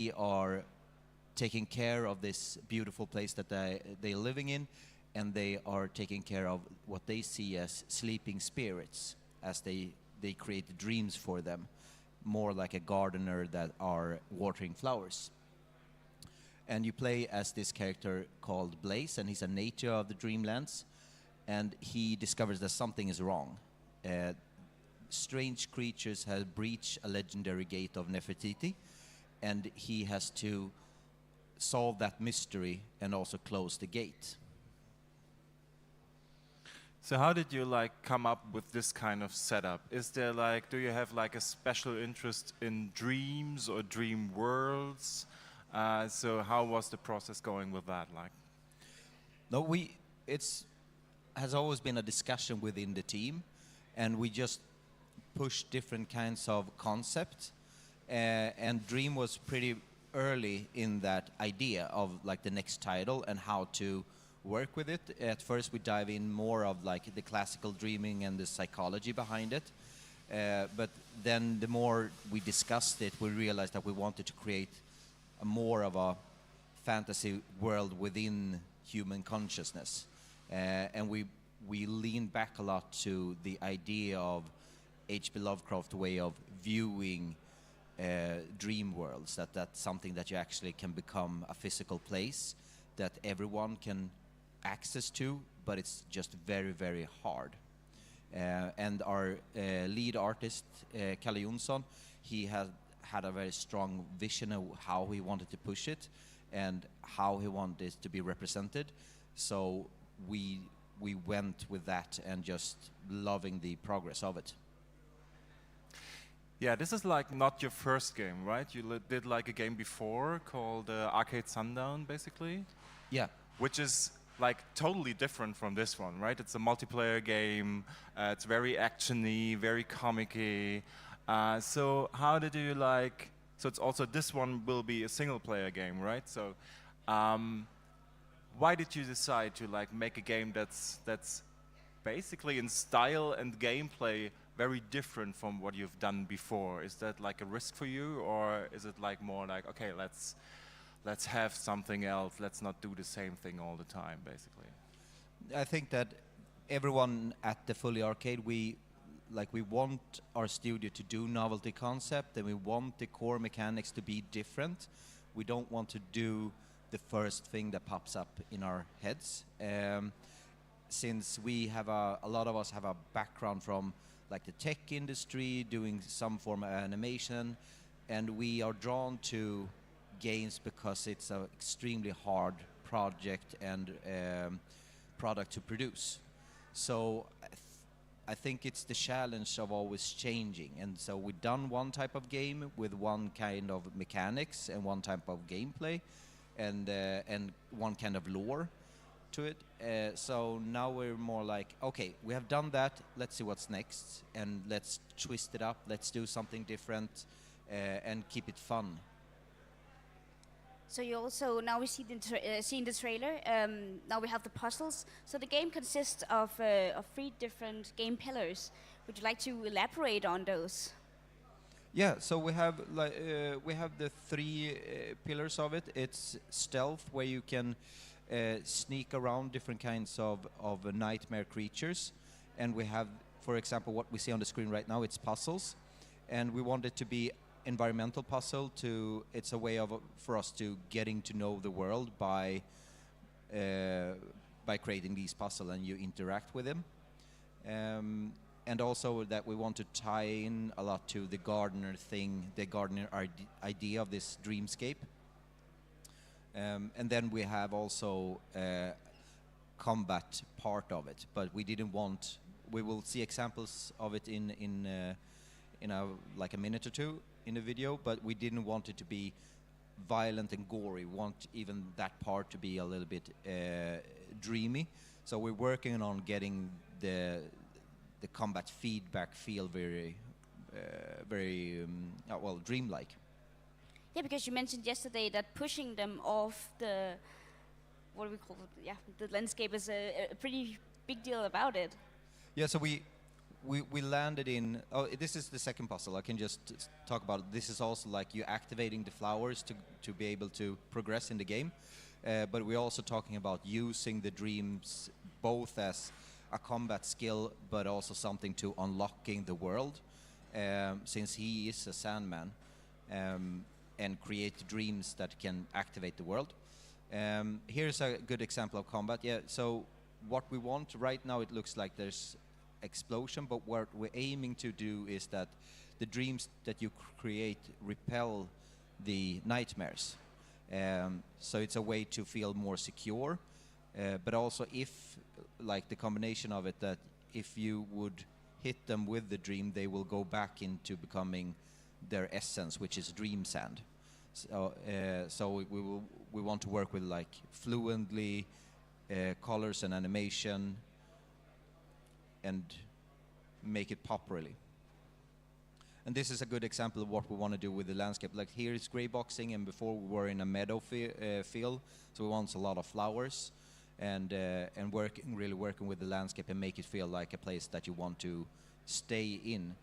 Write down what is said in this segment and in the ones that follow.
we are taking care of this beautiful place that they're living in, and they are taking care of what they see as sleeping spirits, as they create dreams for them, more like a gardener that are watering flowers. And you play as this character called Blaze, and he's a native of the Dreamlands, and he discovers that something is wrong. Strange creatures have breached a legendary gate of Nefertiti, and he has to solve that mystery and also close the gate. So how did you like come up with this kind of setup? Is there like, do you have like a special interest in dreams or dream worlds? So how was the process going with that? Like, No, it's has always been a discussion within the team, and we just push different kinds of concepts. And Dream was pretty early in that idea of like the next title and how to work with it. At first we dive in more of like the classical dreaming and the psychology behind it. But then the more we discussed it, we realized that we wanted to create a more of a fantasy world within human consciousness. And we leaned back a lot to the idea of H.P. Lovecraft way of viewing dream worlds, that's something that you actually can become a physical place that everyone can access to, but it's just very, very hard. And our lead artist, Kalle Jonsson, he had a very strong vision of how he wanted to push it and how he wanted it to be represented. So we went with that and just loving the progress of it. yeah, this is like not your first game, right? You did like a game before called Arcade Sundown, basically. Yeah. Which is like totally different from this one, right? It's a multiplayer game. It's very actiony, very comic-y. So how did you like? So it's also this one will be a single-player game, right? So why did you decide to like make a game that's basically in style and gameplay very different from what you've done before? Is that like a risk for you, or is it like more like, okay, let's have something else, let's not do the same thing all the time, basically? I think that everyone at the Fully Arcade, we want our studio to do novelty concept, and we want the core mechanics to be different. We don't want to do the first thing that pops up in our heads. Since we have a lot of us have a background from like the tech industry, doing some form of animation, and we are drawn to games because it's an extremely hard project and product to produce. So I think it's the challenge of always changing, and so we've done one type of game with one kind of mechanics and one type of gameplay, and one kind of lore to it. So now we're more like, okay, we have done that, let's see what's next, and let's twist it up, let's do something different, and keep it fun. So you also, now we see in the trailer, now we have the puzzles. So the game consists of 3 different game pillars. Would you like to elaborate on those? Yeah, so we have the 3 pillars of it. It's stealth, where you can sneak around different kinds of nightmare creatures, and we have, for example, what we see on the screen right now. It's puzzles, and we want it to be environmental puzzle. It's a way for us to getting to know the world by creating these puzzles, and you interact with them. And also that we want to tie in a lot to the gardener thing, the gardener idea of this dreamscape. And then we have also combat part of it, but we didn't want. We will see examples of it in like a minute or two in the video, but we didn't want it to be violent and gory. We want even that part to be a little bit dreamy. So we're working on getting the combat feedback feel very well, dreamlike. Yeah, because you mentioned yesterday that pushing them off the, what do we call it? Yeah, the landscape is a pretty big deal about it. Yeah, so we landed in. Oh, this is the second puzzle. I can just talk about it. This is also like you activating the flowers to be able to progress in the game. But we're also talking about using the dreams both as a combat skill, but also something to unlocking the world, since he is a Sandman, and create dreams that can activate the world. Here's a good example of combat. Yeah. So what we want right now, it looks like there's explosion, but what we're aiming to do is that the dreams that you create repel the nightmares. So it's a way to feel more secure, but also if, like the combination of it, that if you would hit them with the dream, they will go back into becoming their essence, which is dream sand. So we want to work with like fluently colors and animation and make it pop really. And this is a good example of what we want to do with the landscape. Like here it's gray boxing, and before we were in a meadow field, so we want a lot of flowers, and working with the landscape and make it feel like a place that you want to stay in.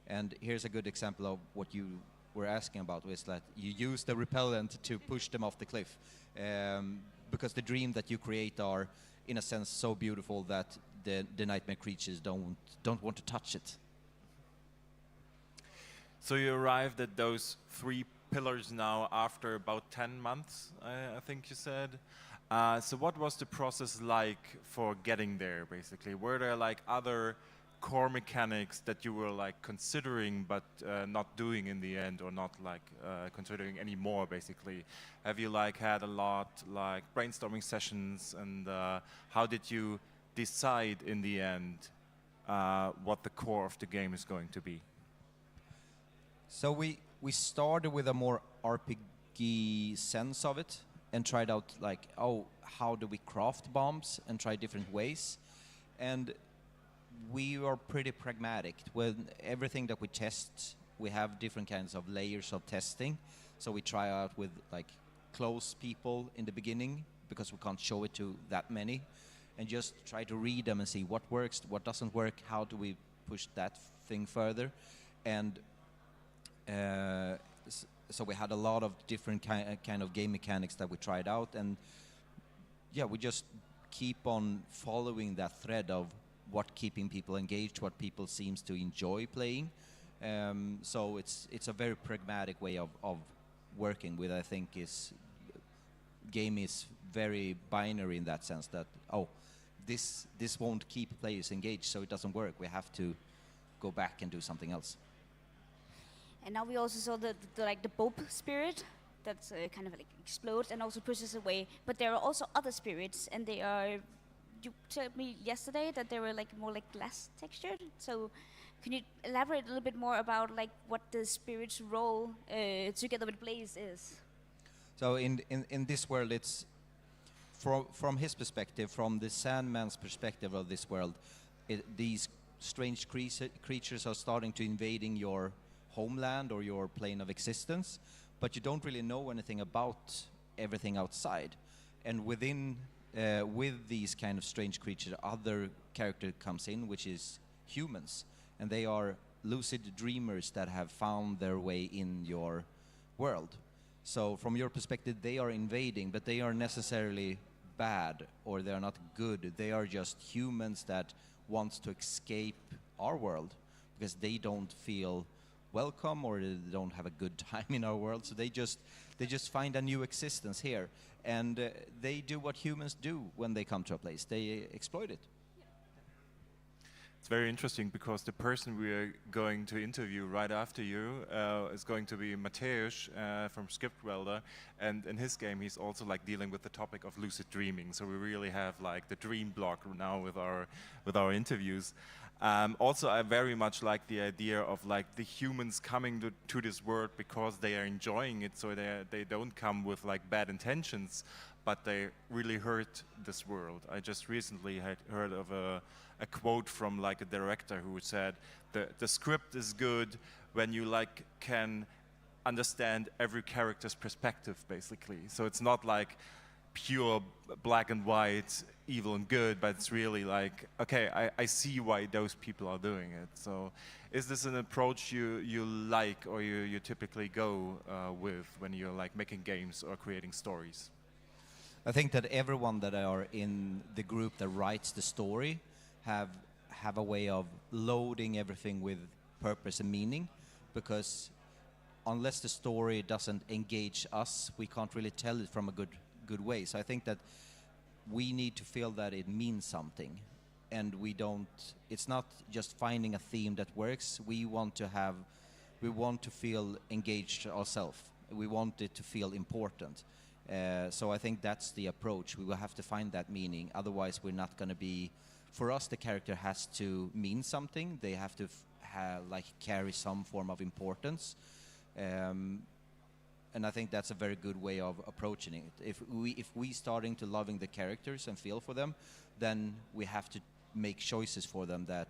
And here's a good example of what you were asking about, was that you use the repellent to push them off the cliff, because the dream that you create are, in a sense, so beautiful that the nightmare creatures don't want to touch it. So you arrived at those 3 pillars now after about 10 months, I think you said. So what was the process like for getting there, basically? Were there like other core mechanics that you were like considering but not doing in the end, or not like considering anymore, basically? Have you like had a lot like brainstorming sessions, and how did you decide in the end what the core of the game is going to be? So we started with a more RPG sense of it, and tried out like, oh, how do we craft bombs, and try different ways. And we are pretty pragmatic. With everything that we test, we have different kinds of layers of testing. So we try out with like close people in the beginning, because we can't show it to that many, and just try to read them and see what works, what doesn't work, how do we push that thing further. And so we had a lot of different kind of game mechanics that we tried out, and yeah, we just keep on following that thread of what keeping people engaged, what people seems to enjoy playing. So it's a very pragmatic way of working with. I think game is very binary in that sense, that this won't keep players engaged, so it doesn't work. We have to go back and do something else. And now we also saw the Bob spirit that's kind of like explodes and also pushes away. But there are also other spirits, and they are. You told me yesterday that they were like more like glass textured. So, can you elaborate a little bit more about like what the spirit's role together with Blaze is? So in this world, it's from his perspective, from the Sandman's perspective of this world, these strange creatures are starting to invading your homeland or your plane of existence, but you don't really know anything about everything outside. And within with these kind of strange creatures, other character comes in, which is humans, and they are lucid dreamers that have found their way in your world. So from your perspective, they are invading, but they are necessarily bad, or they are not good. They are just humans that want to escape our world because they don't feel welcome, or they don't have a good time in our world. So they just find a new existence here, and they do what humans do when they come to a place. They exploit it. It's very interesting, because the person we are going to interview right after you is going to be Mateusz from Scriptwelder, and in his game he's also like dealing with the topic of lucid dreaming. So we really have like the dream block now with our interviews. Also, I very much like the idea of like the humans coming to this world because they are enjoying it. So they don't come with like bad intentions, but they really hurt this world. I just recently had heard of a quote from like a director who said the script is good when you like can understand every character's perspective, basically. So it's not like pure black and white, evil and good, but it's really like, okay, I see why those people are doing it. So is this an approach you like, or you typically go with when you're like making games or creating stories? I think that everyone that are in the group that writes the story have a way of loading everything with purpose and meaning, because unless the story doesn't engage us, we can't really tell it from a good way. So I think that we need to feel that it means something, and we don't. It's not just finding a theme that works. We want to feel engaged ourselves. We want it to feel important. So I think that's the approach. We will have to find that meaning. Otherwise, we're not going to be. For us, the character has to mean something. They have to like carry some form of importance. And I think that's a very good way of approaching it. If we starting to loving the characters and feel for them, then we have to make choices for them that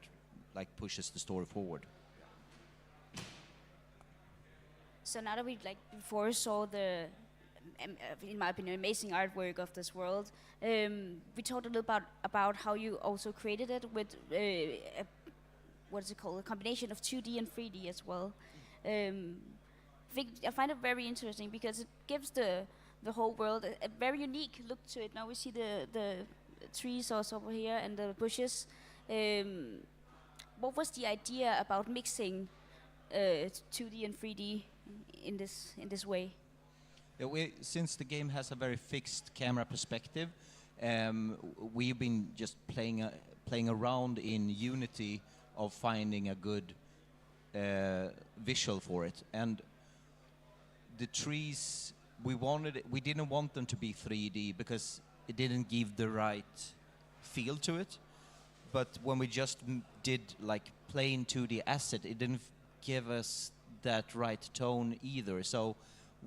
like pushes the story forward. So now that we like before saw the, in my opinion, amazing artwork of this world, we talked a little about how you also created it with what is it called? A combination of 2D and 3D as well. I find it very interesting because it gives the whole world a very unique look to it. Now we see the trees also over here and the bushes. What was the idea about mixing 2D and 3D in this way? Yeah, since the game has a very fixed camera perspective, we've been just playing around in Unity of finding a good visual for it. And the trees, we didn't want them to be 3D because it didn't give the right feel to it. But when we just did like plain 2D asset, it didn't give us that right tone either. So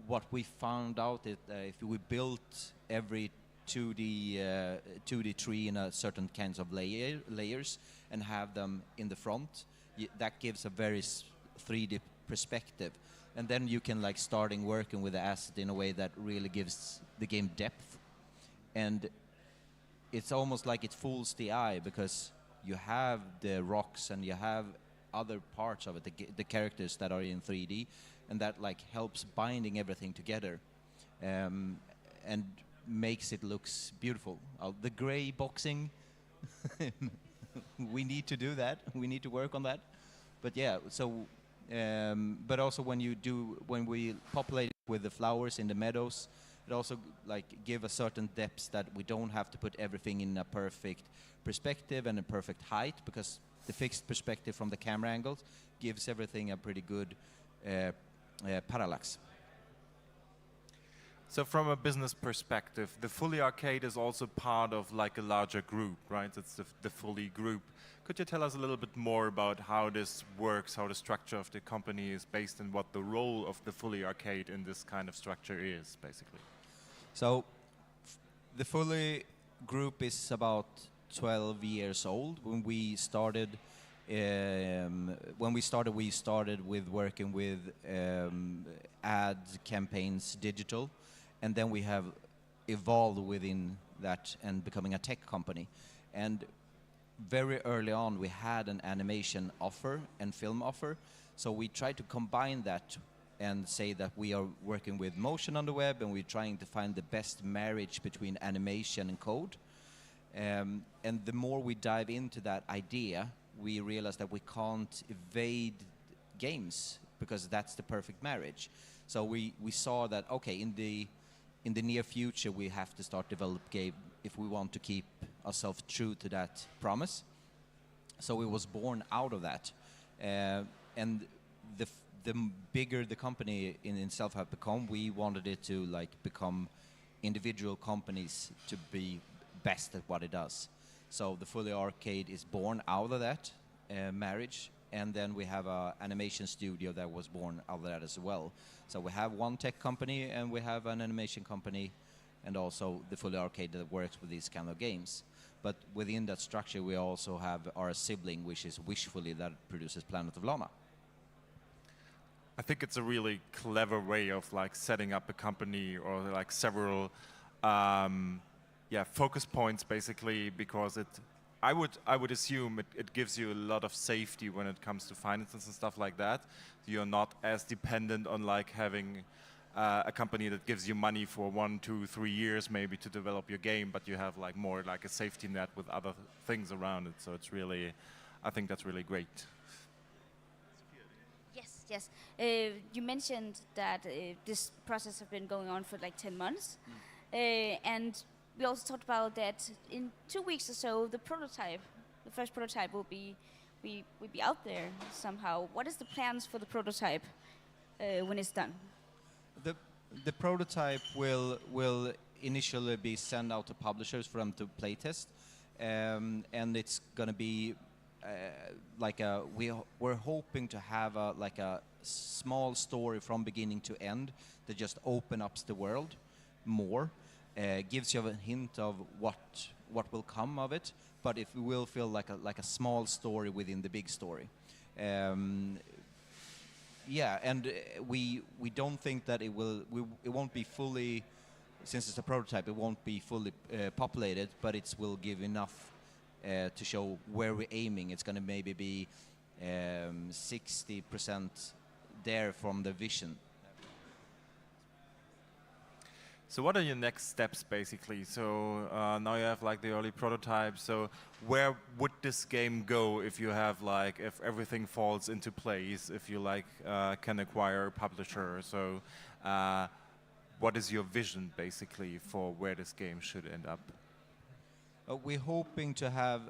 what we found out is if we built every 2D tree in a certain kinds of layers and have them in the front, that gives a very 3D perspective. And then you can like starting working with the asset in a way that really gives the game depth. And it's almost like it fools the eye because you have the rocks and you have other parts of it, the characters that are in 3D, and that like helps binding everything together, and makes it looks beautiful. The gray boxing, we need to do that. We need to work on that. But yeah, so. But also when we populate with the flowers in the meadows, it also like give a certain depth that we don't have to put everything in a perfect perspective and a perfect height, because the fixed perspective from the camera angles gives everything a pretty good parallax. So from a business perspective, the Fully Arcade is also part of like a larger group, right? It's the Fully group. Could you tell us a little bit more about how this works, how the structure of the company is based, and what the role of the Fully Arcade in this kind of structure is, basically? So the Fully group is about 12 years old. When we started, we started with working with ad campaigns, digital, and then we have evolved within that and becoming a tech company. And very early on, we had an animation offer and film offer, so we tried to combine that and say that we are working with motion on the web, and we're trying to find the best marriage between animation and code. And the more we dive into that idea, we realize that we can't evade games because that's the perfect marriage. So we saw that, okay, in the near future we have to start develop game if we want to keep ourselves true to that promise. So it was born out of that, and the bigger the company in itself have become, we wanted it to like become individual companies to be best at what it does. So the Fully Arcade is born out of that marriage, and then we have an animation studio that was born out of that as well. So we have one tech company and we have an animation company, and also the Fully Arcade that works with these kind of games. But within that structure, we also have our sibling, which is Wishfully, that produces Planet of Lana. I think it's a really clever way of like setting up a company or like several focus points basically, because I would assume it gives you a lot of safety when it comes to finances and stuff like that. You're not as dependent on like having a company that gives you money for 1, 2, 3 years maybe to develop your game, but you have like more like a safety net with other things around it. So it's really, I think that's really great. Yes, yes. You mentioned that this process has been going on for like 10 months. And we also talked about that in 2 weeks or so, the first prototype will be out there somehow. What is the plans for the prototype when it's done? The prototype will initially be sent out to publishers for them to playtest, and it's going to be we're hoping to have a small story from beginning to end that just open up the world more, gives you a hint of what will come of it, but it will feel like a small story within the big story. We don't think that it won't be fully, since it's a prototype, it won't be fully populated, but it will give enough to show where we're aiming. It's going to maybe be 60% there from the vision. So what are your next steps basically? So now you have like the early prototype. So where would this game go if you have like, if everything falls into place, if you like can acquire a publisher? So what is your vision basically for where this game should end up? We're hoping to have,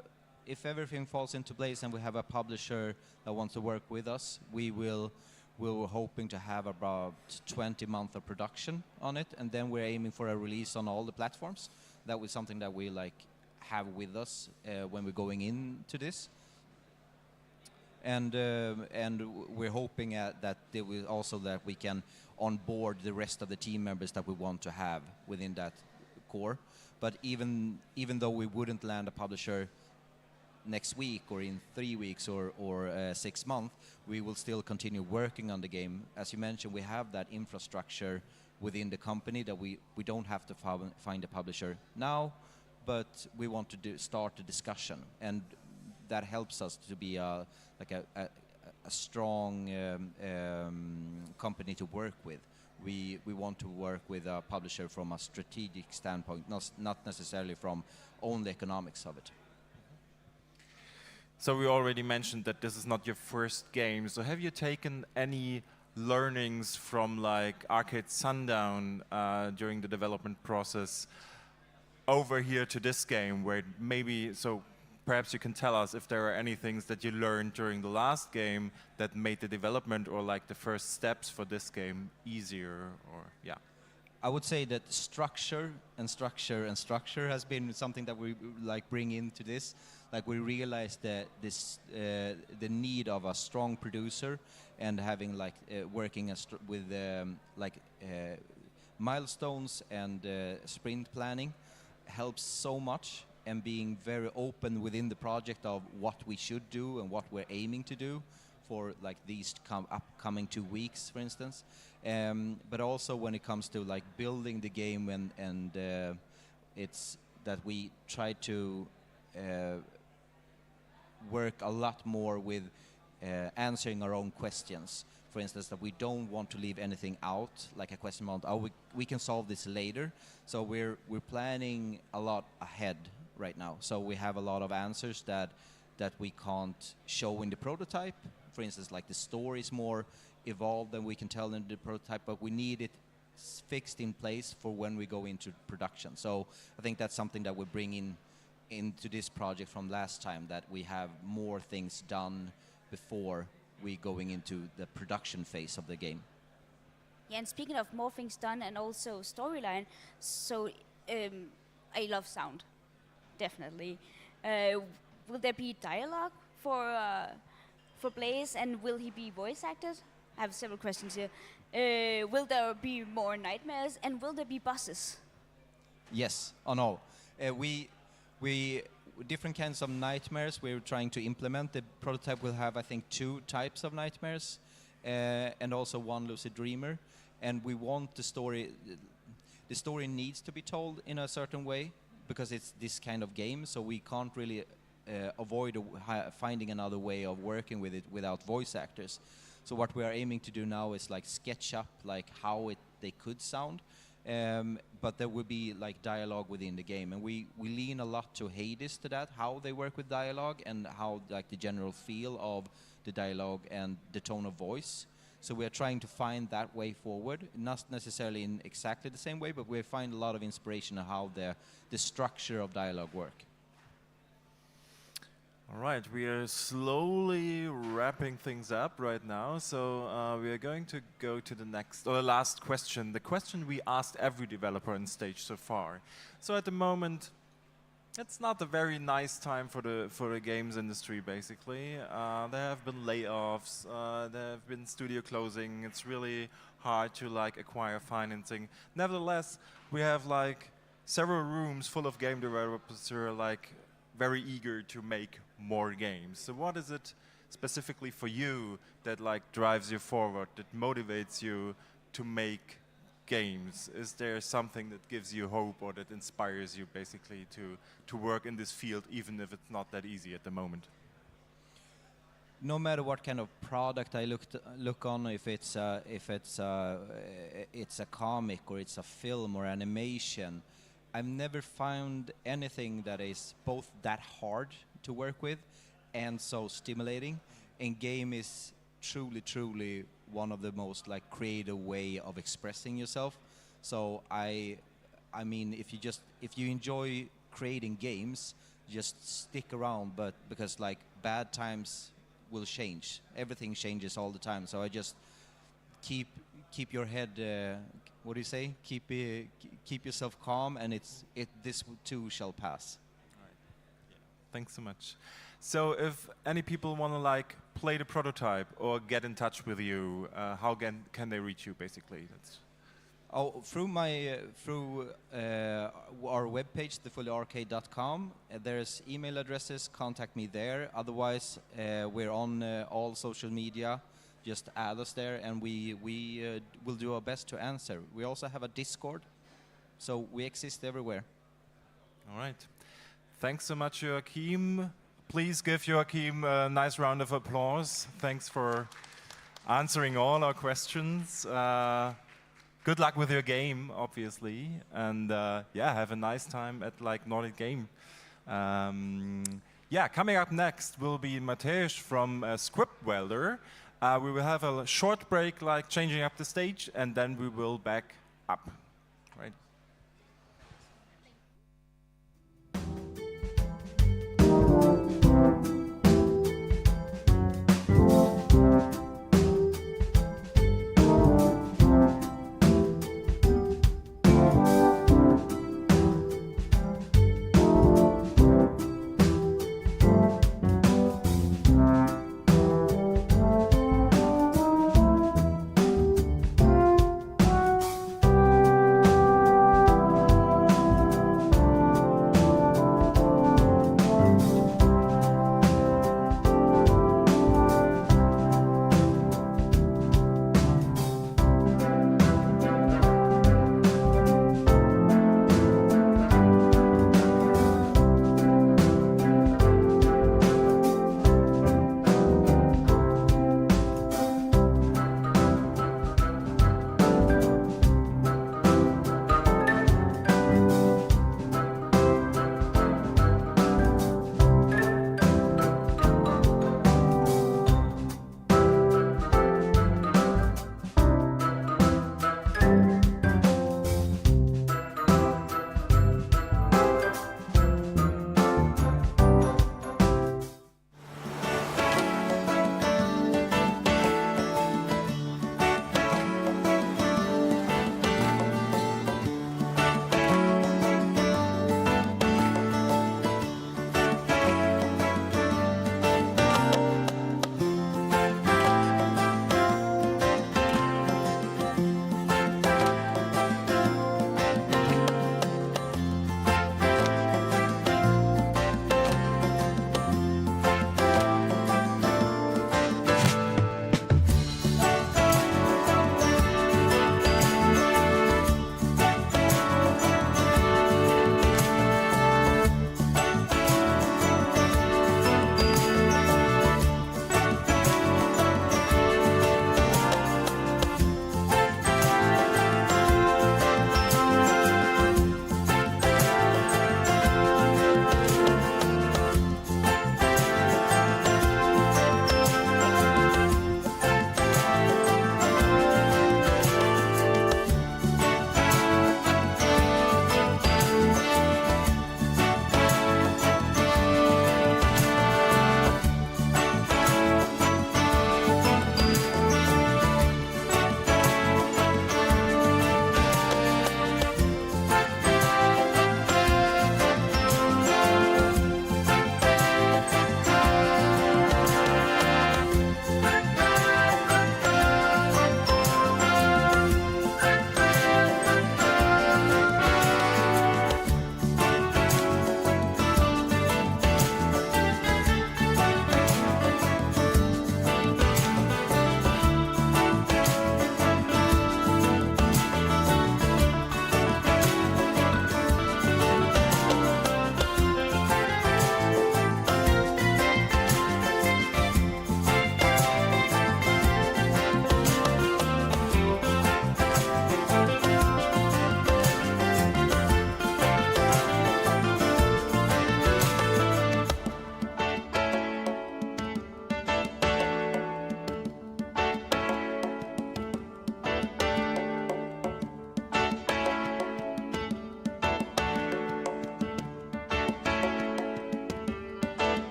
if everything falls into place and we have a publisher that wants to work with us, we're hoping to have about 20 months of production on it, and then we're aiming for a release on all the platforms. That was something that we have with us when we're going into this. And we're hoping that there will also that we can onboard the rest of the team members that we want to have within that core. But even though we wouldn't land a publisher next week or in 3 weeks or 6 months, we will still continue working on the game. As you mentioned, we have that infrastructure within the company that we don't have to find a publisher now, but we want to start the discussion, and that helps us to be a strong company to work with. We want to work with a publisher from a strategic standpoint, not necessarily from only economics of it. So we already mentioned that this is not your first game. So have you taken any learnings from like Arcade Sundown during the development process over here to this game, where maybe, so perhaps you can tell us if there are any things that you learned during the last game that made the development or like the first steps for this game easier, or yeah. I would say that structure has been something that we bring into this. We realized that the need of a strong producer and having working with milestones and sprint planning helps so much, and being very open within the project of what we should do and what we're aiming to do for these upcoming 2 weeks, for instance. But also when it comes to building the game, and it's that we try to work a lot more with answering our own questions. For instance, that we don't want to leave anything out, like a question about, we can solve this later. So we're planning a lot ahead right now. So we have a lot of answers that we can't show in the prototype. For instance, the story is more evolved than we can tell in the prototype, but we need it fixed in place for when we go into production. So I think that's something that we bring into this project from last time, that we have more things done before we going into the production phase of the game. Yeah, and speaking of more things done and also storyline, so I love sound, definitely. Will there be dialogue for Blaze, and will he be voice acted? I have several questions here. Will there be more nightmares, and will there be bosses? Yes, on all. We different kinds of nightmares we're trying to implement. The prototype will have, I think, 2 types of nightmares, and also 1 lucid dreamer. And we want the story. the story needs to be told in a certain way because it's this kind of game, so we can't really avoid finding another way of working with it without voice actors. So what we are aiming to do now is like sketch up like how they could sound, but there will be like dialogue within the game, and we lean a lot to Hades to that, how they work with dialogue and how like the general feel of the dialogue and the tone of voice. So we are trying to find that way forward, not necessarily in exactly the same way, but we find a lot of inspiration on how the structure of dialogue work. All right, we are slowly wrapping things up right now, so we are going to go to the next, or the last question, the question we asked every developer on stage so far. So at the moment, it's not a very nice time for the games industry, basically. There have been layoffs, there have been studio closing. It's really hard to like acquire financing. Nevertheless, we have like several rooms full of game developers who are like very eager to make more games. So what is it specifically for you that like drives you forward, that motivates you to make games? Is there something that gives you hope or that inspires you basically to work in this field, even if it's not that easy at the moment? No matter what kind of product I look on, if it's a comic or it's a film or animation, I've never found anything that is both that hard to work with and so stimulating. And game is truly one of the most like creative way of expressing yourself. So I mean, if you enjoy creating games, just stick around. But because like bad times will change, everything changes all the time. So I just keep your head. What do you say? Keep yourself calm, and this too shall pass. Right. Yeah. Thanks so much. So if any people want to like play the prototype or get in touch with you, how can they reach you basically? Through our webpage, thefullyarcade.com. There's email addresses. Contact me there. Otherwise, we're on all social media. Just add us there, and we will do our best to answer. We also have a Discord, so we exist everywhere. All right. Thanks so much, Joachim. Please give Joachim a nice round of applause. Thanks for answering all our questions. Good luck with your game, obviously, and yeah, have a nice time at like Nordic Game. Yeah, coming up next will be Matej from Script Welder. We will have a short break, like changing up the stage, and then we will back up. Right.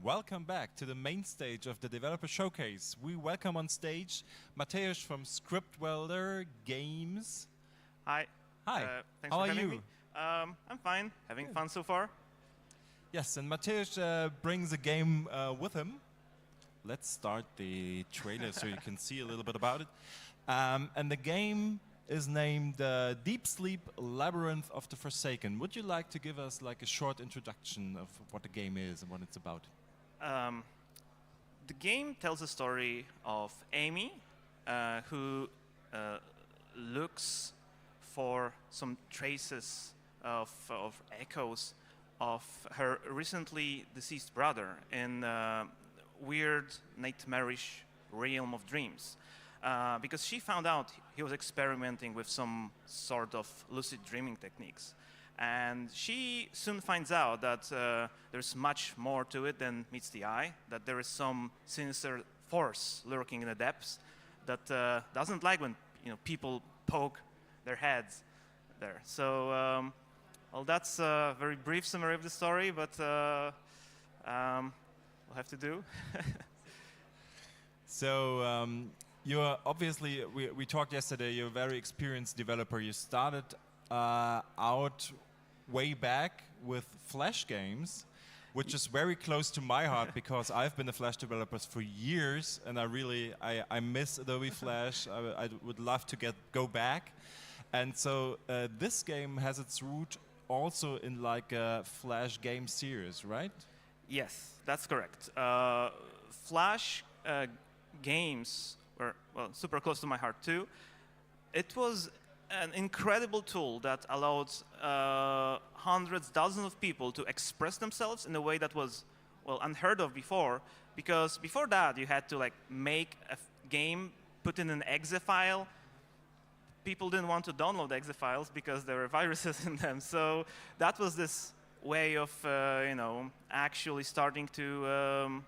Welcome back to the main stage of the Developer Showcase. We welcome on stage Mateusz from Script Welder Games. Hi. Hi. Thanks How for are having you? me. I'm fine. Having fun so far. Yes, and Mateusz brings a game with him. Let's start the trailer so you can see a little bit about it. And the game is named Deep Sleep Labyrinth of the Forsaken. Would you like to give us like a short introduction of what the game is and what it's about? The game tells a story of Amy, who looks for some traces of echoes of her recently deceased brother in weird, nightmarish realm of dreams. Because she found out he was experimenting with some sort of lucid dreaming techniques. And she soon finds out that there's much more to it than meets the eye, that there is some sinister force lurking in the depths that doesn't like when people poke their heads there. So, well, that's a very brief summary of the story, but we'll have to do. So you're obviously, we talked yesterday, you're a very experienced developer. You started out way back with Flash games, which is very close to my heart because I've been a Flash developer for years, and I miss Adobe Flash. I would love to go back. And so this game has its root also in like a Flash game series, right? Yes, that's correct. Flash games were, well, super close to my heart too. It was an incredible tool that allowed hundreds, dozens of people to express themselves in a way that was, well, unheard of before. Because before that, you had to like make a game, put in an exe file. People didn't want to download exe files because there were viruses in them. So that was this way of, actually starting to,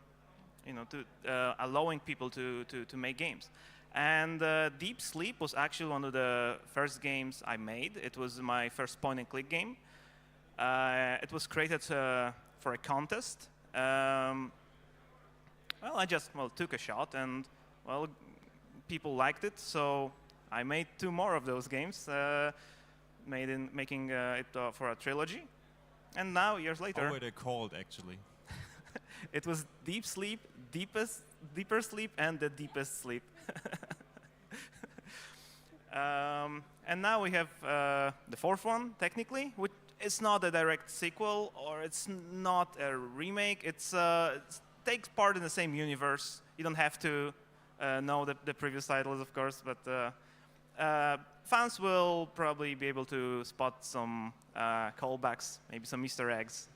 allowing people to make games. And Deep Sleep was actually one of the first games I made. It was my first point-and-click game. It was created for a contest. Well, I just took a shot, and well, people liked it, so I made 2 more of those games, making it for a trilogy. And now, years later, How were they called actually? it was Deep Sleep, Deeper Sleep, and The Deepest Sleep. And now we have the 4th one, technically, which is not a direct sequel, or it's not a remake. It takes part in the same universe. You don't have to know the previous titles, of course, but fans will probably be able to spot some callbacks, maybe some Easter eggs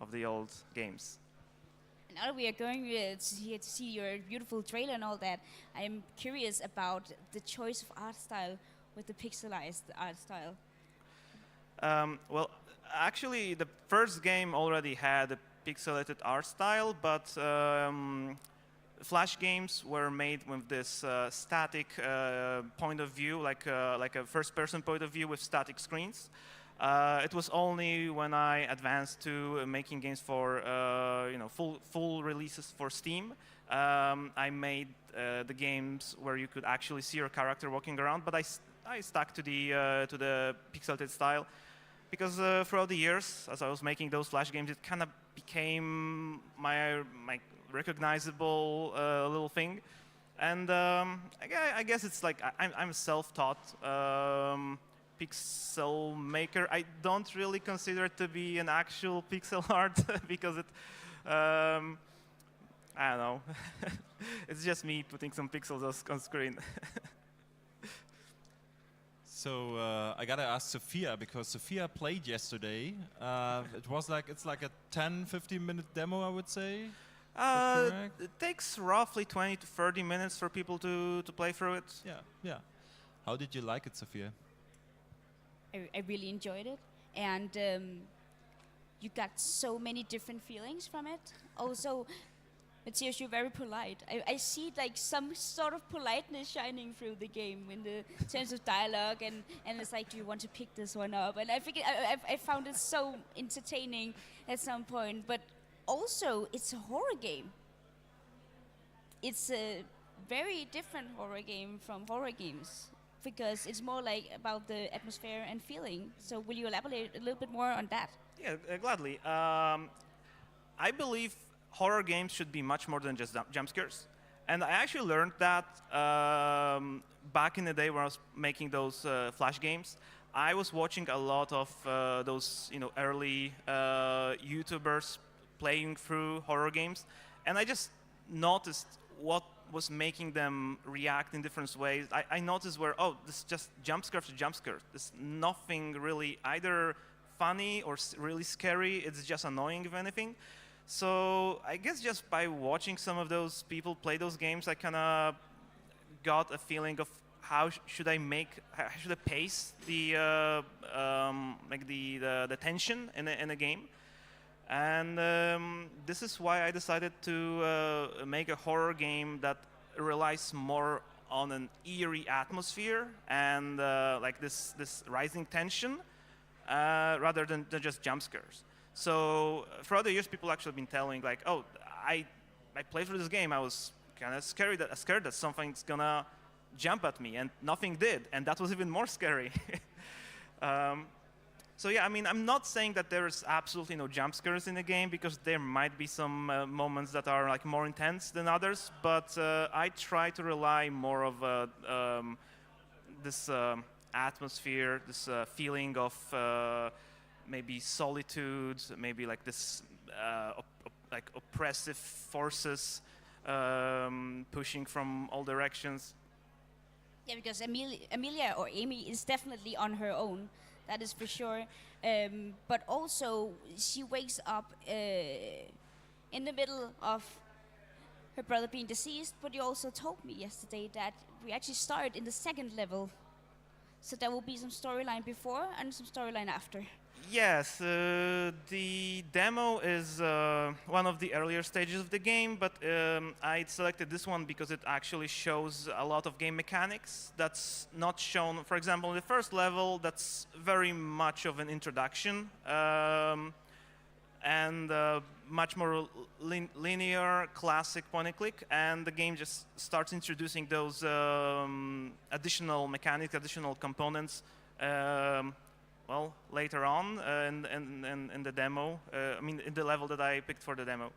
of the old games. Now that we are going here to see your beautiful trailer and all that, I am curious about the choice of art style with the pixelized art style. Well, actually, the first game already had a pixelated art style, but Flash games were made with this static point of view, like a first-person point of view with static screens. It was only when I advanced to making games for full releases for Steam, I made the games where you could actually see your character walking around. But I stuck to the pixelated style because throughout the years, as I was making those Flash games, it kind of became my recognizable little thing. And I guess it's like I'm a self-taught pixel maker. I don't really consider it to be an actual pixel art because I don't know. It's just me putting some pixels on screen. So I gotta ask Sophia because Sophia played yesterday. It's like a 10-15 minute demo, I would say. It takes roughly 20 to 30 minutes for people to play through it. Yeah. How did you like it, Sophia? I really enjoyed it, and you got so many different feelings from it. Also, Matthias, you're very polite. I see like some sort of politeness shining through the game in the terms of dialogue, and it's like, do you want to pick this one up? And I think I found it so entertaining at some point. But also, it's a horror game. It's a very different horror game from horror games because it's more like about the atmosphere and feeling. So will you elaborate a little bit more on that? Yeah, gladly. I believe horror games should be much more than just jump scares. And I actually learned that back in the day when I was making those Flash games. I was watching a lot of those early YouTubers playing through horror games, and I just noticed what was making them react in different ways. I noticed where, oh, this is just jump scare to jump scare. There's nothing really either funny or really scary. It's just annoying, if anything. So I guess just by watching some of those people play those games, I kind of got a feeling of how should I pace the the tension in a game. And this is why I decided to make a horror game that relies more on an eerie atmosphere and like this rising tension rather than just jump scares. So throughout the years, people actually been telling like, oh, I played through this game. I was kind of scared that something's gonna jump at me, and nothing did, and that was even more scary. So yeah, I mean, I'm not saying that there is absolutely no jump scares in the game, because there might be some moments that are like more intense than others. But I try to rely more of this atmosphere, this feeling of maybe solitude, maybe like this like oppressive forces pushing from all directions. Yeah, because Amelia or Amy is definitely on her own. That is for sure. But also, she wakes up in the middle of her brother being deceased. But you also told me yesterday that we actually start in the second level. So there will be some storyline before and some storyline after. Yes, the demo is one of the earlier stages of the game, but I selected this one because it actually shows a lot of game mechanics that's not shown. For example, in the first level, that's very much of an introduction and much more linear, classic point-and-click, and the game just starts introducing those additional mechanics, additional components. Well, later on in the demo, I mean, in the level that I picked for the demo.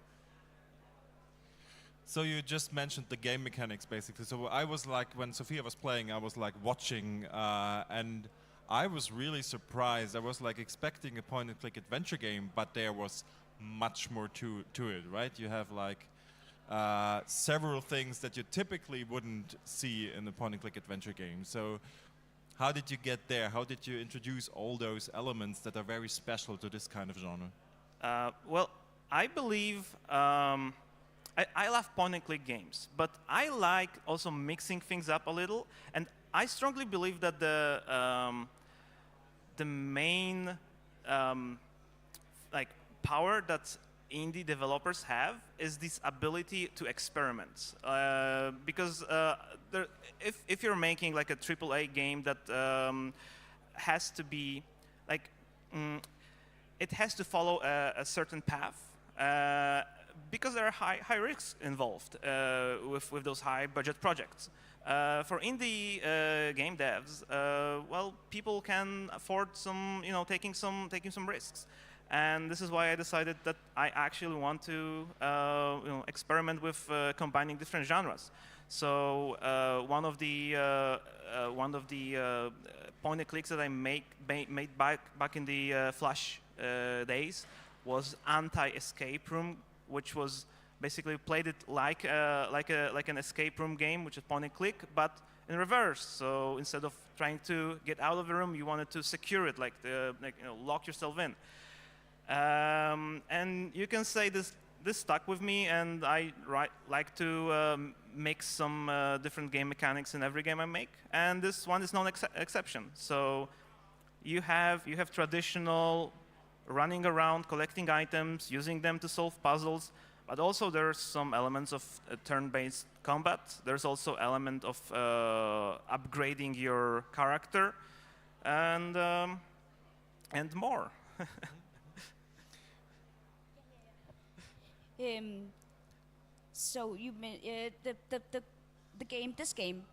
So you just mentioned the game mechanics, basically. So I was like, when Sophia was playing, I was like watching, and I was really surprised. I was like expecting a point-and-click adventure game, but there was much more to it, right? You have like several things that you typically wouldn't see in a point-and-click adventure game. So how did you get there? How did you introduce all those elements that are very special to this kind of genre? Well, I believe I love point-and-click games, but I like also mixing things up a little. And I strongly believe that the main like power that indie developers have is this ability to experiment. Because if you're making like a AAA game that has to be like, it has to follow a certain path, because there are high risks involved with those high budget projects. For indie game devs, well, people can afford some, taking some risks. And this is why I decided that I actually want to experiment with combining different genres. So one of the point and clicks that I made back in the Flash days was anti-escape room, which was basically played it like an escape room game, which is point and click, but in reverse. So instead of trying to get out of the room, you wanted to secure it, lock yourself in. And you can say this stuck with me, and I like to mix some different game mechanics in every game I make, and this one is no exception. So you have traditional running around, collecting items, using them to solve puzzles, But also there's some elements of turn-based combat. There's also element of upgrading your character, and more. So you the game, this game,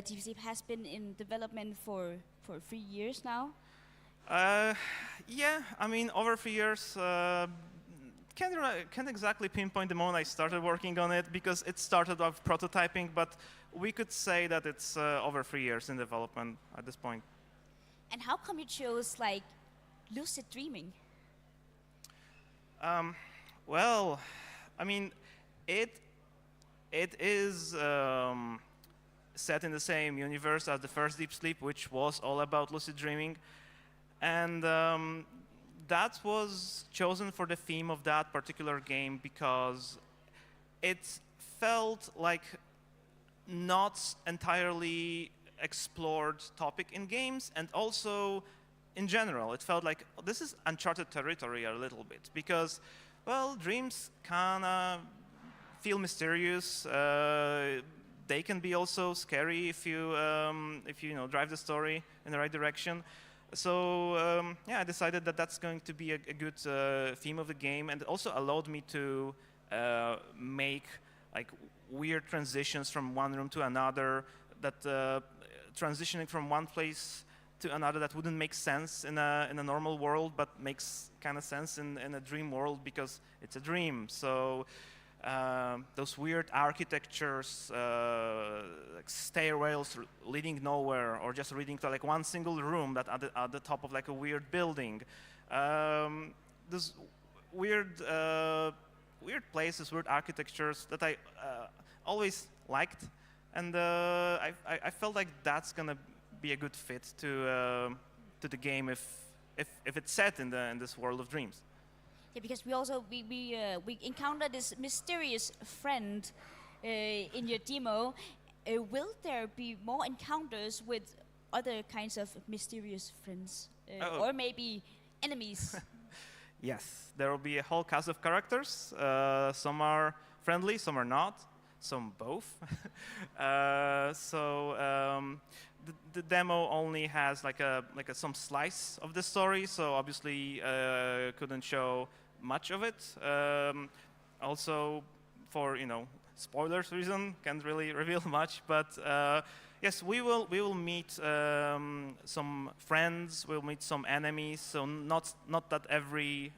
Deep Sleep has been in development for 3 years now. Yeah, I mean, over 3 years, can't exactly pinpoint the moment I started working on it because it started off prototyping, but we could say that it's over 3 years in development at this point. And how come you chose like lucid dreaming? Well, I mean, it is set in the same universe as the first Deep Sleep, which was all about lucid dreaming. And that was chosen for the theme of that particular game because it felt like not entirely explored topic in games, and also in general it felt like this is uncharted territory a little bit because, well, dreams kind of feel mysterious. They can be also scary if you drive the story in the right direction. So yeah, I decided that that's going to be a good theme of the game, and it also allowed me to make like weird transitions from one room to another. That transitioning from one place to another that wouldn't make sense in a normal world, but makes kind of sense in a dream world because it's a dream. So those weird architectures, like stairwells leading nowhere, or just leading to like one single room that at the top of like a weird building. Those weird places, weird architectures that I always liked, and I felt like that's gonna be a good fit to the game if it's set in this world of dreams. Yeah, because we encountered this mysterious friend in your demo. Will there be more encounters with other kinds of mysterious friends, or maybe enemies? Yes, there will be a whole cast of characters. Some are friendly, some are not, some both. The demo only has like some slice of the story, so obviously couldn't show much of it. Also, for spoilers reason, can't really reveal much. But yes, we will meet some friends. We'll meet some enemies. So not that every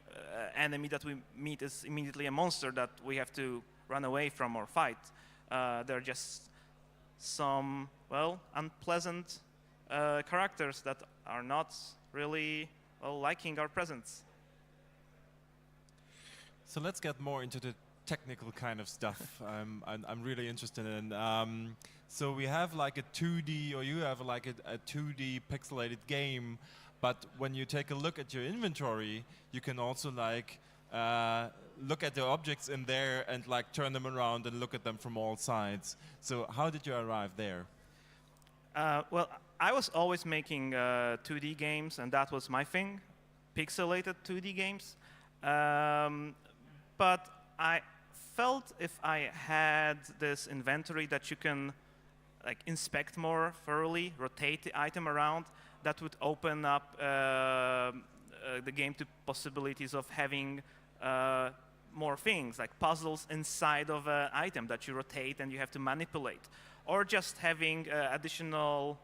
enemy that we meet is immediately a monster that we have to run away from or fight. They're just some unpleasant characters that are not really liking our presence. So let's get more into the technical kind of stuff. I'm really interested in. So we have like a 2D, or you have like a 2D pixelated game, but when you take a look at your inventory, you can also like look at the objects in there and like turn them around and look at them from all sides. So how did you arrive there? Well, I was always making 2D games, and that was my thing, pixelated 2D games. But I felt if I had this inventory that you can like inspect more thoroughly, rotate the item around, that would open up the game to possibilities of having more things, like puzzles inside of an item that you rotate and you have to manipulate, or just having additional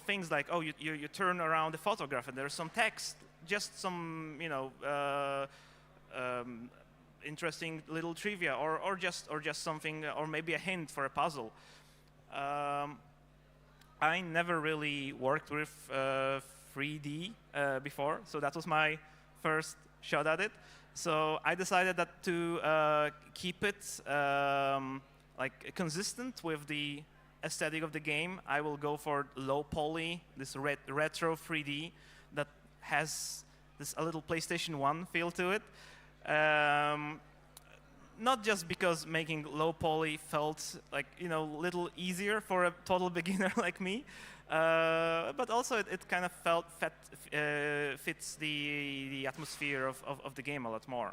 things like, oh, you turn around the photograph and there's some text, just some interesting little trivia, or just something, or maybe a hint for a puzzle. I never really worked with 3D before, so that was my first shot at it. So I decided that to keep it like consistent with the aesthetic of the game, I will go for low poly, this retro 3D that has this a little PlayStation 1 feel to it. Not just because making low poly felt like little easier for a total beginner like me, But also it kind of fits the atmosphere of the game a lot more.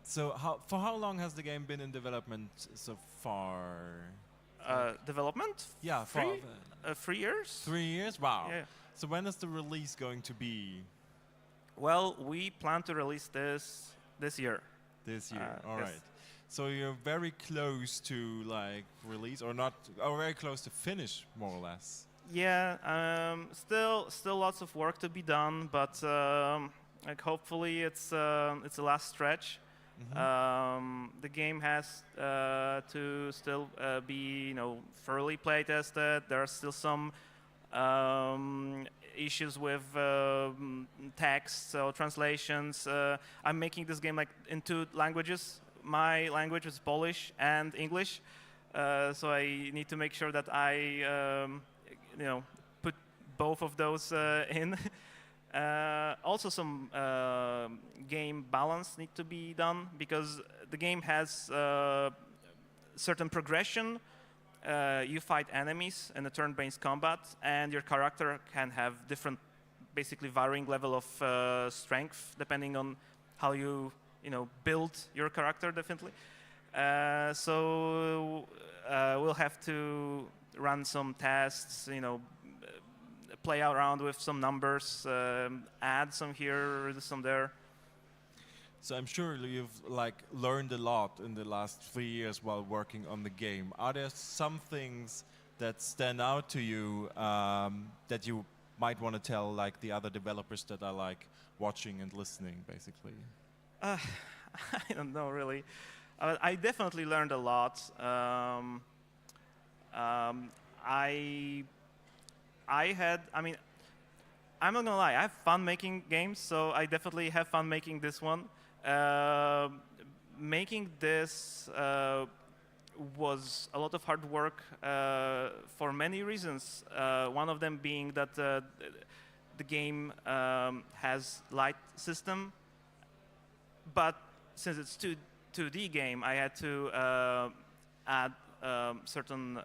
So for how long has the game been in development so far? Development? Yeah, for 3 years. 3 years. Wow. Yeah. So when is the release going to be? Well, we plan to release this year. This year. All yes. right. So you're very close to like release, or not, or very close to finish, more or less. Yeah. Still lots of work to be done, but like hopefully it's the last stretch. The game has to still be thoroughly play tested. There are still some issues with text or translations. I'm making this game like in 2 languages. My language is Polish and English, so I need to make sure that I put both of those in. Also, some game balance need to be done because the game has certain progression. You fight enemies in a turn-based combat, and your character can have different, basically varying level of strength depending on how you build your character. Definitely. So we'll have to run some tests. Play around with some numbers, add some here, some there. So I'm sure you've like learned a lot in the last 3 years while working on the game. Are there some things that stand out to you that you might want to tell like the other developers that are like watching and listening, basically? I don't know really. I definitely learned a lot. I'm not gonna lie, I have fun making games, so I definitely have fun making this one. Making this was a lot of hard work for many reasons. One of them being that the game has light system, but since it's 2D game, I had to add certain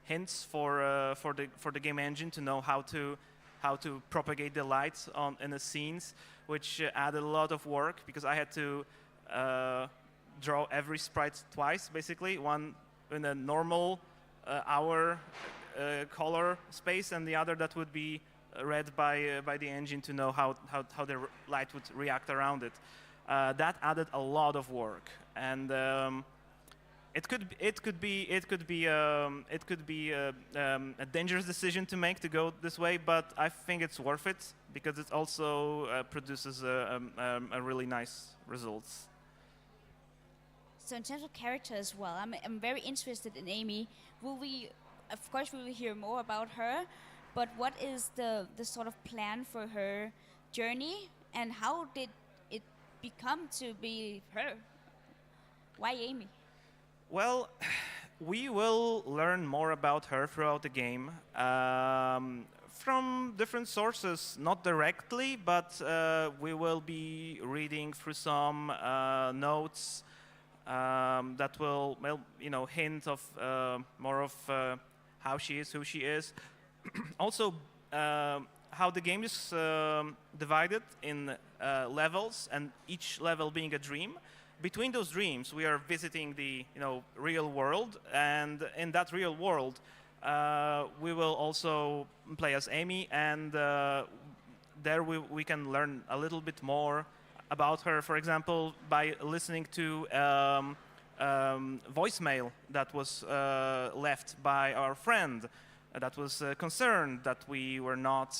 hints for the game engine to know how to propagate the lights in the scenes, which added a lot of work because I had to draw every sprite twice, basically, one in a normal hour color space, and the other that would be read by the engine to know how the light would react around it. That added a lot of work, and it could be a dangerous decision to make to go this way, but I think it's worth it because it also produces a really nice results. So in terms of character as well, I'm very interested in Amy. Of course, we will hear more about her, but what is the sort of plan for her journey, and how did it become to be her? Why Amy? Well, we will learn more about her throughout the game from different sources, not directly, but we will be reading through some notes that will, hint of more of how she is, who she is. Also, how the game is divided in levels, and each level being a dream. Between those dreams, we are visiting the real world, and in that real world, we will also play as Amy, and there we can learn a little bit more about her. For example, by listening to voicemail that was left by our friend that was concerned that we were not,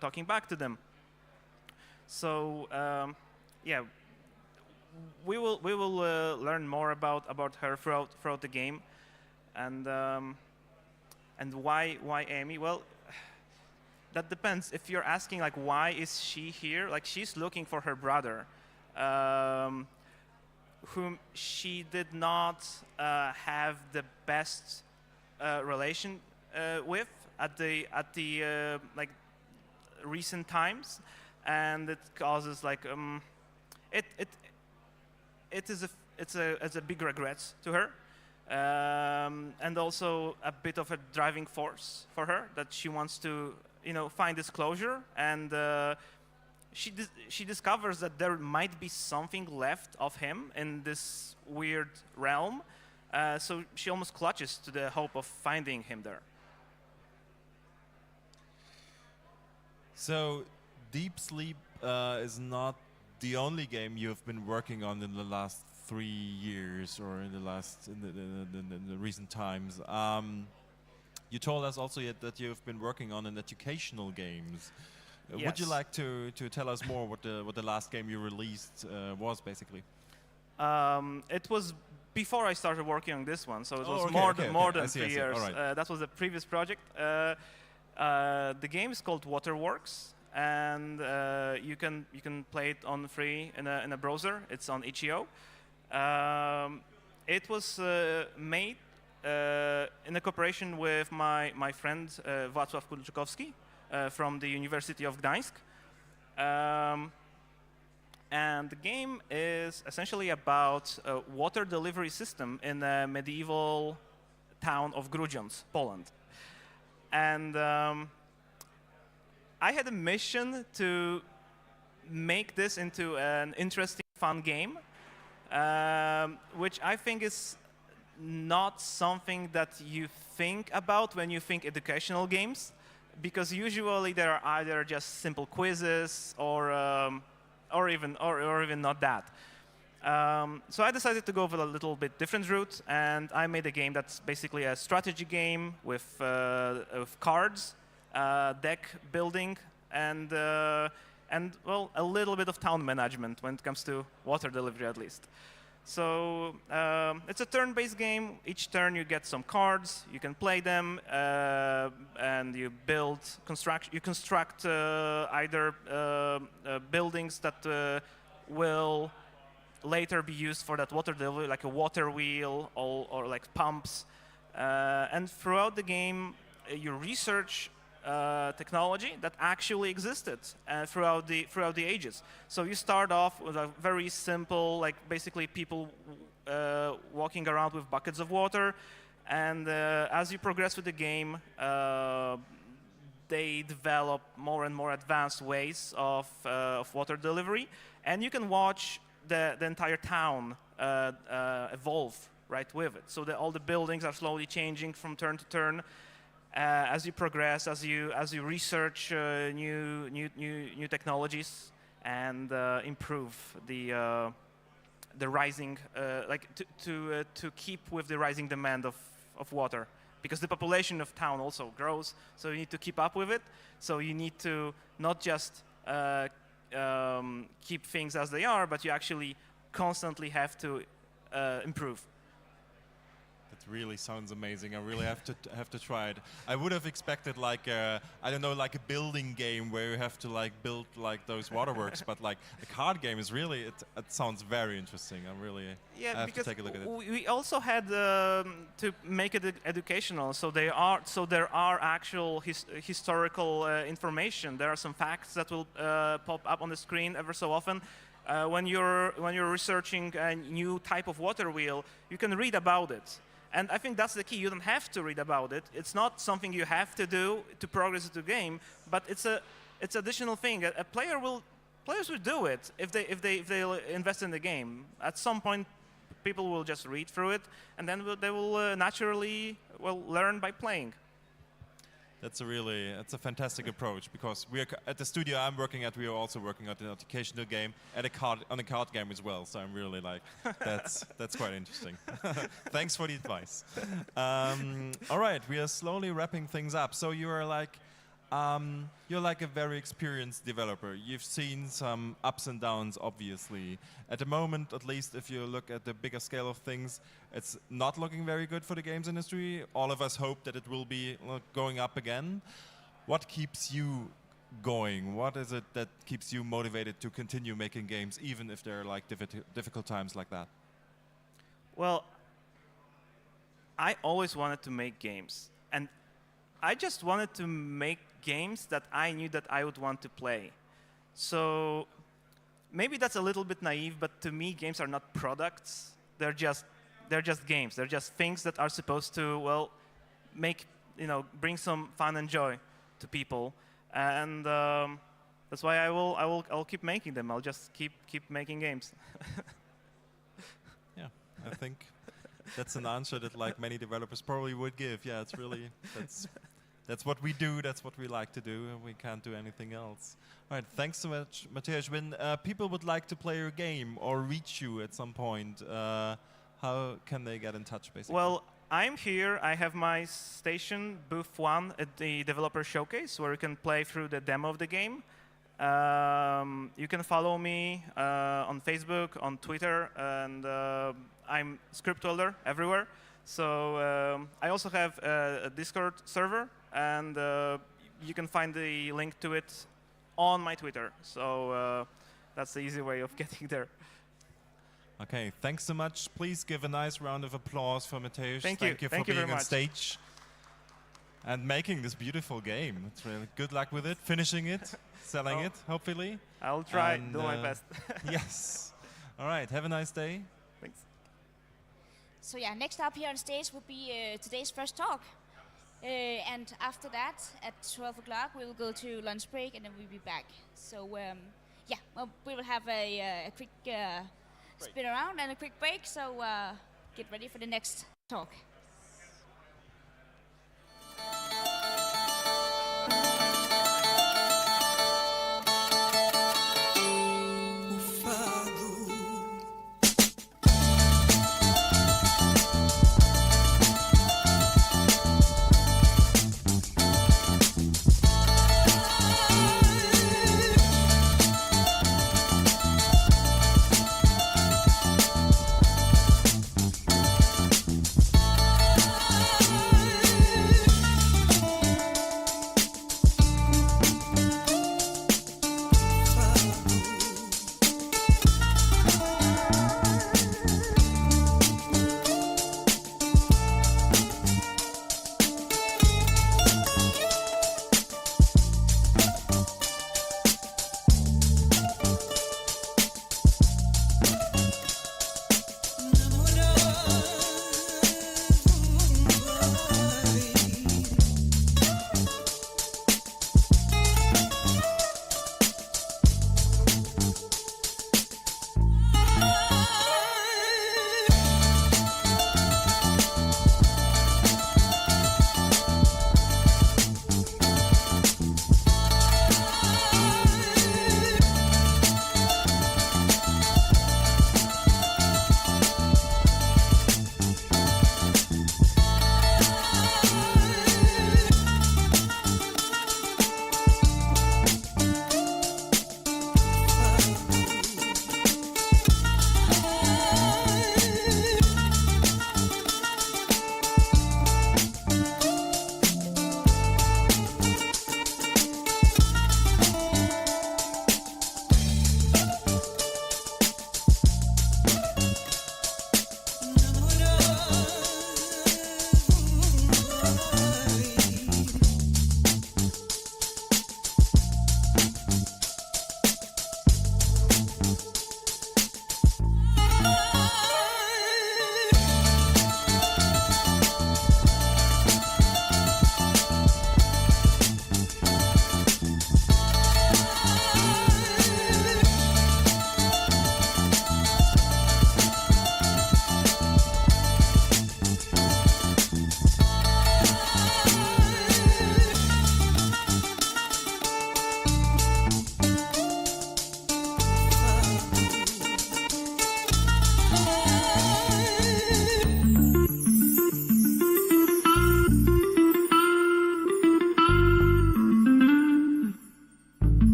talking back to them. So, yeah. We will learn more about her throughout the game, and why Amy? Well, that depends. If you're asking like why is she here, like she's looking for her brother, whom she did not have the best relation with at the like recent times, and it causes like it's a big regret to her. and also a bit of a driving force for her, that she wants to, find this closure, and she discovers that there might be something left of him in this weird realm, so she almost clutches to the hope of finding him there. So, Deep Sleep is not the only game you've been working on in the last 3 years, or in the recent times. You told us also yet that you've been working on an educational games. Would you Yes. like to tell us more what the last game you released was, basically? It was before I started working on this one, so it Oh, was okay, more okay, than, okay. more I than see, I 3 see. years. All right. That was the previous project. The game is called Waterworks, and you can play it on free in a browser. It's on itch.io. It was made in a cooperation with my friend Wacław Kulczykowski from the University of Gdańsk. And the game is essentially about a water delivery system in a medieval town of Grudziądz, Poland. And I had a mission to make this into an interesting, fun game, which I think is not something that you think about when you think educational games, because usually they are either just simple quizzes or even not that. So I decided to go with a little bit different route, and I made a game that's basically a strategy game with cards, deck building, and well, a little bit of town management when it comes to water delivery, at least. So it's a turn-based game. Each turn you get some cards, you can play them, and you construct either buildings that will later be used for that water delivery, like a water wheel or like pumps. And throughout the game, you research technology that actually existed throughout the ages. So you start off with a very simple, like basically people walking around with buckets of water, and as you progress with the game, they develop more and more advanced ways of water delivery, and you can watch the entire town evolve right with it. So all the buildings are slowly changing from turn to turn. As you progress, as you research new technologies and improve the rising, like to keep with the rising demand of water, because the population of town also grows, so you need to keep up with it. So you need to not just keep things as they are, but you actually constantly have to improve. That really sounds amazing. I really have to try it. I would have expected like I don't know, like a building game where you have to like build like those waterworks, but like a card game is really it sounds very interesting. I have Because to take a look at it. we also had to make it educational. So there are actual historical information. There are some facts that will pop up on the screen ever so often. When you're researching a new type of water wheel, you can read about it. And I think that's the key. You don't have to read about it. It's not something you have to do to progress the game, but it's additional thing. Players will do it if they invest in the game. At some point, people will just read through it, and then they will naturally learn by playing. That's a fantastic approach, because we are at the studio I'm working at. We are also working on an educational game on a card game as well. So I'm really like, that's quite interesting. Thanks for the advice. All right, we are slowly wrapping things up. So you're like a very experienced developer. You've seen some ups and downs, obviously. At the moment, at least, if you look at the bigger scale of things, it's not looking very good for the games industry. All of us hope that it will be going up again. What keeps you going? What is it that keeps you motivated to continue making games, even if there are like difficult times like that? Well, I always wanted to make games, and I just wanted to make games that I knew that I would want to play. So maybe that's a little bit naive, but to me, games are not products. They're just they're just games. They're just things that are supposed to, well, make, bring some fun and joy to people. And that's why I'll keep making them. I'll just keep making games. Yeah, I think that's an answer that like many developers probably would give. Yeah, it's really that's what we do. That's what we like to do, and we can't do anything else. All right, thanks so much, Mateusz. When people would like to play your game or reach you at some point, how can they get in touch, basically? Well, I'm here. I have my station, booth 1, at the developer showcase, where you can play through the demo of the game. You can follow me on Facebook, on Twitter, and I'm script holder everywhere. So I also have a Discord server, and you can find the link to it on my Twitter. So that's the easy way of getting there. Okay, thanks so much. Please give a nice round of applause for Mateusz. Thank you. For Thank you being very on much. stage and making this beautiful game. It's really good luck with it, finishing it, selling Oh. it, hopefully. I'll try, And, do my best. Yes. All right, have a nice day. Thanks. So yeah, next up here on stage will be today's first talk. And after that, at 12 o'clock, we will go to lunch break and then we'll be back. So yeah, well, we will have a quick spin around and a quick break. So get ready for the next talk.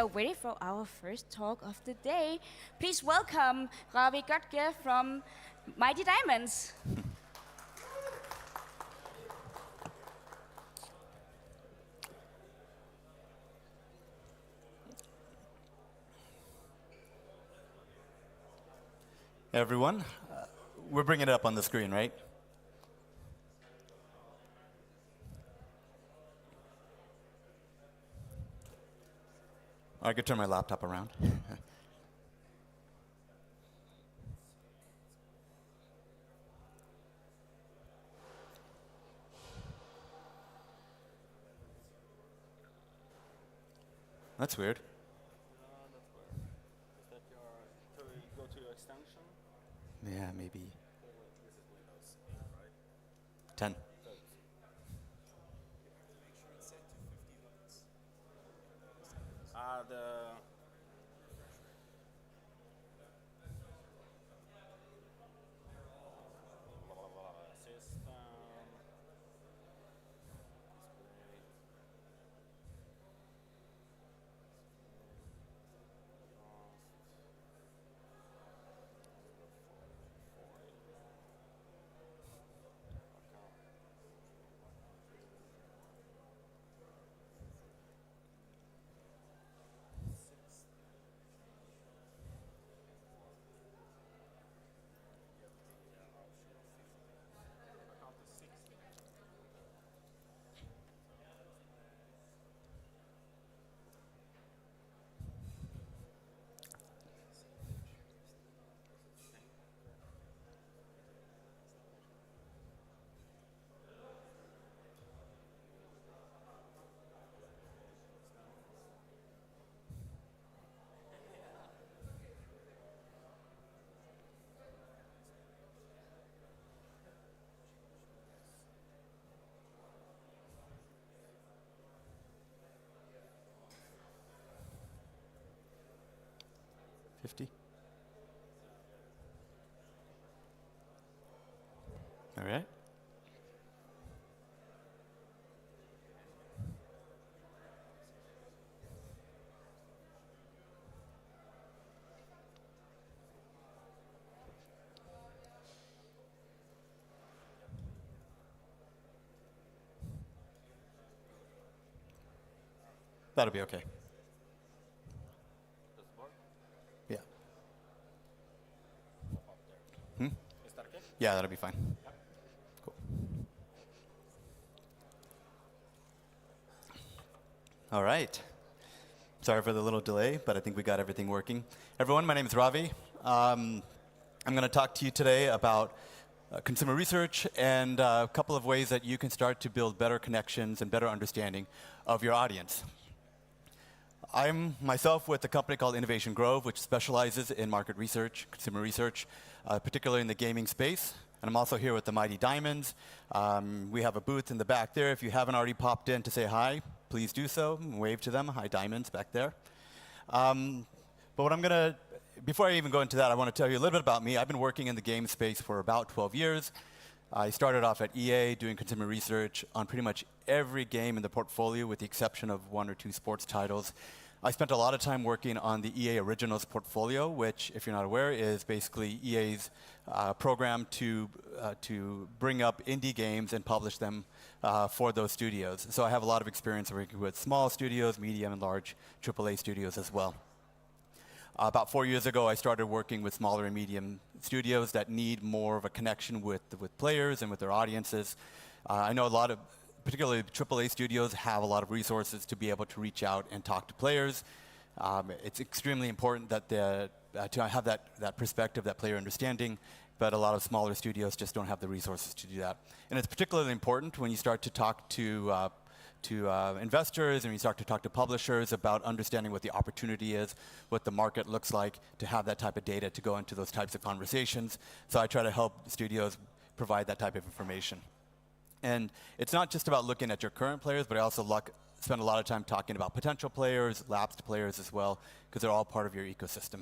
are ready for our first talk of the day. Please welcome Ravi Götke from Mighty Diamonds. Hey everyone, we're bringing it up on the screen, right? I could turn my laptop around. That's weird. Go to your extension. Yeah, maybe. 10. The system. $50. All right. That'll be okay. Yeah. Is that okay? Yeah, that'll be fine. Cool. All right. Sorry for the little delay, but I think we got everything working. Everyone, my name is Ravi. I'm going to talk to you today about consumer research and a couple of ways that you can start to build better connections and better understanding of your audience. I'm myself with a company called Innovation Grove, which specializes in market research, consumer research, particularly in the gaming space. And I'm also here with the Mighty Diamonds. We have a booth in the back there. If you haven't already popped in to say hi, please do so. Wave to them. Hi, Diamonds, back there. But what I'm going to, before I even go into that, I want to tell you a little bit about me. I've been working in the game space for about 12 years. I started off at EA doing consumer research on pretty much every game in the portfolio with the exception of 1 or 2 sports titles. I spent a lot of time working on the EA Originals portfolio, which, if you're not aware, is basically EA's program to bring up indie games and publish them for those studios. So I have a lot of experience working with small studios, medium and large AAA studios as well. About 4 years ago, I started working with smaller and medium studios that need more of a connection with players and with their audiences. I know a lot of, particularly AAA studios, have a lot of resources to be able to reach out and talk to players. It's extremely important that to have that perspective, that player understanding, but a lot of smaller studios just don't have the resources to do that. And it's particularly important when you start to talk to investors and you start to talk to publishers about understanding what the opportunity is, what the market looks like, to have that type of data to go into those types of conversations. So I try to help studios provide that type of information. And it's not just about looking at your current players, but I also spend a lot of time talking about potential players, lapsed players as well, because they're all part of your ecosystem.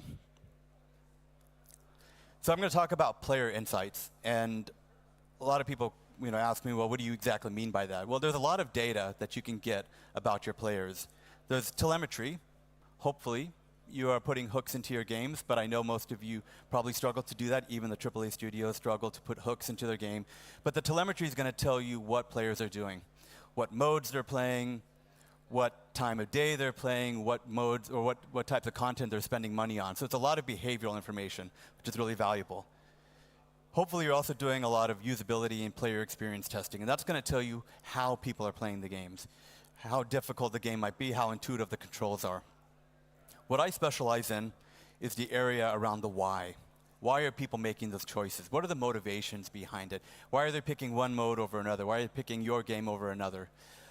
So I'm going to talk about player insights. And a lot of people ask me, well, what do you exactly mean by that? Well, there's a lot of data that you can get about your players. There's telemetry, hopefully, you are putting hooks into your games, but I know most of you probably struggle to do that. Even the AAA studios struggle to put hooks into their game. But the telemetry is going to tell you what players are doing, what modes they're playing, what time of day they're playing, what modes or what types of content they're spending money on. So it's a lot of behavioral information, which is really valuable. Hopefully, you're also doing a lot of usability and player experience testing, and that's going to tell you how people are playing the games, how difficult the game might be, how intuitive the controls are. What I specialize in is the area around the why. Why are people making those choices? What are the motivations behind it? Why are they picking one mode over another? Why are they picking your game over another?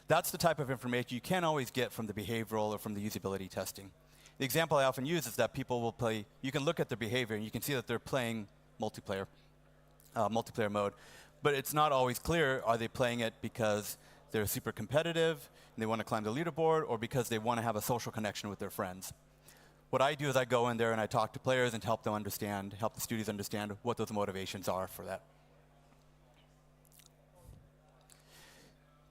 That's the type of information you can't always get from the behavioral or from the usability testing. The example I often use is that people will play, you can look at their behavior and you can see that they're playing multiplayer mode, but it's not always clear, are they playing it because they're super competitive and they want to climb the leaderboard, or because they want to have a social connection with their friends. What I do is I go in there and I talk to players and help them understand, help the studios understand what those motivations are for that.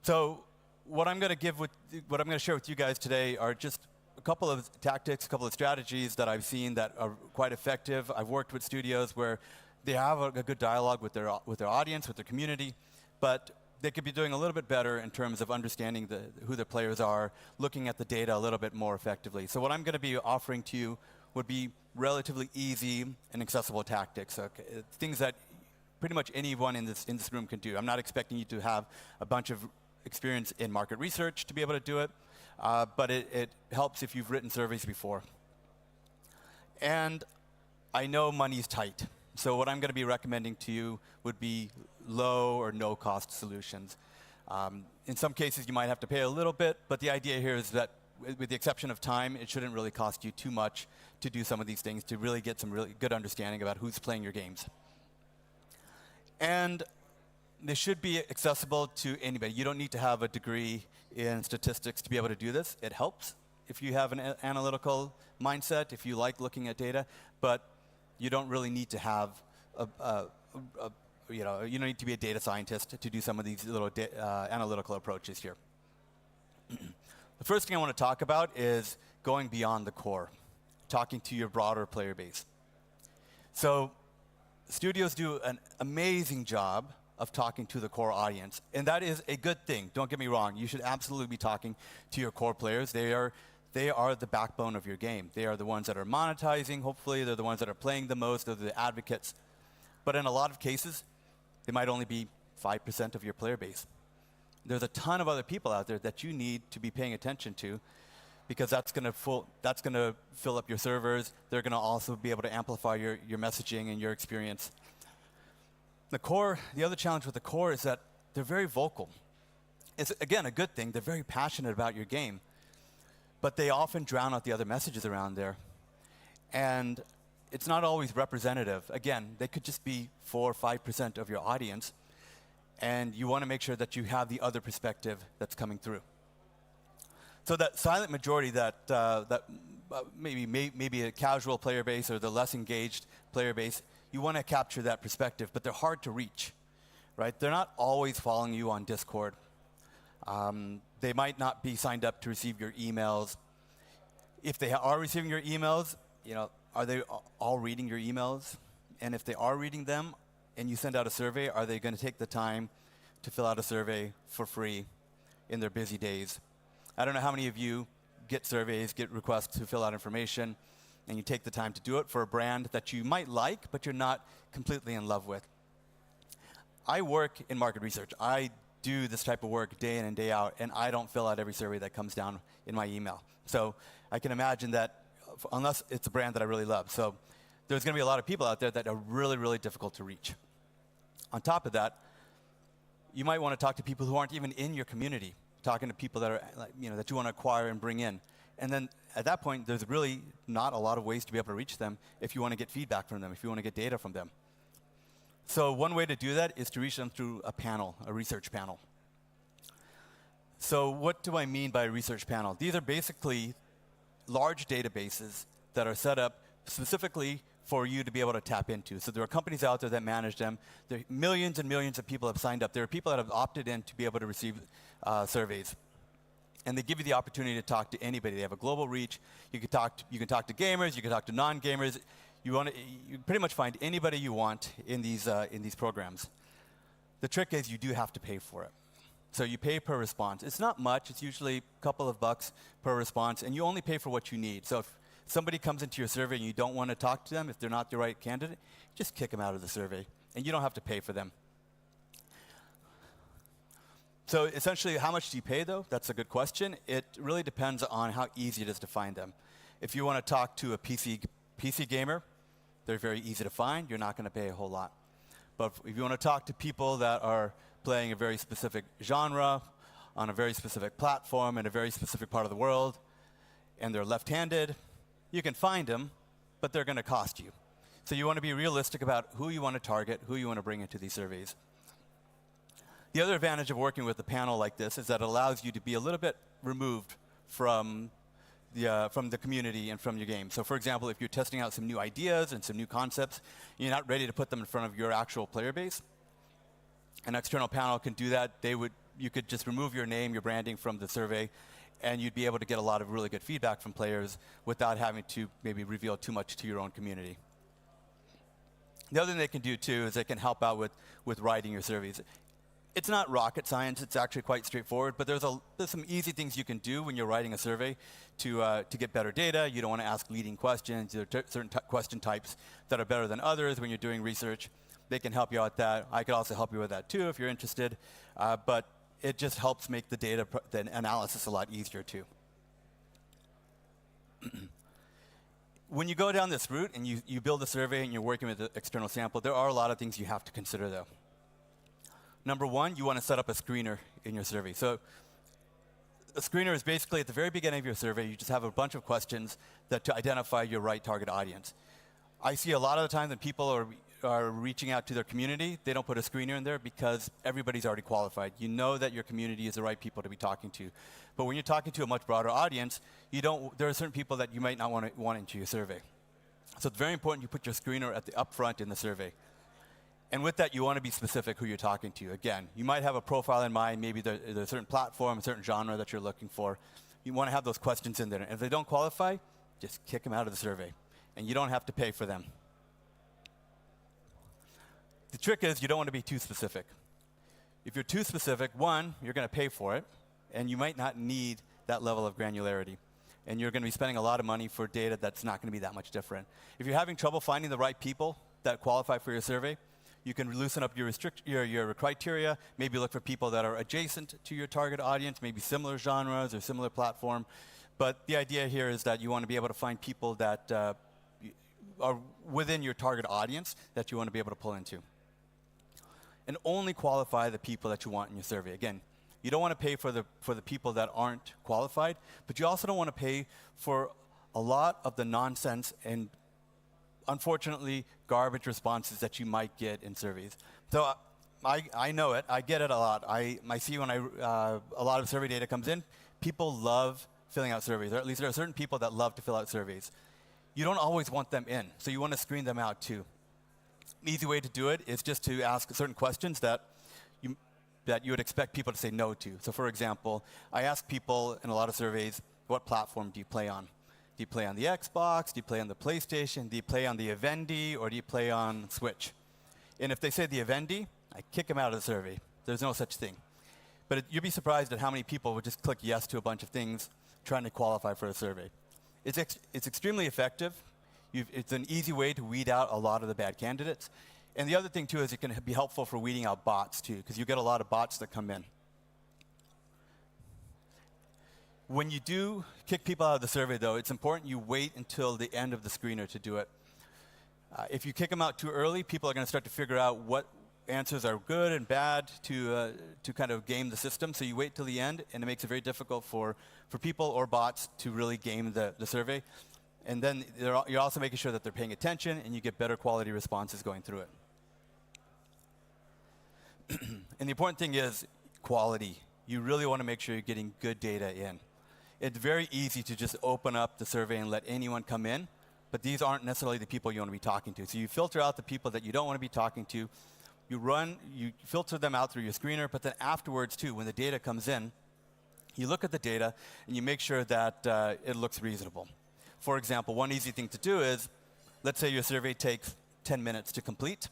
So what I'm going to share with you guys today are just a couple of tactics, a couple of strategies that I've seen that are quite effective. I've worked with studios where they have a good dialogue with their audience, with their community, but they could be doing a little bit better in terms of understanding who their players are, looking at the data a little bit more effectively. So what I'm going to be offering to you would be relatively easy and accessible tactics, things that pretty much anyone in this room can do. I'm not expecting you to have a bunch of experience in market research to be able to do it, but it helps if you've written surveys before. And I know money's tight. So what I'm going to be recommending to you would be low or no cost solutions. In some cases, you might have to pay a little bit, but the idea here is that with the exception of time, it shouldn't really cost you too much to do some of these things, to really get some really good understanding about who's playing your games. And they should be accessible to anybody. You don't need to have a degree in statistics to be able to do this. It helps if you have an analytical mindset, if you like looking at data, but you don't really need to have you don't need to be a data scientist to do some of these little analytical approaches here. The first thing I want to talk about is going beyond the core, talking to your broader player base. So studios do an amazing job of talking to the core audience, and that is a good thing. Don't get me wrong. You should absolutely be talking to your core players. They are the backbone of your game. They are the ones that are monetizing, hopefully. They're the ones that are playing the most. They're the advocates. But in a lot of cases, they might only be 5% of your player base. There's a ton of other people out there that you need to be paying attention to, because that's going to fill up your servers. They're going to also be able to amplify your messaging and your experience. The other challenge with the core is that they're very vocal. It's, again, a good thing. They're very passionate about your game. But they often drown out the other messages around there. And it's not always representative. Again, they could just be 4 or 5% of your audience, and you want to make sure that you have the other perspective that's coming through. So that silent majority that maybe a casual player base or the less engaged player base, you want to capture that perspective, but they're hard to reach, right? They're not always following you on Discord. They might not be signed up to receive your emails. If they are receiving your emails, are they all reading your emails? And if they are reading them and you send out a survey, are they going to take the time to fill out a survey for free in their busy days? I don't know how many of you get surveys, get requests to fill out information, and you take the time to do it for a brand that you might like, but you're not completely in love with. I work in market research. I do this type of work day in and day out, and I don't fill out every survey that comes down in my email. So I can imagine that unless it's a brand that I really love. So there's going to be a lot of people out there that are really, really difficult to reach. On top of that, you might want to talk to people who aren't even in your community, talking to people that are, that you want to acquire and bring in. And then at that point, there's really not a lot of ways to be able to reach them if you want to get feedback from them, if you want to get data from them. So one way to do that is to reach them through a panel, a research panel. So what do I mean by a research panel? These are basically large databases that are set up specifically for you to be able to tap into. So there are companies out there that manage them. There are millions and millions of people have signed up. There are people that have opted in to be able to receive surveys. And they give you the opportunity to talk to anybody. They have a global reach. You can talk to gamers. You can talk to non-gamers. You pretty much find anybody you want in these programs. The trick is you do have to pay for it. So you pay per response. It's not much. It's usually a couple of bucks per response, and you only pay for what you need. So if somebody comes into your survey and you don't want to talk to them, if they're not the right candidate, just kick them out of the survey, and you don't have to pay for them. So essentially, how much do you pay, though? That's a good question. It really depends on how easy it is to find them. If you want to talk to a PC gamer, they're very easy to find. You're not going to pay a whole lot. But if you want to talk to people that are playing a very specific genre on a very specific platform in a very specific part of the world, and they're left-handed, you can find them, but they're going to cost you. So you want to be realistic about who you want to target, who you want to bring into these surveys. The other advantage of working with a panel like this is that it allows you to be a little bit removed from the community and from your game. So for example, if you're testing out some new ideas and some new concepts, you're not ready to put them in front of your actual player base, an external panel can do that. You could just remove your name, your branding from the survey, and you'd be able to get a lot of really good feedback from players without having to maybe reveal too much to your own community. The other thing they can do, too, is they can help out with writing your surveys. It's not rocket science. It's actually quite straightforward, but there's some easy things you can do when you're writing a survey to get better data. You don't want to ask leading questions. There are certain question types that are better than others when you're doing research. They can help you out with that. I could also help you with that, too, if you're interested. But it just helps make the analysis a lot easier, too. When you go down this route and you build a survey and you're working with an external sample, there are a lot of things you have to consider, though. Number one, you want to set up a screener in your survey. So a screener is basically at the very beginning of your survey, you just have a bunch of questions to identify your right target audience. I see a lot of the time that people are reaching out to their community, they don't put a screener in there because everybody's already qualified. You know that your community is the right people to be talking to. But when you're talking to a much broader audience, there are certain people that you might not want into your survey. So it's very important you put your screener at the upfront in the survey. And with that, you want to be specific who you're talking to. Again, you might have a profile in mind. Maybe there's a certain platform, a certain genre that you're looking for. You want to have those questions in there. And if they don't qualify, just kick them out of the survey. And you don't have to pay for them. The trick is you don't want to be too specific. If you're too specific, one, you're going to pay for it, and you might not need that level of granularity. And you're going to be spending a lot of money for data that's not going to be that much different. If you're having trouble finding the right people that qualify for your survey, you can loosen up your criteria, maybe look for people that are adjacent to your target audience, maybe similar genres or similar platform. But the idea here is that you want to be able to find people that are within your target audience that you want to be able to pull into. And only qualify the people that you want in your survey. Again, you don't want to pay for the people that aren't qualified, but you also don't want to pay for a lot of the nonsense and unfortunately, garbage responses that you might get in surveys. So I know it. I get it a lot. I see when a lot of survey data comes in, people love filling out surveys, or at least there are certain people that love to fill out surveys. You don't always want them in, so you want to screen them out too. An easy way to do it is just to ask certain questions that you would expect people to say no to. So for example, I ask people in a lot of surveys, what platform do you play on? Do you play on the Xbox? Do you play on the PlayStation? Do you play on the Vivendi? Or do you play on Switch? And if they say the Vivendi, I kick them out of the survey. There's no such thing. But you'd be surprised at how many people would just click yes to a bunch of things trying to qualify for a survey. It's extremely effective. It's an easy way to weed out a lot of the bad candidates. And the other thing, too, is it can be helpful for weeding out bots, too, because you get a lot of bots that come in. When you do kick people out of the survey, though, it's important you wait until the end of the screener to do it. If you kick them out too early, people are going to start to figure out what answers are good and bad to kind of game the system. So you wait till the end, and it makes it very difficult for people or bots to really game the survey. And then you're also making sure that they're paying attention, and you get better quality responses going through it. And the important thing is quality. You really want to make sure you're getting good data in. It's very easy to just open up the survey and let anyone come in, but these aren't necessarily the people you want to be talking to. So you filter out the people that you don't want to be talking to. You filter them out through your screener, but then afterwards, too, when the data comes in, You look at the data and you make sure that it looks reasonable. For example, one easy thing to do is, let's say your survey takes 10 minutes to complete.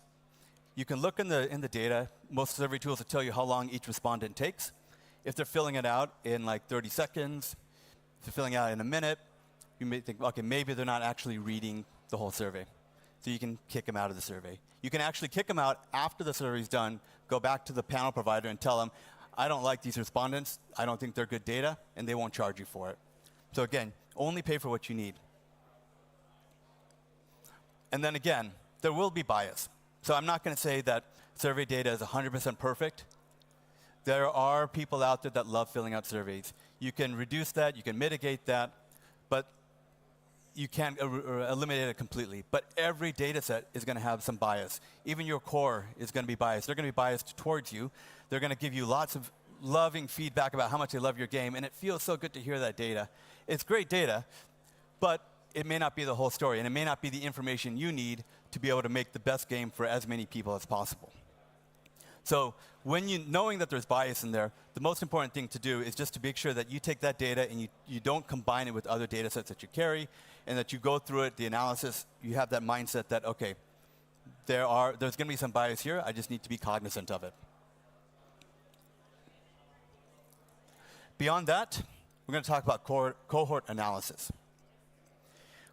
You can look in the data. Most survey tools will tell you how long each respondent takes. If they're filling it out in like 30 seconds, if they're filling it out in a minute, you may think, okay, maybe they're not actually reading the whole survey. So you can kick them out of the survey. You can actually kick them out after the survey's done, go back to the panel provider and tell them, I don't like these respondents, I don't think they're good data, and they won't charge you for it. So again, only pay for what you need. And then again, there will be bias. So I'm not going to say that survey data is 100% perfect. There are people out there that love filling out surveys. You can reduce that, you can mitigate that, but you can't eliminate it completely. But every data set is going to have some bias. Even your core is going to be biased. They're going to be biased towards you. They're going to give you lots of loving feedback about how much they love your game, and it feels so good to hear that data. It's great data, but it may not be the whole story, and it may not be the information you need to be able to make the best game for as many people as possible. So knowing that there's bias in there, the most important thing to do is just to make sure that you take that data and you don't combine it with other data sets that you carry, and that you go through it, the analysis, you have that mindset that, okay, there's going to be some bias here, I just need to be cognizant of it. Beyond that, we're going to talk about cohort analysis.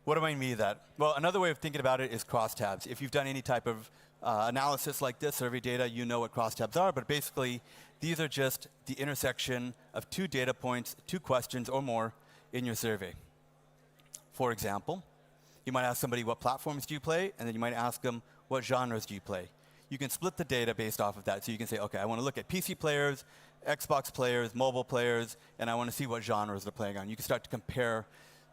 What do I mean by that? Well, another way of thinking about it is crosstabs. If you've done any type of analysis like this, survey data, you know what crosstabs are, but basically, these are just the intersection of two data points, two questions or more in your survey. For example, you might ask somebody, what platforms do you play? And then you might ask them, what genres do you play? You can split the data based off of that. So you can say, okay, I want to look at PC players, Xbox players, mobile players, and I want to see what genres they're playing on. You can start to compare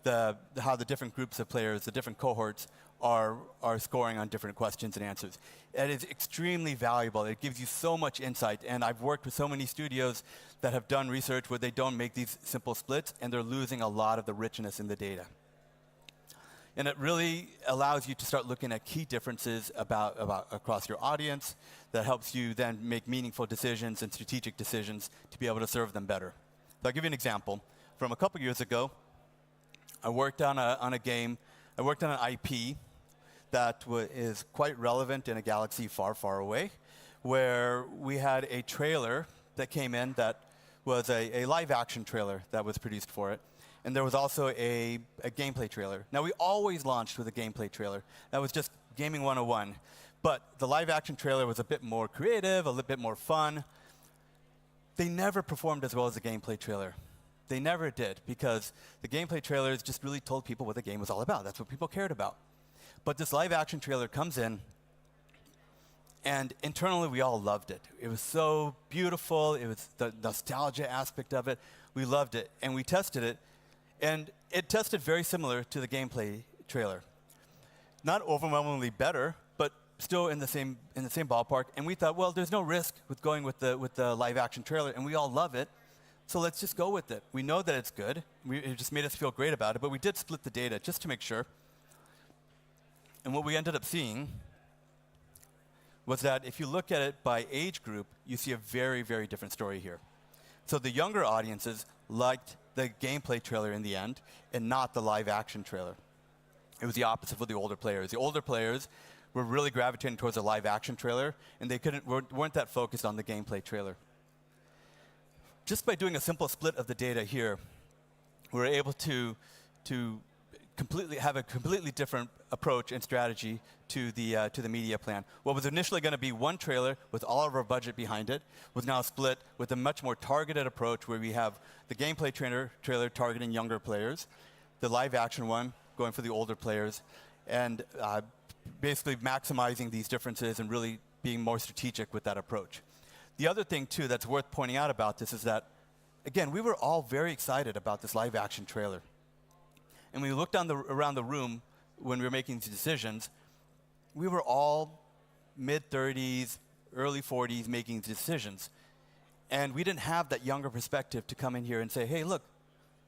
how the different groups of players, the different cohorts, are scoring on different questions and answers. It is extremely valuable. It gives you so much insight. And I've worked with so many studios that have done research where they don't make these simple splits, and they're losing a lot of the richness in the data. And it really allows you to start looking at key differences across your audience that helps you then make meaningful decisions and strategic decisions to be able to serve them better. So I'll give you an example. From a couple years ago, I worked on a game, I worked on an IP that is quite relevant in a galaxy far, far away, where we had a trailer that came in that was a live action trailer that was produced for it. And there was also a gameplay trailer. Now, we always launched with a gameplay trailer. That was just Gaming 101. But the live action trailer was a bit more creative, a little bit more fun. They never performed as well as the gameplay trailer. They never did, because the gameplay trailers just really told people what the game was all about. That's what people cared about. But this live action trailer comes in, and internally we all loved it. It was so beautiful. It was the nostalgia aspect of it. We loved it, and we tested it. And it tested very similar to the gameplay trailer. Not overwhelmingly better, but still in the same ballpark. And we thought, well, there's no risk with going with the live action trailer, and we all love it. So let's just go with it. We know that it's good. It just made us feel great about it, but we did split the data just to make sure. And what we ended up seeing was that if you look at it by age group, you see a very, very different story here. So the younger audiences liked the gameplay trailer in the end, and not the live action trailer. It was the opposite for the older players. The older players were really gravitating towards the live action trailer, and they weren't that focused on the gameplay trailer. Just by doing a simple split of the data here, we were able to have a completely different approach and strategy to the media plan. What was initially going to be one trailer with all of our budget behind it was now split with a much more targeted approach, where we have the gameplay trailer targeting younger players, the live action one going for the older players, and basically maximizing these differences and really being more strategic with that approach. The other thing, too, that's worth pointing out about this is that, again, we were all very excited about this live action trailer. And when we looked around the room when we were making these decisions, we were all mid-30s, early 40s making decisions. And we didn't have that younger perspective to come in here and say, hey, look,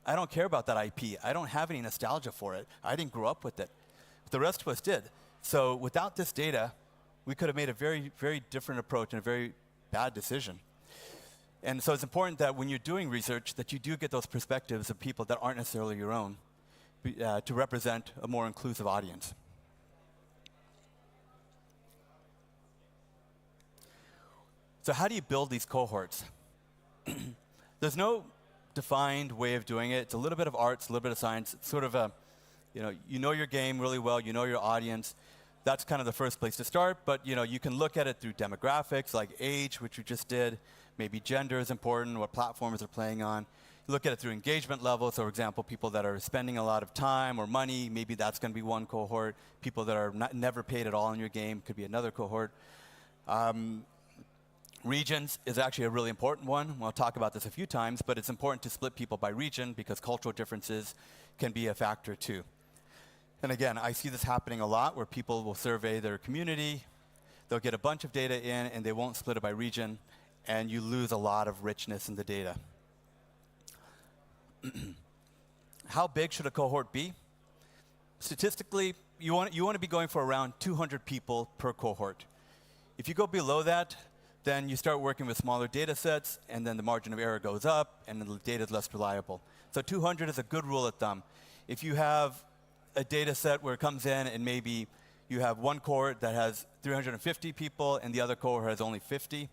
I don't care about that IP. I don't have any nostalgia for it. I didn't grow up with it. But the rest of us did. So without this data, we could have made a very, very different approach and a very bad decision. And so it's important that when you're doing research that you do get those perspectives of people that aren't necessarily your own to represent a more inclusive audience. So how do you build these cohorts? There's no defined way of doing it. It's a little bit of art, it's a little bit of science. It's sort of a, you know your game really well, you know your audience. That's kind of the first place to start, but you can look at it through demographics like age, which we just did. Maybe gender is important, what platforms they're playing on. You look at it through engagement levels. So, for example, people that are spending a lot of time or money, maybe that's going to be one cohort. People that are never paid at all in your game could be another cohort. Regions is actually a really important one. We'll talk about this a few times, but it's important to split people by region because cultural differences can be a factor too. And again, I see this happening a lot where people will survey their community, they'll get a bunch of data in, and they won't split it by region, and you lose a lot of richness in the data. How big should a cohort be? Statistically, you want to be going for around 200 people per cohort. If you go below that, then you start working with smaller data sets, and then the margin of error goes up, and the data is less reliable. So 200 is a good rule of thumb. If you have a data set where it comes in and maybe you have one cohort that has 350 people and the other cohort has only 50,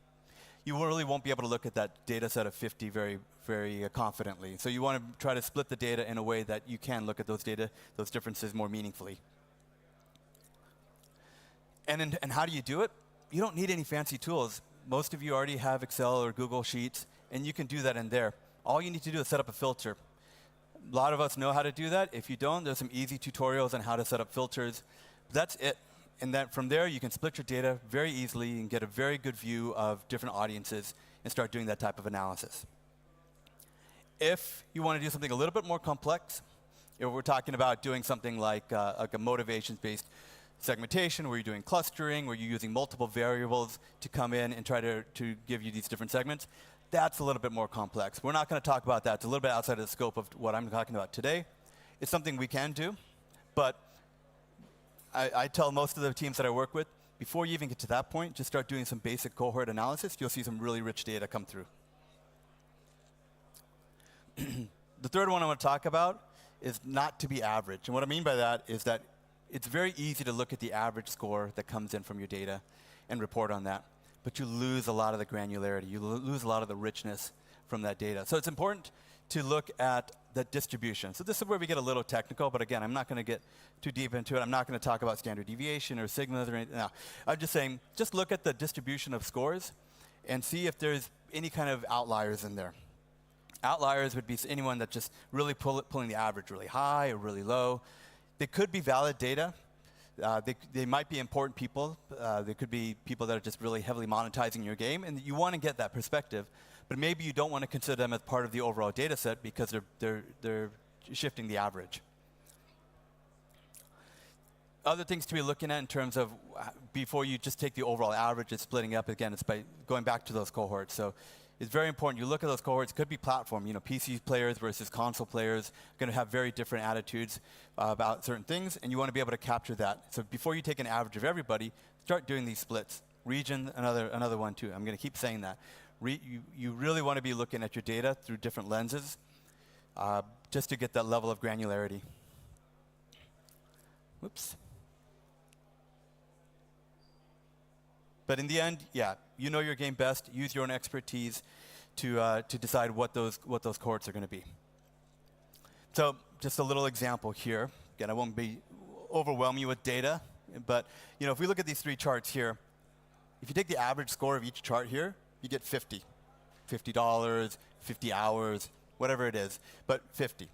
you really won't be able to look at that data set of 50 very, very confidently. So you want to try to split the data in a way that you can look at those differences more meaningfully. And how do you do it? You don't need any fancy tools. Most of you already have Excel or Google Sheets, and you can do that in there. All you need to do is set up a filter. A lot of us know how to do that. If you don't, there's some easy tutorials on how to set up filters. That's it. And then from there, you can split your data very easily and get a very good view of different audiences and start doing that type of analysis. If you want to do something a little bit more complex, if we're talking about doing something like a motivations-based segmentation, where you're doing clustering, where you're using multiple variables to come in and try to give you these different segments, that's a little bit more complex. We're not going to talk about that. It's a little bit outside of the scope of what I'm talking about today. It's something we can do, but I tell most of the teams that I work with, before you even get to that point, just start doing some basic cohort analysis. You'll see some really rich data come through. The third one I want to talk about is not to be average. And what I mean by that is that it's very easy to look at the average score that comes in from your data and report on that. But you lose a lot of the granularity. You lose a lot of the richness from that data. So it's important to look at the distribution. So this is where we get a little technical, but again, I'm not going to get too deep into it. I'm not going to talk about standard deviation or sigmas or anything. No. I'm just saying, just look at the distribution of scores and see if there's any kind of outliers in there. Outliers would be anyone that's just really pulling the average really high or really low. They could be valid data. They might be important people. They could be people that are just really heavily monetizing your game, and you want to get that perspective. But maybe you don't want to consider them as part of the overall data set because they're shifting the average. Other things to be looking at in terms of before you just take the overall average and splitting up, again, it's by going back to those cohorts. So it's very important. You look at those cohorts. It could be platform. PC players versus console players are going to have very different attitudes about certain things, and you want to be able to capture that. So before you take an average of everybody, start doing these splits. Region, another one too. I'm going to keep saying that. You really want to be looking at your data through different lenses just to get that level of granularity. Whoops. But in the end, yeah, you know your game best. Use your own expertise to decide what those cohorts are going to be. So just a little example here. Again, I won't overwhelm you with data, but if we look at these three charts here, if you take the average score of each chart here, you get 50. $50, 50 hours, whatever it is, but 50.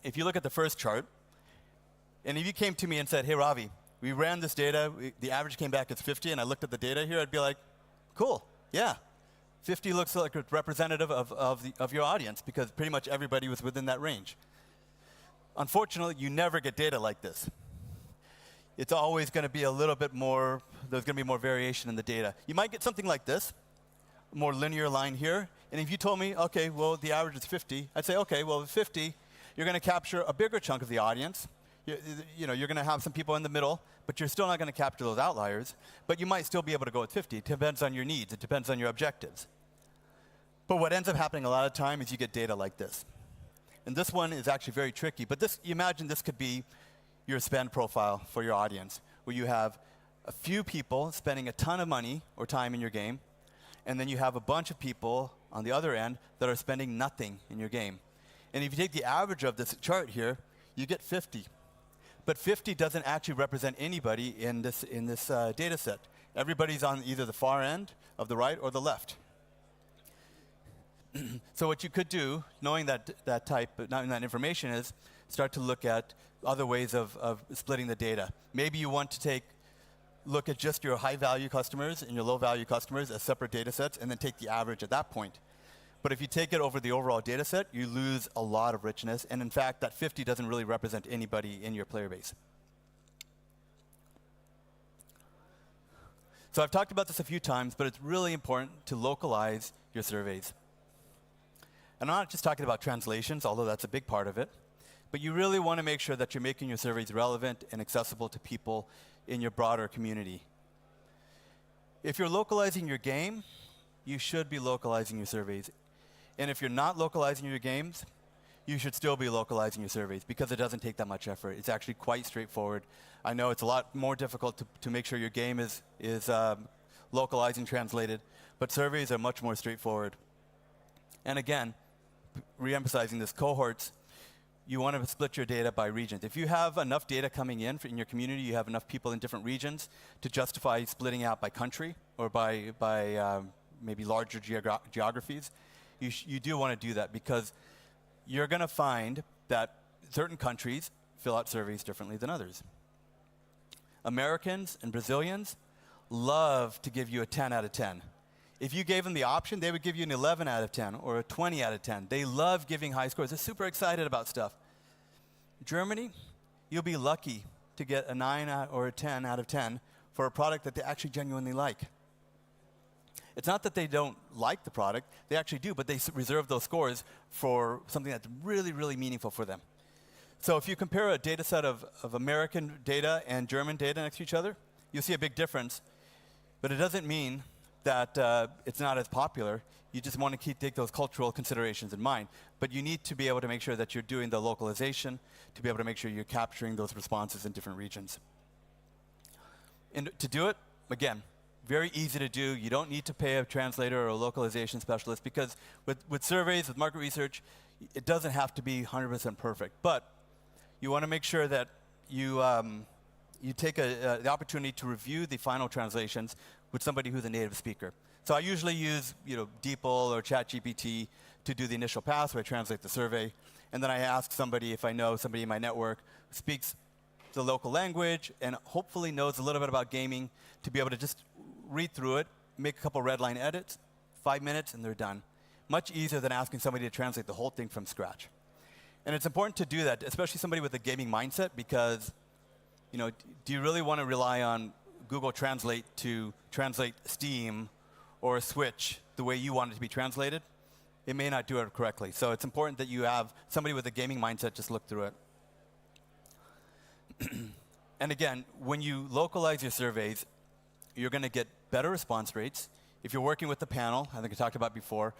If you look at the first chart, and if you came to me and said, hey, Ravi, we ran this data, the average came back as 50, and I looked at the data here, I'd be like, cool, yeah. 50 looks like a representative of your audience because pretty much everybody was within that range. Unfortunately, you never get data like this. It's always going to be a little bit more, there's going to be more variation in the data. You might get something like this, a more linear line here, and if you told me, okay, well, the average is 50, I'd say, okay, well, with 50, you're going to capture a bigger chunk of the audience. You're going to have some people in the middle, but you're still not going to capture those outliers. But you might still be able to go with 50. It depends on your needs. It depends on your objectives. But what ends up happening a lot of time is you get data like this. And this one is actually very tricky. But this, you imagine this could be your spend profile for your audience, where you have a few people spending a ton of money or time in your game, and then you have a bunch of people on the other end that are spending nothing in your game. And if you take the average of this chart here, you get 50. But 50 doesn't actually represent anybody in this data set. Everybody's on either the far end of the right or the left. So what you could do, knowing knowing that information, is start to look at other ways of splitting the data. Maybe you want to look at just your high-value customers and your low-value customers as separate data sets, and then take the average at that point. But if you take it over the overall data set, you lose a lot of richness, and in fact, that 50 doesn't really represent anybody in your player base. So I've talked about this a few times, but it's really important to localize your surveys. And I'm not just talking about translations, although that's a big part of it, but you really want to make sure that you're making your surveys relevant and accessible to people in your broader community. If you're localizing your game, you should be localizing your surveys. And if you're not localizing your games, you should still be localizing your surveys, because it doesn't take that much effort. It's actually quite straightforward. I know it's a lot more difficult to make sure your game is localized and translated, but surveys are much more straightforward. And again, re-emphasizing this, cohorts, you want to split your data by regions. If you have enough data coming in your community, you have enough people in different regions to justify splitting out by country or by maybe larger geographies, you do want to do that, because you're going to find that certain countries fill out surveys differently than others. Americans and Brazilians love to give you a 10 out of 10. If you gave them the option, they would give you an 11 out of 10 or a 20 out of 10. They love giving high scores. They're super excited about stuff. Germany, you'll be lucky to get a 9 or a 10 out of 10 for a product that they actually genuinely like. It's not that they don't like the product, they actually do, but they reserve those scores for something that's really, really meaningful for them. So if you compare a data set of American data and German data next to each other, you'll see a big difference. But it doesn't mean that it's not as popular. You just want to take those cultural considerations in mind. But you need to be able to make sure that you're doing the localization to be able to make sure you're capturing those responses in different regions. And to do it, again, very easy to do. You don't need to pay a translator or a localization specialist, because with surveys, with market research, it doesn't have to be 100% perfect. But you want to make sure that you take the opportunity to review the final translations with somebody who's a native speaker. So I usually use DeepL or ChatGPT to do the initial pass, where I translate the survey, and then I ask somebody, if I know somebody in my network who speaks the local language and hopefully knows a little bit about gaming, to be able to just read through it, make a couple red line edits, 5 minutes, and they're done. Much easier than asking somebody to translate the whole thing from scratch. And it's important to do that, especially somebody with a gaming mindset, because do you really want to rely on Google Translate to translate Steam or Switch the way you want it to be translated? It may not do it correctly. So it's important that you have somebody with a gaming mindset just look through it. And again, when you localize your surveys, you're going to get better response rates. If you're working with the panel, I think I talked about before,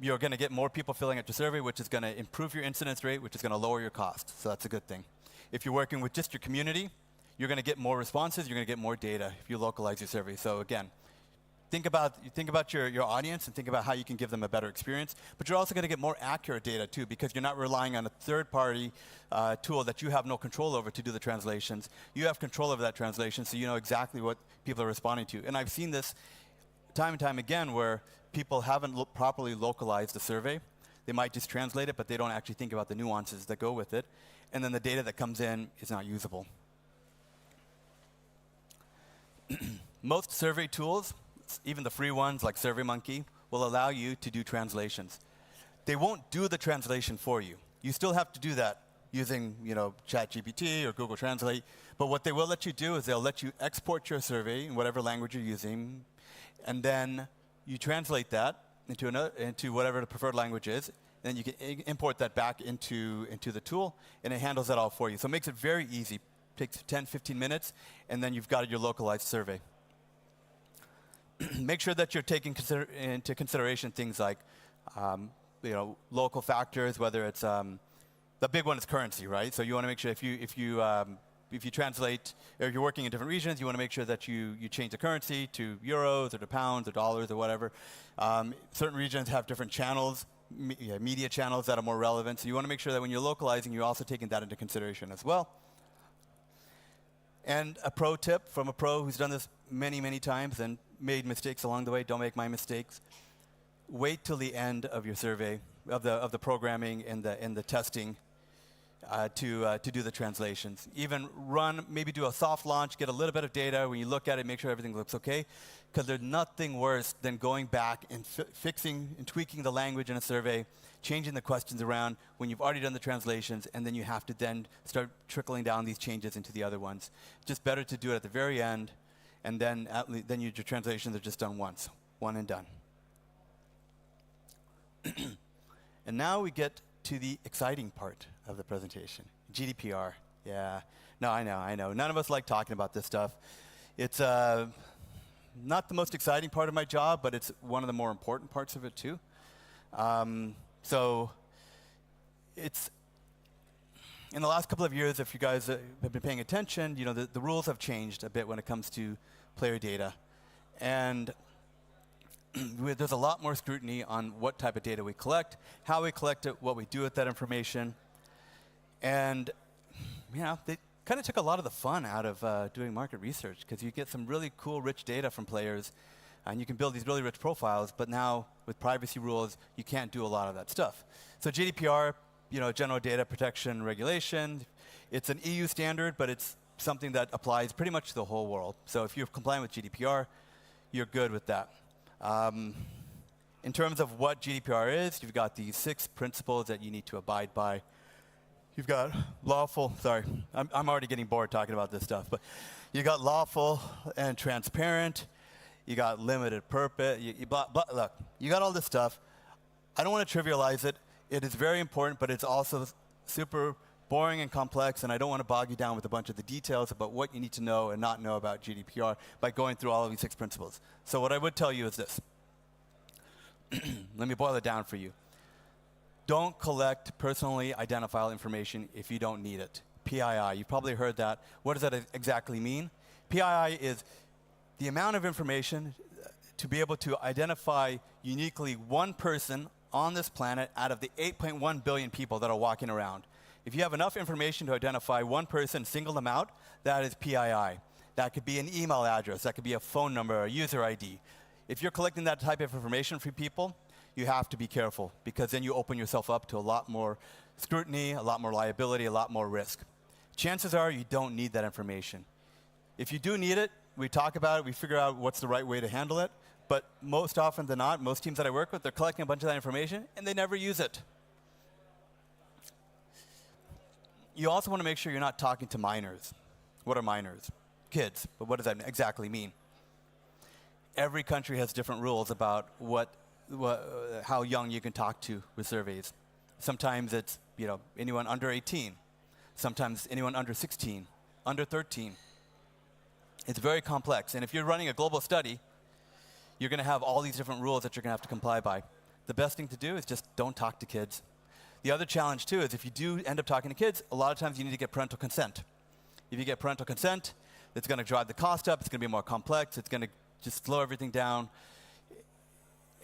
you're going to get more people filling out your survey, which is going to improve your incidence rate, which is going to lower your cost. So that's a good thing. If you're working with just your community, you're going to get more responses, you're going to get more data if you localize your survey. So again, think about your audience and think about how you can give them a better experience. But you're also going to get more accurate data too, because you're not relying on a third-party tool that you have no control over to do the translations. You have control over that translation, so you know exactly what people are responding to. And I've seen this time and time again, where people haven't properly localized the survey. They might just translate it, but they don't actually think about the nuances that go with it. And then the data that comes in is not usable. Most survey tools, even the free ones like SurveyMonkey, will allow you to do translations. They won't do the translation for you. You still have to do that using ChatGPT or Google Translate. But what they will let you do is they'll let you export your survey in whatever language you're using, and then you translate that into whatever the preferred language is. Then you can import that back into the tool, and it handles that all for you. So it makes it very easy. Takes 10, 15 minutes, and then you've got your localized survey. make sure that you're taking into consideration things like local factors, whether it's the big one is currency, right? So you want to make sure if you translate or you're working in different regions, you want to make sure that you change the currency to euros or to pounds or dollars or whatever. Certain regions have different channels, media channels that are more relevant. So you want to make sure that when you're localizing, you're also taking that into consideration as well. And a pro tip from a pro who's done this many, many times and made mistakes along the way, don't make my mistakes. Wait till the end of your survey, of the programming and the testing to do the translations. Even maybe do a soft launch, get a little bit of data. When you look at it, make sure everything looks okay. Because there's nothing worse than going back and fixing and tweaking the language in a survey, changing the questions around when you've already done the translations, and then you have to then start trickling down these changes into the other ones. Just better to do it at the very end, and then your translations are just done once, one and done. And now we get to the exciting part of the presentation, GDPR. Yeah, no, I know. None of us like talking about this stuff. It's not the most exciting part of my job, but it's one of the more important parts of it too. So it's in the last couple of years, if you guys have been paying attention, the rules have changed a bit when it comes to player data. And there's a lot more scrutiny on what type of data we collect, how we collect it, what we do with that information. And they kind of took a lot of the fun out of doing market research, because you get some really cool, rich data from players, and you can build these really rich profiles. But now, with privacy rules, you can't do a lot of that stuff. So GDPR, General Data Protection Regulation, it's an EU standard, but it's something that applies pretty much to the whole world. So if you're compliant with GDPR, you're good with that. In terms of what GDPR is, you've got these 6 principles that you need to abide by. You've got lawful, sorry, I'm already getting bored talking about this stuff, but you got lawful and transparent, you got limited purpose, look, you got all this stuff. I don't want to trivialize it. It is very important, but it's also super boring and complex, and I don't want to bog you down with a bunch of the details about what you need to know and not know about GDPR by going through all of these 6 principles. So what I would tell you is this. Let me boil it down for you. Don't collect personally identifiable information if you don't need it. PII, you've probably heard that. What does that exactly mean? PII is the amount of information to be able to identify uniquely one person on this planet out of the 8.1 billion people that are walking around. If you have enough information to identify one person, single them out, that is PII. That could be an email address, that could be a phone number, a user ID. If you're collecting that type of information from people, you have to be careful, because then you open yourself up to a lot more scrutiny, a lot more liability, a lot more risk. Chances are you don't need that information. If you do need it, we talk about it, we figure out what's the right way to handle it, but most often than not, most teams that I work with, they're collecting a bunch of that information and they never use it. You also want to make sure you're not talking to minors. What are minors? Kids, but what does that exactly mean? Every country has different rules about how young you can talk to with surveys. Sometimes it's anyone under 18. Sometimes anyone under 16, under 13. It's very complex, and if you're running a global study, you're going to have all these different rules that you're going to have to comply by. The best thing to do is just don't talk to kids. The other challenge too is if you do end up talking to kids, a lot of times you need to get parental consent. If you get parental consent, it's going to drive the cost up, it's going to be more complex, it's going to just slow everything down.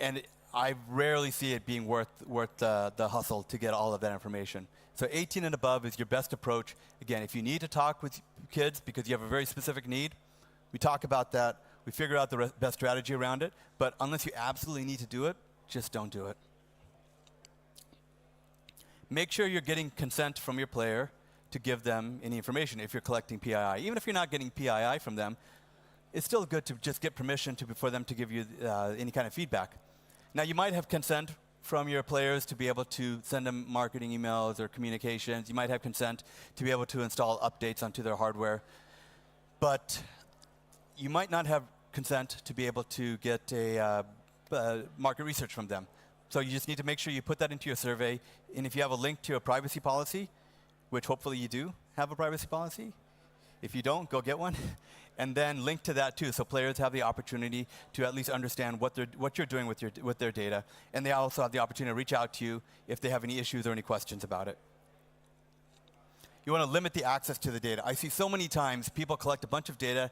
And I rarely see it being worth the hustle to get all of that information. So 18 and above is your best approach. Again, if you need to talk with kids because you have a very specific need, we talk about that, we figure out the best strategy around it, but unless you absolutely need to do it, just don't do it. Make sure you're getting consent from your player to give them any information if you're collecting PII. Even if you're not getting PII from them, it's still good to just get permission for them to give you any kind of feedback. Now, you might have consent from your players to be able to send them marketing emails or communications. You might have consent to be able to install updates onto their hardware. But you might not have consent to be able to get a market research from them. So you just need to make sure you put that into your survey. And if you have a link to a privacy policy, which hopefully you do have a privacy policy, if you don't, go get one. and then link to that too, so players have the opportunity to at least understand what you're doing with their data, and they also have the opportunity to reach out to you if they have any issues or any questions about it. You want to limit the access to the data. I see so many times people collect a bunch of data,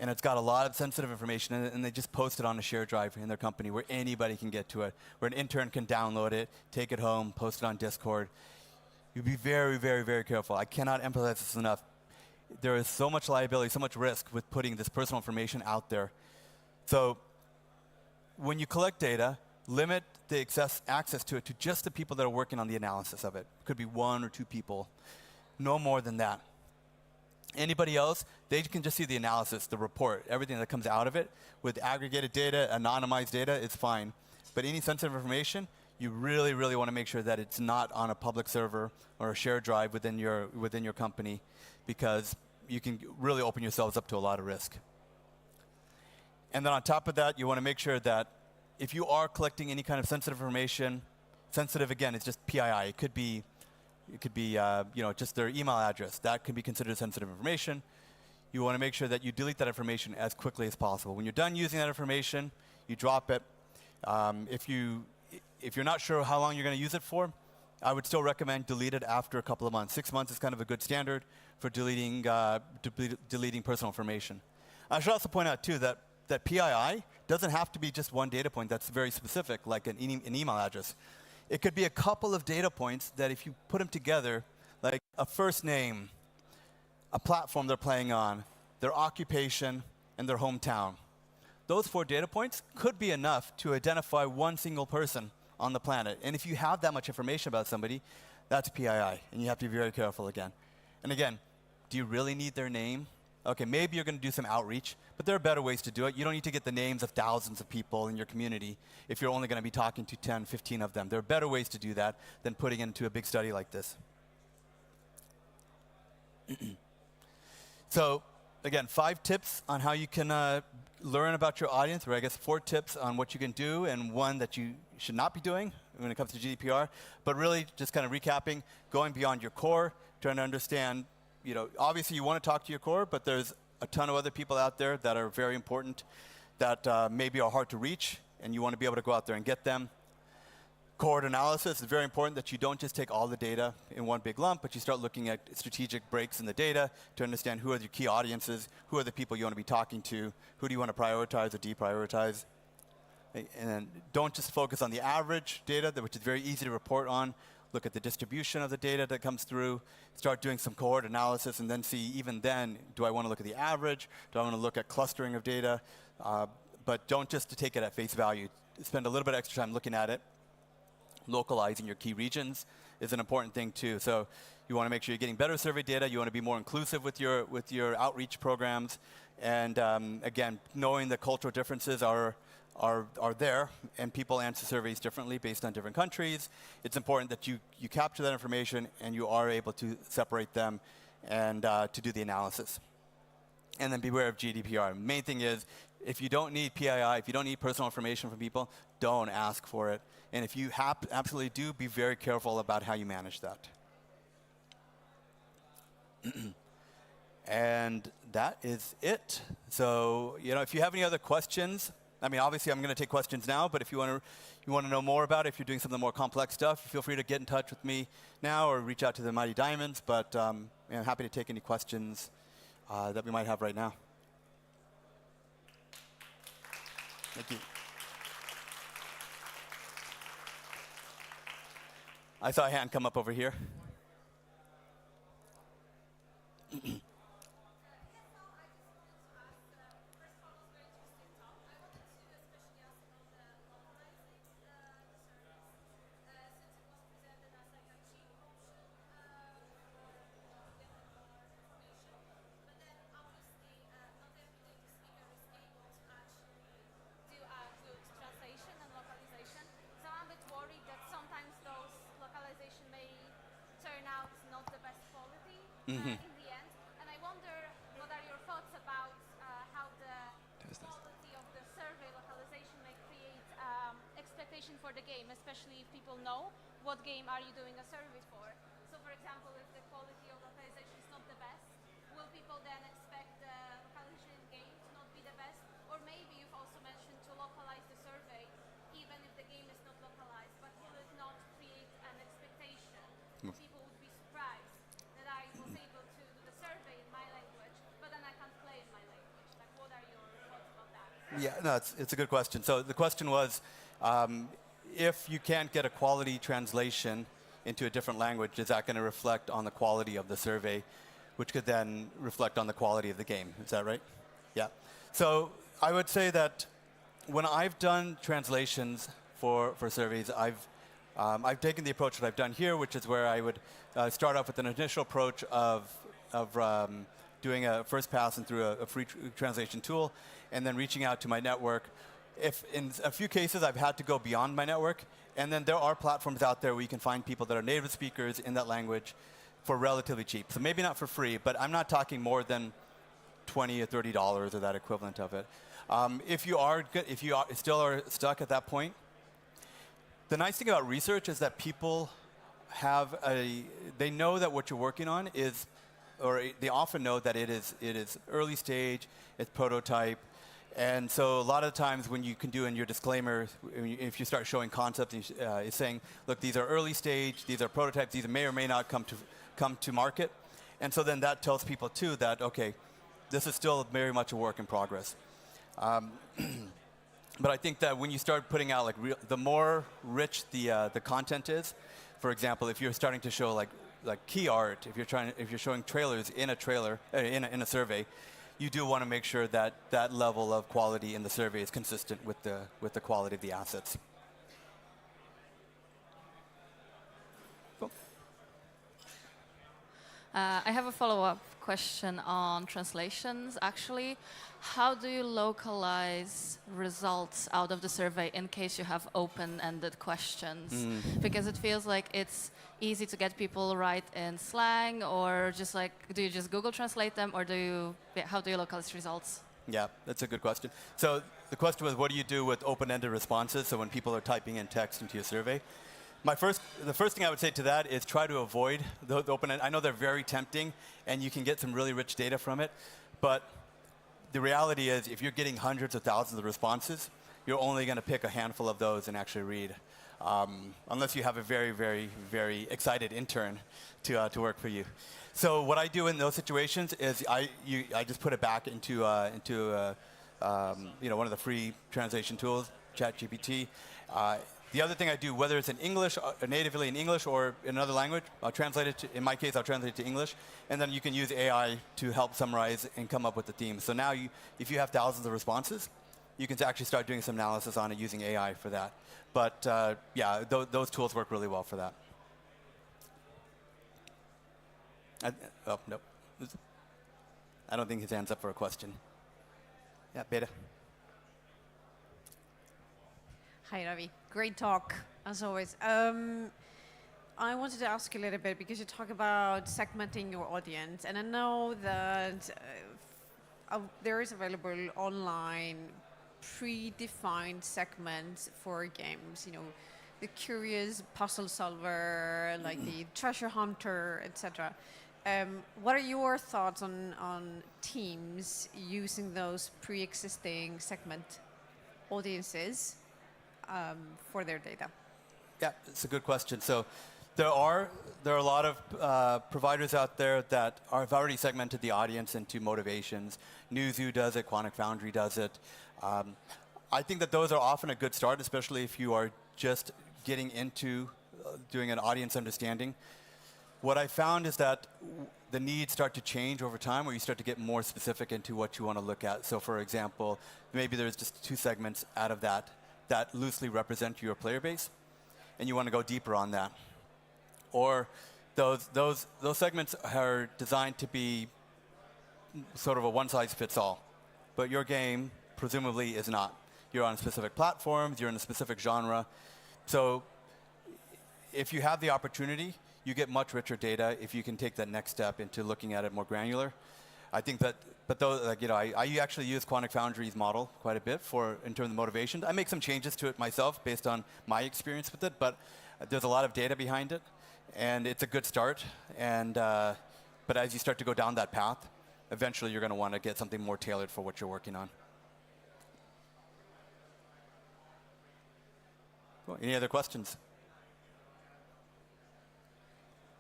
and it's got a lot of sensitive information in it, and they just post it on a shared drive in their company where anybody can get to it, where an intern can download it, take it home, post it on Discord. You be very, very, very careful. I cannot emphasize this enough. There is so much liability, so much risk with putting this personal information out there. So when you collect data, limit the access to it to just the people that are working on the analysis of it. It could be 1 or 2 people, no more than that. Anybody else, they can just see the analysis, the report, everything that comes out of it. With aggregated data, anonymized data, it's fine. But any sensitive information, you really, really want to make sure that it's not on a public server or a shared drive within your company, because you can really open yourselves up to a lot of risk. And then on top of that, you want to make sure that if you are collecting any kind of sensitive information, sensitive again, it's just PII. It could be just their email address. That can be considered sensitive information. You want to make sure that you delete that information as quickly as possible. When you're done using that information, you drop it. If you're not sure how long you're going to use it for, I would still recommend delete it after a couple of months. 6 months is kind of a good standard for deleting personal information. I should also point out too that PII doesn't have to be just one data point that's very specific, like an email address. It could be a couple of data points that if you put them together, like a first name, a platform they're playing on, their occupation, and their hometown. Those 4 data points could be enough to identify one single person on the planet. And if you have that much information about somebody, that's PII, and you have to be very careful again. And again, do you really need their name? Okay, maybe you're going to do some outreach, but there are better ways to do it. You don't need to get the names of thousands of people in your community if you're only going to be talking to 10, 15 of them. There are better ways to do that than putting into a big study like this. So, again, 5 tips on how you can learn about your audience, or I guess 4 tips on what you can do and 1 that you should not be doing when it comes to GDPR. But really, just kind of recapping, going beyond your core, trying to understand, obviously you want to talk to your core, but there's a ton of other people out there that are very important that maybe are hard to reach, and you want to be able to go out there and get them. Cohort analysis is very important, that you don't just take all the data in one big lump, but you start looking at strategic breaks in the data to understand who are your key audiences, who are the people you want to be talking to, who do you want to prioritize or deprioritize. And don't just focus on the average data, which is very easy to report on. Look at the distribution of the data that comes through, start doing some cohort analysis, and then see, even then, do I want to look at the average? Do I want to look at clustering of data? But don't just take it at face value. Spend a little bit of extra time looking at it. Localizing your key regions is an important thing too. So you want to make sure you're getting better survey data. You want to be more inclusive with your outreach programs. And again, knowing the cultural differences are there, and people answer surveys differently based on different countries. It's important that you capture that information and you are able to separate them and to do the analysis. And then beware of GDPR. Main thing is, if you don't need PII, if you don't need personal information from people, don't ask for it. And if you absolutely do, be very careful about how you manage that. And that is it. So, if you have any other questions, I mean, obviously I'm going to take questions now, but if you want to know more about it, if you're doing some of the more complex stuff, feel free to get in touch with me now or reach out to the Mighty Diamonds. But I'm happy to take any questions that we might have right now. Thank you. I saw a hand come up over here. In the end, and I wonder what are your thoughts about how the quality of the survey localization may create expectation for the game, especially if people know what game are you doing a survey for. So, for example, if the quality of localization is not the best, will people then expect the localization Yeah, no, it's a good question. So the question was, if you can't get a quality translation into a different language, is that going to reflect on the quality of the survey, which could then reflect on the quality of the game? Is that right? Yeah. So I would say that when I've done translations for surveys, I've taken the approach that I've done here, which is where I would start off with an initial approach of doing a first pass and through a free translation tool, and then reaching out to my network. If in a few cases I've had to go beyond my network, and then there are platforms out there where you can find people that are native speakers in that language for relatively cheap. So maybe not for free, but I'm not talking more than $20 or $30 or that equivalent of it. If you still are stuck at that point, the nice thing about research is that people they know that what you're working on is, or they often know that it is early stage, it's prototype, and so a lot of times when you can do in your disclaimer, if you start showing concepts, it's saying, look, these are early stage, these are prototypes, these may or may not come to market, and so then that tells people too that, okay, this is still very much a work in progress. But I think that when you start putting out the more rich the content is, for example, if you're starting to show like key art, if you're showing trailers in a trailer in a survey, you do want to make sure that that level of quality in the survey is consistent with the quality of the assets. Cool. I have a follow-up question on translations, actually. How do you localize results out of the survey in case you have open-ended questions? Because it feels like it's easy to get people right in slang, or just like, do you just Google translate them, or how do you localize results? Yeah, that's a good question. So the question was, what do you do with open-ended responses? So when people are typing in text into your survey, the first thing I would say to that is try to avoid the open-ended. I know they're very tempting, and you can get some really rich data from it, but the reality is, if you're getting hundreds of thousands of responses, you're only going to pick a handful of those and actually read, unless you have a very, very, very excited intern to work for you. So what I do in those situations is I just put it back into one of the free translation tools, ChatGPT. The other thing I do, whether it's in English, natively in English, or in another language, I'll translate it to, in my case, I'll translate it to English, and then you can use AI to help summarize and come up with the theme. So now, if you have thousands of responses, you can actually start doing some analysis on it using AI for that. But yeah, those tools work really well for that. Oh, nope. I don't think his hand's up for a question. Yeah, Beta. Hi, Ravi. Great talk, as always. I wanted to ask you a little bit, because you talk about segmenting your audience, and I know that there is available online predefined segments for games. You know, the curious puzzle solver, like the treasure hunter, etc. What are your thoughts on teams using those pre-existing segment audiences for their data? Yeah, it's a good question. So there are a lot of providers out there that have already segmented the audience into motivations. Newzoo does it, Quantic Foundry does it. I think that those are often a good start, especially if you are just getting into doing an audience understanding. What I found is that the needs start to change over time, where you start to get more specific into what you want to look at. So for example, maybe there's just 2 segments out of that loosely represent your player base, and you want to go deeper on that. Or those segments are designed to be sort of a one-size-fits-all, but your game presumably is not. You're on specific platforms, you're in a specific genre. So if you have the opportunity, you get much richer data if you can take that next step into looking at it more granular. I think that, but those, I actually use Quantic Foundry's model quite a bit in terms of motivations. I make some changes to it myself based on my experience with it, but there's a lot of data behind it, and it's a good start. And but as you start to go down that path, eventually you're going to want to get something more tailored for what you're working on. Cool. Any other questions?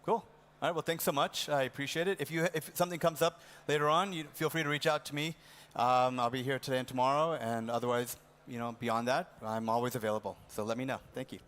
Cool. All right, well, thanks so much. I appreciate it. If something comes up later on, you feel free to reach out to me. I'll be here today and tomorrow, and otherwise, beyond that, I'm always available. So let me know. Thank you.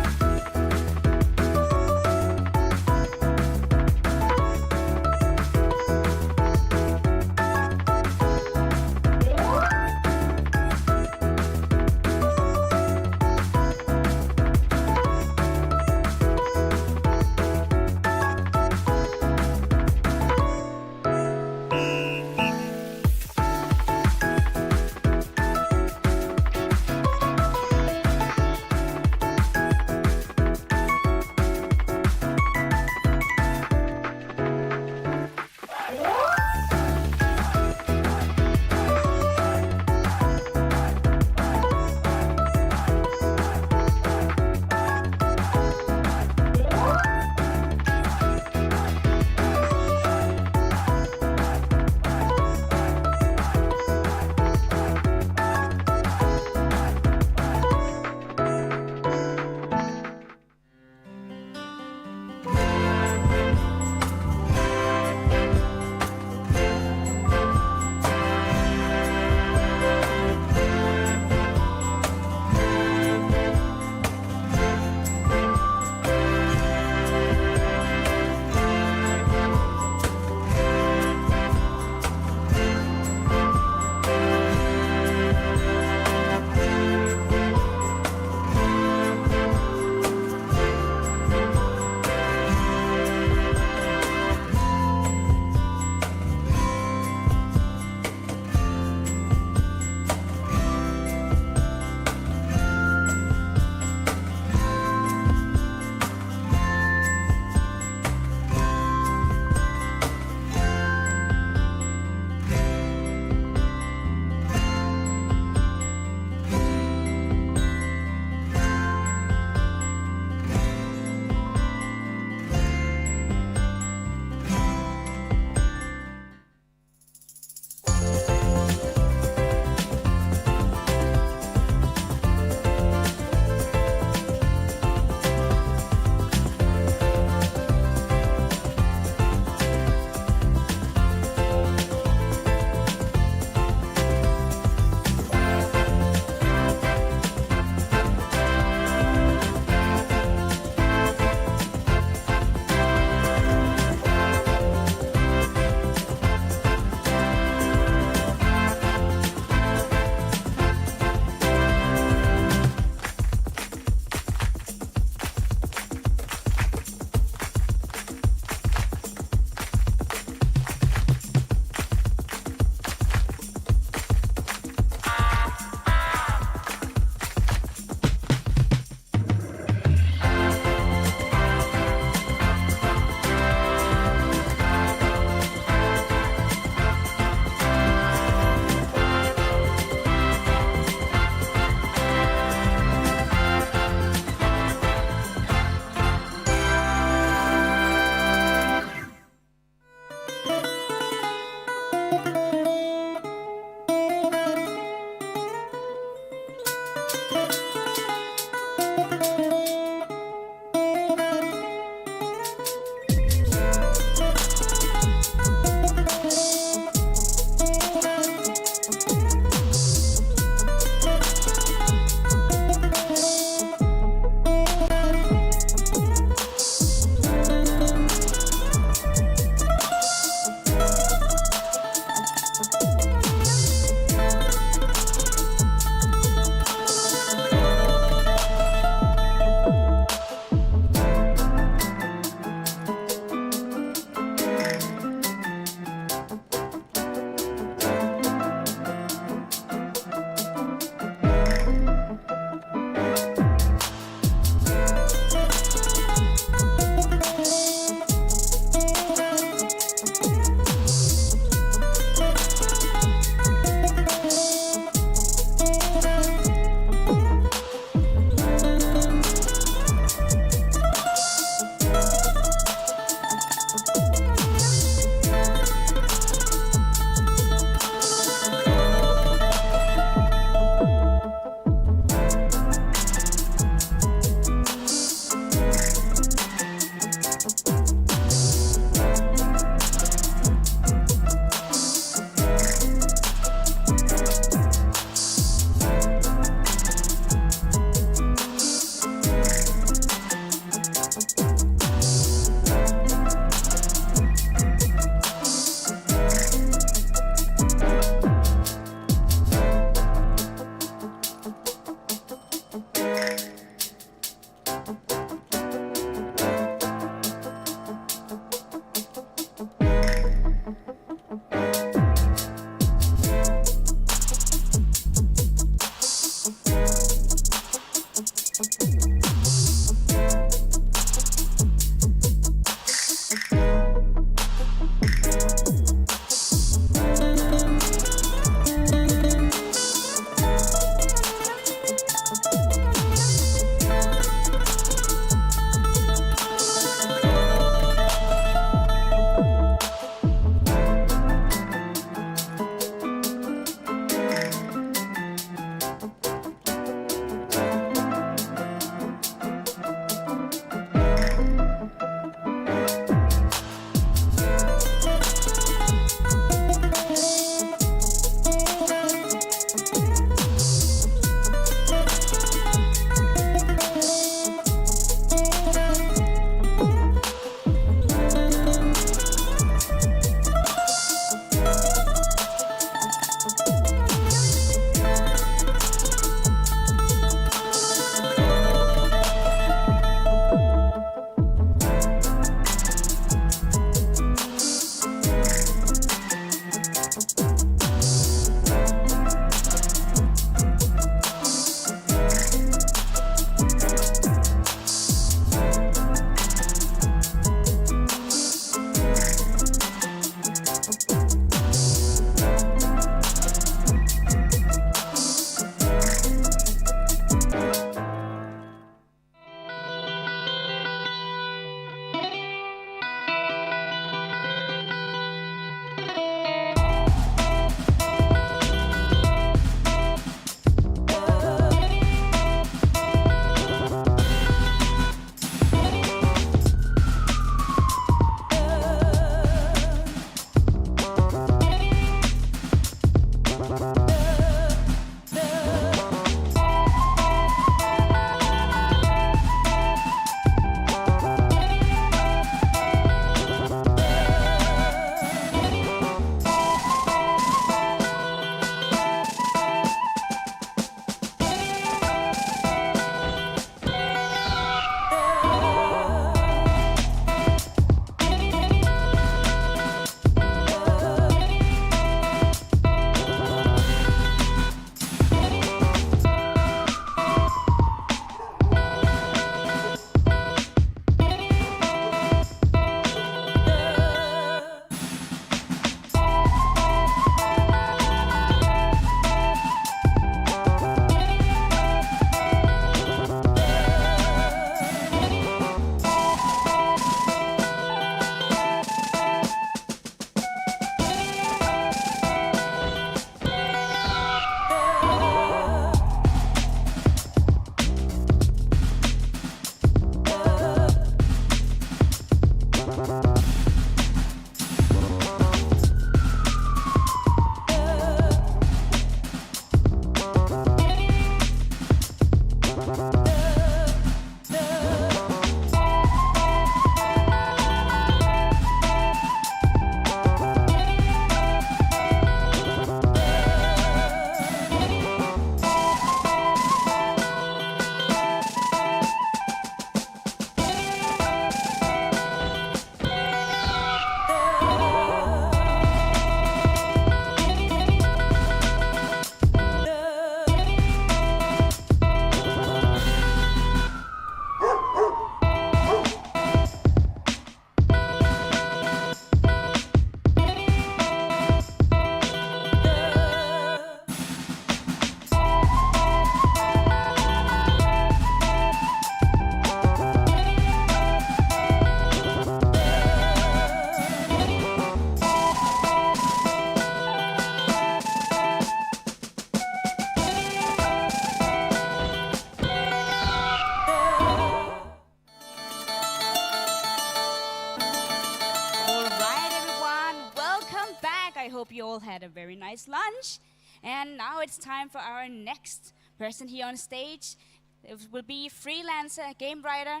a very nice lunch. And now it's time for our next person here on stage. It will be freelancer, game writer,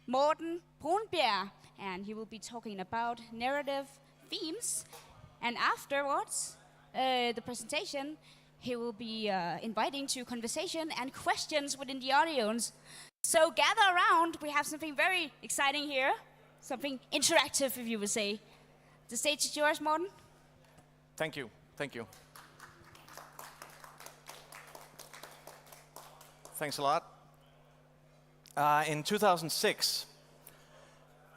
Morten Brunbjerg. And he will be talking about narrative themes. And afterwards, the presentation, he will be inviting to conversation and questions within the audience. So gather around, we have something very exciting here, something interactive, if you would say. The stage is yours, Morten. Thank you, thank you. Thanks a lot. In 2006,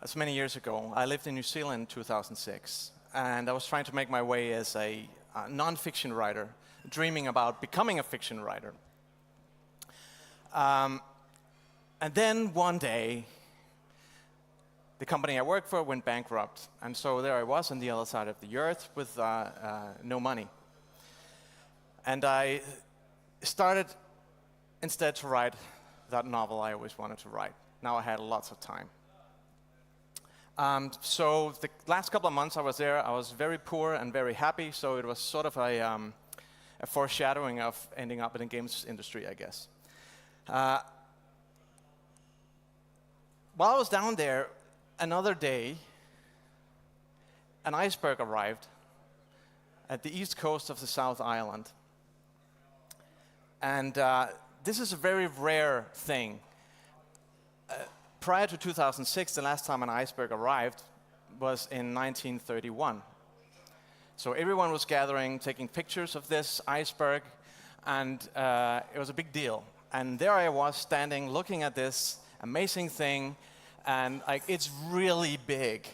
that's many years ago, I lived in New Zealand in 2006, and I was trying to make my way as a non-fiction writer, dreaming about becoming a fiction writer. And then one day, the company I worked for went bankrupt, and so there I was on the other side of the earth with no money. And I started instead to write that novel I always wanted to write. Now I had lots of time. So the last couple of months I was there, I was very poor and very happy, so it was sort of a foreshadowing of ending up in the games industry, I guess. While I was down there, another day, an iceberg arrived at the east coast of the South Island. And this is a very rare thing. Prior to 2006, the last time an iceberg arrived was in 1931. So everyone was gathering, taking pictures of this iceberg, and it was a big deal. And there I was standing, looking at this amazing thing, and like it's really big.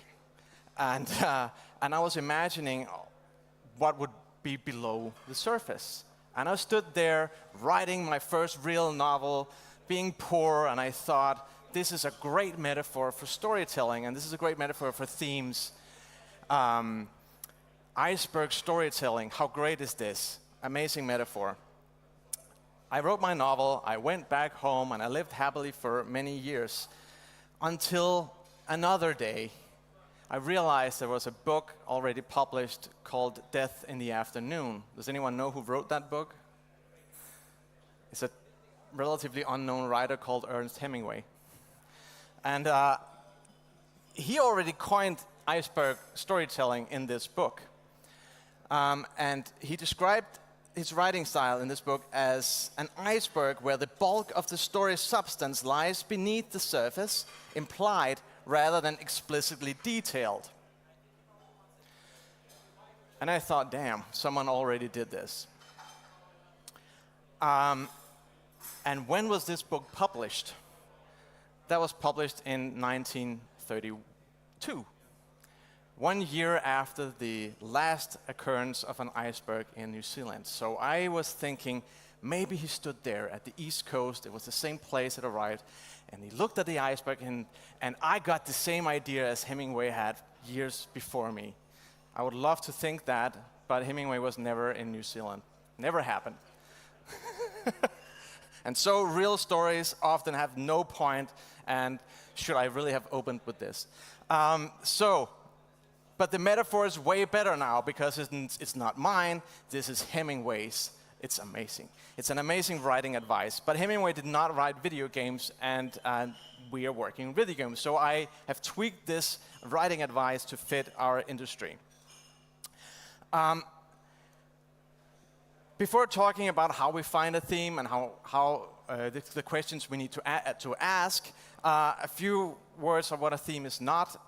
And I was imagining what would be below the surface. And I stood there writing my first real novel, being poor, and I thought, this is a great metaphor for storytelling, and this is a great metaphor for themes. Iceberg storytelling, how great is this? Amazing metaphor. I wrote my novel, I went back home, and I lived happily for many years, until another day, I realized there was a book already published called Death in the Afternoon. Does anyone know who wrote that book? It's a relatively unknown writer called Ernest Hemingway. And he already coined iceberg storytelling in this book. And he described his writing style in this book as an iceberg where the bulk of the story's substance lies beneath the surface, implied rather than explicitly detailed. And I thought, damn, someone already did this. And when was this book published? That was published in 1932, 1 year after the last occurrence of an iceberg in New Zealand. So I was thinking, maybe he stood there at the East Coast, it was the same place it arrived, and he looked at the iceberg, and I got the same idea as Hemingway had years before me. I would love to think that, but Hemingway was never in New Zealand. Never happened. And so real stories often have no point, and should I really have opened with this? But the metaphor is way better now, because it's not mine, this is Hemingway's. It's amazing. It's an amazing writing advice. But Hemingway did not write video games, and we are working with video games. So I have tweaked this writing advice to fit our industry. Before talking about how we find a theme and how the questions we need to ask, a few words of what a theme is not.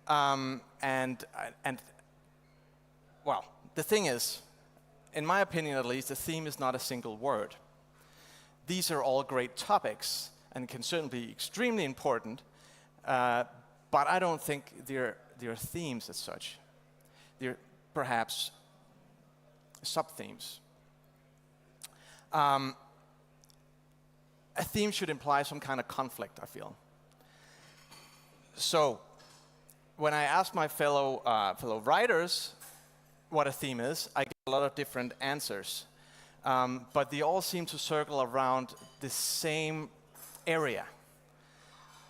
Well, the thing is, in my opinion at least, a theme is not a single word. These are all great topics and can certainly be extremely important, but I don't think they're themes as such. They're perhaps sub-themes. A theme should imply some kind of conflict, I feel. So, when I ask my fellow writers what a theme is, I get a lot of different answers. But they all seem to circle around the same area.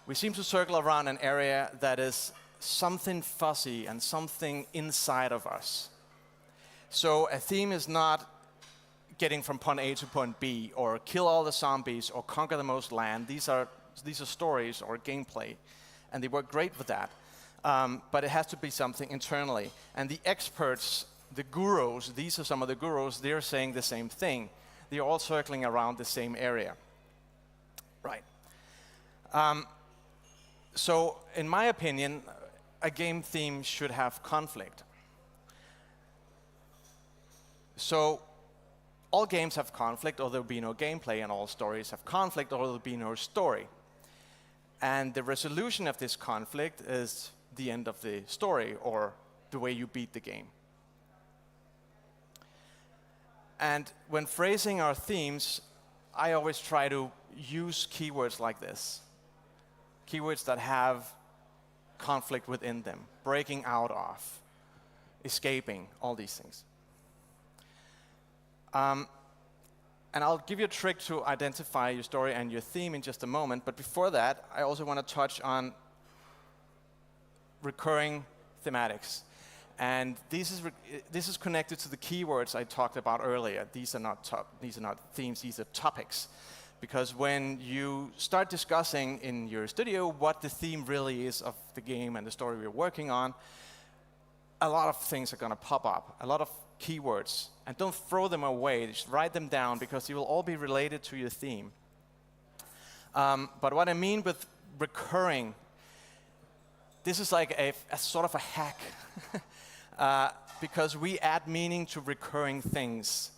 We seem to circle around an area that is something fuzzy and something inside of us. So a theme is not getting from point A to point B, or kill all the zombies, or conquer the most land. These are stories or gameplay, and they work great with that. But it has to be something internally. And the experts, the gurus, these are some of the gurus, they're saying the same thing. They're all circling around the same area. Right. So in my opinion, a game theme should have conflict. So all games have conflict, or there'll be no gameplay, and all stories have conflict, or there'll be no story. And the resolution of this conflict is the end of the story, or the way you beat the game. And when phrasing our themes, I always try to use keywords like this. Keywords that have conflict within them, breaking out of, escaping, all these things. And I'll give you a trick to identify your story and your theme in just a moment, but before that, I also want to touch on recurring thematics. And this is connected to the keywords I talked about earlier. These are not themes, these are topics. Because when you start discussing in your studio what the theme really is of the game and the story we're working on, a lot of things are going to pop up, a lot of keywords. And don't throw them away, just write them down, because they will all be related to your theme. But what I mean with recurring, this is like a sort of a hack, because we add meaning to recurring things,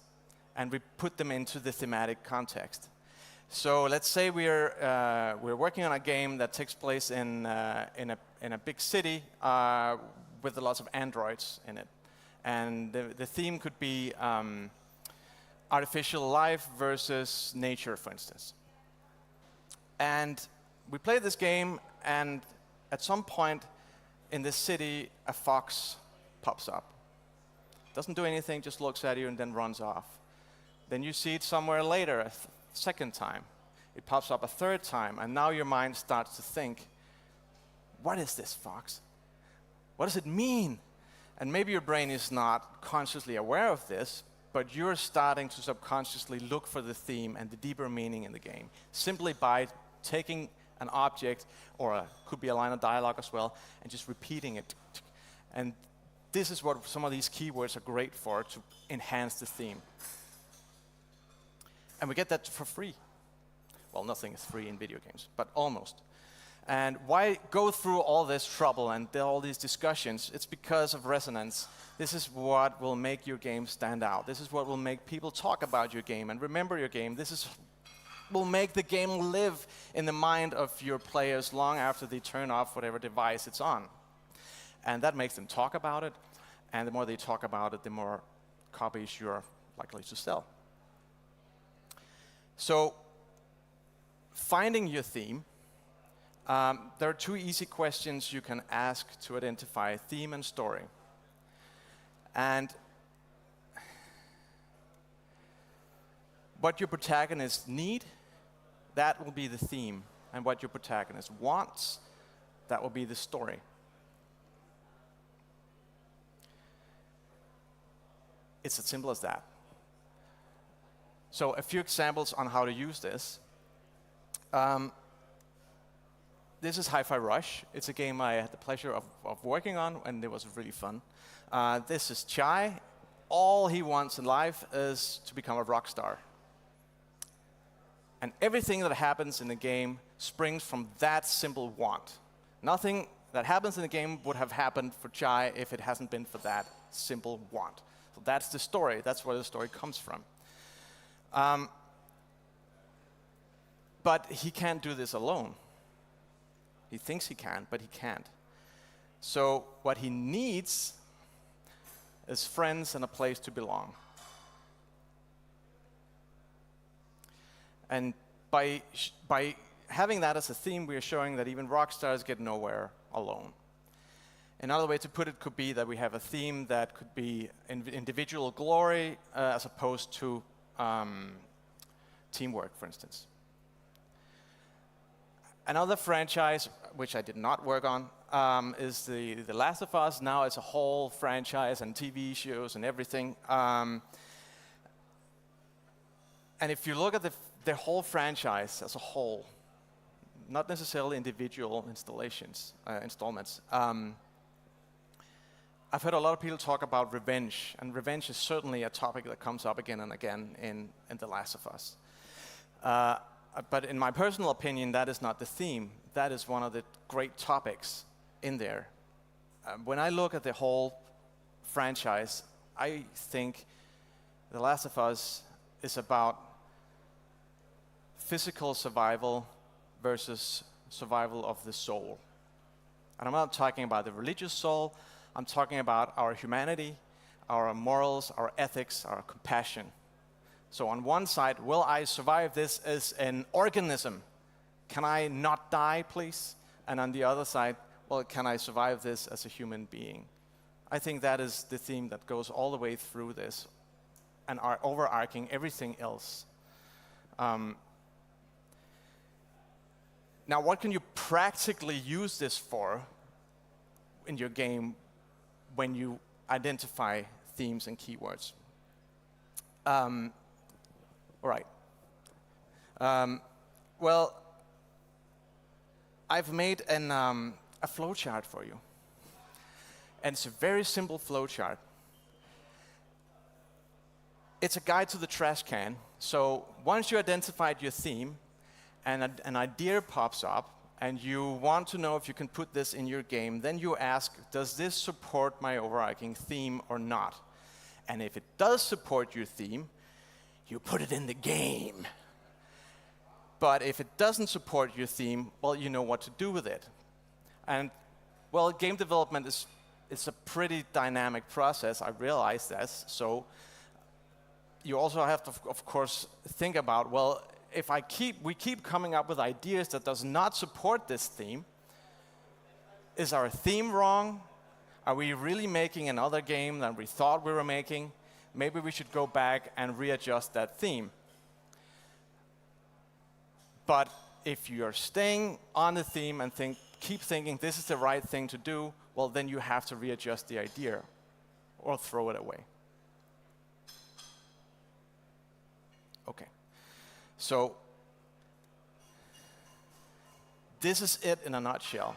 and we put them into the thematic context. So let's say we're working on a game that takes place in a big city with lots of androids in it, and the theme could be artificial life versus nature, for instance. And we play this game, and at some point in this city, a fox pops up. Doesn't do anything, just looks at you and then runs off. Then you see it somewhere later, a second time. It pops up a third time, and now your mind starts to think, what is this fox? What does it mean? And maybe your brain is not consciously aware of this, but you're starting to subconsciously look for the theme and the deeper meaning in the game, simply by taking an object, or could be a line of dialogue as well, and just repeating it. And this is what some of these keywords are great for, to enhance the theme. And we get that for free. Well, nothing is free in video games, but almost. And why go through all this trouble and all these discussions? It's because of resonance. This is what will make your game stand out. This is what will make people talk about your game and remember your game. This will make the game live in the mind of your players long after they turn off whatever device it's on. And that makes them talk about it. And the more they talk about it, the more copies you're likely to sell. So, finding your theme, there are two easy questions you can ask to identify theme and story. And what your protagonist need, that will be the theme. And what your protagonist wants, that will be the story. It's as simple as that. So a few examples on how to use this. This is Hi-Fi Rush. It's a game I had the pleasure of working on, and it was really fun. This is Chai. All he wants in life is to become a rock star. And everything that happens in the game springs from that simple want. Nothing that happens in the game would have happened for Chai if it hasn't been for that simple want. So that's the story. That's where the story comes from. But he can't do this alone. He thinks he can, but he can't. So what he needs is friends and a place to belong. And by having that as a theme, we are showing that even rock stars get nowhere alone. Another way to put it could be that we have a theme that could be individual glory as opposed to teamwork, for instance. Another franchise, which I did not work on, is the Last of Us. Now it's a whole franchise and TV shows and everything. And if you look at the whole franchise as a whole, not necessarily individual installments, I've heard a lot of people talk about revenge, and revenge is certainly a topic that comes up again and again in The Last of Us. But in my personal opinion, that is not the theme. That is one of the great topics in there. When I look at the whole franchise, I think The Last of Us is about physical survival versus survival of the soul. And I'm not talking about the religious soul, I'm talking about our humanity, our morals, our ethics, our compassion. So on one side, will I survive this as an organism? Can I not die, please? And on the other side, well, can I survive this as a human being? I think that is the theme that goes all the way through this and are overarching everything else. Now, what can you practically use this for in your game when you identify themes and keywords? All right. Well, I've made a flowchart for you. And it's a very simple flowchart. It's a guide to the trash can. So once you identified your theme, and an idea pops up, and you want to know if you can put this in your game, then you ask, does this support my overarching theme or not? And if it does support your theme, you put it in the game. But if it doesn't support your theme, well, you know what to do with it. And, well, game development is a pretty dynamic process, I realize this. So you also have to, of course, think about, well, if we keep coming up with ideas that does not support this theme, is our theme wrong? Are we really making another game than we thought we were making? Maybe we should go back and readjust that theme. But if you're staying on the theme and keep thinking this is the right thing to do, well, then you have to readjust the idea or throw it away. Okay. So this is it in a nutshell.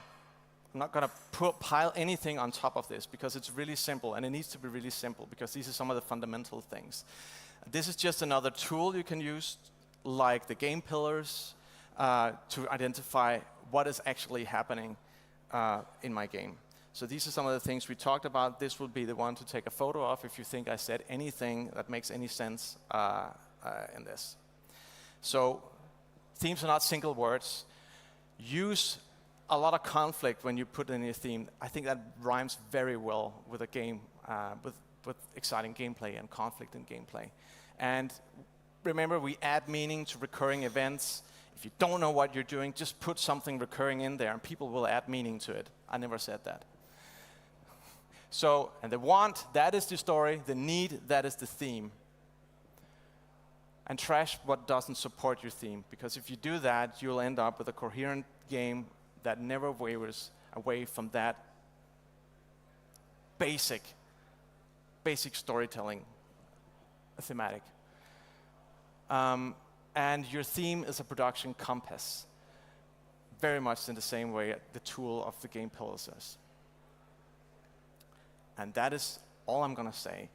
I'm not going to pile anything on top of this because it's really simple, and it needs to be really simple because these are some of the fundamental things. This is just another tool you can use, like the game pillars, to identify what is actually happening in my game. So these are some of the things we talked about. This will be the one to take a photo of if you think I said anything that makes any sense in this. So themes are not single words. Use a lot of conflict when you put in your theme. I think that rhymes very well with a game, with exciting gameplay and conflict in gameplay. And remember, we add meaning to recurring events. If you don't know what you're doing, just put something recurring in there and people will add meaning to it. I never said that. So, and the want, that is the story. The need, that is the theme. And trash what doesn't support your theme, because if you do that, you'll end up with a coherent game that never wavers away from that basic storytelling thematic. And your theme is a production compass, very much in the same way the tool of the game pillars is. And that is all I'm going to say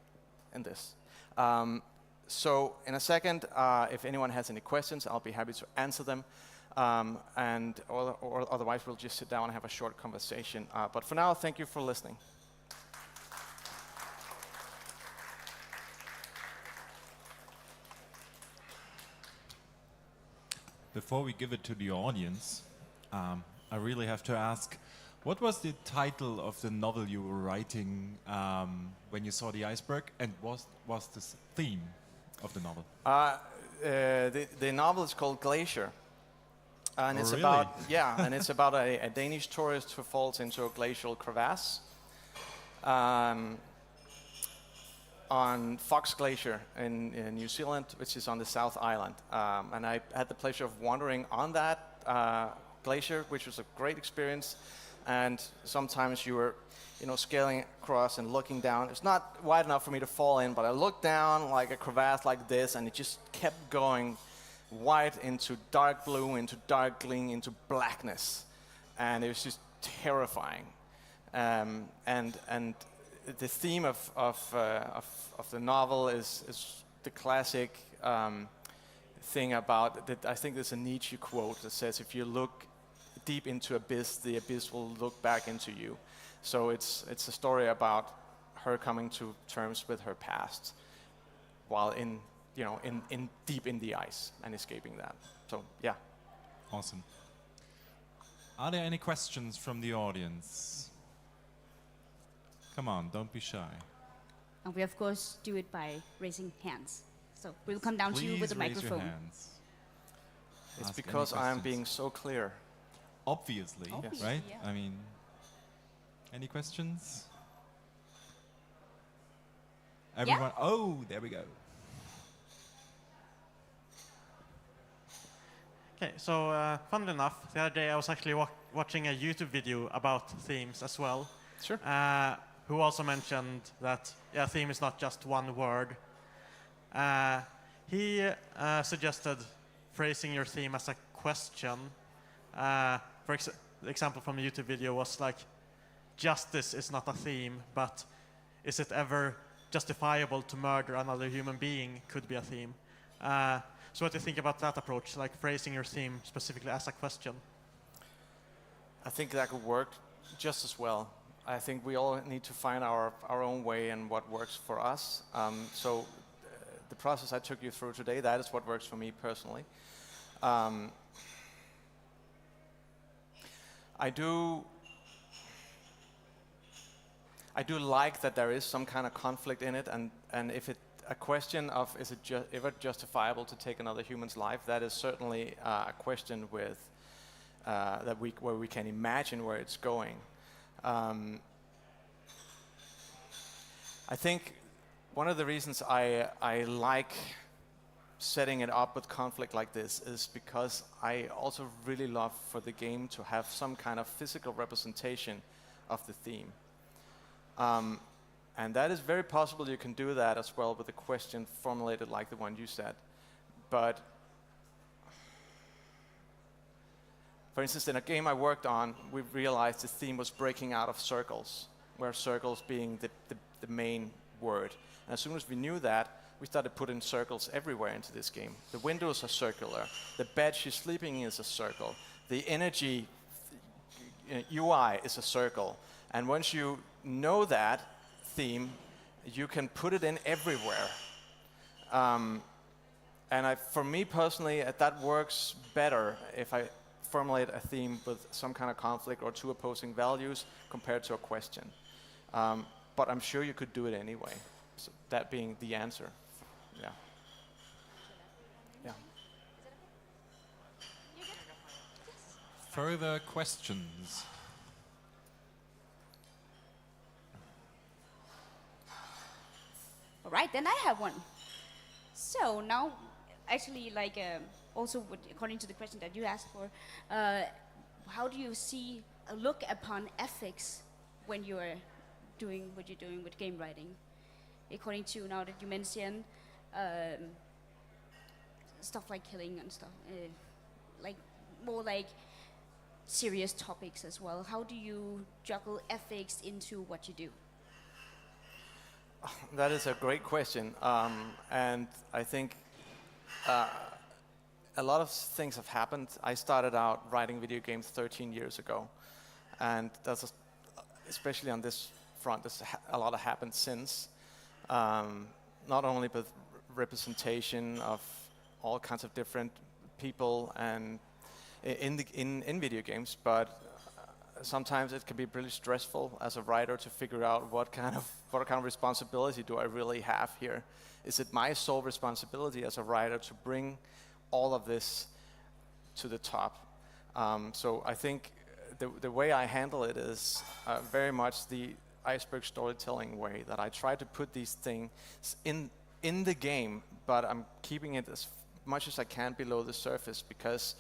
in this. So in a second, if anyone has any questions, I'll be happy to answer them. Or otherwise, we'll just sit down and have a short conversation. But for now, thank you for listening. Before we give it to the audience, I really have to ask, what was the title of the novel you were writing when you saw the iceberg, and what was the theme of the novel? The novel is called Glacier. And it's really? about, yeah, and it's about a Danish tourist who falls into a glacial crevasse on Fox Glacier in New Zealand, which is on the South Island. And I had the pleasure of wandering on that glacier, which was a great experience. and sometimes you were, scaling across and looking down. It's not wide enough for me to fall in, but I looked down like a crevasse like this, and it just kept going white into dark blue, into dark green, into blackness, and it was just terrifying. And the theme of the novel is the classic thing about that. I think there's a Nietzsche quote that says, "If you look deep into abyss, the abyss will look back into you." So it's a story about her coming to terms with her past, while in deep in the ice and escaping that. So yeah. Awesome. Are there any questions from the audience? Come on, don't be shy. And we of course do it by raising hands. So we'll come down to you with the Please raise microphone. your hands. It's Ask any because I am questions. being so clear. Obviously, Obviously, right? yeah. I mean, any questions? Everyone? Oh, there we go. Okay, so funnily enough, the other day I was actually watching a YouTube video about themes as well. Sure. Who also mentioned that theme is not just one word. He suggested phrasing your theme as a question. For the example from the YouTube video was like, justice is not a theme, but is it ever justifiable to murder another human being could be a theme. So what do you think about that approach, like phrasing your theme specifically as a question? I think that could work just as well. I think we all need to find our own way and what works for us. So the process I took you through today, that is what works for me personally. I do like that there is some kind of conflict in it, and if a question of is it ever justifiable to take another human's life, that is certainly a question with where we can imagine where it's going. I think one of the reasons I like setting it up with conflict like this is because I also really love for the game to have some kind of physical representation of the theme. And that is very possible you can do that as well with a question formulated like the one you said. But for instance, in a game I worked on, we realized the theme was breaking out of circles, where circles being the main word. And as soon as we knew that, we started putting circles everywhere into this game. The windows are circular. The bed she's sleeping in is a circle. The energy UI is a circle. And once you know that theme, you can put it in everywhere. And for me personally, that works better if I formulate a theme with some kind of conflict or two opposing values compared to a question. But I'm sure you could do it anyway. So that being the answer. Yeah. Yeah. Further questions? All right, then I have one. So now, actually, like also according to the question that you asked for, how do you look upon ethics when you are doing what you're doing with game writing? According to now that you mentioned stuff like killing and stuff, like more like serious topics as well. How do you juggle ethics into what you do? That is a great question, and I think a lot of things have happened. I started out writing video games 13 years ago, and especially on this front, a lot has happened since. Not only with representation of all kinds of different people and in video games, but sometimes it can be really stressful as a writer to figure out what kind of responsibility do I really have here. Is it my sole responsibility as a writer to bring all of this to the top? So I think the way I handle it is very much the iceberg storytelling way, that I try to put these things in the game, but I'm keeping it as much as I can below the surface, because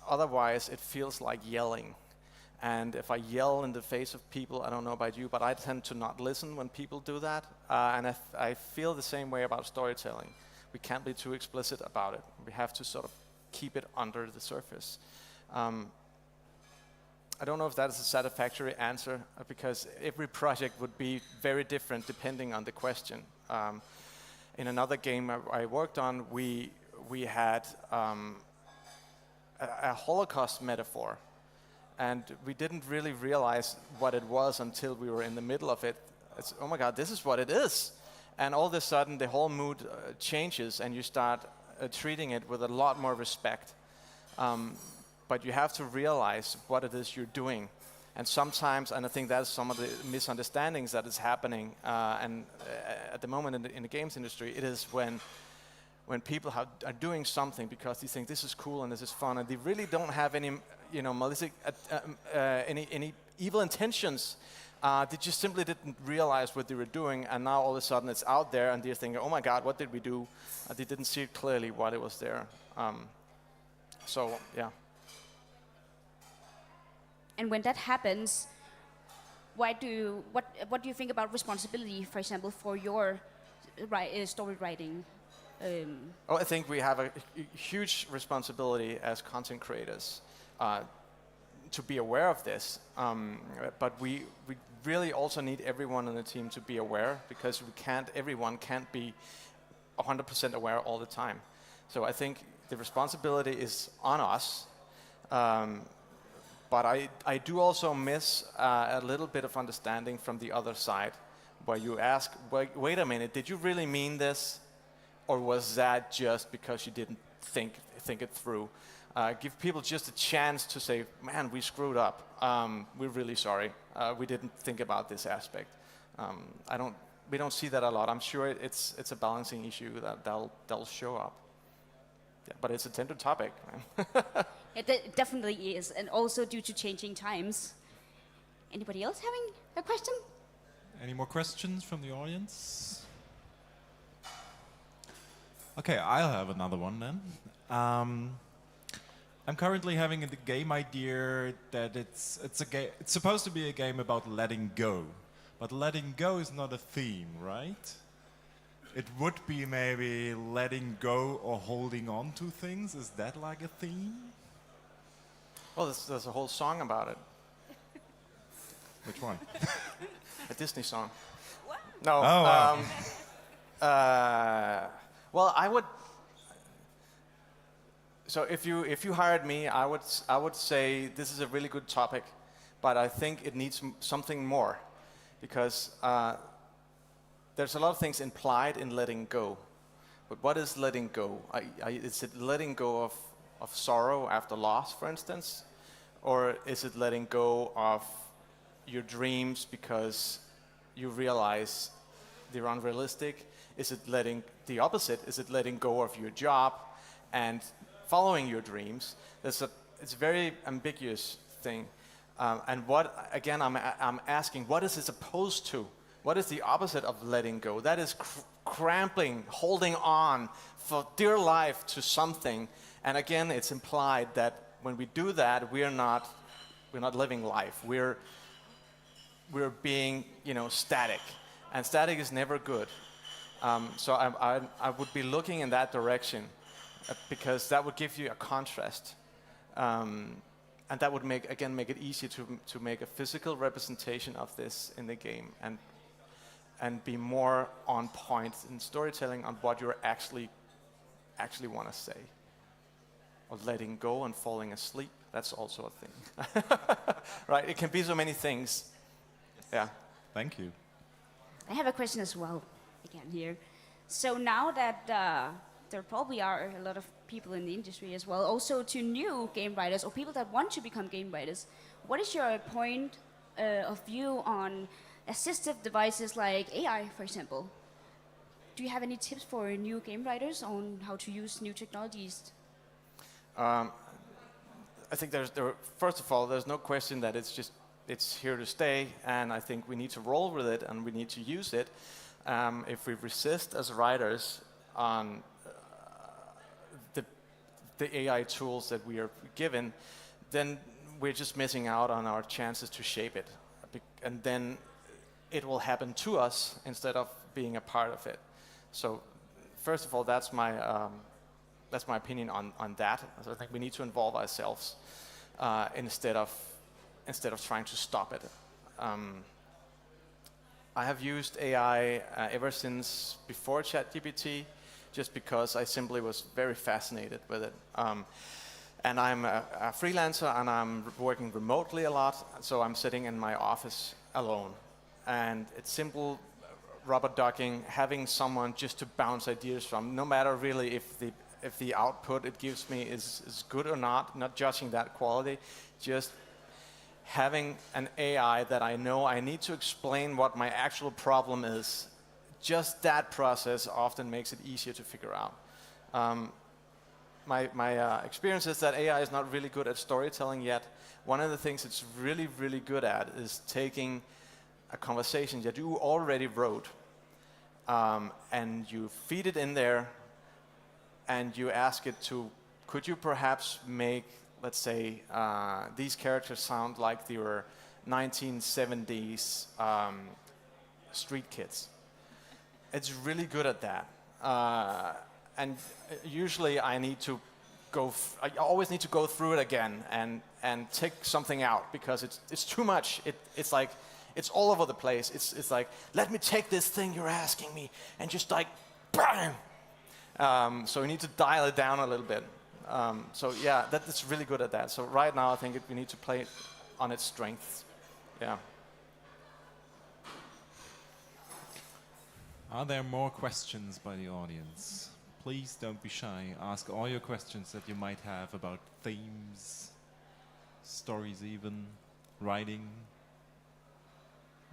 otherwise it feels like yelling. And if I yell in the face of people, I don't know about you, but I tend to not listen when people do that. And I feel the same way about storytelling. We can't be too explicit about it. We have to sort of keep it under the surface. I don't know if that is a satisfactory answer, because every project would be very different depending on the question. In another game I worked on, we had a Holocaust metaphor, and we didn't really realize what it was until we were in the middle of it. It's, oh my God, this is what it is. And all of a sudden the whole mood changes, and you start treating it with a lot more respect. But you have to realize what it is you're doing. And sometimes, and I think that's some of the misunderstandings that is happening, at the moment in the games industry, it is when people are doing something because they think this is cool and this is fun, and they really don't have any, any evil intentions. They just simply didn't realize what they were doing, and now all of a sudden it's out there, and they're thinking, oh my God, what did we do? They didn't see it clearly what it was there. So, yeah. And when that happens, what do you think about responsibility, for example, for your story writing? I think we have a huge responsibility as content creators to be aware of this. But we really also need everyone on the team to be aware, because everyone can't be 100% aware all the time. So I think the responsibility is on us. But I do also miss a little bit of understanding from the other side, where you ask, wait a minute, did you really mean this? Or was that just because you didn't think it through? Give people just a chance to say, man, we screwed up. We're really sorry. We didn't think about this aspect. We don't see that a lot. I'm sure it's a balancing issue that'll show up. Yeah, but it's a tender topic. It definitely is, and also due to changing times. Anybody else having a question? Any more questions from the audience? Okay, I'll have another one then. I'm currently having the game idea that it's supposed to be a game about letting go, but letting go is not a theme, right? It would be maybe letting go or holding on to things. Is that like a theme? Well, there's a whole song about it. Which one? A Disney song. What? No. Oh, wow. Well, I would. So if you hired me, I would say this is a really good topic, but I think it needs something more, because there's a lot of things implied in letting go. But what is letting go? Is it letting go of sorrow after loss, for instance? Or is it letting go of your dreams because you realize they're unrealistic? Is it the opposite? Is it letting go of your job and following your dreams? It's a very ambiguous thing. And what, again, I'm asking, what is this opposed to? What is the opposite of letting go? That is cramping, holding on for dear life to something. And again, it's implied that when we do that, we're not living life. We're being, static, and static is never good. So I would be looking in that direction, because that would give you a contrast, and that would make it easy to make a physical representation of this in the game, and be more on point in storytelling on what you actually want to say. Or letting go and falling asleep, that's also a thing. Right? It can be so many things. Yeah. Thank you. I have a question as well, again here. So now that there probably are a lot of people in the industry as well, also to new game writers or people that want to become game writers, what is your point of view on assistive devices like AI, for example? Do you have any tips for new game writers on how to use new technologies? I think first of all, there's no question that it's here to stay, and I think we need to roll with it and we need to use it. If we resist as writers on the AI tools that we are given, then we're just missing out on our chances to shape it. And then it will happen to us instead of being a part of it. So first of all, that's my opinion on that. So I think we need to involve ourselves instead of trying to stop it. I have used AI ever since before ChatGPT, just because I simply was very fascinated with it. And I'm a freelancer, and I'm working remotely a lot, so I'm sitting in my office alone. And it's simple rubber ducking, having someone just to bounce ideas from, no matter really if the output it gives me is good or not judging that quality, just having an AI that I know I need to explain what my actual problem is. Just that process often makes it easier to figure out. My experience is that AI is not really good at storytelling yet. One of the things it's really, really good at is taking a conversation that you already wrote, and you feed it in there, and you ask it to, could you perhaps make, let's say, these characters sound like they were 1970s street kids. It's really good at that. And usually I need to I always need to go through it again and take something out, because it's too much. It's like, it's all over the place. It's like, let me take this thing you're asking me and just like, bam! So we need to dial it down a little bit. So yeah, it's really good at that. So right now I think we need to play it on its strengths. Yeah. Are there more questions by the audience? Please don't be shy. Ask all your questions that you might have about themes, stories even, writing.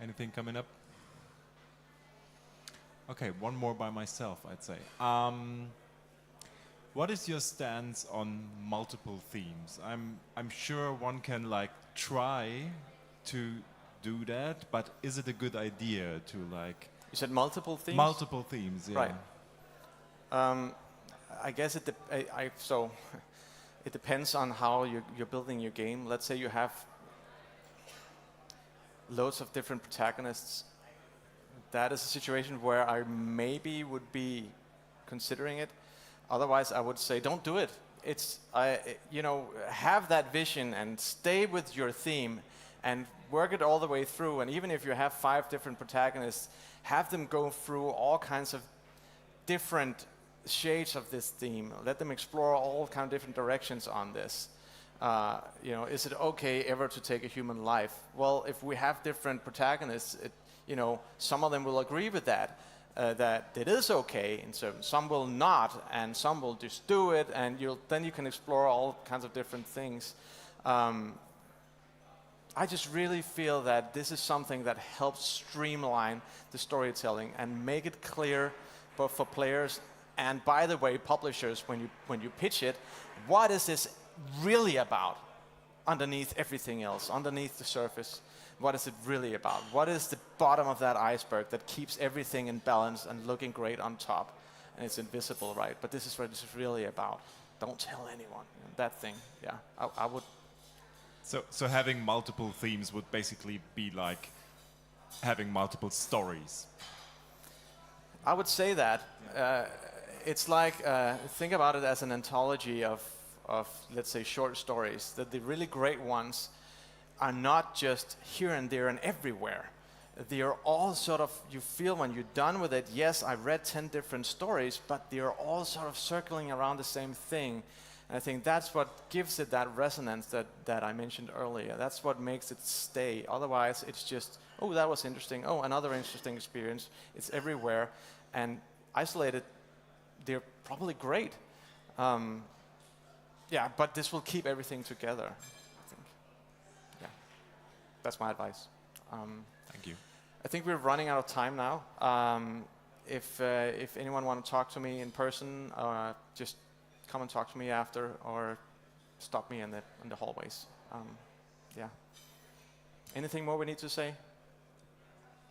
Anything coming up? Okay, one more by myself, I'd say. What is your stance on multiple themes? I'm sure one can like try to do that, but is it a good idea to like? You said multiple themes? Multiple themes, yeah. Right. I guess it depends on how you're building your game. Let's say you have loads of different protagonists. That is a situation where I maybe would be considering it. Otherwise, I would say don't do it. Have that vision and stay with your theme and work it all the way through. And even if you have 5 different protagonists, have them go through all kinds of different shades of this theme. Let them explore all kind of different directions on this. Is it okay ever to take a human life? Well, if we have different protagonists, some of them will agree with that it is okay, and some will not, and some will just do it, and then you can explore all kinds of different things. I just really feel that this is something that helps streamline the storytelling and make it clear both for players and, by the way, publishers, when you pitch it, what is this really about underneath everything else, underneath the surface? What is it really about? What is the bottom of that iceberg that keeps everything in balance and looking great on top? And it's invisible, right? But this is what this is really about. Don't tell anyone. That thing, yeah. I would. So having multiple themes would basically be like having multiple stories. I would say that. It's like, think about it as an anthology of, let's say, short stories. That the really great ones are not just here and there and everywhere. They are all sort of, you feel when you're done with it, yes, I read 10 different stories, but they are all sort of circling around the same thing. And I think that's what gives it that resonance that I mentioned earlier. That's what makes it stay. Otherwise, it's just, oh, that was interesting. Oh, another interesting experience. It's everywhere. And isolated, they're probably great. Yeah, but this will keep everything together, I think. Yeah, that's my advice. Thank you. I think we're running out of time now. If anyone want to talk to me in person, just come and talk to me after, or stop me in the hallways. Yeah. Anything more we need to say?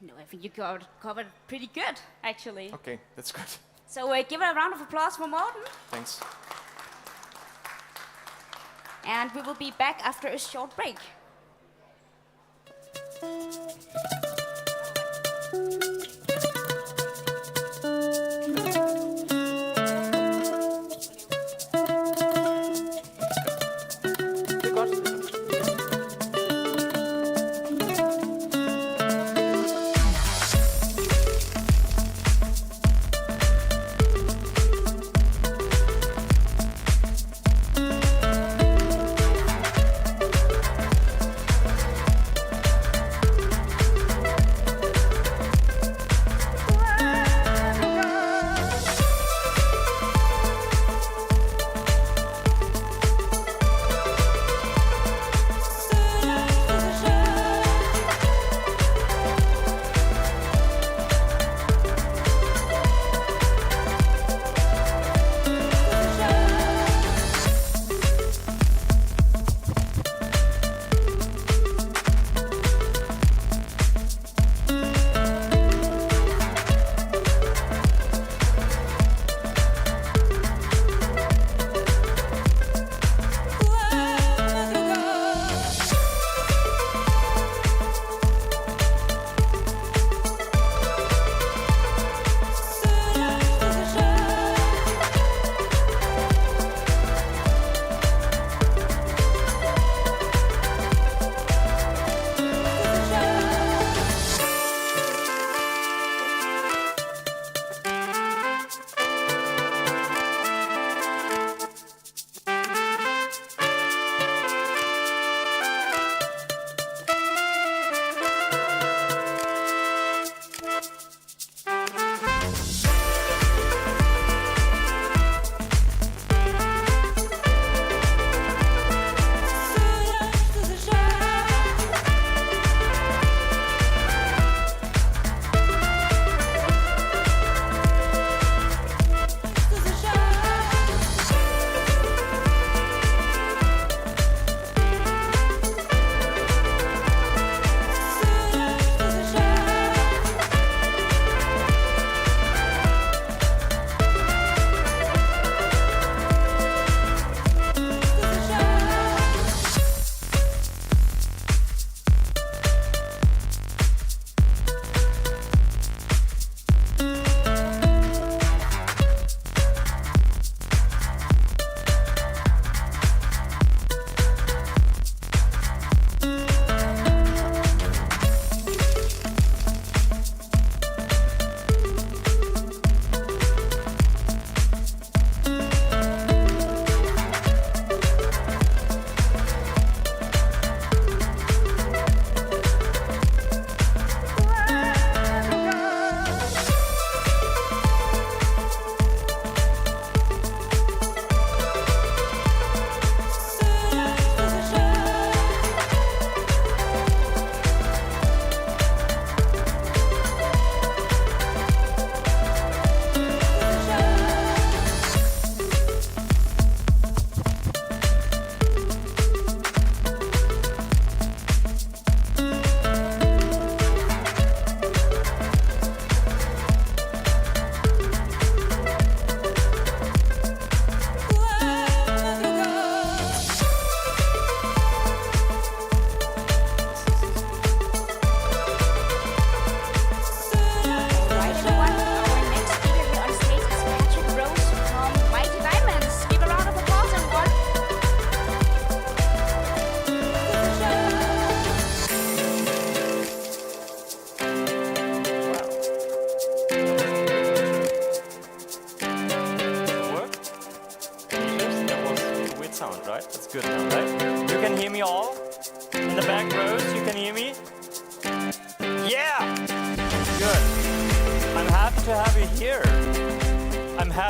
No, I think you covered pretty good, actually. Okay, that's good. So give a round of applause for Morten. Thanks. And we will be back after a short break.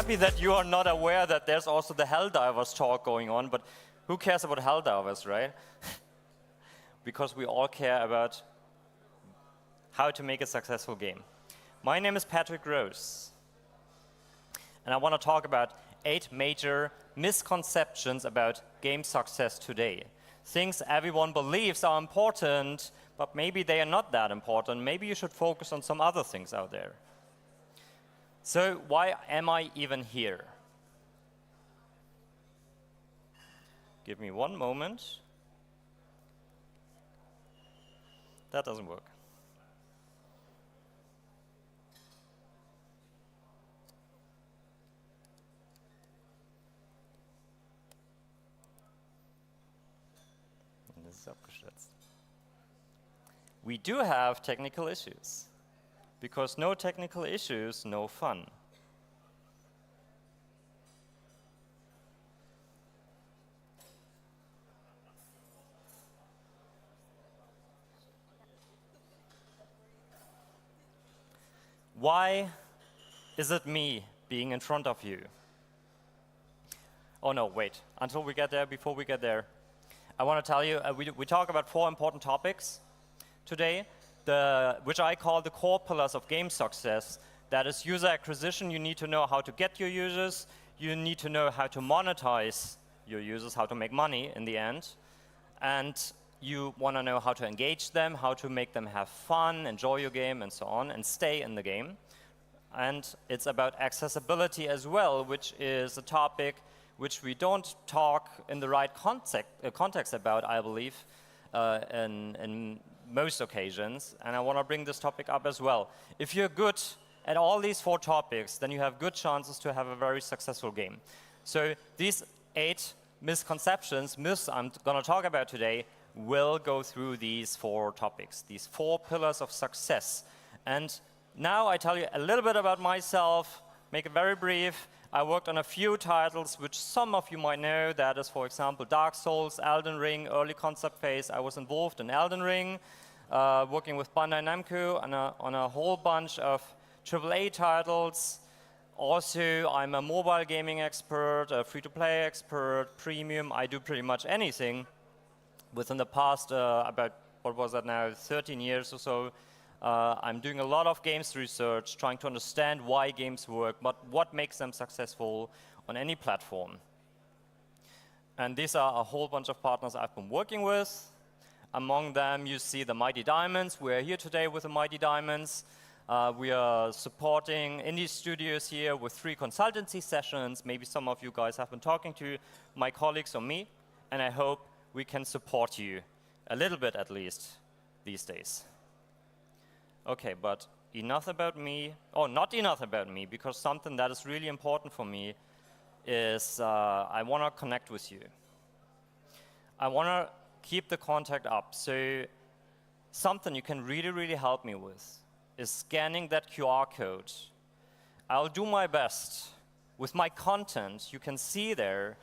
happy that you are not aware that there's also the Helldivers talk going on, but who cares about Helldivers, right? Because we all care about how to make a successful game. My name is Patrick Rose, and I want to talk about 8 major misconceptions about game success today. Things everyone believes are important, but maybe they are not that important. Maybe you should focus on some other things out there. So why am I even here? Give me one moment. That doesn't work. Das ist abgestürzt. We do have technical issues. Because no technical issues, no fun. Why is it me being in front of you? Oh no, wait. Until we get there, before we get there, I want to tell you, we talk about 4 important topics today, which I call the core pillars of game success. That is user acquisition. You need to know how to get your users. You need to know how to monetize your users, how to make money in the end. And you want to know how to engage them, how to make them have fun, enjoy your game, and so on, and stay in the game. And it's about accessibility as well, which is a topic which we don't talk in the right context about, I believe, in most occasions. And I want to bring this topic up as well. If you're good at all these 4 topics, then you have good chances to have a very successful game. So these 8 misconceptions, myths I'm going to talk about today, will go through these 4 topics, these 4 pillars of success. And now I tell you a little bit about myself, make it very brief. I worked on a few titles which some of you might know. That is, for example, Dark Souls, Elden Ring, early concept phase. I was involved in Elden Ring, working with Bandai Namco on a whole bunch of AAA titles. Also, I'm a mobile gaming expert, a free-to-play expert, premium. I do pretty much anything. Within the past, about, what was that now, 13 years or so, I'm doing a lot of games research, trying to understand why games work, but what makes them successful on any platform. And these are a whole bunch of partners I've been working with. Among them, you see the Mighty Diamonds. We're here today with the Mighty Diamonds. We are supporting indie studios here with 3 consultancy sessions. Maybe some of you guys have been talking to my colleagues or me, and I hope we can support you a little bit at least these days. Okay, but enough about me. Oh, not enough about me, because something that is really important for me is I want to connect with you. I want to keep the contact up. So something you can really, really help me with is scanning that QR code. I'll do my best. With my content, you can see there,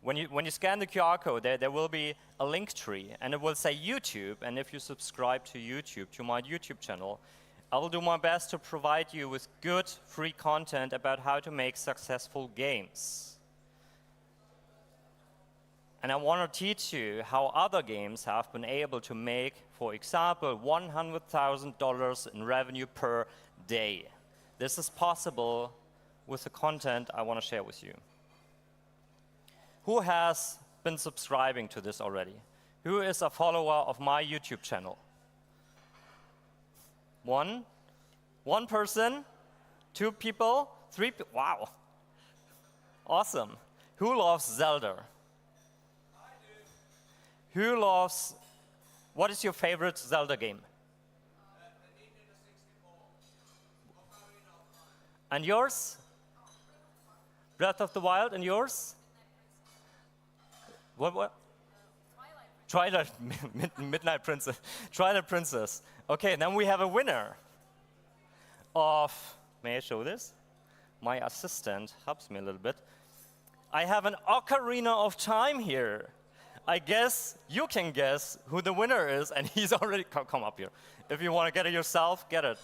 when you scan the QR code, there will be a link tree, and it will say YouTube. And if you subscribe to YouTube, to my YouTube channel, I will do my best to provide you with good, free content about how to make successful games. And I want to teach you how other games have been able to make, for example, $100,000 in revenue per day. This is possible with the content I want to share with you. Who has been subscribing to this already? Who is a follower of my YouTube channel? One person? 2 people? 3 people? Wow. Awesome. Who loves Zelda? I do. Who loves, what is your favorite Zelda game? And yours? Breath of the Wild, and yours? What? Twilight Midnight Princess. Twilight Princess. Okay, then we have a winner of, may I show this? My assistant helps me a little bit. I have an Ocarina of Time here. I guess you can guess who the winner is, and he's already, come up here. If you want to get it yourself, get it.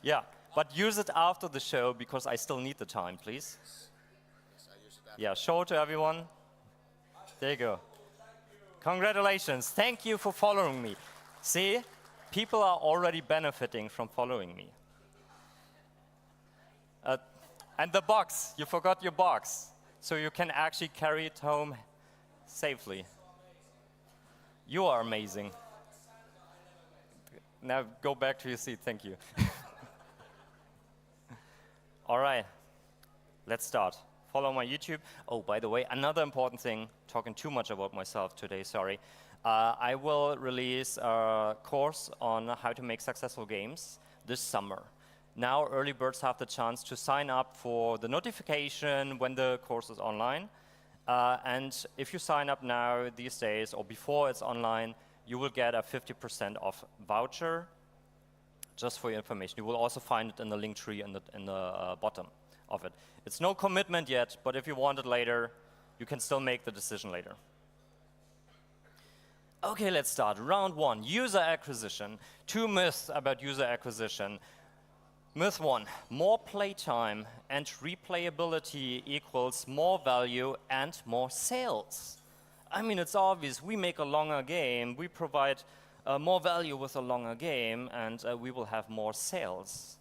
Yeah, but use it after the show, because I still need the time, please. Yeah, show it to everyone. There you go. Congratulations. Thank you for following me. See, people are already benefiting from following me. And the box, you forgot your box. So you can actually carry it home safely. You are amazing. Now go back to your seat, thank you. All right, let's start. follow my YouTube. Oh, by the way, another important thing, talking too much about myself today, sorry. I will release a course on how to make successful games this summer. Now early birds have the chance to sign up for the notification when the course is online. And if you sign up now these days or before it's online, you will get a 50% off voucher, just for your information. You will also find it in the link tree in the bottom of it. It's no commitment yet, but if you want it later, you can still make the decision later. Okay, let's start. Round 1, user acquisition. 2 myths about user acquisition. Myth 1, more playtime and replayability equals more value and more sales. I mean, it's obvious. We make a longer game, we provide more value with a longer game, and we will have more sales.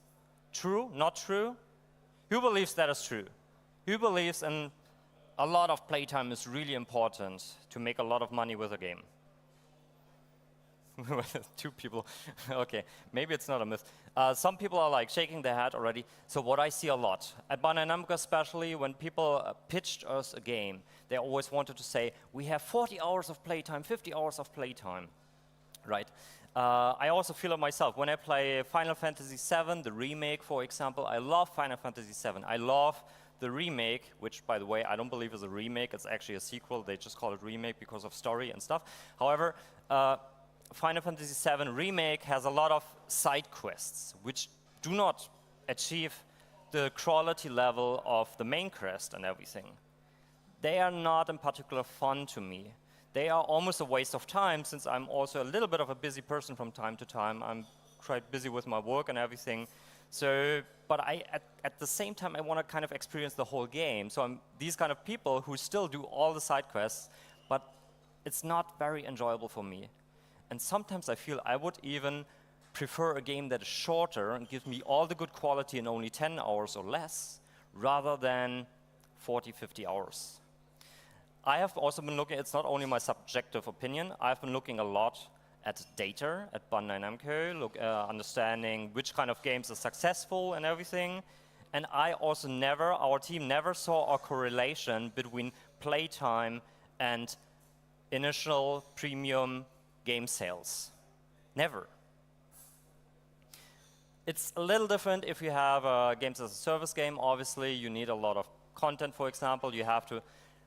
True? Not true? Who believes that is true? Who believes in a lot of playtime is really important to make a lot of money with a game? 2 people. Okay, maybe it's not a myth. Some people are like shaking their head already. So what I see a lot, at Bandai Namco especially, when people pitched us a game, they always wanted to say, we have 40 hours of playtime, 50 hours of playtime, right? I also feel it myself. When I play Final Fantasy VII, the remake, for example, I love Final Fantasy VII. I love the remake, which, by the way, I don't believe is a remake. It's actually a sequel. They just call it remake because of story and stuff. However, Final Fantasy VII Remake has a lot of side quests, which do not achieve the quality level of the main quest and everything. They are not in particular fun to me. They are almost a waste of time, since I'm also a little bit of a busy person from time to time. I'm quite busy with my work and everything. So, but at the same time, I want to kind of experience the whole game. So I'm these kind of people who still do all the side quests, but it's not very enjoyable for me. And sometimes I feel I would even prefer a game that is shorter and gives me all the good quality in only 10 hours or less, rather than 40, 50 hours. I have also been looking, it's not only my subjective opinion, I've been looking a lot at data at Bandai Namco, understanding which kind of games are successful and everything. And I also our team never saw a correlation between playtime and initial premium game sales. Never. It's a little different if you have a games as a service game. Obviously, you need a lot of content, for example. You have to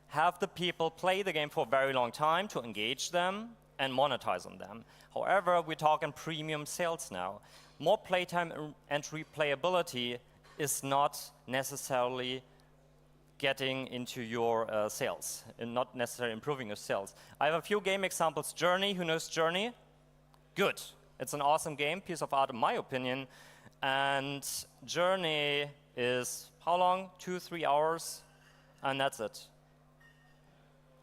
have the people play the game for a very long time to engage them and monetize on them. However, we're talking premium sales now. More playtime and replayability is not necessarily getting into your sales, and not necessarily improving your sales. I have a few game examples. Journey, who knows Journey? Good. It's an awesome game, piece of art in my opinion. And Journey is, how long? 2-3 hours, and that's it.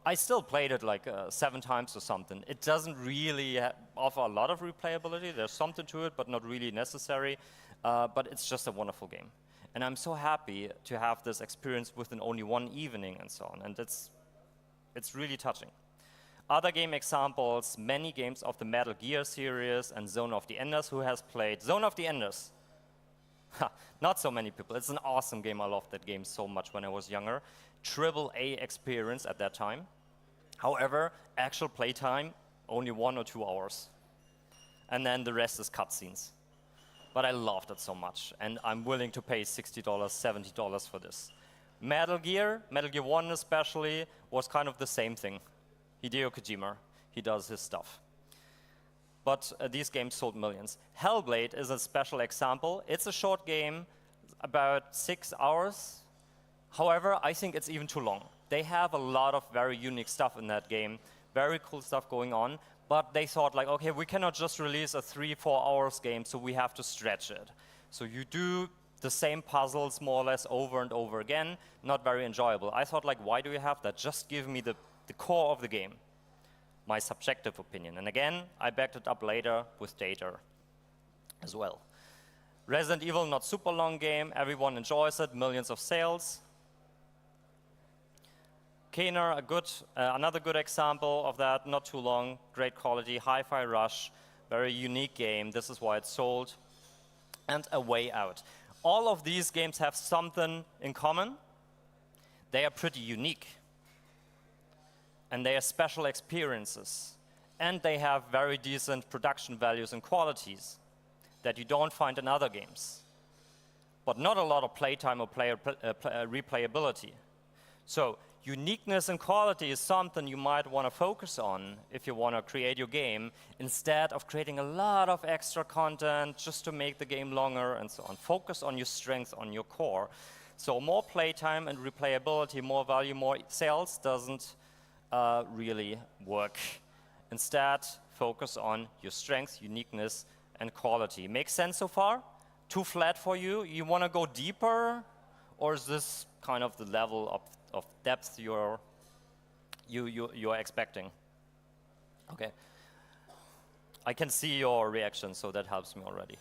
I still played it like 7 times or something. It doesn't really offer a lot of replayability. There's something to it, but not really necessary. But it's just a wonderful game. And I'm so happy to have this experience within only one evening and so on. And it's really touching. Other game examples, many games of the Metal Gear series and Zone of the Enders. Who has played Zone of the Enders? Not so many people. It's an awesome game. I loved that game so much when I was younger. AAA experience at that time. However, actual playtime, only 1 or 2 hours. And then the rest is cutscenes. But I loved it so much, and I'm willing to pay $60, $70 for this. Metal Gear 1 especially, was kind of the same thing. Hideo Kojima, he does his stuff. But these games sold millions. Hellblade is a special example. It's a short game, about 6 hours. However, I think it's even too long. They have a lot of very unique stuff in that game, very cool stuff going on. But they thought like, okay, we cannot just release a 3-4 hours game, so we have to stretch it. So you do the same puzzles more or less over and over again, not very enjoyable. I thought like, why do you have that? Just give me the core of the game. My subjective opinion. And again, I backed it up later with data as well. Resident Evil, not super long game, everyone enjoys it, millions of sales. Kena, another good example of that, not too long, great quality, Hi-Fi Rush, very unique game, this is why it's sold. And A Way Out. All of these games have something in common. they are pretty unique. And they are special experiences. And they have very decent production values and qualities that you don't find in other games. But not a lot of playtime or replayability. So uniqueness and quality is something you might want to focus on if you want to create your game, instead of creating a lot of extra content just to make the game longer and so on. Focus on your strengths, on your core. So more playtime and replayability, more value, more sales doesn't really work. Instead, focus on your strengths, uniqueness, and quality. Make sense so far? Too flat for you? You want to go deeper? Or is this kind of the level of depth you're expecting? Okay. I can see your reaction, so that helps me already.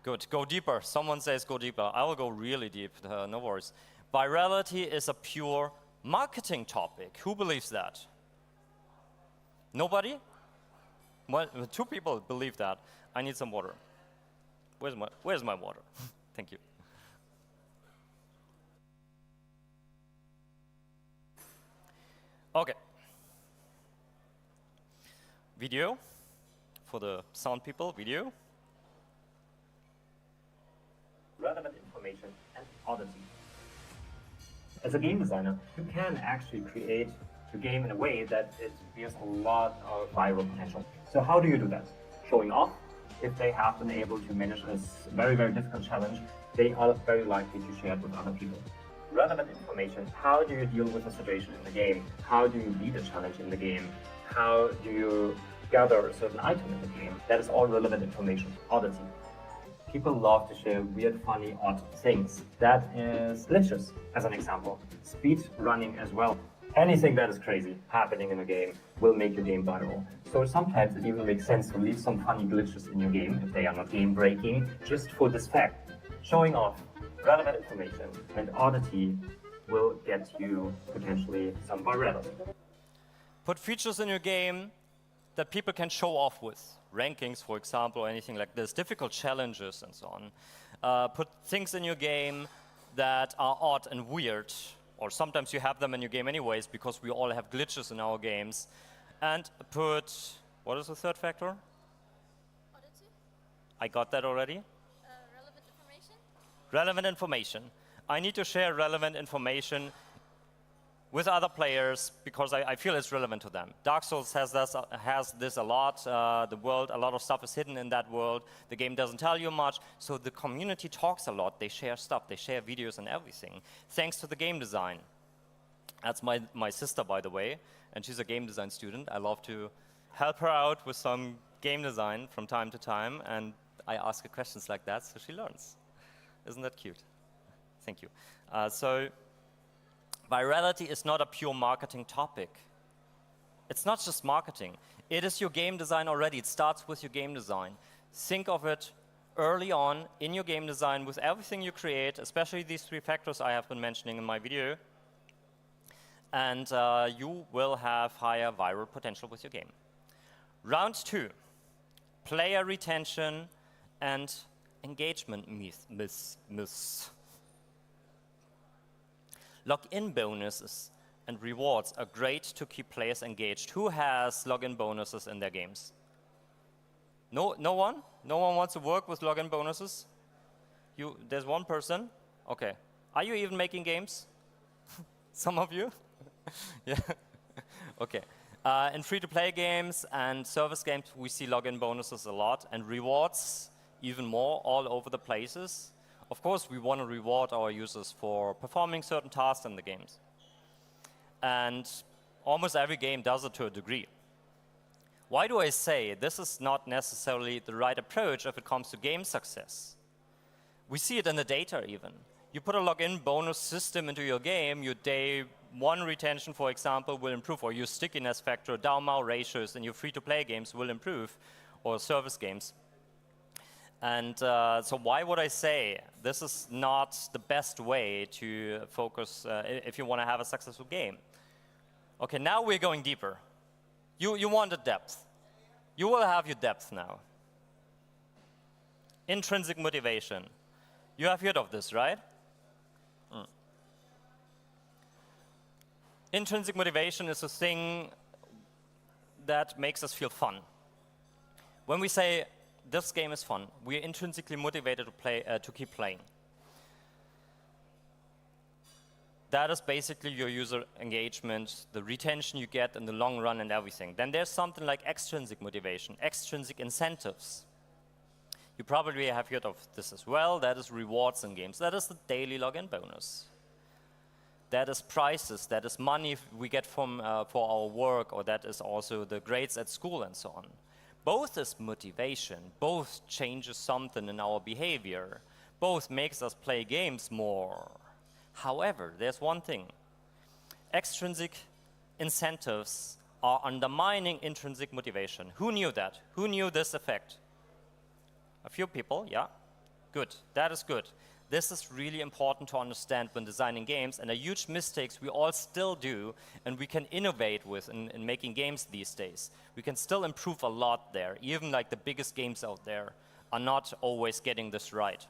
Good. Go deeper. Someone says go deeper. I will go really deep. No worries. Virality is a pure marketing topic. Who believes that? Nobody? Well, 2 people believe that. I need some water. Where's my water? Thank you. Okay. Video. For the sound people, video. Relevant information and oddity. As a game designer, you can actually create the game in a way that it bears a lot of viral potential. So how do you do that? Showing off. If they have been able to manage a very, very difficult challenge, they are very likely to share it with other people. Relevant information. How do you deal with a situation in the game? How do you beat a challenge in the game? How do you gather a certain item in the game? That is all relevant information. Oddity. People love to share weird, funny, odd things. That is glitches, as an example. Speed running as well. Anything that is crazy happening in a game will make your game viral. So sometimes it even makes sense to leave some funny glitches in your game if they are not game breaking, just for this fact. Showing off relevant information and oddity will get you potentially some virality. Put features in your game that people can show off with. Rankings, for example, or anything like this, difficult challenges and so on. Put things in your game that are odd and weird, or sometimes you have them in your game anyways, because we all have glitches in our games. And put, what is the third factor? Oddity. I got that already. Relevant information. Relevant information. I need to share relevant information with other players because I feel it's relevant to them. Dark Souls has this a lot. The world, a lot of stuff is hidden in that world. The game doesn't tell you much, so the community talks a lot. They share stuff, they share videos and everything, thanks to the game design. That's my sister, by the way, and she's a game design student. I love to help her out with some game design from time to time, and I ask her questions like that, so she learns. Isn't that cute? Thank you. Virality is not a pure marketing topic. It's not just marketing. It is your game design already. It starts with your game design. Think of it early on in your game design with everything you create, especially these 3 factors I have been mentioning in my video, and you will have higher viral potential with your game. Round 2, player retention and engagement myths. Login bonuses and rewards are great to keep players engaged. Who has login bonuses in their games? No one? No one wants to work with login bonuses? There's one person? Okay. Are you even making games? Some of you? Yeah. Okay. In free-to-play games and service games, we see login bonuses a lot, and rewards even more all over the places. Of course, we want to reward our users for performing certain tasks in the games. And almost every game does it to a degree. Why do I say this is not necessarily the right approach if it comes to game success? We see it in the data even. You put a login bonus system into your game, your day 1 retention, for example, will improve, or your stickiness factor, DAU/MAU ratios in your free-to-play games will improve, or service games. And so why would I say this is not the best way to focus if you want to have a successful game? Okay, now we're going deeper. You want the depth. You will have your depth now. Intrinsic motivation. You have heard of this, right? Intrinsic motivation is a thing that makes us feel fun. When we say this game is fun, we are intrinsically motivated to keep playing. That is basically your user engagement, the retention you get in the long run and everything. Then there's something like extrinsic motivation, extrinsic incentives. You probably have heard of this as well. That is rewards in games. That is the daily login bonus. That is prizes. That is money we get from for our work, or that is also the grades at school and so on. Both is motivation. Both changes something in our behavior. Both makes us play games more. However, there's one thing. Extrinsic incentives are undermining intrinsic motivation. Who knew that? Who knew this effect? A few people, yeah. Good, that is good. This is really important to understand when designing games, and a huge mistakes we all still do and we can innovate with in making games these days. We can still improve a lot there. Even like the biggest games out there are not always getting this right.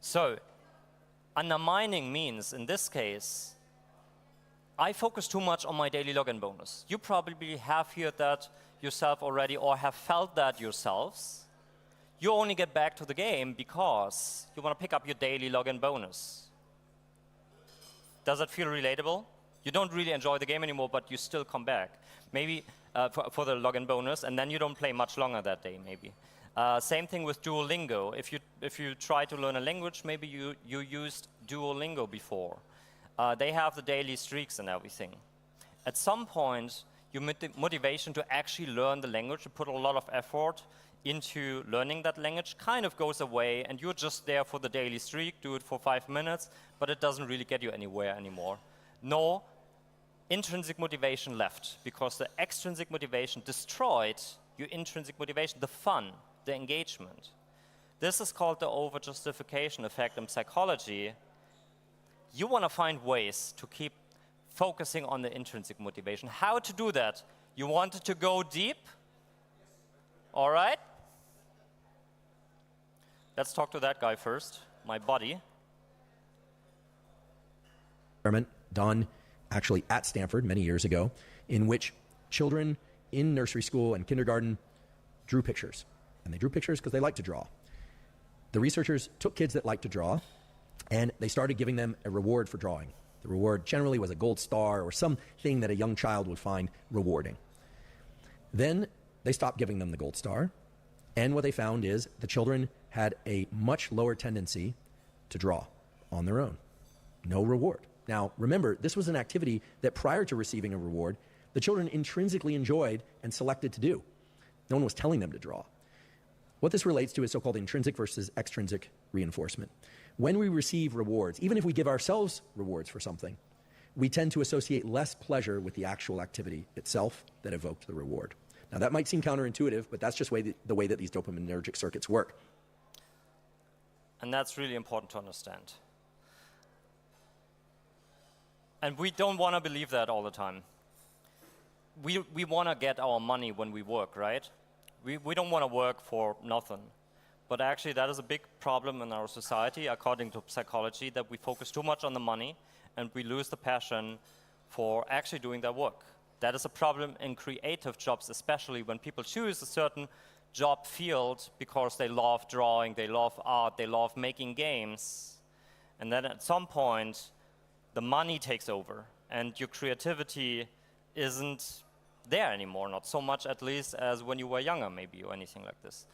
So, undermining means, in this case, I focus too much on my daily login bonus. You probably have heard that yourself already or have felt that yourselves. You only get back to the game because you want to pick up your daily login bonus. Does that feel relatable? You don't really enjoy the game anymore, but you still come back. Maybe for the login bonus, and then you don't play much longer that day, maybe. Same thing with Duolingo. If you try to learn a language, maybe you used Duolingo before. They have the daily streaks and everything. At some point, your motivation to actually learn the language, to put a lot of effort into learning that language kind of goes away, and you're just there for the daily streak, do it for 5 minutes, but it doesn't really get you anywhere anymore. No intrinsic motivation left, because the extrinsic motivation destroyed your intrinsic motivation, the fun, the engagement. This is called the over-justification effect in psychology. You want to find ways to keep focusing on the intrinsic motivation. How to do that? You want it to go deep? All right. Let's talk to that guy first, my buddy. Experiment done actually at Stanford many years ago, in which children in nursery school and kindergarten drew pictures. And they drew pictures because they like to draw. The researchers took kids that like to draw, and they started giving them a reward for drawing. The reward generally was a gold star or something that a young child would find rewarding. Then they stopped giving them the gold star, and what they found is the children had a much lower tendency to draw on their own. No reward. Now, remember, this was an activity that prior to receiving a reward, the children intrinsically enjoyed and selected to do. No one was telling them to draw. What this relates to is so-called intrinsic versus extrinsic reinforcement. When we receive rewards, even if we give ourselves rewards for something, we tend to associate less pleasure with the actual activity itself that evoked the reward. Now, that might seem counterintuitive, but that's just the way that these dopaminergic circuits work. And that's really important to understand. And we don't want to believe that all the time. We want to get our money when we work, right? We don't want to work for nothing. But actually, that is a big problem in our society, according to psychology, that we focus too much on the money and we lose the passion for actually doing their work. That is a problem in creative jobs, especially when people choose a certain job field because they love drawing, they love art, they love making games. And then at some point, the money takes over and your creativity isn't there anymore, not so much at least as when you were younger maybe or anything like this.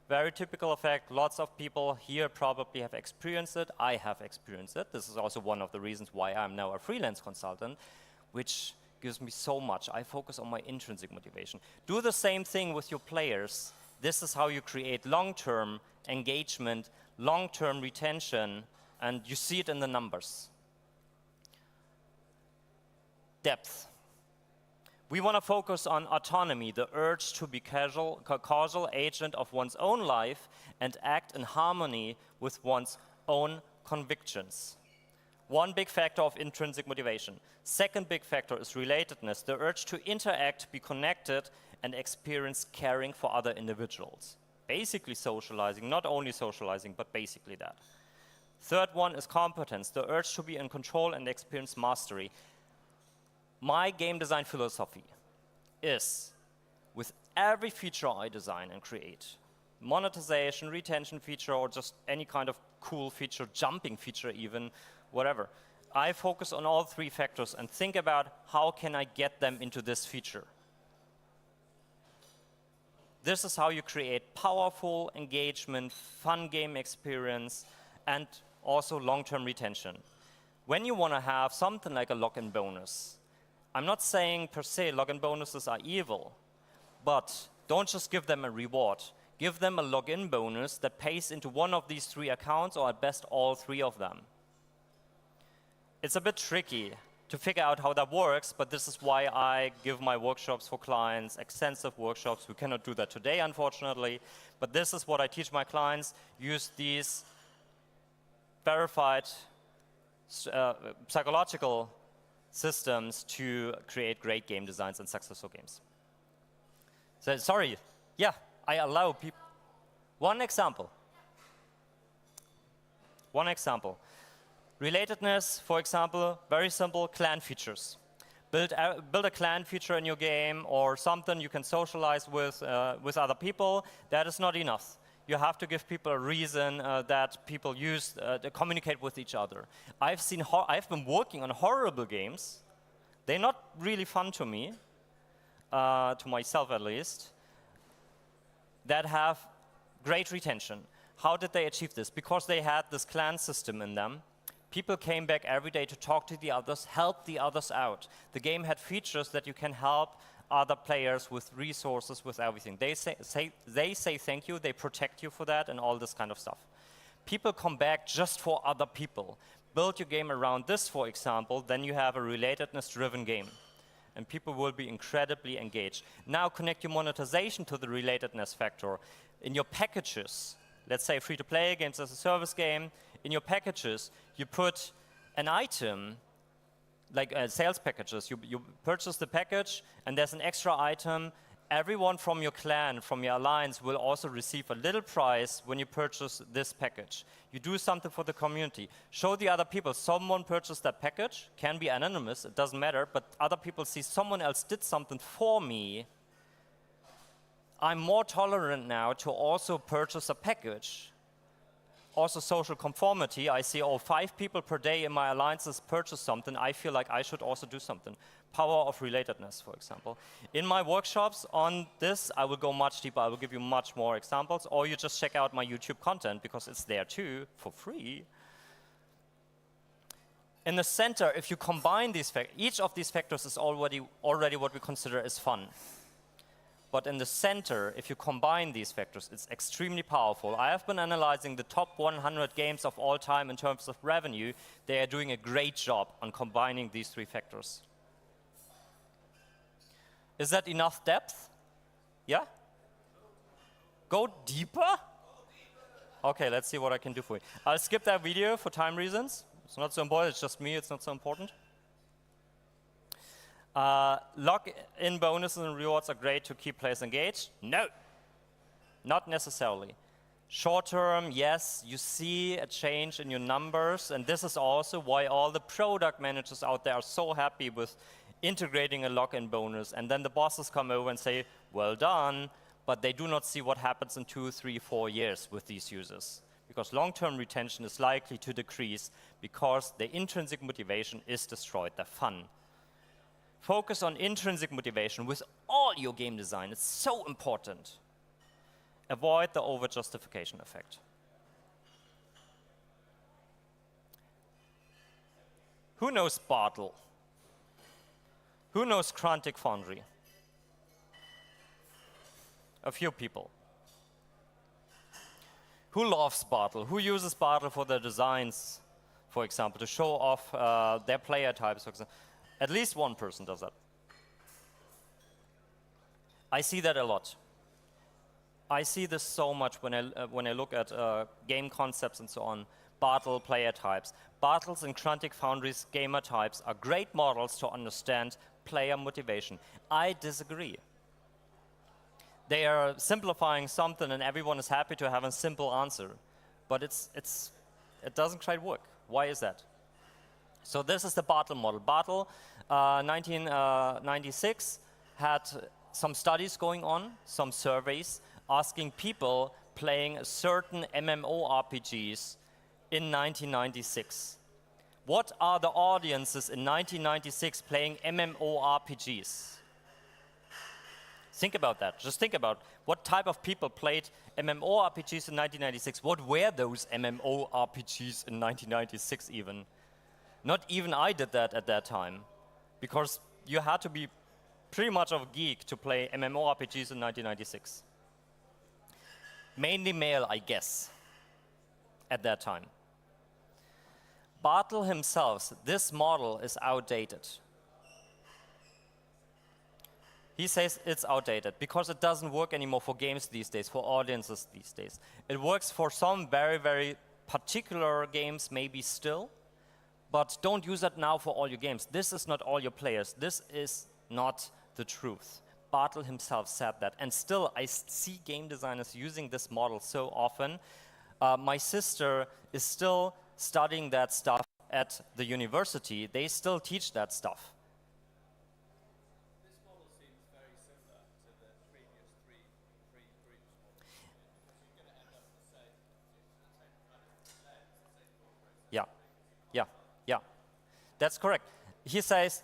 Very typical effect, lots of people here probably have experienced it, I have experienced it. This is also one of the reasons why I'm now a freelance consultant, which gives me so much. I focus on my intrinsic motivation. Do the same thing with your players. This is how you create long-term engagement, long-term retention, and you see it in the numbers. Depth. We want to focus on autonomy, the urge to be causal agent of one's own life and act in harmony with one's own convictions. One big factor of intrinsic motivation. Second big factor is relatedness, the urge to interact, be connected, and experience caring for other individuals. Basically socializing, not only socializing, but basically that. Third one is competence, the urge to be in control and experience mastery. my game design philosophy is, with every feature I design and create, monetization, retention feature, or just any kind of cool feature, jumping feature even, whatever, I focus on all three factors and think about how can I get them into this feature. This is how you create powerful engagement, fun game experience, and also long-term retention. When you want to have something like a login bonus, I'm not saying per se login bonuses are evil, but don't just give them a reward. Give them a login bonus that pays into one of these three accounts, or at best all three of them. It's a bit tricky to figure out how that works, but this is why I give my workshops for clients, extensive workshops. We cannot do that today, unfortunately, but this is what I teach my clients. Use these verified psychological systems to create great game designs and successful games. So, sorry, yeah, I allow people. One example. One example. Relatedness, for example, very simple clan features. Build a clan feature in your game or something you can socialize with other people. That is not enough. You have to give people a reason that people use to communicate with each other. I've been working on horrible games. They're not really fun to me, to myself at least, that have great retention. How did they achieve this? Because they had this clan system in them. People came back every day to talk to the others, help the others out. The game had features that you can help other players with resources, with everything. They say thank you, they protect you for that, and all this kind of stuff. People come back just for other people. Build your game around this, for example, then you have a relatedness-driven game. And people will be incredibly engaged. Now connect your monetization to the relatedness factor. In your packages, let's say free-to-play games as a service game, in your packages, you put an item, like sales packages. You purchase the package, and there's an extra item. Everyone from your clan, from your alliance, will also receive a little prize when you purchase this package. You do something for the community. Show the other people someone purchased that package. Can be anonymous, it doesn't matter, but other people see someone else did something for me. I'm more tolerant now to also purchase a package. Also social conformity, I see, 5 people per day in my alliances purchase something, I feel like I should also do something. Power of relatedness, for example. In my workshops on this, I will go much deeper, I will give you much more examples, or you just check out my YouTube content, because it's there too, for free. In the center, if you combine these factors, each of these factors is already what we consider as fun. But in the center, if you combine these factors, it's extremely powerful. I have been analyzing the top 100 games of all time in terms of revenue. They are doing a great job on combining these three factors. Is that enough depth? Yeah? Go deeper? Okay, let's see what I can do for you. I'll skip that video for time reasons. It's not so important, it's just me, it's not so important. Log-in bonuses and rewards are great to keep players engaged. No, not necessarily. Short term, yes, you see a change in your numbers, and this is also why all the product managers out there are so happy with integrating a log-in bonus, and then the bosses come over and say, well done, but they do not see what happens in 2, 3, 4 years with these users. Because long-term retention is likely to decrease because the intrinsic motivation is destroyed, the fun. Focus on intrinsic motivation with all your game design. It's so important. Avoid the over-justification effect. Who knows Bartle? Who knows Quantic Foundry? A few people. Who loves Bartle? Who uses Bartle for their designs, for example, to show off their player types, for example? At least one person does that. I see that a lot. I see this so much when I look at game concepts and so on. Bartle player types. Bartles and Quantic Foundry's gamer types are great models to understand player motivation. I disagree. They are simplifying something and everyone is happy to have a simple answer. But it doesn't quite work. Why is that? So this is the Bartle model. Bartle, 1996, had some studies going on, some surveys, asking people playing certain MMORPGs in 1996. What are the audiences in 1996 playing MMORPGs? Think about that. Just think about what type of people played MMORPGs in 1996. What were those MMORPGs in 1996 even? Not even I did that at that time, because you had to be pretty much of a geek to play MMORPGs in 1996. Mainly male, I guess, at that time. Bartle himself, this model is outdated. He says it's outdated because it doesn't work anymore for games these days, for audiences these days. It works for some very, very particular games, maybe still, but don't use it now for all your games. This is not all your players. This is not the truth. Bartle himself said that. And still, I see game designers using this model so often. My sister is still studying that stuff at the university. They still teach that stuff. This model seems very similar to the previous three groups models. You're going to end up the same kind of lens, the same thought process. Yeah. That's correct. He says,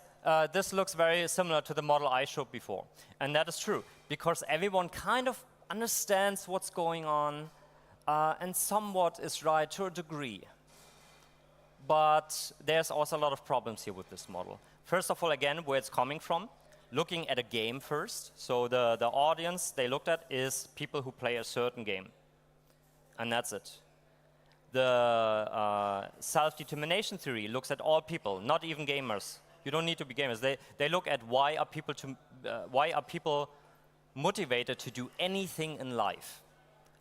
this looks very similar to the model I showed before. And that is true, because everyone kind of understands what's going on, and somewhat is right to a degree. But there's also a lot of problems here with this model. First of all, again, where it's coming from, looking at a game first. So the audience they looked at is people who play a certain game. And that's it. The self-determination theory looks at all people, not even gamers. You don't need to be gamers. They look at why are people motivated to do anything in life.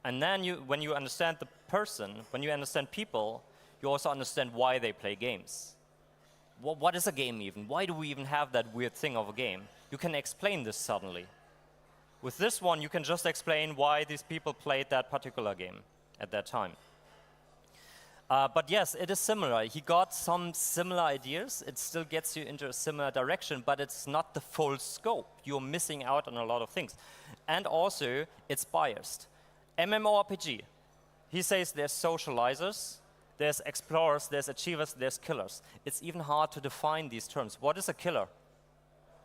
And then when you understand the person, when you understand people, you also understand why they play games. What is a game even? Why do we even have that weird thing of a game? You can explain this suddenly. With this one, you can just explain why these people played that particular game at that time. But yes, it is similar. He got some similar ideas. It still gets you into a similar direction, but it's not the full scope. You're missing out on a lot of things. And also, it's biased. MMORPG. He says there's socializers, there's explorers, there's achievers, there's killers. It's even hard to define these terms. What is a killer?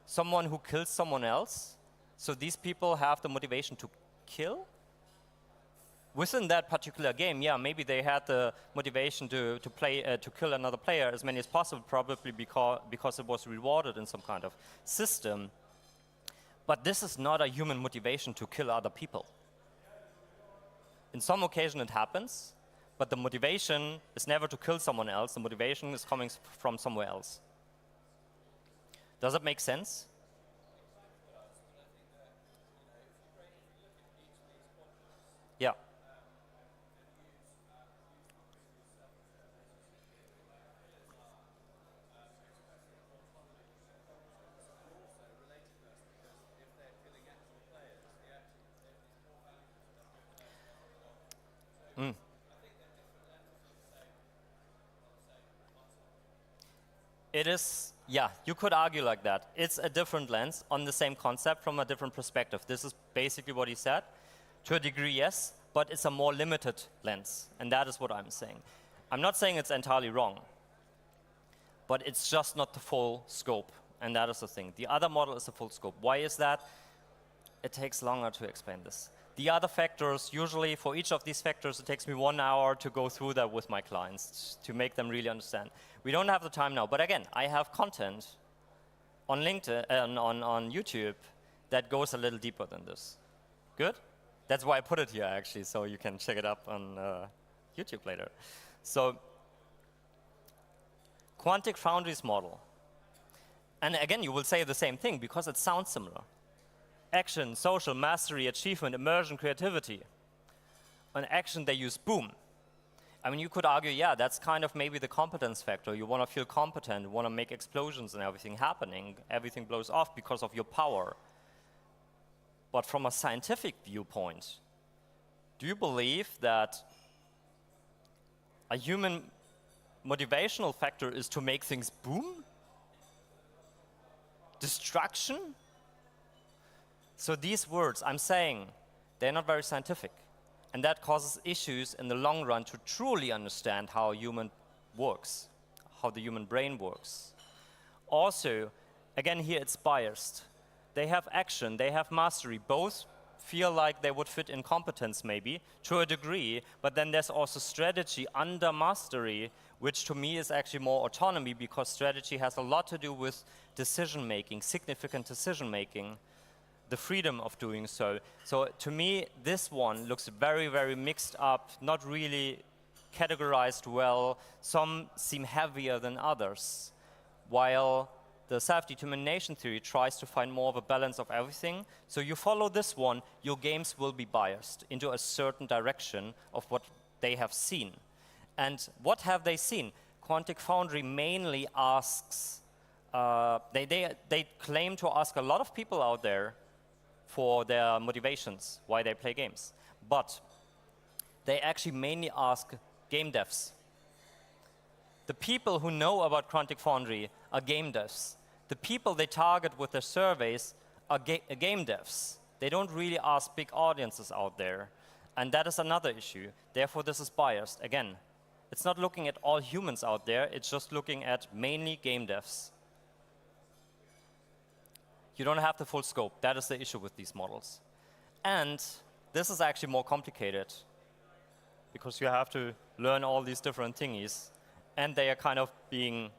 Someone who kills someone else? So these people have the motivation to kill? Within that particular game, yeah, maybe they had the motivation to kill another player as many as possible, probably because it was rewarded in some kind of system. But this is not a human motivation to kill other people. In some occasion it happens, but the motivation is never to kill someone else. The motivation is coming from somewhere else. Does that make sense? Yeah. It is, yeah, you could argue like that. It's a different lens on the same concept from a different perspective. This is basically what he said. To a degree, yes, but it's a more limited lens, and that is what I'm saying. I'm not saying it's entirely wrong, but it's just not the full scope, and that is the thing. The other model is the full scope. Why is that? It takes longer to explain this. The other factors, usually for each of these factors, it takes me 1 hour to go through that with my clients to make them really understand. We don't have the time now, but again, I have content on LinkedIn, on YouTube that goes a little deeper than this. Good? That's why I put it here, actually, so you can check it up on YouTube later. So, Quantic Foundry's model. And again, you will say the same thing because it sounds similar. Action, social, mastery, achievement, immersion, creativity. On action, they use boom. I mean, you could argue, yeah, that's kind of maybe the competence factor. You want to feel competent, you want to make explosions and everything happening. Everything blows off because of your power. But from a scientific viewpoint, do you believe that a human motivational factor is to make things boom? Destruction? So these words I'm saying, they're not very scientific. And that causes issues in the long run to truly understand how human works, how the human brain works. Also, again here it's biased. They have action, they have mastery. Both feel like they would fit in competence maybe, to a degree, but then there's also strategy under mastery, which to me is actually more autonomy, because strategy has a lot to do with decision making, significant decision making, the freedom of doing so. So to me, this one looks very, very mixed up, not really categorized well. Some seem heavier than others, while the self-determination theory tries to find more of a balance of everything. So you follow this one, your games will be biased into a certain direction of what they have seen. And what have they seen? Quantic Foundry mainly asks, they claim to ask a lot of people out there for their motivations, why they play games. But they actually mainly ask game devs. The people who know about Quantic Foundry are game devs. The people they target with their surveys are game devs. They don't really ask big audiences out there. And that is another issue. Therefore, this is biased. Again, it's not looking at all humans out there, it's just looking at mainly game devs. You don't have the full scope. That is the issue with these models. And this is actually more complicated, because you have to learn all these different thingies, and they are kind of being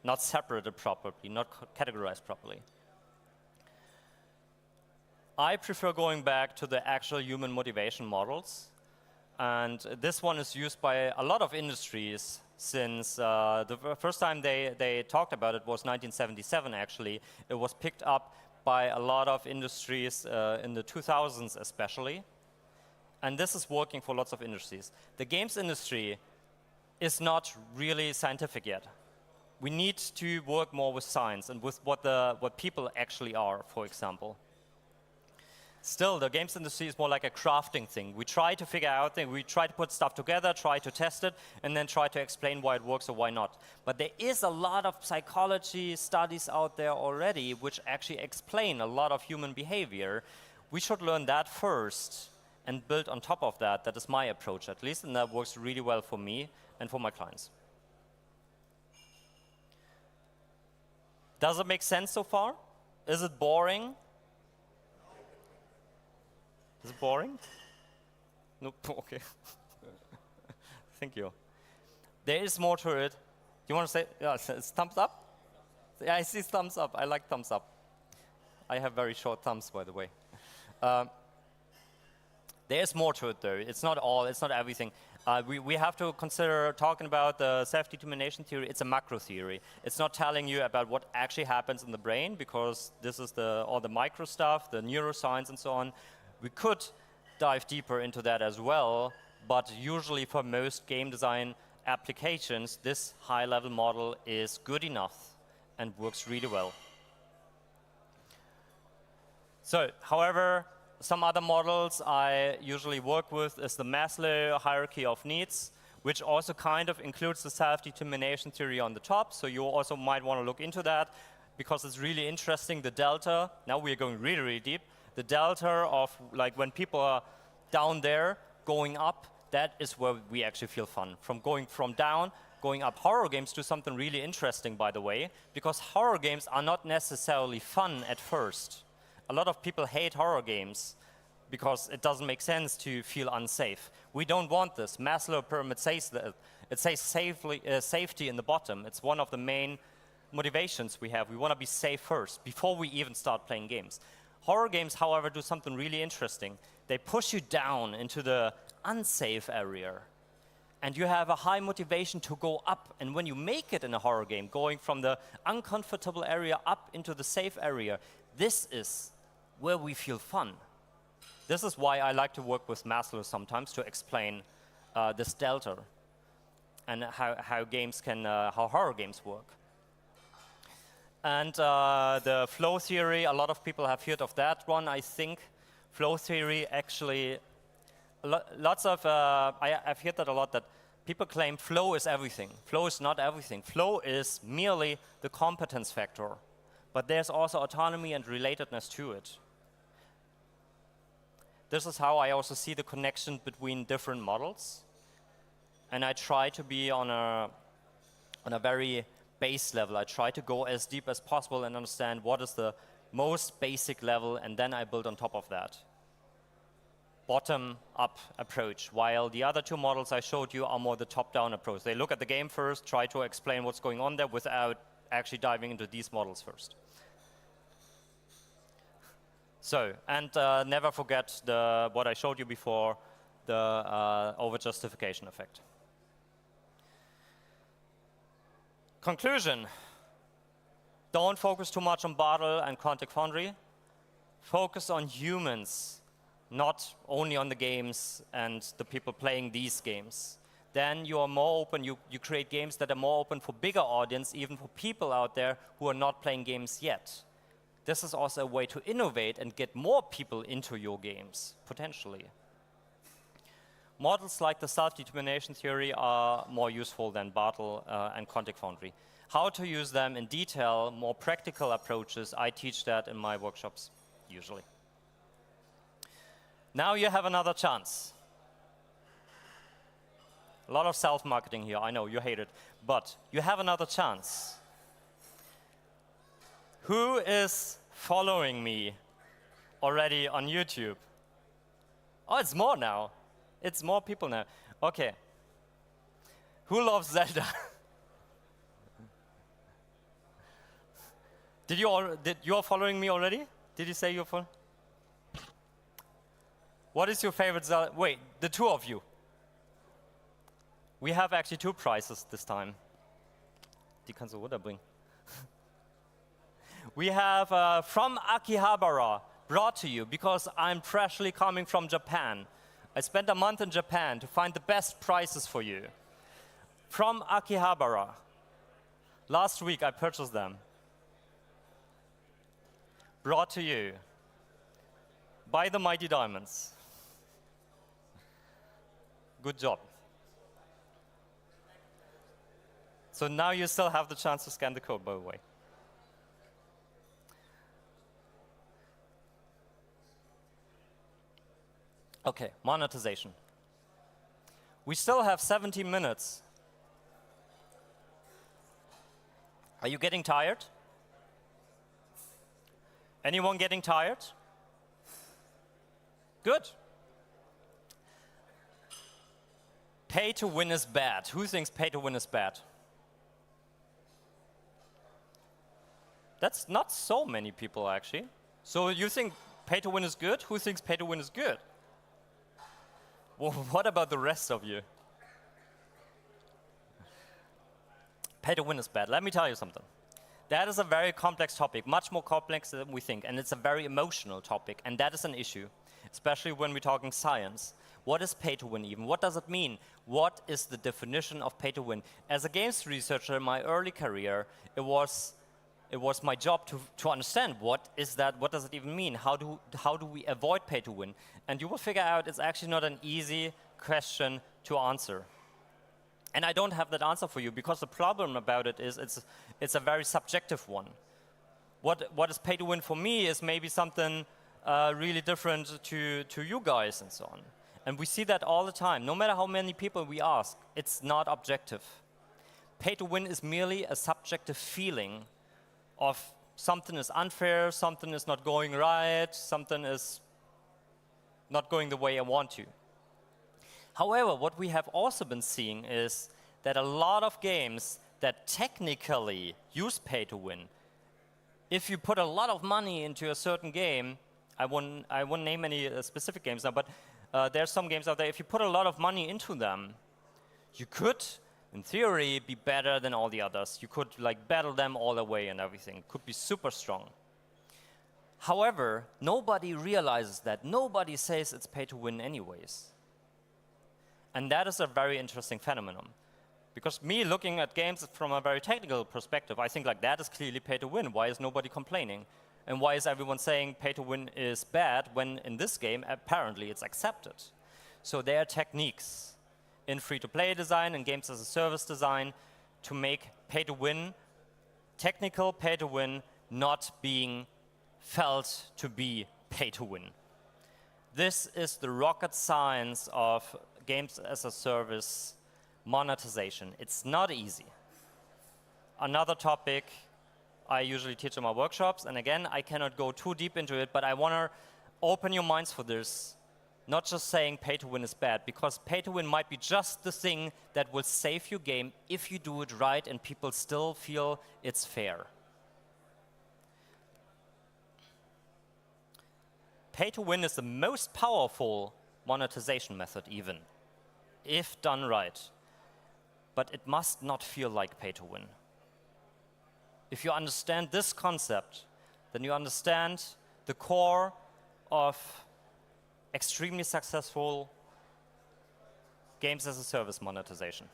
not separated properly, not categorized properly. I prefer going back to the actual human motivation models. And this one is used by a lot of industries since the first time they talked about it was 1977, actually. It was picked up by a lot of industries in the 2000s especially. And this is working for lots of industries. The games industry is not really scientific yet. We need to work more with science and with what people actually are, for example. Still, the games industry is more like a crafting thing. We try to figure out things, we try to put stuff together, try to test it, and then try to explain why it works or why not. But there is a lot of psychology studies out there already which actually explain a lot of human behavior. We should learn that first and build on top of that. That is my approach, at least, and that works really well for me and for my clients. Does it make sense so far? Is it boring? Is it boring? Nope, okay. Thank you. There is more to it. You want to say, yeah, it's thumbs up? Yeah, I see thumbs up. I like thumbs up. I have very short thumbs, by the way. There's more to it, though. It's not all, it's not everything. We have to consider talking about the self-determination theory. It's a macro theory. It's not telling you about what actually happens in the brain, because this is all the micro stuff, the neuroscience and so on. We could dive deeper into that as well, but usually for most game design applications, this high-level model is good enough and works really well. So, however, some other models I usually work with is the Maslow hierarchy of needs, which also kind of includes the self-determination theory on the top. So you also might want to look into that, because it's really interesting, the delta. Now we're going really, really deep. The delta of like when people are down there going up, that is where we actually feel fun. From going from down, going up. Horror games do something really interesting, by the way, because horror games are not necessarily fun at first. A lot of people hate horror games because it doesn't make sense to feel unsafe. We don't want this. Maslow pyramid says that. It says safety in the bottom. It's one of the main motivations we have. We want to be safe first before we even start playing games. Horror games, however, do something really interesting. They push you down into the unsafe area, and you have a high motivation to go up. And when you make it in a horror game, going from the uncomfortable area up into the safe area, this is where we feel fun. This is why I like to work with Maslow sometimes to explain this delta and how horror games work. And the flow theory, a lot of people have heard of that one, I think. Flow theory actually, I've heard that a lot, that people claim flow is everything. Flow is not everything. Flow is merely the competence factor. But there's also autonomy and relatedness to it. This is how I also see the connection between different models. And I try to be on a very base level. I try to go as deep as possible and understand what is the most basic level, and then I build on top of that. Bottom-up approach, while the other two models I showed you are more the top-down approach. They look at the game first, try to explain what's going on there without actually diving into these models first. So, and never forget what I showed you before, the over-justification effect. Conclusion. Don't focus too much on Bartle and Quantic Foundry. Focus on humans, not only on the games and the people playing these games. Then you are more open, you create games that are more open for bigger audience, even for people out there who are not playing games yet. This is also a way to innovate and get more people into your games, potentially. Models like the self-determination theory are more useful than Bartle and Quantic Foundry. How to use them in detail, more practical approaches, I teach that in my workshops, usually. Now you have another chance. A lot of self-marketing here, I know, you hate it, but you have another chance. Who is following me already on YouTube? Oh, it's more now. It's more people now. Okay. Who loves Zelda? Did you are following me already? Did you say you're following? What is your favorite Zelda? Wait, the two of you. We have actually two prizes this time. Die kannst du runterbringen. We have from Akihabara brought to you because I'm freshly coming from Japan. I spent a month in Japan to find the best prices for you. From Akihabara. Last week I purchased them. Brought to you by the Mighty Diamonds. Good job. So now you still have the chance to scan the code, by the way. Okay, monetization. We still have 17 minutes. Are you getting tired? Anyone getting tired? Good. Pay to win is bad. Who thinks pay to win is bad? That's not so many people, actually. So you think pay to win is good? Who thinks pay to win is good? Well, what about the rest of you? Pay to win is bad. Let me tell you something. That is a very complex topic, much more complex than we think, and it's a very emotional topic, and that is an issue, especially when we're talking science. What is pay to win even? What does it mean? What is the definition of pay to win? As a games researcher in my early career, it was my job to understand what is that, what does it even mean? How do we avoid pay to win? And you will figure out it's actually not an easy question to answer. And I don't have that answer for you because the problem about it is it's a very subjective one. What is pay to win for me is maybe something really different to you guys and so on. And we see that all the time. No matter how many people we ask, it's not objective. Pay to win is merely a subjective feeling of something is unfair, something is not going right, something is not going the way I want to. However, what we have also been seeing is that a lot of games that technically use pay to win, if you put a lot of money into a certain game, I won't name any specific games now, but there's some games out there, if you put a lot of money into them, you could, in theory, be better than all the others. You could like battle them all the way and everything. Could be super strong. However, nobody realizes that. Nobody says it's pay to win anyways. And that is a very interesting phenomenon. Because me looking at games from a very technical perspective, I think like that is clearly pay to win. Why is nobody complaining? And why is everyone saying pay to win is bad when in this game apparently it's accepted? So there are techniques. in free-to-play design and games as a service design to make pay-to-win, technical pay-to-win, not being felt to be pay-to-win. This is the rocket science of games as a service monetization. It's not easy. Another topic I usually teach in my workshops, and again, I cannot go too deep into it, but I want to open your minds for this. Not just saying pay to win is bad, because pay to win might be just the thing that will save your game if you do it right and people still feel it's fair. Pay to win is the most powerful monetization method even, if done right. But it must not feel like pay to win. If you understand this concept, then you understand the core of extremely successful games as a service monetization.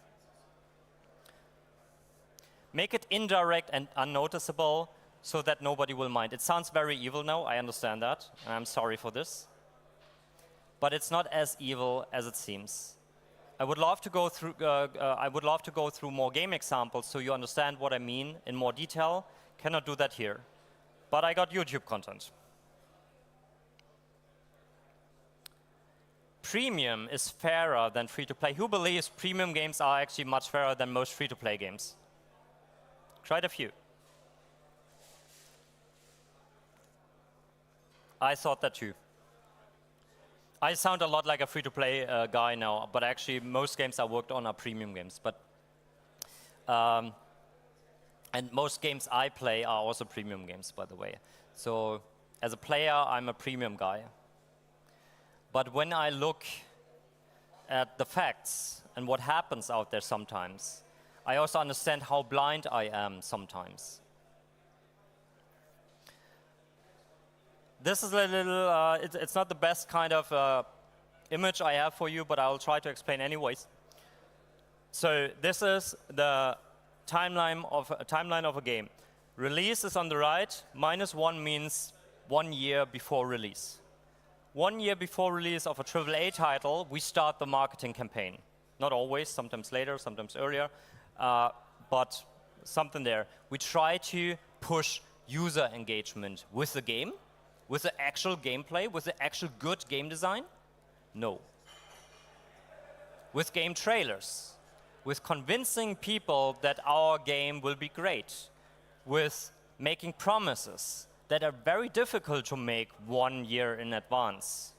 Make it indirect and unnoticeable so that nobody will mind. It sounds very evil now, I understand that, and I'm sorry for this. But it's not as evil as it seems. I would love to go through more game examples so you understand what I mean in more detail. Cannot do that here. But I got YouTube content. Premium is fairer than free-to-play. Who believes premium games are actually much fairer than most free-to-play games? Tried a few. I thought that too. I sound a lot like a free-to-play guy now, but actually most games I worked on are premium games. But and most games I play are also premium games, by the way. So as a player, I'm a premium guy. But when I look at the facts and what happens out there sometimes, I also understand how blind I am sometimes. This is a little, it's not the best kind of image I have for you, but I'll try to explain anyways. So this is the timeline of a game. Release is on the right. -1 means 1 year before release. 1 year before release of a AAA title, we start the marketing campaign. Not always, sometimes later, sometimes earlier, but something there. We try to push user engagement with the game. With the actual gameplay, with the actual good game design? No. With game trailers, with convincing people that our game will be great, with making promises that are very difficult to make 1 year in advance.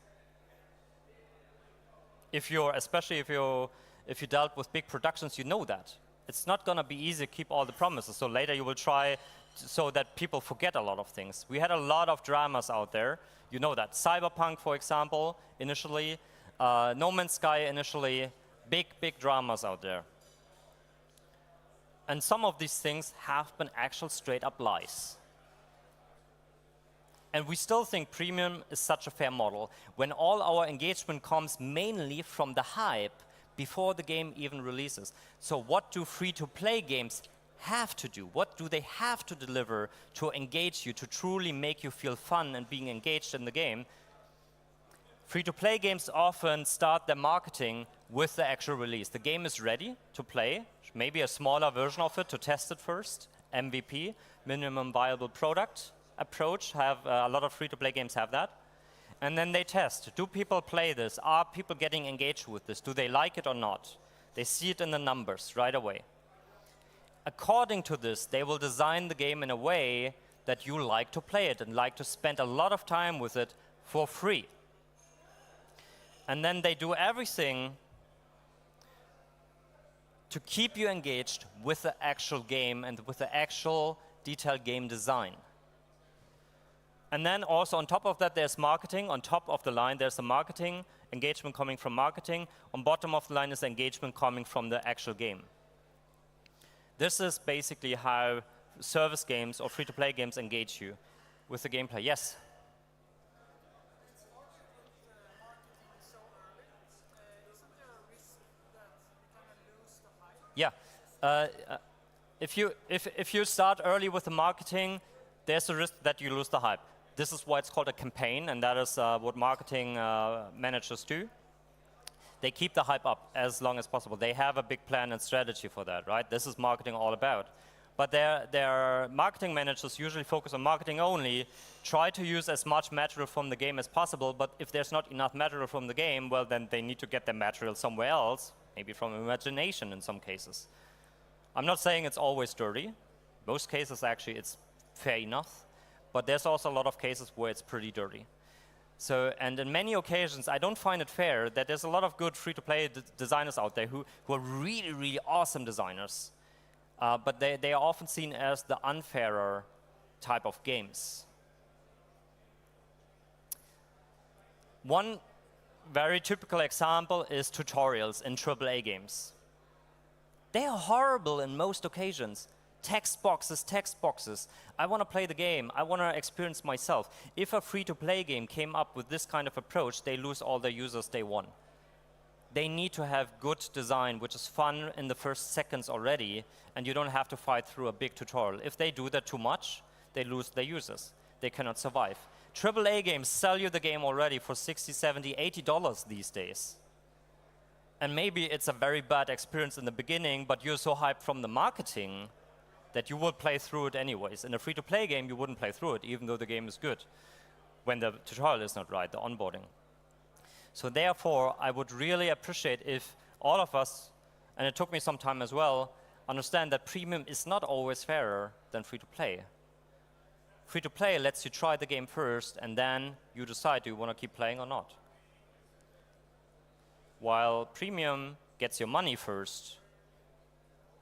Especially if you dealt with big productions, you know that. It's not going to be easy to keep all the promises, so later you will try so that people forget a lot of things. We had a lot of dramas out there. You know that. Cyberpunk, for example, initially. No Man's Sky, initially. Big dramas out there. And some of these things have been actual straight-up lies. And we still think premium is such a fair model when all our engagement comes mainly from the hype before the game even releases. So what do free-to-play games have to do? What do they have to deliver to engage you, to truly make you feel fun and being engaged in the game? Free-to-play games often start their marketing with the actual release. The game is ready to play, maybe a smaller version of it to test it first, MVP, minimum viable product approach. A lot of free-to-play games have that. And then they test. Do people play this? Are people getting engaged with this? Do they like it or not? They see it in the numbers right away. According to this, they will design the game in a way that you like to play it and like to spend a lot of time with it for free. And then they do everything to keep you engaged with the actual game and with the actual detailed game design. And then also on top of that, there's marketing. On top of the line, there's the marketing, engagement coming from marketing. On bottom of the line is engagement coming from the actual game. This is basically how service games or free-to-play games engage you with the gameplay. Yes? Yeah. If you start early with the marketing, there's a risk that you lose the hype. This is why it's called a campaign, and that is what marketing managers do. they keep the hype up as long as possible. They have a big plan and strategy for that, right? This is marketing all about. But their marketing managers usually focus on marketing only, try to use as much material from the game as possible, but if there's not enough material from the game, well, then they need to get their material somewhere else, maybe from imagination in some cases. I'm not saying it's always dirty. Most cases, actually, it's fair enough. But there's also a lot of cases where it's pretty dirty. So, and in many occasions, I don't find it fair that there's a lot of good free-to-play designers out there who are really, really awesome designers. But they are often seen as the unfairer type of games. One very typical example is tutorials in AAA games. They are horrible in most occasions. Text boxes, text boxes. I want to play the game. I want to experience myself. If a free-to-play game came up with this kind of approach, they lose all their users day one. They need to have good design, which is fun in the first seconds already, and you don't have to fight through a big tutorial. If they do that too much, they lose their users. They cannot survive. AAA games sell you the game already for $60, $70, $80 these days. And maybe it's a very bad experience in the beginning, but you're so hyped from the marketing that you will play through it anyways. In a free-to-play game, you wouldn't play through it, even though the game is good, when the tutorial is not right, the onboarding. So therefore, I would really appreciate if all of us, and it took me some time as well, understand that premium is not always fairer than free-to-play. Free-to-play lets you try the game first, and then you decide, do you want to keep playing or not? While premium gets your money first,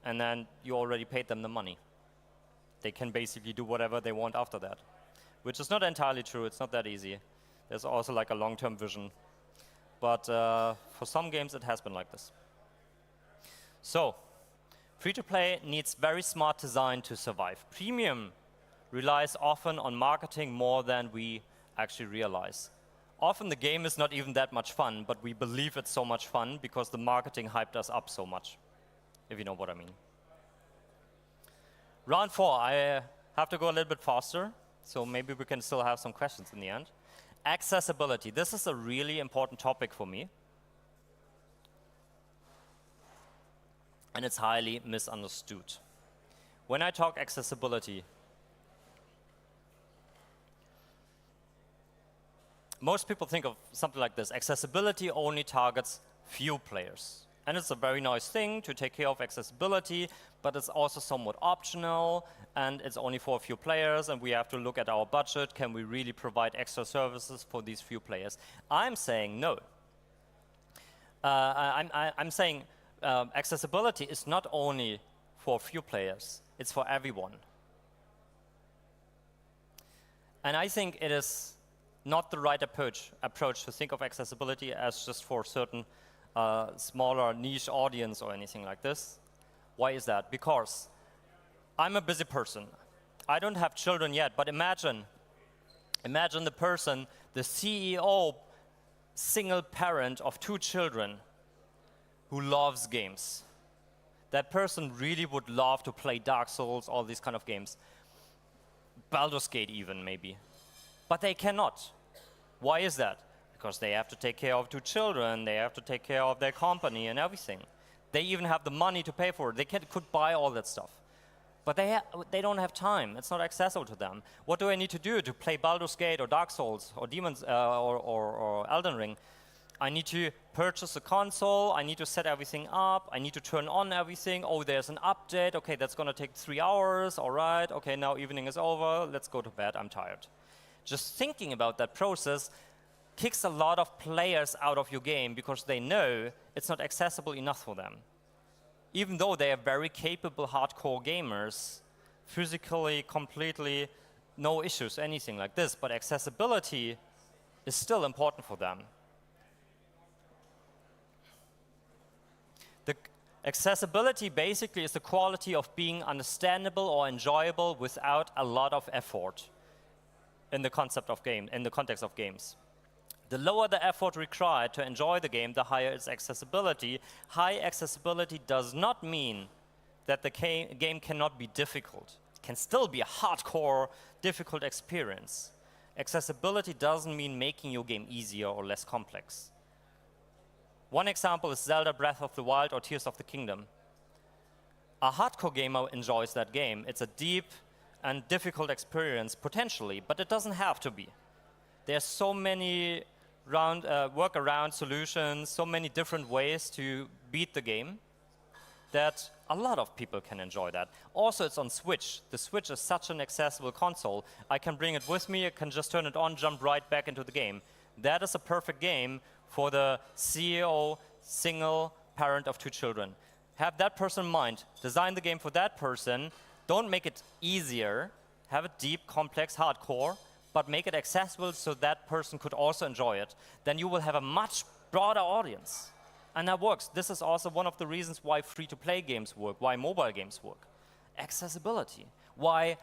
and then you already paid them the money. They can basically do whatever they want after that, which is not entirely true. It's not that easy. There's also like a long-term vision. But for some games, it has been like this. So, free-to-play needs very smart design to survive. Premium relies often on marketing more than we actually realize. Often the game is not even that much fun, but we believe it's so much fun because the marketing hyped us up so much, if you know what I mean. Round 4, I have to go a little bit faster, so maybe we can still have some questions in the end. Accessibility. This is a really important topic for me. And it's highly misunderstood. When I talk accessibility, most people think of something like this. Accessibility only targets few players. And it's a very nice thing to take care of accessibility, but it's also somewhat optional, and it's only for a few players, and we have to look at our budget. Can we really provide extra services for these few players? I'm saying no. I'm saying accessibility is not only for a few players, it's for everyone. And I think it is not the right approach to think of accessibility as just for certain smaller niche audience or anything like this. Why is that? Because I'm a busy person. I don't have children yet, but imagine the person, the CEO, single parent of 2 children who loves games. That person really would love to play Dark Souls, all these kind of games. Baldur's Gate even, maybe. But they cannot. Why is that? Because they have to take care of 2 children, they have to take care of their company and everything. They even have the money to pay for it. They could buy all that stuff. But they don't have time. It's not accessible to them. What do I need to do to play Baldur's Gate or Dark Souls or Demons or Elden Ring? I need to purchase a console. I need to set everything up. I need to turn on everything. Oh, there's an update. Okay, that's going to take 3 hours. All right. Okay, now evening is over. Let's go to bed. I'm tired. Just thinking about that process kicks a lot of players out of your game because they know it's not accessible enough for them. Even though they are very capable hardcore gamers, physically, completely, no issues, anything like this, but accessibility is still important for them. The accessibility basically is the quality of being understandable or enjoyable without a lot of effort in the context of games. The lower the effort required to enjoy the game, the higher its accessibility. High accessibility does not mean that the game cannot be difficult. It can still be a hardcore, difficult experience. Accessibility doesn't mean making your game easier or less complex. One example is Zelda Breath of the Wild or Tears of the Kingdom. A hardcore gamer enjoys that game. It's a deep and difficult experience, potentially, but it doesn't have to be. There's so many workaround solutions, so many different ways to beat the game, that a lot of people can enjoy that. Also, it's on Switch. The Switch is such an accessible console. I can bring it with me, I can just turn it on, jump right back into the game. That is a perfect game for the CEO, single parent of 2 children. Have that person in mind. Design the game for that person. Don't make it easier. Have it deep, complex, hardcore, but make it accessible so that person could also enjoy it. Then you will have a much broader audience. And that works. This is also one of the reasons why free-to-play games work, why mobile games work. Accessibility. Why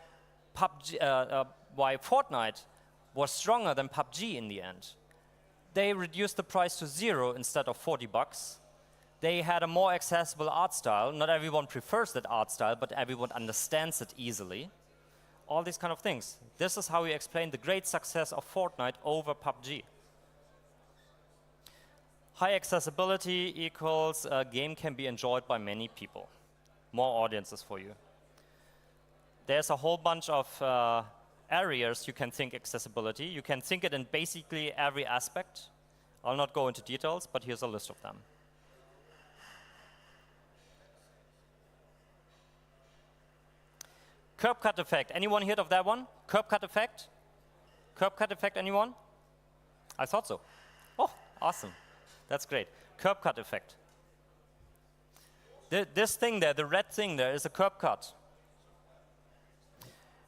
Fortnite was stronger than PUBG in the end. They reduced the price to $0 instead of $40. They had a more accessible art style. Not everyone prefers that art style, but everyone understands it easily. All these kind of things. This is how we explain the great success of Fortnite over PUBG. High accessibility equals a game can be enjoyed by many people. More audiences for you. There's a whole bunch of areas you can think accessibility. You can think it in basically every aspect. I'll not go into details, but here's a list of them. Curb cut effect. Anyone heard of that one? Curb cut effect? Curb cut effect, anyone? I thought so. Oh, awesome. That's great. Curb cut effect. This thing there, the red thing there, is a curb cut.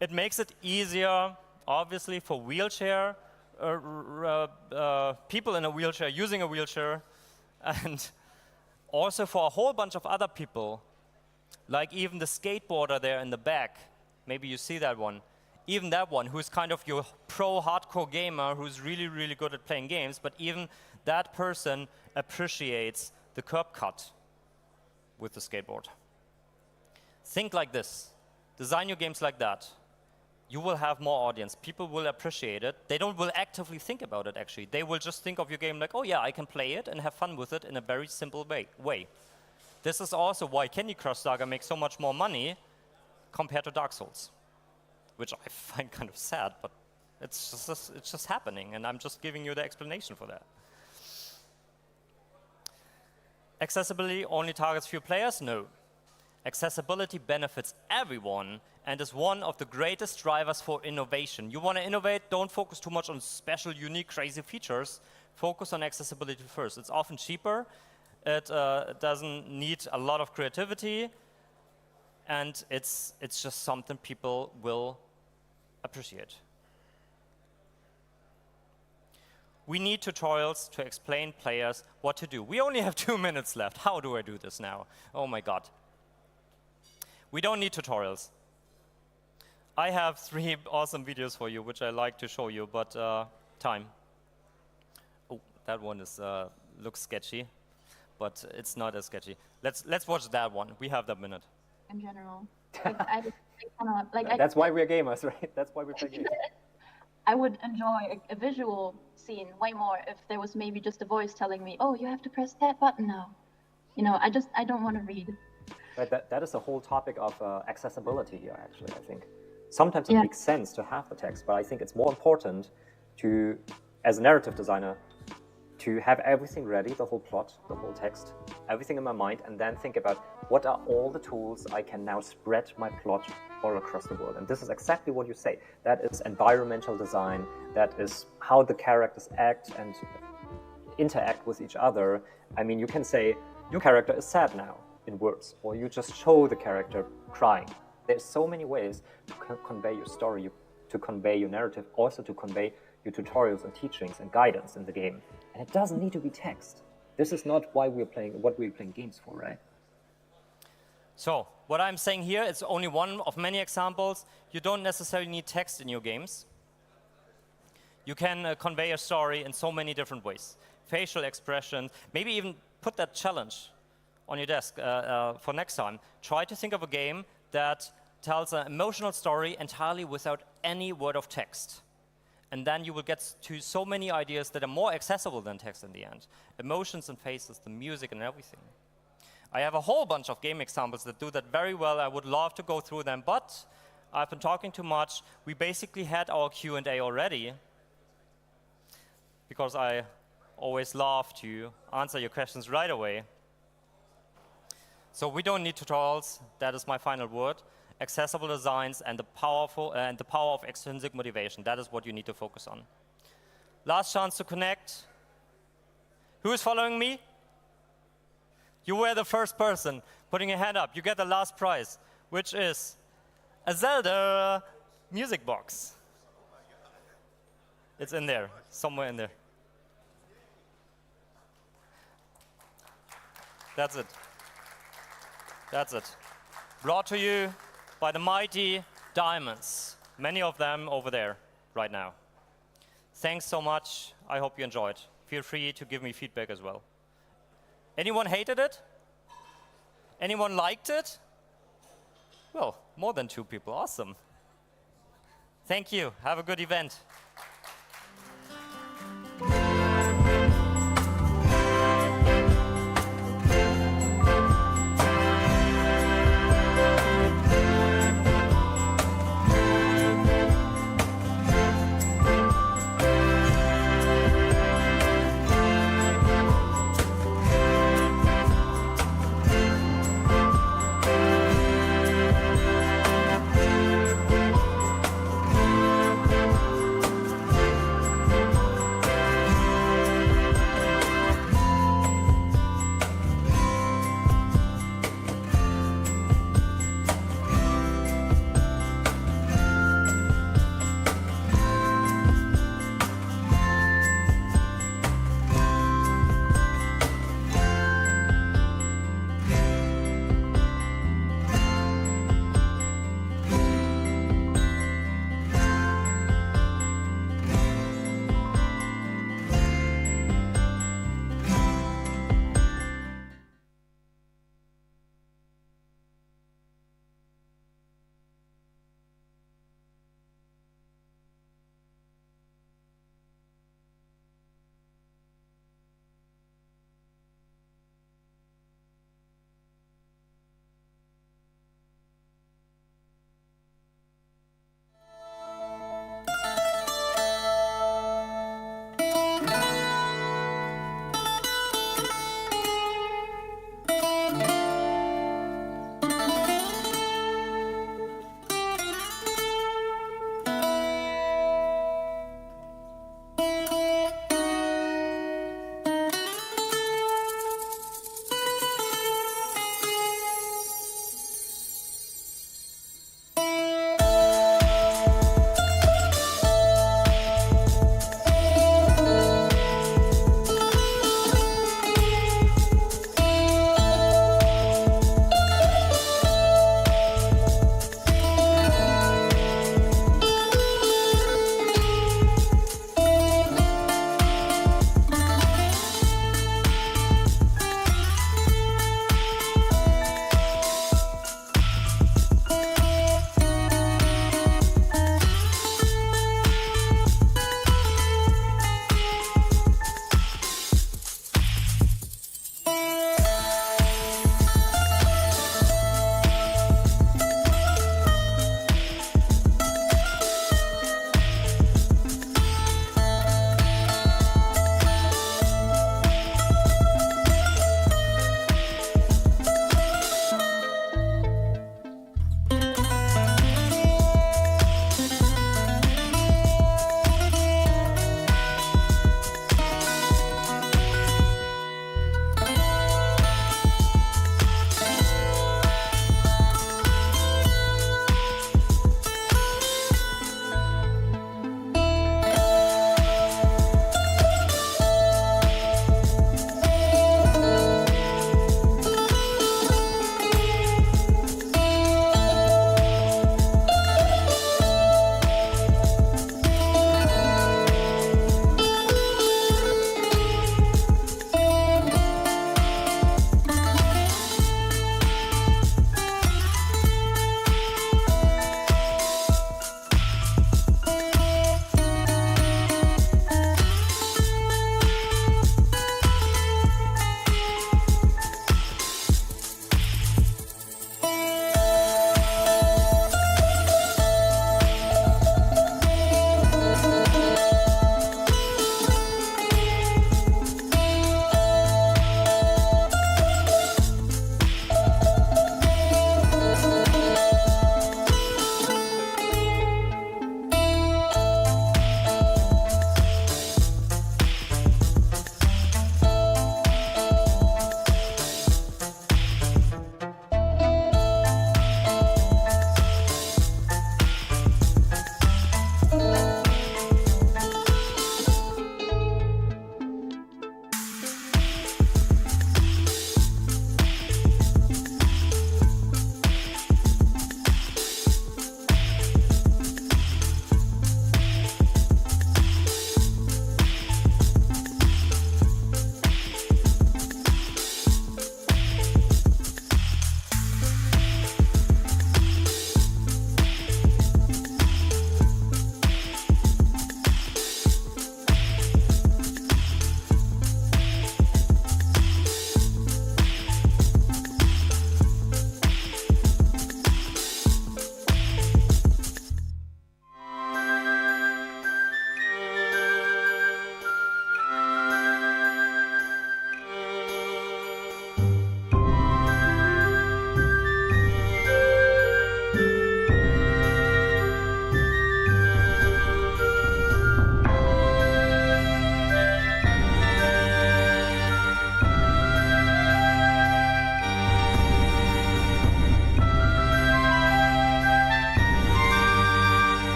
It makes it easier, obviously, for wheelchair, people in a wheelchair, using a wheelchair, and also for a whole bunch of other people, like even the skateboarder there in the back. Maybe you see that one. Even that one, who's kind of your pro-hardcore gamer, who's really, really good at playing games, but even that person appreciates the curb cut with the skateboard. Think like this. Design your games like that. You will have more audience. People will appreciate it. They will actively think about it, actually. They will just think of your game like, oh yeah, I can play it and have fun with it in a very simple way. This is also why Candy Crush Saga makes so much more money compared to Dark Souls, which I find kind of sad, but it's just happening, and I'm just giving you the explanation for that. Accessibility only targets few players? No. Accessibility benefits everyone and is one of the greatest drivers for innovation. You want to innovate, don't focus too much on special, unique, crazy features. Focus on accessibility first. It's often cheaper. It doesn't need a lot of creativity. And it's just something people will appreciate. We need tutorials to explain players what to do. We only have 2 minutes left. How do I do this now? Oh my God. We don't need tutorials. I have 3 awesome videos for you, which I like to show you, but time. Oh, that one is looks sketchy, but it's not as sketchy. Let's watch that one. We have that minute. In general, That's why we're gamers, right? That's why we play games. I would enjoy a visual scene way more if there was maybe just a voice telling me, "Oh, you have to press that button now." You know, I don't want to read. Right, that is the whole topic of accessibility here, actually, I think. Sometimes it makes sense to have the text, but I think it's more important to, as a narrative designer, to have everything ready, the whole plot, the whole text, everything in my mind, and then think about what are all the tools I can now spread my plot all across the world. And this is exactly what you say. That is environmental design, that is how the characters act and interact with each other. I mean, you can say, your character is sad now, in words, or you just show the character crying. There's so many ways to convey your story, to convey your narrative, also to convey your tutorials and teachings and guidance in the game. And it doesn't need to be text. This is not why we're playing, what we're playing games for, right? So, what I'm saying here is only one of many examples. You don't necessarily need text in your games. You can convey a story in so many different ways. Facial expressions, maybe even put that challenge on your desk for next time. Try to think of a game that tells an emotional story entirely without any word of text. And then you will get to so many ideas that are more accessible than text in the end. Emotions and faces, the music and everything. I have a whole bunch of game examples that do that very well. I would love to go through them, but I've been talking too much. We basically had our Q&A already, because I always love to answer your questions right away. So we don't need tutorials. That is my final word. Accessible designs and the power of extrinsic motivation. That is what you need to focus on. Last chance to connect. Who is following me? You were the first person putting your hand up. You get the last prize, which is a Zelda music box. It's in there, somewhere in there. That's it. That's it. Brought to you by the mighty Diamonds. Many of them over there right now. Thanks so much. I hope you enjoyed. Feel free to give me feedback as well. Anyone hated it? Anyone liked it? Well, more than 2 people. Awesome. Thank you. Have a good event.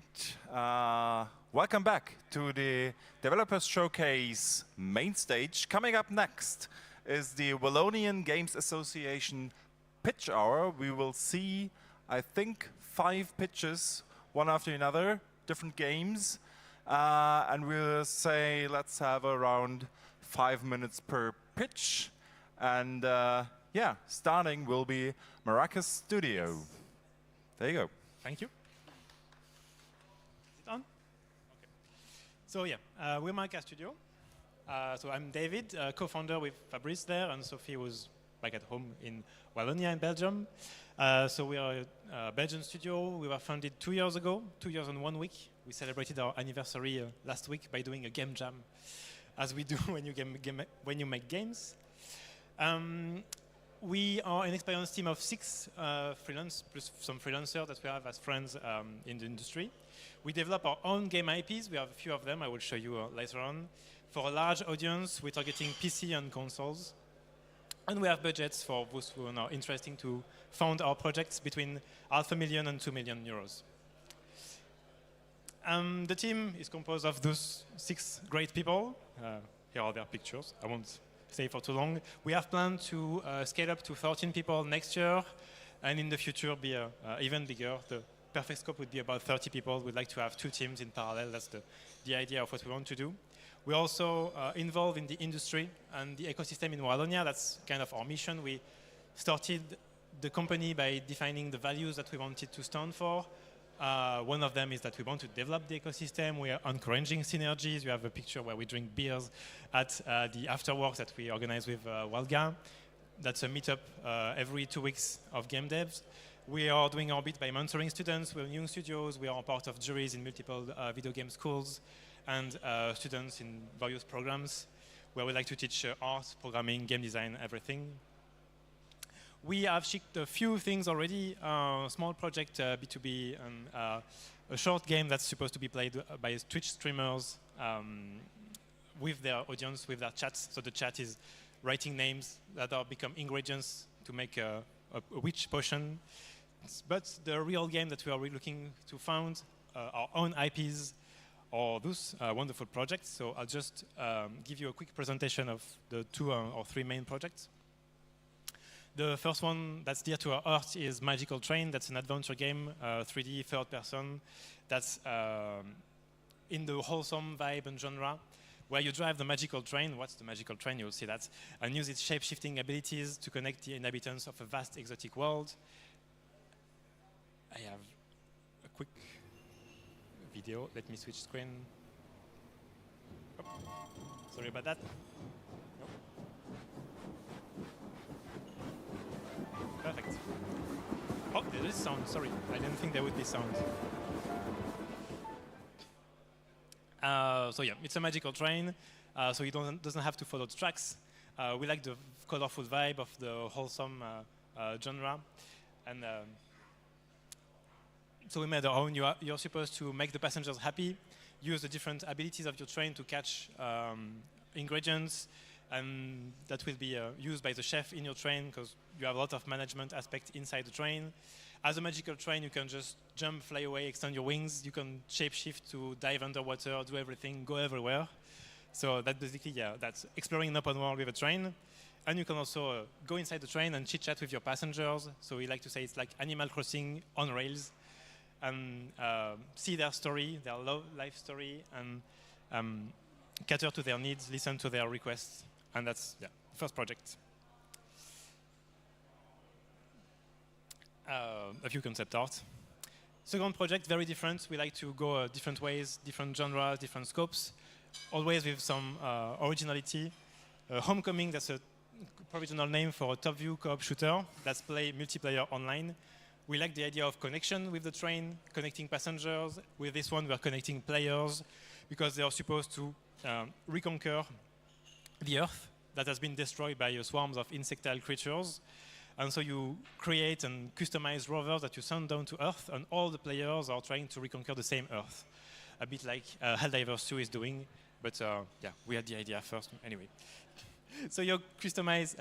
right. Welcome back to the Developers Showcase main stage. Coming up next is the Wallonian Games Association pitch hour. We will see, I think, 5 pitches, one after another, different games. And we'll say, let's have around 5 minutes per pitch. And yeah, starting will be Maracas Studio. There you go. Thank you. Is it on? Okay. So yeah, we're Maracas Studio. So I'm David, co-founder with Fabrice there, and Sophie was back at home in Wallonia in Belgium. So we are a Belgian studio. We were founded 2 years ago, 2 years and 1 week. We celebrated our anniversary last week by doing a game jam, as we do when you make games. We are an experienced team of 6 freelance, plus some freelancers that we have as friends in the industry. We develop our own game IPs. We have a few of them. I will show you later on. For a large audience, we're targeting PC and consoles. And we have budgets for those who are interested to fund our projects between €500,000 and €2 million. The team is composed of those 6 great people. Here are their pictures. I won't stay for too long. We have planned to scale up to 13 people next year, and in the future be even bigger. The perfect scope would be about 30 people. We'd like to have 2 teams in parallel. That's the idea of what we want to do. We're also involved in the industry and the ecosystem in Wallonia. That's kind of our mission. We started the company by defining the values that we wanted to stand for. One of them is that we want to develop the ecosystem. We are encouraging synergies. You have a picture where we drink beers at the afterworks that we organize with Walga. That's a meetup every 2 weeks of game devs. We are doing our bit by mentoring students. We're young studios. We are part of juries in multiple video game schools and students in various programs where we like to teach art, programming, game design, everything. We have shipped a few things already, small project B2B, and a short game that's supposed to be played by Twitch streamers with their audience, with their chats. So the chat is writing names that are become ingredients to make a witch potion. But the real game that we are looking to found, our own IPs, or those wonderful projects. So I'll just give you a quick presentation of the 2 or 3 main projects. The first one that's dear to our heart is Magical Train. That's an adventure game, 3D, third person, that's in the wholesome vibe and genre, where you drive the magical train. What's the magical train? You'll see that. And use its shape-shifting abilities to connect the inhabitants of a vast exotic world. I have a quick video. Let me switch screen. Oh, sorry about that. Nope. Perfect. Oh, there is sound. Sorry, I didn't think there would be sound. So yeah, it's a magical train. So you doesn't have to follow the tracks. We like the colorful vibe of the wholesome genre, and so we made our own. You're supposed to make the passengers happy, use the different abilities of your train to catch ingredients, and that will be used by the chef in your train, because you have a lot of management aspect inside the train. As a magical train, you can just jump, fly away, extend your wings. You can shape-shift to dive underwater, do everything, go everywhere. So that basically, yeah, that's exploring an open world with a train. And you can also go inside the train and chit-chat with your passengers. So we like to say it's like Animal Crossing on rails, and see their story, their life story, and cater to their needs, listen to their requests. And that's, yeah, the first project. A few concept art. Second project, very different. We like to go different ways, different genres, different scopes, always with some originality. Homecoming, that's a provisional name for a top-view co-op shooter that's play multiplayer online. We like the idea of connection with the train, connecting passengers. With this one, we're connecting players because they are supposed to reconquer the Earth that has been destroyed by swarms of insectile creatures. And so you create and customize rovers that you send down to Earth, and all the players are trying to reconquer the same Earth. A bit like Helldivers 2 is doing, but yeah, we had the idea first. Anyway. So you customize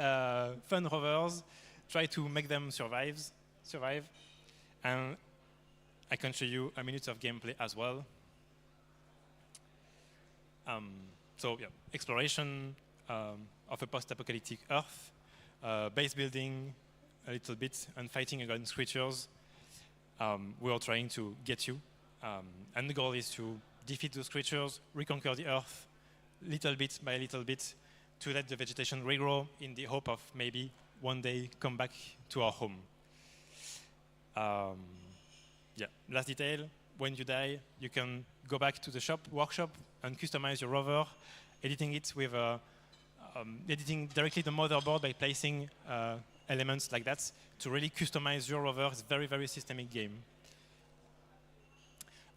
fun rovers, try to make them survive, and I can show you a minute of gameplay as well. So yeah, exploration of a post-apocalyptic Earth, base building a little bit, and fighting against creatures. We are trying to get you. And the goal is to defeat those creatures, reconquer the Earth, little bit by little bit, to let the vegetation regrow in the hope of maybe one day come back to our home. Yeah, last detail, when you die, you can go back to the workshop, and customize your rover, editing it with editing directly the motherboard by placing elements like that to really customize your rover. It's a very, very systemic game.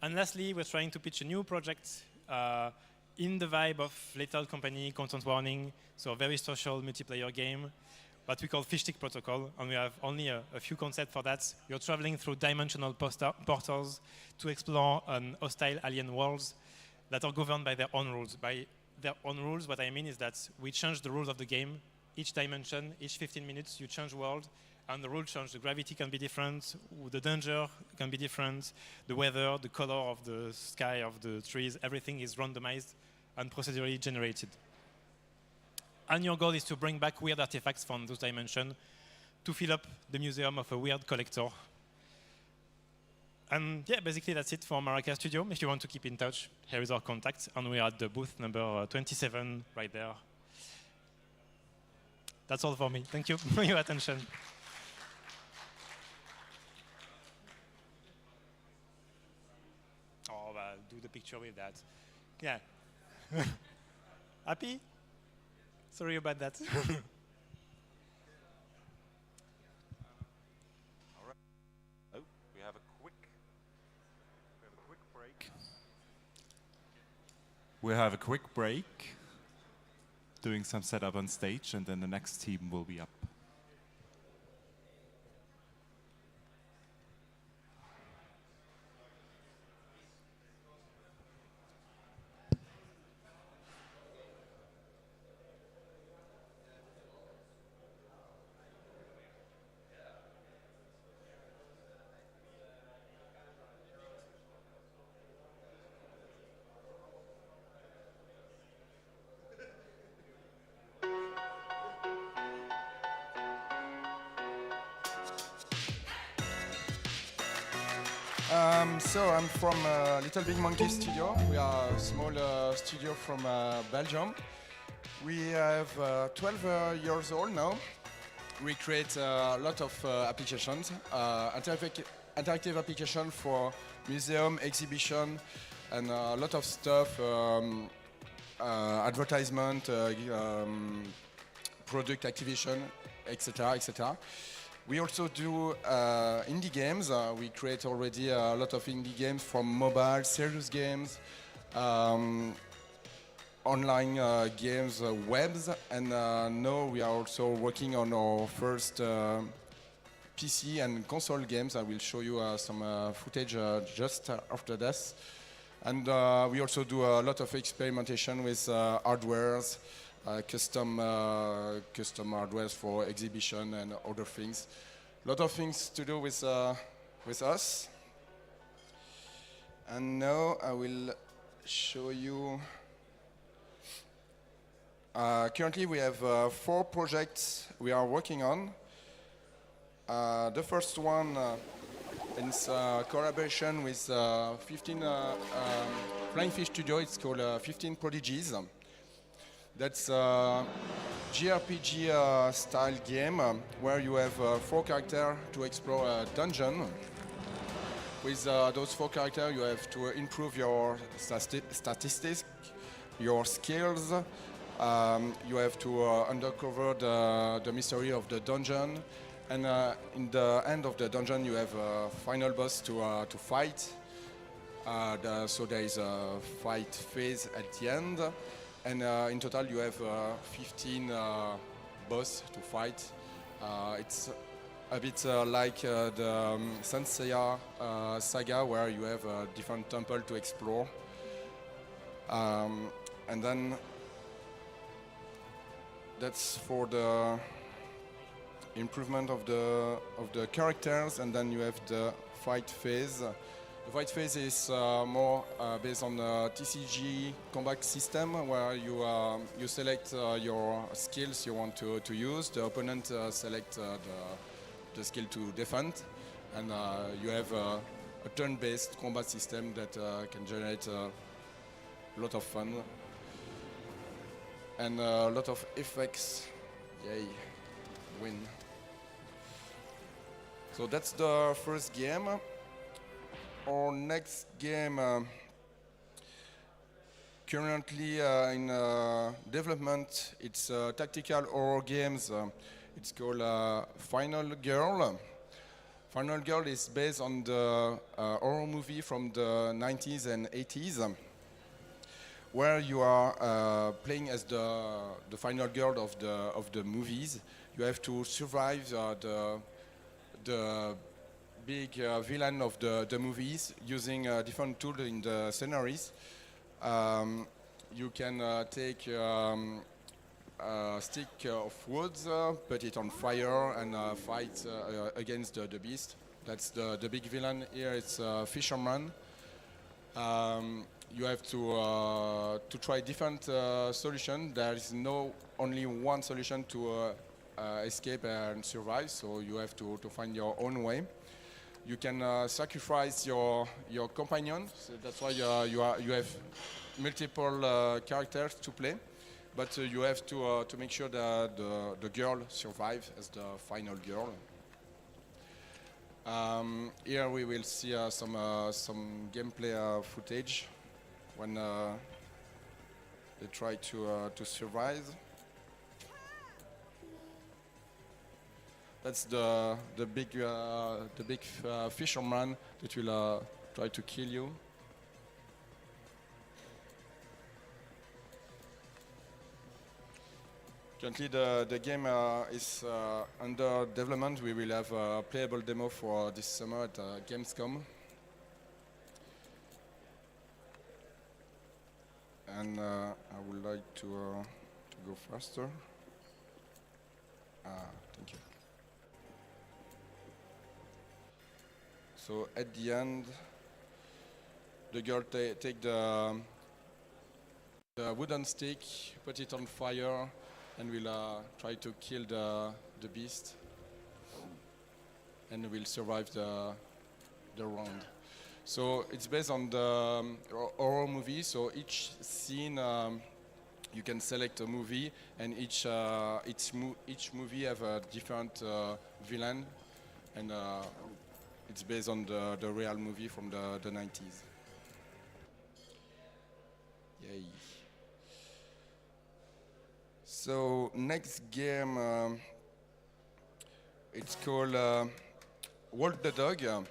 And lastly, we're trying to pitch a new project in the vibe of Lethal Company, Content Warning, so a very social multiplayer game, but we call Fish Stick Protocol, and we have only a few concepts for that. You're traveling through dimensional portals to explore hostile alien worlds that are governed by their own rules. By their own rules, what I mean is that we change the rules of the game. Each dimension, each 15 minutes, you change world, and the rules change. The gravity can be different, the danger can be different, the weather, the color of the sky, of the trees, everything is randomized and procedurally generated. And your goal is to bring back weird artifacts from those dimensions to fill up the museum of a weird collector. And yeah, basically that's it for Maraca Studio. If you want to keep in touch, here is our contact, and we are at the booth number 27 right there. That's all for me. Thank you for your attention. Oh, do the picture with that. Yeah. Happy? Sorry about that. All right. Oh, we have a quick break. We have a quick break, doing some setup on stage, and then the next team will be up. So I'm from Little Big Monkey Studio. We are a small studio from Belgium. We have 12 years old now. We create a lot of applications, interactive application for museum, exhibition, and a lot of stuff, advertisement, product activation, etc., etc. We also do indie games. We create already a lot of indie games from mobile, serious games, online games, webs, and now we are also working on our first PC and console games. I will show you some footage just after this. And we also do a lot of experimentation with hardwares, custom hardware for exhibition and other things. A lot of things to do with us. And now I will show you. Currently we have 4 projects we are working on. The first one is collaboration with 15 Flying Fish Studio. It's called 15 Prodigies. That's a JRPG style game where you have 4 characters to explore a dungeon. With those 4 characters, you have to improve your statistics, your skills. You have to uncover the mystery of the dungeon. And in the end of the dungeon, you have a final boss to fight. So there is a fight phase at the end. And in total, you have 15 boss to fight. It's a bit like the Senseiya saga, where you have a different temple to explore. And then that's for the improvement of the characters, and then you have the fight phase. The Void Phase is more based on the TCG combat system, where you select your skills you want to use. The opponent select the skill to defend, and you have a turn-based combat system that can generate a lot of fun and a lot of effects. Yay, win. So that's the first game. Our next game, currently in development, it's tactical horror games. It's called Final Girl. Final Girl is based on the horror movie from the 90s and 80s, where you are playing as the final girl of the movies. You have to survive the big villain of the movies using different tools in the sceneries. You can take a stick of wood, put it on fire, and fight against the beast. That's the big villain here. It's a fisherman. You have to try different solutions. There is no only one solution to escape and survive, so you have to find your own way. You can sacrifice your companion, so that's why you have multiple characters to play, but you have to make sure that the girl survives as the final girl. Here we will see some gameplay footage when they try to survive. That's the big fisherman that will try to kill you. Currently, the game is under development. We will have a playable demo for this summer at Gamescom. And I would like to go faster. Thank you. So at the end, the girl take the wooden stick, put it on fire, and will try to kill the beast, and will survive the round. So it's based on the horror movie. So each scene you can select a movie, and each movie have a different villain, and it's based on the real movie from the 90s. Yay. So next game, it's called Walk the Dog.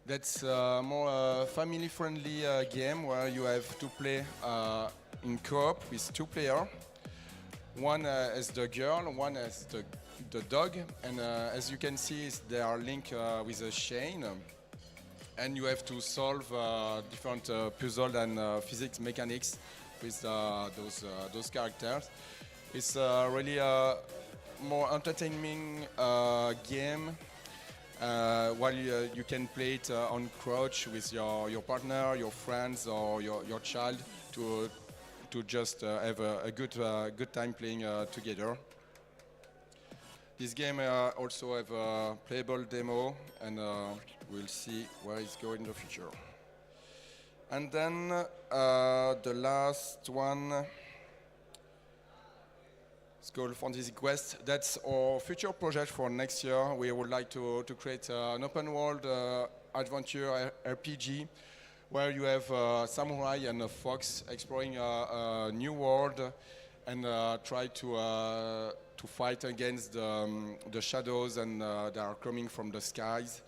That's more family-friendly game where you have to play in co-op with two players. One as the girl, one as the dog, and as you can see, they are linked with a chain, and you have to solve different puzzles and physics mechanics with those characters. It's really a more entertaining game. While you can play it on couch with your partner, your friends, or your child to just have a good time playing together. This game also have a playable demo, and we'll see where it's going in the future. And then the last one, it's called Fantasy Quest. That's our future project for next year. We would like to create an open world adventure RPG where you have a samurai and a fox exploring a new world and try to fight against the shadows and that are coming from the skies.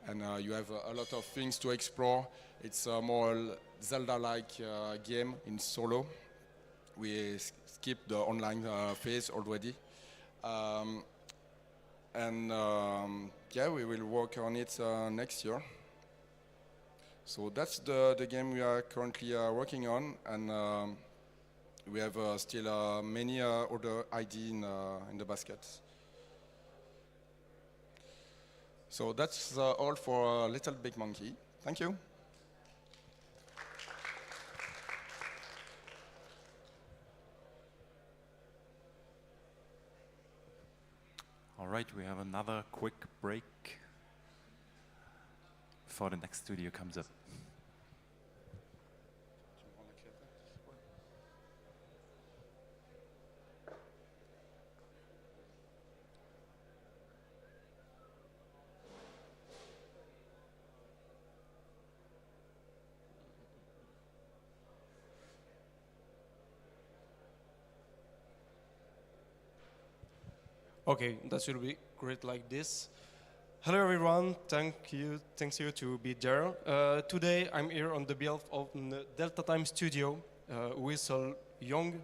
And you have a lot of things to explore. It's a more Zelda-like game in solo. We skipped the online phase already. Yeah, we will work on it next year. So that's the game we are currently working on, and we have still many other ideas in the basket. So that's all for Little Big Monkey. Thank you. right, we have another quick break before the next studio comes up. Okay, that should be great like this. Hello everyone, thanks you to be there. Today I'm here on the behalf of the Delta Time Studio, with a young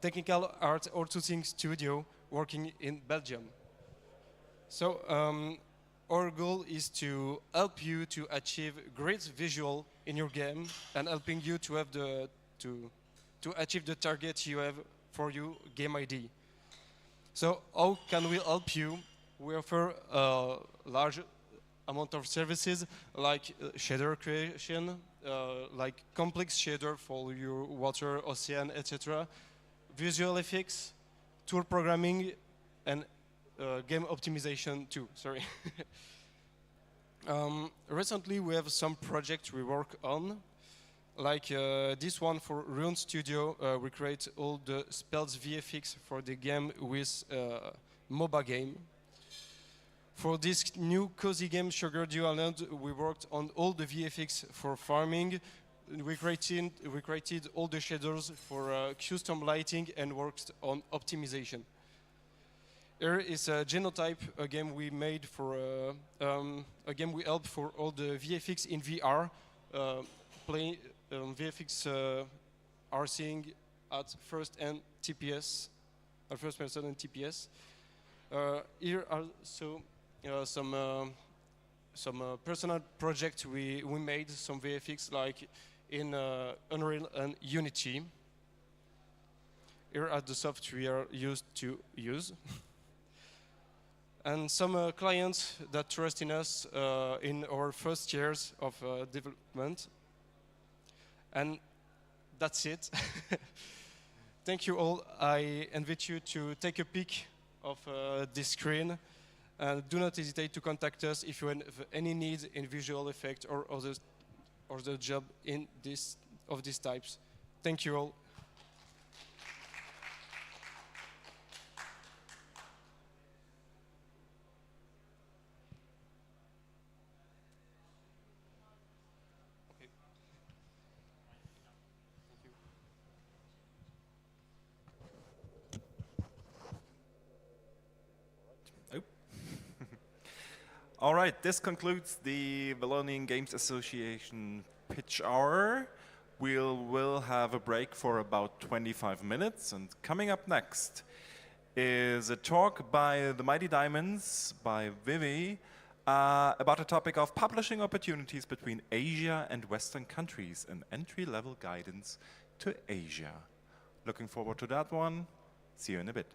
technical art outsourcing studio working in Belgium. So our goal is to help you to achieve great visual in your game and helping you to have to achieve the target you have for your game ID. So how can we help you? We offer a large amount of services like shader creation, like complex shader for your water, ocean, etc. Visual effects, tool programming, and game optimization too, sorry. Recently we have some projects we work on. Like this one for Rune Studio, we create all the spells VFX for the game with MOBA game. For this new cozy game, Sugar Dual-Land, we worked on all the VFX for farming. We created all the shaders for custom lighting and worked on optimization. Here is a Genotype, a game we made for a game we helped for all the VFX in VR. VFX are seeing at first and TPS, at first person and TPS. Here are some personal projects we made, some VFX like in Unreal and Unity. Here are the software used to use. And some clients that trust in us in our first years of development. And that's it. Thank you all. I invite you to take a peek of this screen. Do not hesitate to contact us if you have any needs in visual effect or other job in of these types. Thank you all. All right, this concludes the Valonian Games Association pitch hour. We'll have a break for about 25 minutes, and coming up next is a talk by the Mighty Diamonds, by Vivi, about a topic of publishing opportunities between Asia and Western countries, an entry-level guidance to Asia. Looking forward to that one. See you in a bit.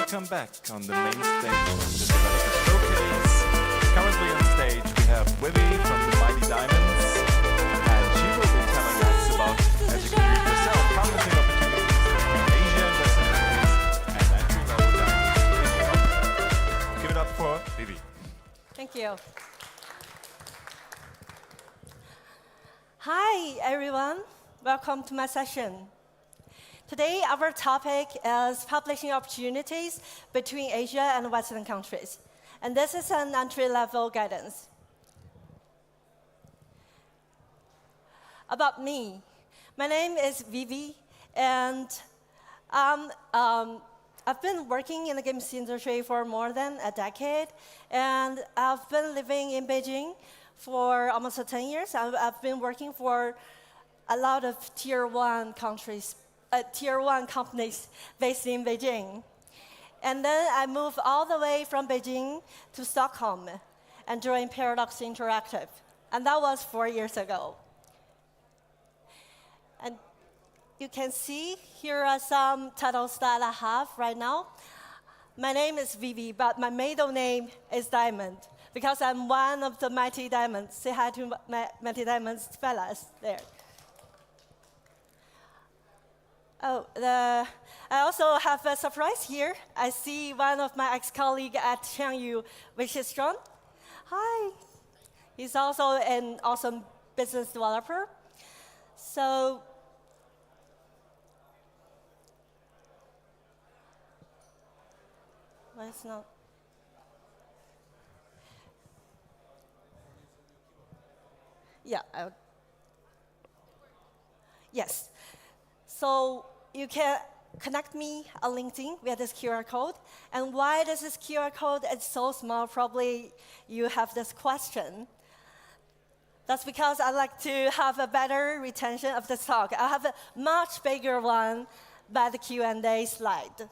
welcome back on the main stage of the Developer Showcase. Currently on stage we have Wibby from the Mighty Diamonds, and she will be telling us about, as you can read yourself, publishing opportunities in Asia and Western countries, and entry-level games. Give it up for Vivi. Thank you. Hi, everyone. Welcome to my session. Today, our topic is publishing opportunities between Asia and Western countries. And this is an entry-level guidance. About me, my name is Vivi, and I've been working in the games industry for more than a decade, and I've been living in Beijing for almost 10 years. I've been working for a lot of tier 1 countries, tier 1 companies based in Beijing. And then I moved all the way from Beijing to Stockholm and joined Paradox Interactive. And that was 4 years ago. And you can see here are some titles that I have right now. My name is Vivi, but my middle name is Diamond because I'm one of the Mighty Diamonds. Say hi to my Mighty Diamonds fellas there. Oh, I also have a surprise here. I see one of my ex-colleagues at Changyu, which is John. Hi. He's also an awesome business developer. So, well, it's not. Yeah. Yes. So you can connect me on LinkedIn via this QR code. And why does this QR code is so small? Probably you have this question. That's because I like to have a better retention of this talk. I have a much bigger one by the Q&A slide.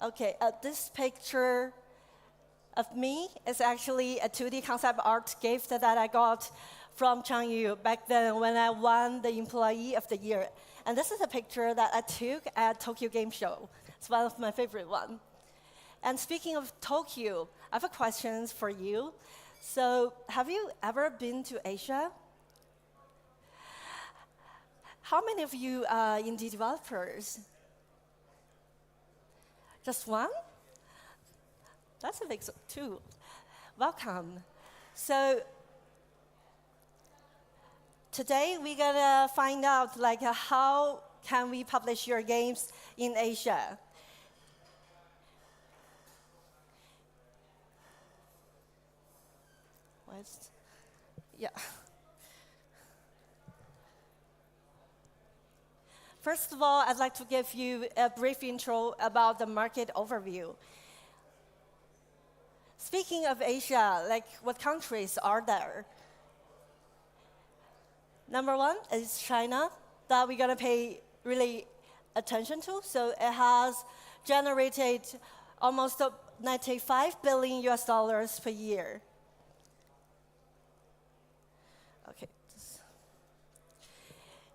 Okay, this picture of me is actually a 2D concept art gift that I got from Changyu back then when I won the Employee of the Year. And this is a picture that I took at Tokyo Game Show. It's one of my favorite ones. And speaking of Tokyo, I have a question for you. So have you ever been to Asia? How many of you are indie developers? Just one? That's a big two. Welcome. So today we're gonna find out how can we publish your games in Asia. Yeah. First of all, I'd like to give you a brief intro about the market overview. Speaking of Asia, what countries are there? Number one is China, that we're gonna pay really attention to. So it has generated almost 95 billion US dollars per year. Okay.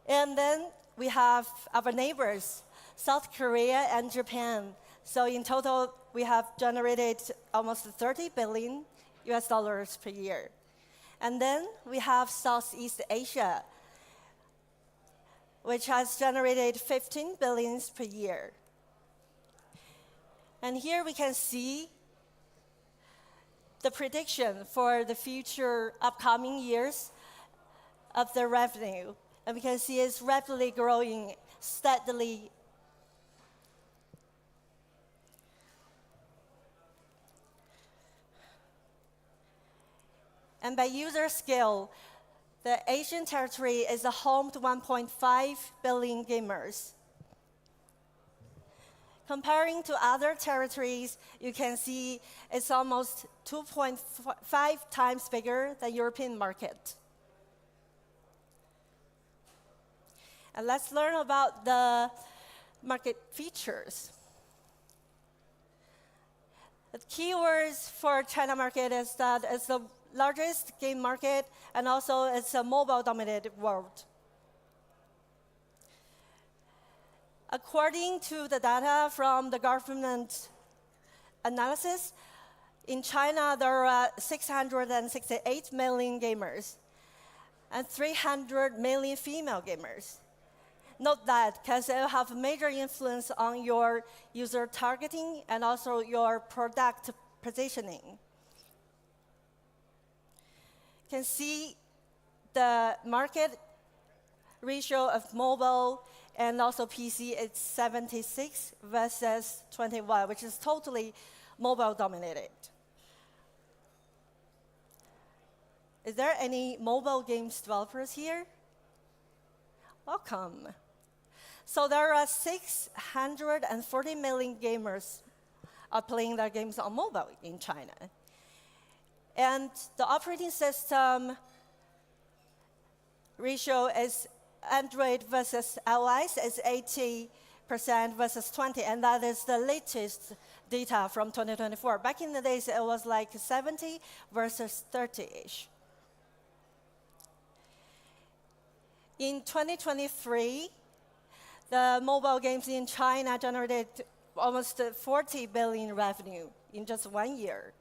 And then we have our neighbors, South Korea and Japan. So in total, we have generated almost 30 billion US dollars per year. And then we have Southeast Asia, which has generated 15 billion per year. And here we can see the prediction for the future upcoming years of the revenue. And we can see it's rapidly growing steadily. And by user scale, the Asian territory is a home to 1.5 billion gamers. Comparing to other territories, you can see it's almost 2.5 times bigger than European market. And let's learn about the market features. The keywords for China market is that it's the largest game market, and also it's a mobile-dominated world. According to the data from the government analysis, in China there are 668 million gamers and 300 million female gamers. Note that, because it will have a major influence on your user targeting and also your product positioning. You can see the market ratio of mobile and also PC is 76 versus 21, which is totally mobile dominated. Is there any mobile games developers here? Welcome. So there are 640 million gamers are playing their games on mobile in China. And the operating system ratio is Android versus iOS is 80% versus 20, and that is the latest data from 2024. Back in the days, it was like 70 versus 30-ish. In 2023, the mobile games in China generated almost 40 billion revenue in just 1 year.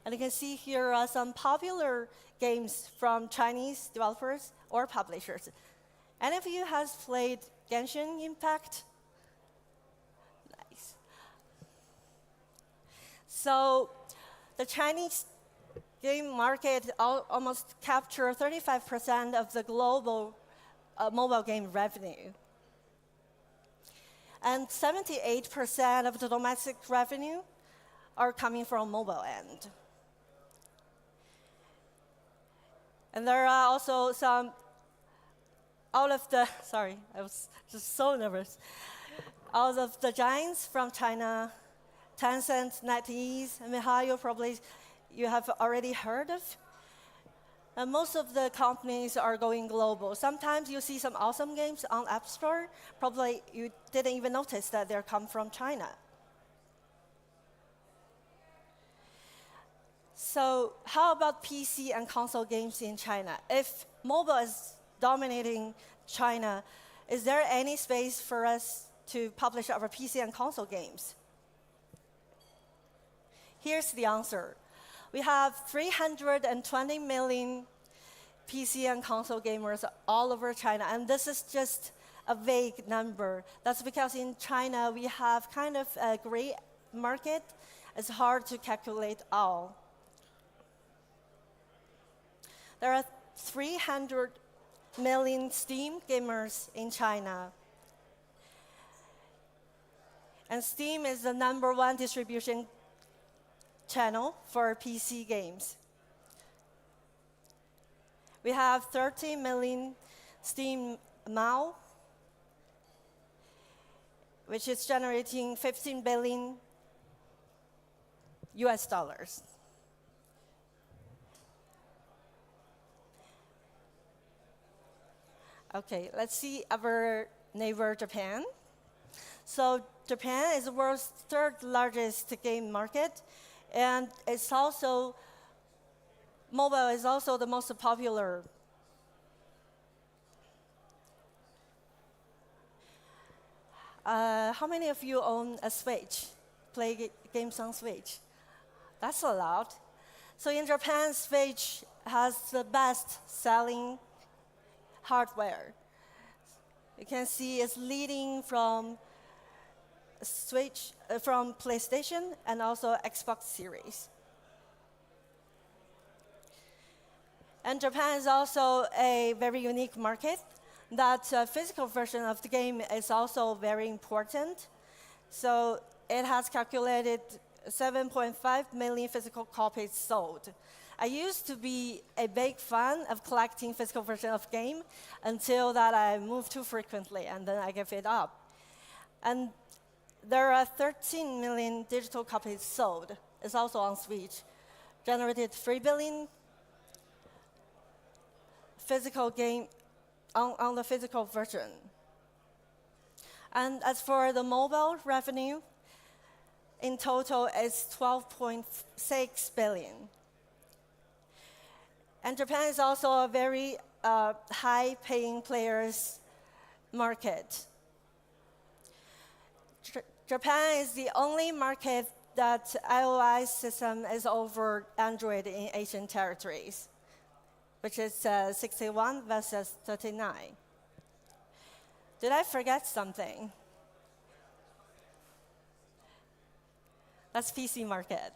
And you can see here are some popular games from Chinese developers or publishers. Any of you has played Genshin Impact? Nice. So the Chinese game market almost capture 35% of the global mobile game revenue. And 78% of the domestic revenue are coming from mobile end. And there are also some, all of the, sorry, I was just so nervous. All of the giants from China, Tencent, NetEase, Mihail, probably you have already heard of. And most of the companies are going global. Sometimes you see some awesome games on App Store. Probably you didn't even notice that they come from China. So how about PC and console games in China? If mobile is dominating China, is there any space for us to publish our PC and console games? Here's the answer. We have 320 million PC and console gamers all over China, and this is just a vague number. That's because in China we have kind of a gray market. It's hard to calculate all. There are 300 million Steam gamers in China. And Steam is the #1 distribution channel for PC games. We have 30 million Steam MAU, which is generating 15 billion US dollars. Okay, let's see our neighbor Japan. So Japan is the world's 3rd largest game market, and it's also, mobile is also the most popular. How many of you own a Switch? Play games on Switch? That's a lot. So in Japan, Switch has the best selling hardware. You can see it's leading from Switch, from PlayStation and also Xbox Series. And Japan is also a very unique market. That physical version of the game is also very important. So it has calculated 7.5 million physical copies sold. I used to be a big fan of collecting physical versions of game until that I moved too frequently, and then I gave it up. And there are 13 million digital copies sold. It's also on Switch. Generated 3 billion physical game on the physical version. And as for the mobile revenue, in total it's 12.6 billion. And Japan is also a very high-paying players market. Japan is the only market that iOS system is over Android in Asian territories, which is 61 versus 39. Did I forget something? That's PC market.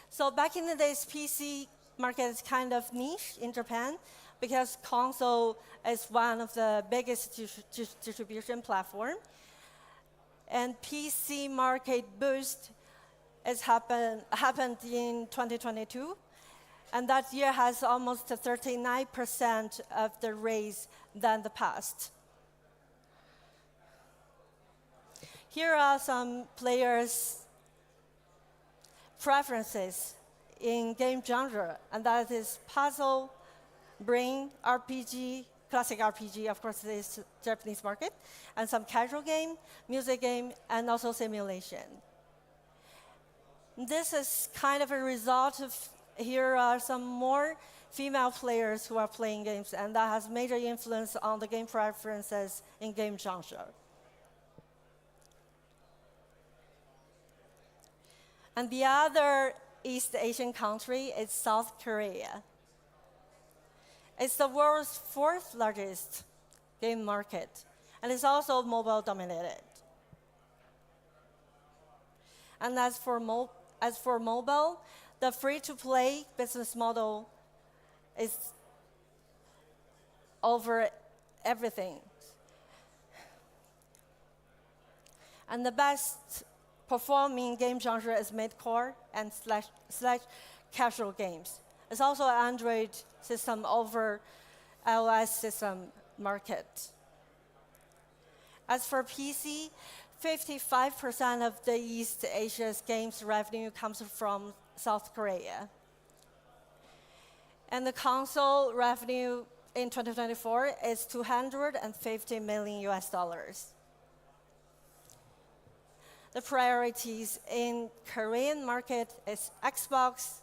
So back in the days, PC market is kind of niche in Japan because console is one of the biggest distribution platform. And PC market boost happened in 2022. And that year has almost 39% of the raise than the past. Here are some players' preferences in game genre, and that is puzzle, brain, RPG, classic RPG, of course, this Japanese market, and some casual game, music game, and also simulation. This is kind of a result of, here are some more female players who are playing games, and that has major influence on the game preferences in game genre. And the other East Asian country is South Korea. It's the world's 4th largest game market, and it's also mobile dominated. And as for mobile, the free-to-play business model is over everything. And the best performing game genre is mid-core and slash casual games. It's also an Android system over iOS system market. As for PC, 55% of the East Asia's games revenue comes from South Korea. And the console revenue in 2024 is $250 million US. The priorities in Korean market is Xbox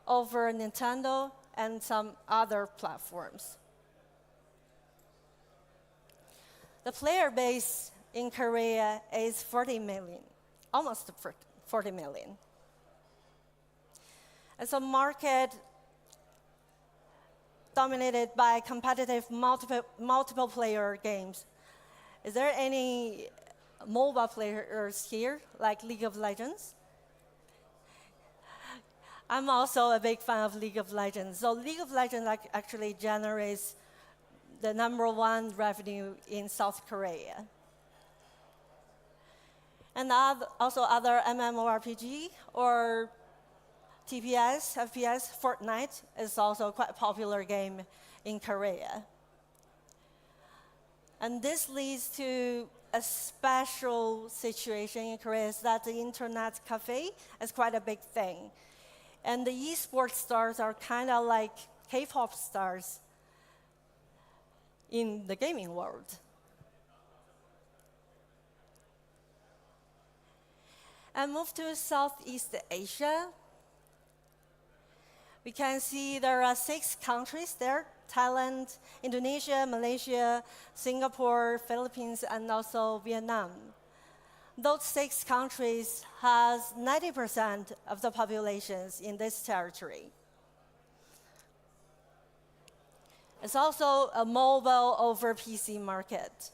over Nintendo and some other platforms. The player base in Korea is 40 million, almost 40 million. It's a market dominated by competitive multiple player games. Is there any mobile players here, like League of Legends? I'm also a big fan of League of Legends. So League of Legends actually generates the #1 revenue in South Korea. And also other MMORPG or TPS, FPS, Fortnite is also quite a popular game in Korea. And this leads to a special situation in Korea is that the internet cafe is quite a big thing. And the esports stars are kind of like K-pop stars in the gaming world. And move to Southeast Asia. We can see there are 6 countries there: Thailand, Indonesia, Malaysia, Singapore, Philippines, and also Vietnam. Those 6 countries has 90% of the populations in this territory. It's also a mobile over PC market.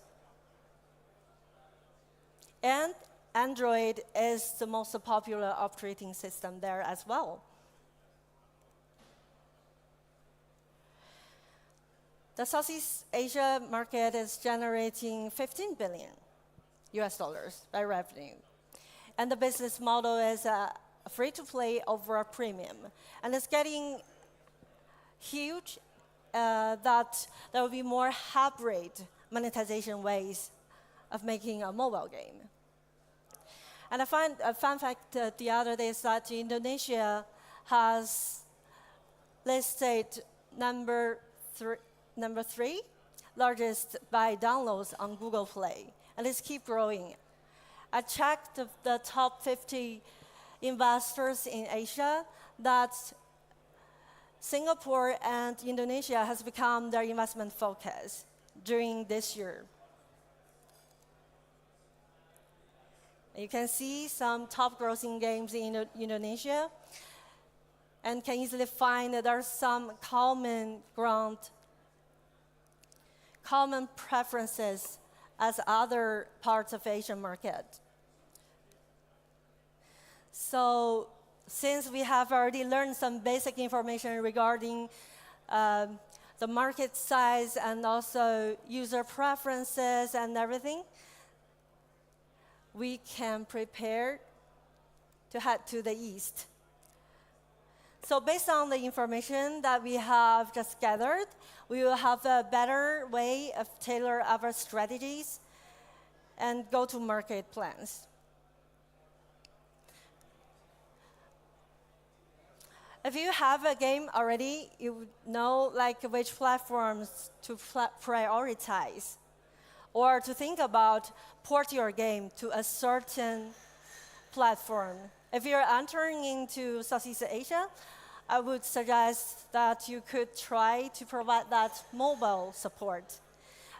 And Android is the most popular operating system there as well. The Southeast Asia market is generating $15 billion US by revenue. And the business model is free-to-play over a premium. And it's getting huge that there will be more hybrid monetization ways of making a mobile game. And I find a fun fact the other day is that Indonesia has listed number 3 largest by downloads on Google Play, and it's keep growing. I checked the top 50 investors in Asia that Singapore and Indonesia has become their investment focus during this year. You can see some top grossing games in Indonesia, and can easily find that there are some common ground, common preferences as other parts of Asian market. So since we have already learned some basic information regarding the market size and also user preferences and everything, we can prepare to head to the east. So based on the information that we have just gathered, we will have a better way of tailor our strategies and go-to-market plans. If you have a game already, you would know like which platforms to prioritize, or to think about port your game to a certain platform. If you're entering into Southeast Asia, I would suggest that you could try to provide that mobile support.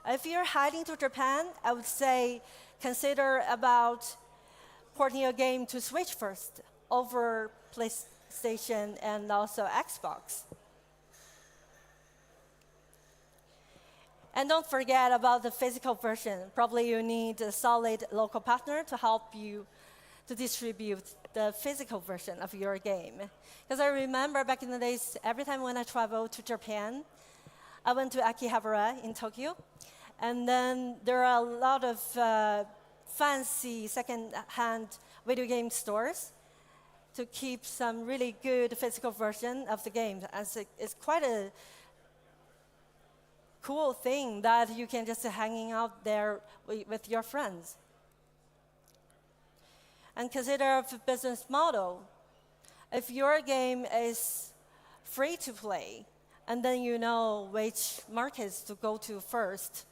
If you're heading to Japan, I would say consider about porting your game to Switch first over PlayStation and also Xbox. And don't forget about the physical version. Probably you need a solid local partner to help you to distribute the physical version of your game. Because I remember back in the days, every time when I traveled to Japan, I went to Akihabara in Tokyo, and then there are a lot of fancy second-hand video game stores to keep some really good physical version of the game. As it's quite a cool thing that you can just hanging out there with your friends. And consider the business model. If your game is free to play, and then you know which markets to go to first.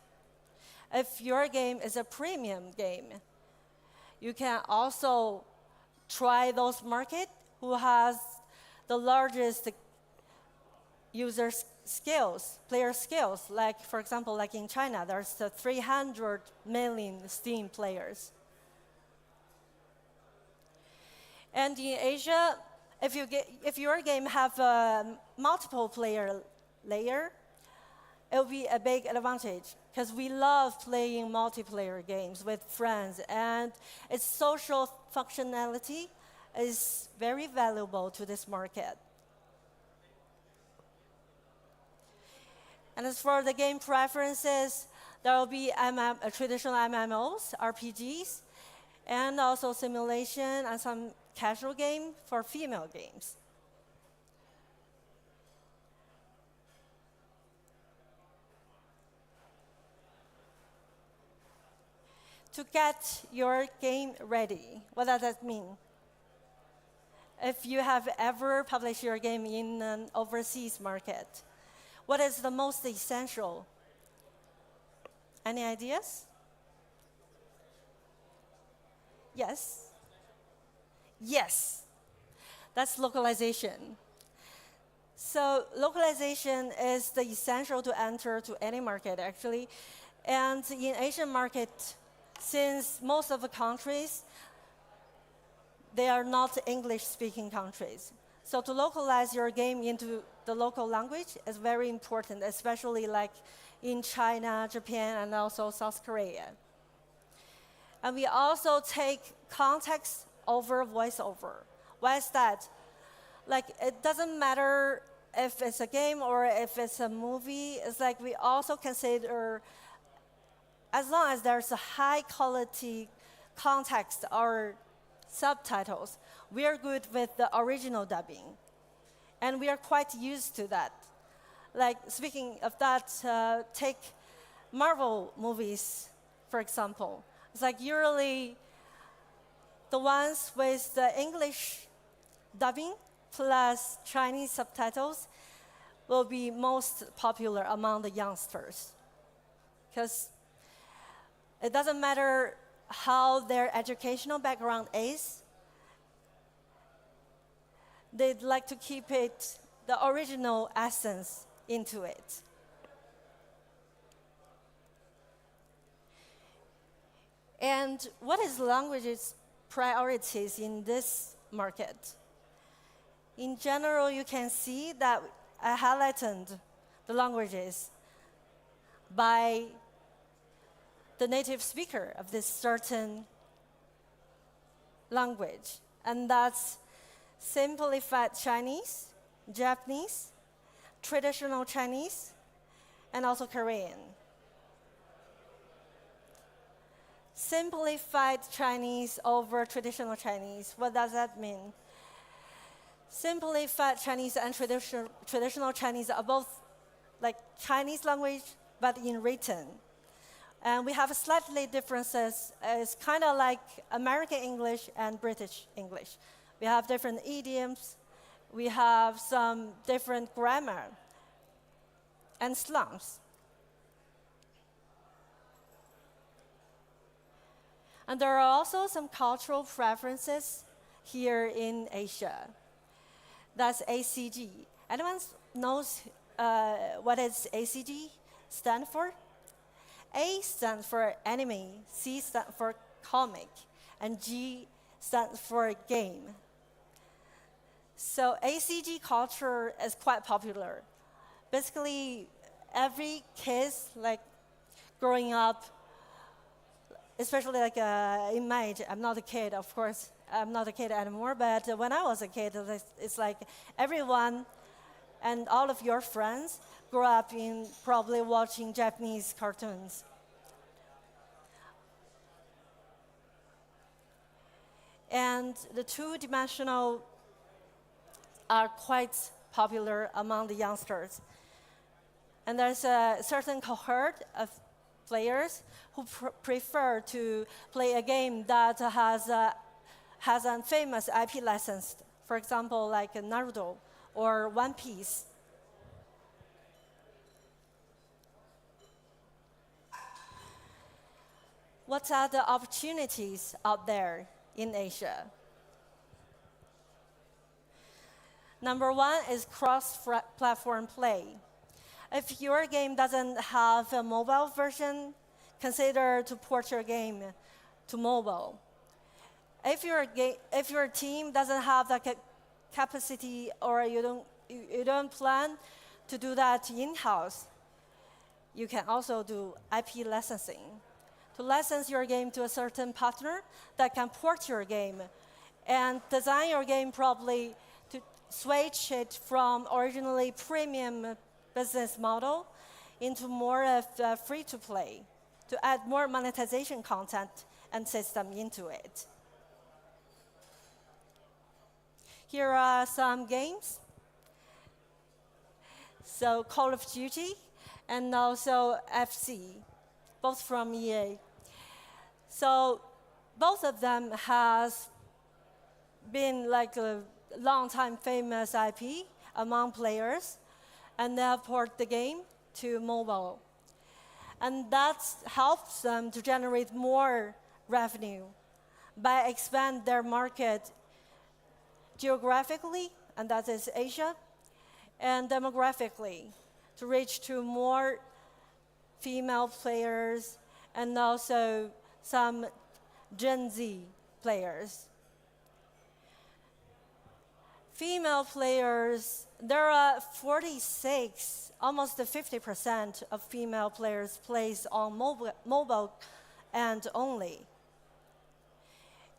If your game is a premium game, you can also try those markets who has the largest user skills, player skills. Like, for example, like in China, there's 300 million Steam players. And in Asia, if your game have a multiple player layer, it will be a big advantage because we love playing multiplayer games with friends, and its social functionality is very valuable to this market. And as for the game preferences, there will be traditional MMOs, RPGs, and also simulation and some casual game for female games. To get your game ready, what does that mean? If you have ever published your game in an overseas market, what is the most essential? Any ideas? Yes? Yes. That's localization. So localization is the essential to enter to any market, actually. And in Asian market, since most of the countries, they are not English-speaking countries. So to localize your game into the local language is very important, especially like in China, Japan, and also South Korea. And we also take context over voiceover. Why is that? Like, it doesn't matter if it's a game or if it's a movie. It's like we also consider, as long as there's a high quality context or subtitles, we are good with the original dubbing. And we are quite used to that. Like, speaking of that, take Marvel movies, for example. It's like usually the ones with the English dubbing plus Chinese subtitles will be most popular among the youngsters. Because it doesn't matter how their educational background is, they'd like to keep it, the original essence into it. And what is languages priorities in this market. In general, you can see that I highlighted the languages by the native speaker of this certain language. And that's simplified Chinese, Japanese, traditional Chinese, and also Korean. Simplified Chinese over traditional Chinese, what does that mean? Simplified Chinese and traditional Chinese are both like Chinese language, but in written. And we have slightly differences. It's kind of like American English and British English. We have different idioms. We have some different grammar and slangs. And there are also some cultural preferences here in Asia. That's ACG. Anyone knows what is ACG stand for? A stands for anime, C stands for comic, and G stands for game. So ACG culture is quite popular. Basically, every kid, like growing up, especially like in my age, I'm not a kid, of course. I'm not a kid anymore, but when I was a kid, it's like everyone and all of your friends grew up in probably watching Japanese cartoons. And the two-dimensional are quite popular among the youngsters. And there's a certain cohort of players who prefer to play a game that has a famous IP license, for example, like Naruto or One Piece. What are the opportunities out there in Asia? Number one is cross-platform play. If your game doesn't have a mobile version, consider to port your game to mobile. If your team doesn't have the capacity or you don't plan to do that in-house, you can also do IP licensing. To license your game to a certain partner that can port your game and design your game properly to switch it from originally premium business model into more of free-to-play, to add more monetization content and system into it. Here are some games. So Call of Duty and also FC, both from EA. So both of them has been like a long time famous IP among players, and they have ported the game to mobile. And that helps them to generate more revenue by expand their market geographically, and that is Asia, and demographically, to reach to more female players and also some Gen Z players. Female players, there are 46, almost 50% of female players plays on mobile and only.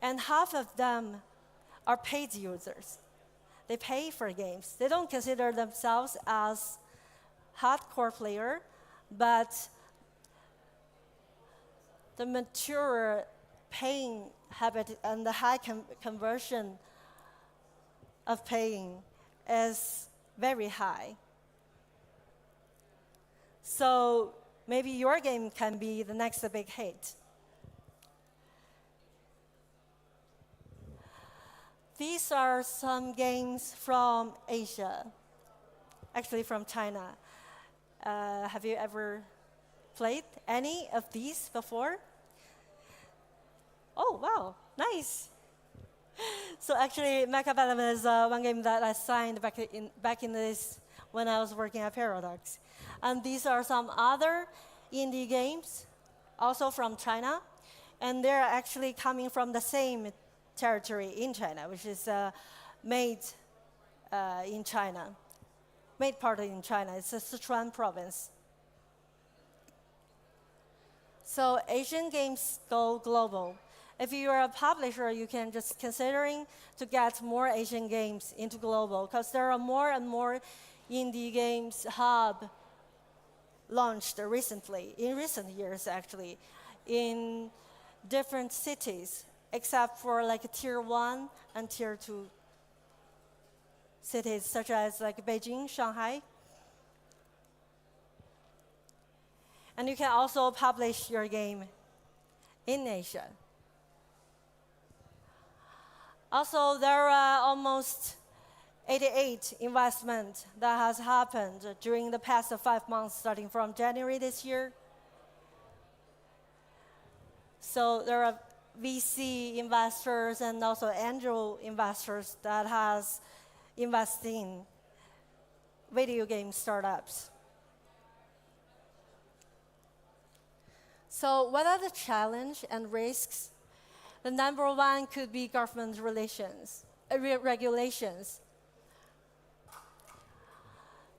And half of them are paid users. They pay for games. They don't consider themselves as hardcore player, but the mature paying habit and the high conversion of paying is very high. So maybe your game can be the next big hit. These are some games from Asia, actually from China. Have you ever played any of these before? Oh, wow, nice. So actually, Macabellum is one game that I signed back in this when I was working at Paradox. And these are some other indie games, also from China. And they're actually coming from the same territory in China, which is made in China, made part in China. It's the Sichuan province. So Asian games go global. If you are a publisher, you can just considering to get more Asian games into global, because there are more and more indie games hub launched recently, in recent years actually, in different cities, except for like tier 1 and tier 2 cities, such as like Beijing, Shanghai. And you can also publish your game in Asia. Also, there are almost 88 investment that has happened during the past 5 months, starting from January this year. So there are VC investors and also angel investors that has invested in video game startups. So what are the challenges and risks? The number one could be government regulations.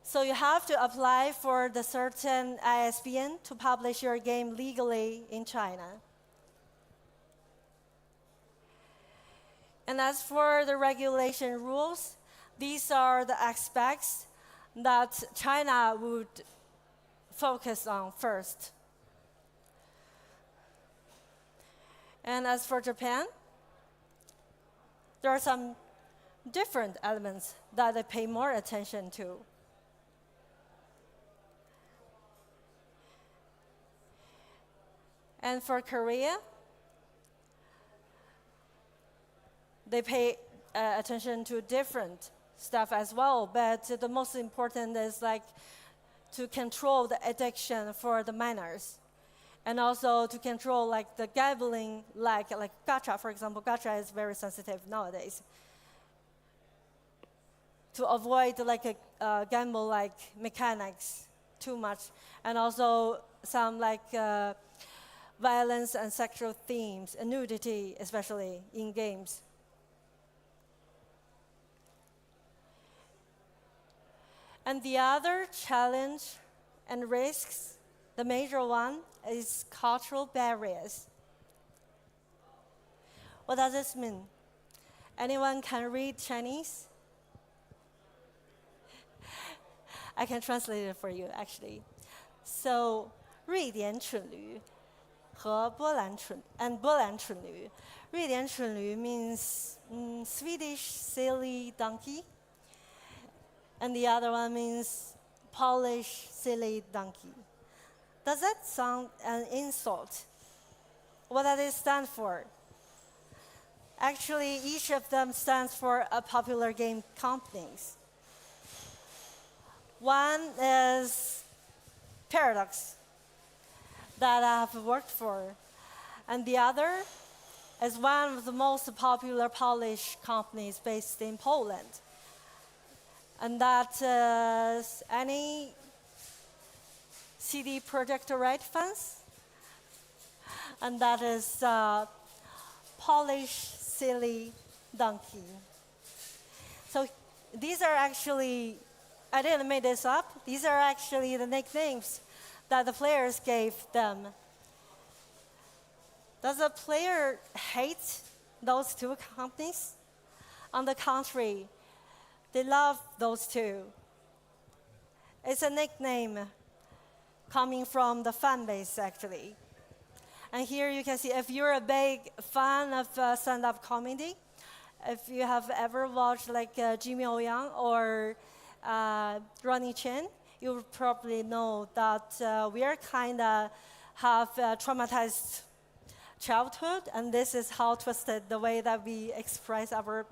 So you have to apply for the certain ISBN to publish your game legally in China. And as for the regulation rules, these are the aspects that China would focus on first. And as for Japan, there are some different elements that they pay more attention to. And for Korea, they pay attention to different stuff as well, but the most important is like to control the addiction for the minors, and also to control like the gambling, like gacha, for example. Gacha is very sensitive nowadays. To avoid like a gamble-like mechanics too much, and also some like violence and sexual themes, and nudity, especially in games. And the other challenge and risks, the major one, is cultural barriers. What does this mean? Anyone can read Chinese? I can translate it for you, actually. So, 瑞典蠢驴和波兰蠢驴. 瑞典蠢驴 means Swedish silly donkey. And the other one means Polish silly donkey. Does that sound an insult? What does it stand for? Actually, each of them stands for a popular game companies. One is Paradox, that I have worked for, and the other is one of the most popular Polish companies based in Poland. And that is any CD Projekt Red fans, and that is Polish silly donkey. So these are actually, I didn't make this up, these are actually the nicknames that the players gave them. Does a player hate those two companies? On the contrary, they love those two. It's a nickname coming from the fan base, actually. And here you can see, if you're a big fan of stand-up comedy, if you have ever watched like Jimmy O Yang or Ronnie Chen, you would probably know that we are kind of have a traumatized childhood, and this is how twisted the way that we express our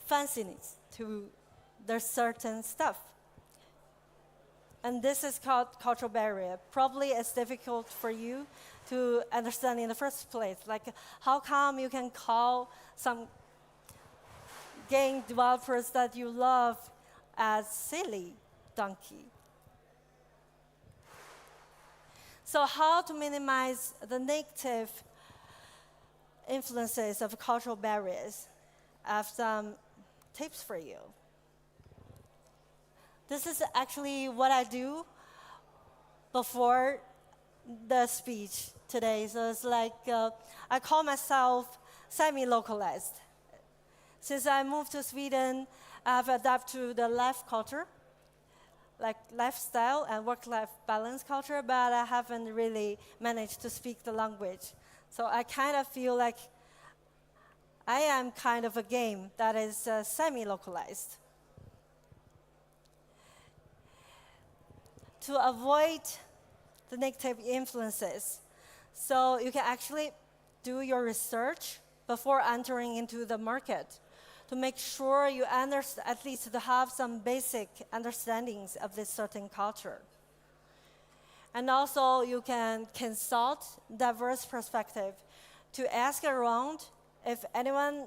fanciness to there's certain stuff. And this is called cultural barrier. Probably it's difficult for you to understand in the first place. Like, how come you can call some game developers that you love as silly donkey? So how to minimize the negative influences of cultural barriers, I have some tips for you. This is actually what I do before the speech today. So it's like I call myself semi-localized. Since I moved to Sweden, I've adapted to the life culture, like lifestyle and work-life balance culture, but I haven't really managed to speak the language. So I kind of feel like I am kind of a game that is semi-localized. To avoid the negative influences, so you can actually do your research before entering into the market to make sure you at least to have some basic understandings of this certain culture. And also you can consult diverse perspective to ask around if anyone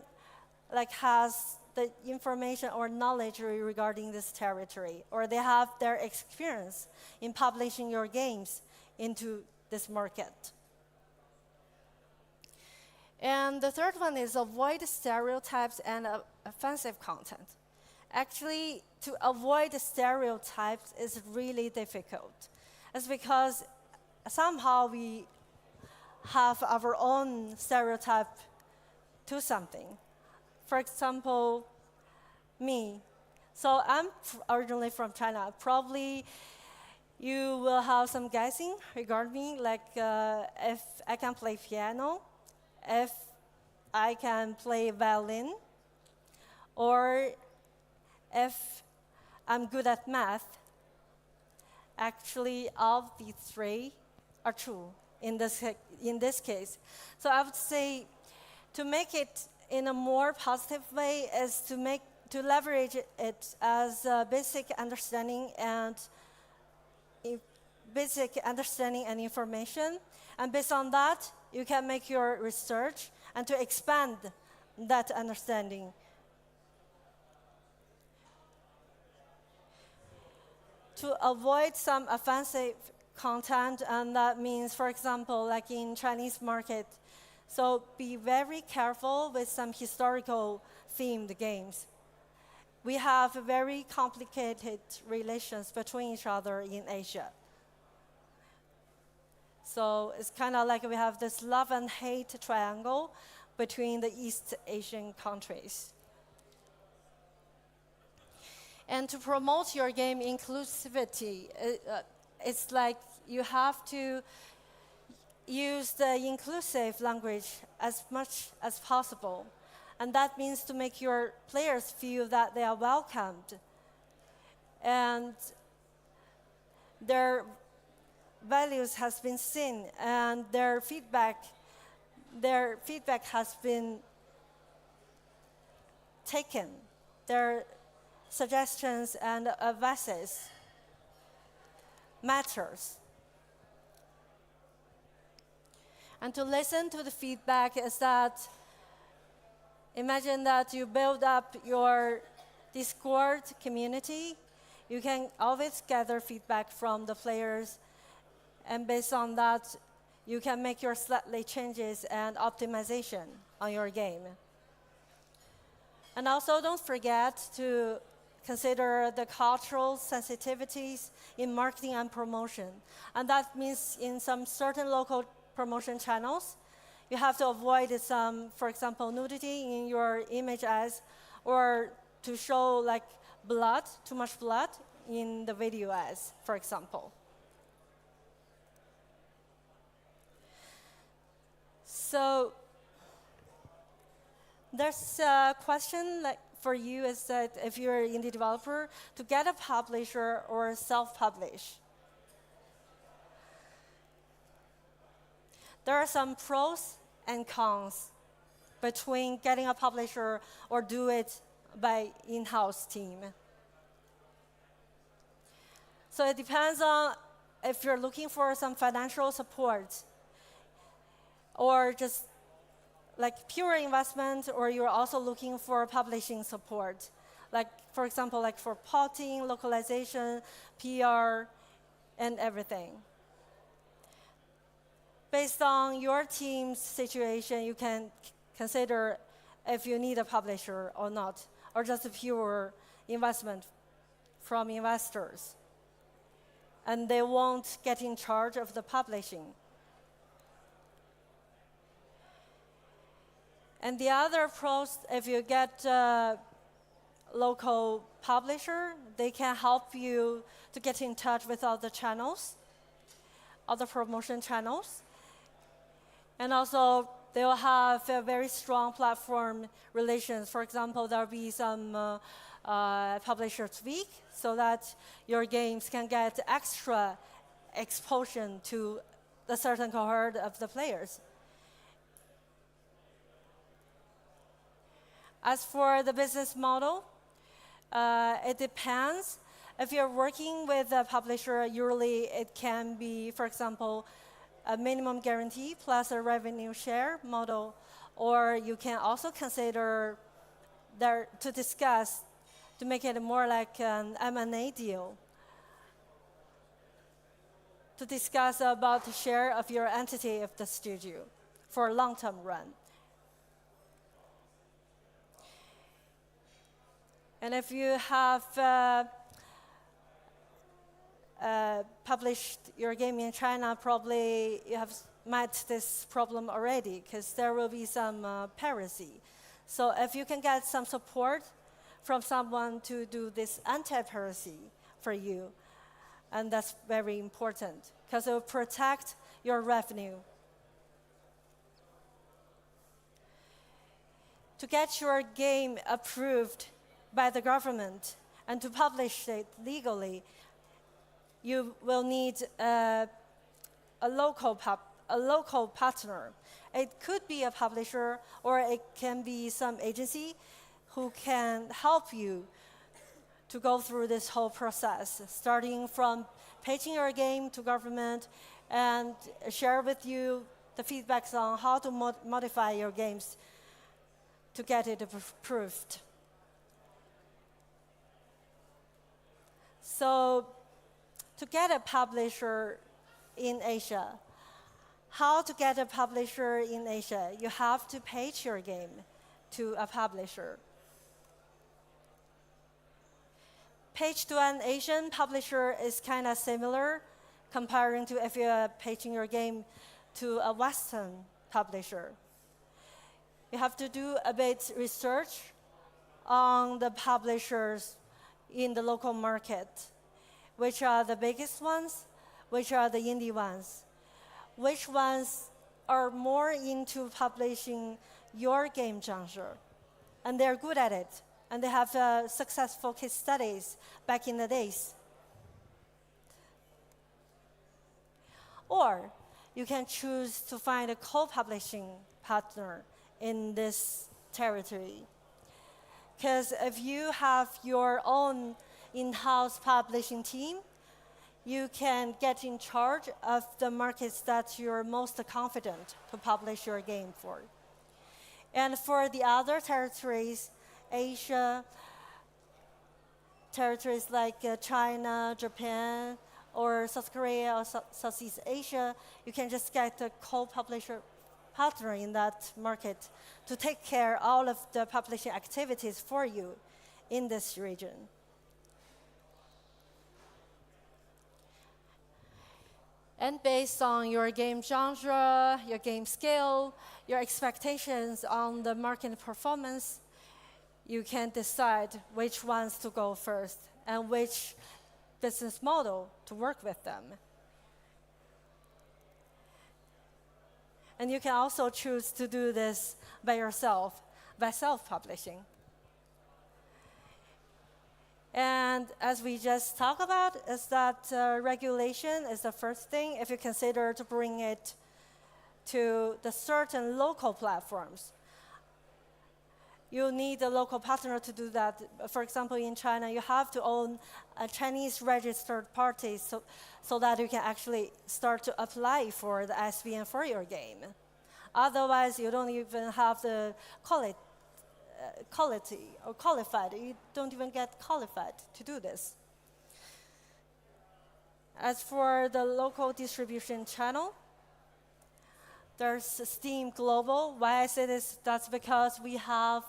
has the information or knowledge regarding this territory, or they have their experience in publishing your games into this market. And the third one is avoid stereotypes and offensive content. Actually, to avoid stereotypes is really difficult. It's because somehow we have our own stereotype to something. For example, me. So I'm originally from China. Probably you will have some guessing regarding me, like if I can play piano, if I can play violin, or if I'm good at math. Actually, all of these three are true in this case. So I would say to make it in a more positive way is to leverage it as a basic understanding and information. And based on that, you can make your research and to expand that understanding. To avoid some offensive content, and that means, for example, like in Chinese market, so be very careful with some historical themed games. We have very complicated relations between each other in Asia. So it's kind of like we have this love and hate triangle between the East Asian countries. And to promote your game inclusivity, it's like you have to use the inclusive language as much as possible. And that means to make your players feel that they are welcomed and their values has been seen and their feedback has been taken. Their suggestions and advices matters. And to listen to the feedback is that, imagine that you build up your Discord community. You can always gather feedback from the players, and based on that, you can make your slightly changes and optimization on your game. And also don't forget to consider the cultural sensitivities in marketing and promotion. And that means in some certain local promotion channels, you have to avoid some, for example, nudity in your image ads, or to show like blood, too much blood in the video ads, for example. So there's a question for you is that if you're an indie developer, to get a publisher or self-publish. There are some pros and cons between getting a publisher or do it by in-house team. So it depends on if you're looking for some financial support or just like pure investment, or you're also looking for publishing support. Like, for example, like for porting, localization, PR, and everything. based on your team's situation, you can consider if you need a publisher or not, or just a pure investment from investors. And they won't get in charge of the publishing. And the other pros, if you get a local publisher, they can help you to get in touch with other channels, other promotion channels. And also, they will have a very strong platform relations. For example, there will be some Publishers Week, so that your games can get extra exposure to a certain cohort of the players. As for the business model, it depends. If you're working with a publisher, usually it can be, for example, a minimum guarantee plus a revenue share model, or you can also consider there to discuss to make it more like an M&A deal, to discuss about the share of your entity of the studio for a long-term run. And if you have published your game in China, probably you have met this problem already, because there will be some piracy. So if you can get some support from someone to do this anti-piracy for you, and that's very important, because it will protect your revenue. To get your game approved by the government and to publish it legally, you will need a local partner. It could be a publisher, or it can be some agency who can help you to go through this whole process, starting from pitching your game to government and share with you the feedbacks on how to modify your games to get it approved. So, to get a publisher in Asia, how to get a publisher in Asia? You have to pitch your game to a publisher. Pitch to an Asian publisher is kind of similar, comparing to if you're pitching your game to a Western publisher. You have to do a bit research on the publishers in the local market. Which are the biggest ones? Which are the indie ones? Which ones are more into publishing your game genre? And they're good at it. And they have successful case studies back in the days. Or you can choose to find a co-publishing partner in this territory. Because if you have your own in-house publishing team, you can get in charge of the markets that you're most confident to publish your game for. And for the other territories, Asia, territories like China, Japan, or South Korea, or Southeast Asia, you can just get a co-publisher partner in that market to take care of all of the publishing activities for you in this region. And based on your game genre, your game scale, your expectations on the market performance, you can decide which ones to go first and which business model to work with them. And you can also choose to do this by yourself, by self-publishing. And as we just talked about, is that regulation is the first thing if you consider to bring it to the certain local platforms. You need a local partner to do that. For example, in China, you have to own a Chinese registered party so that you can actually start to apply for the ISBN for your game. Otherwise, you don't even have the quality or qualified. You don't even get qualified to do this. As for the local distribution channel, there's Steam Global. Why I say this, that's because we have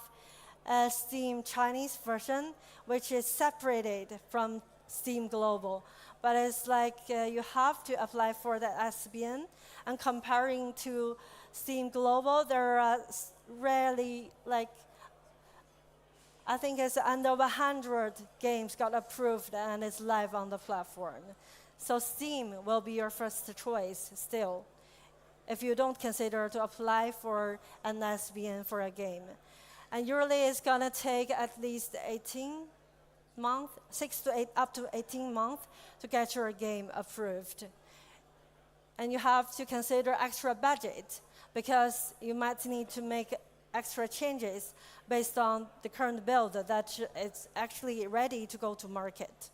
a Steam Chinese version, which is separated from Steam Global. But it's like you have to apply for the SBN. And comparing to Steam Global, there are rarely, like, I think it's under 100 games got approved and it's live on the platform. So Steam will be your first choice still, if you don't consider to apply for an SBN for a game. And usually it's gonna take at least 18 months, 6 to 8, up to 18 months to get your game approved. And you have to consider extra budget because you might need to make extra changes based on the current build that it's actually ready to go to market.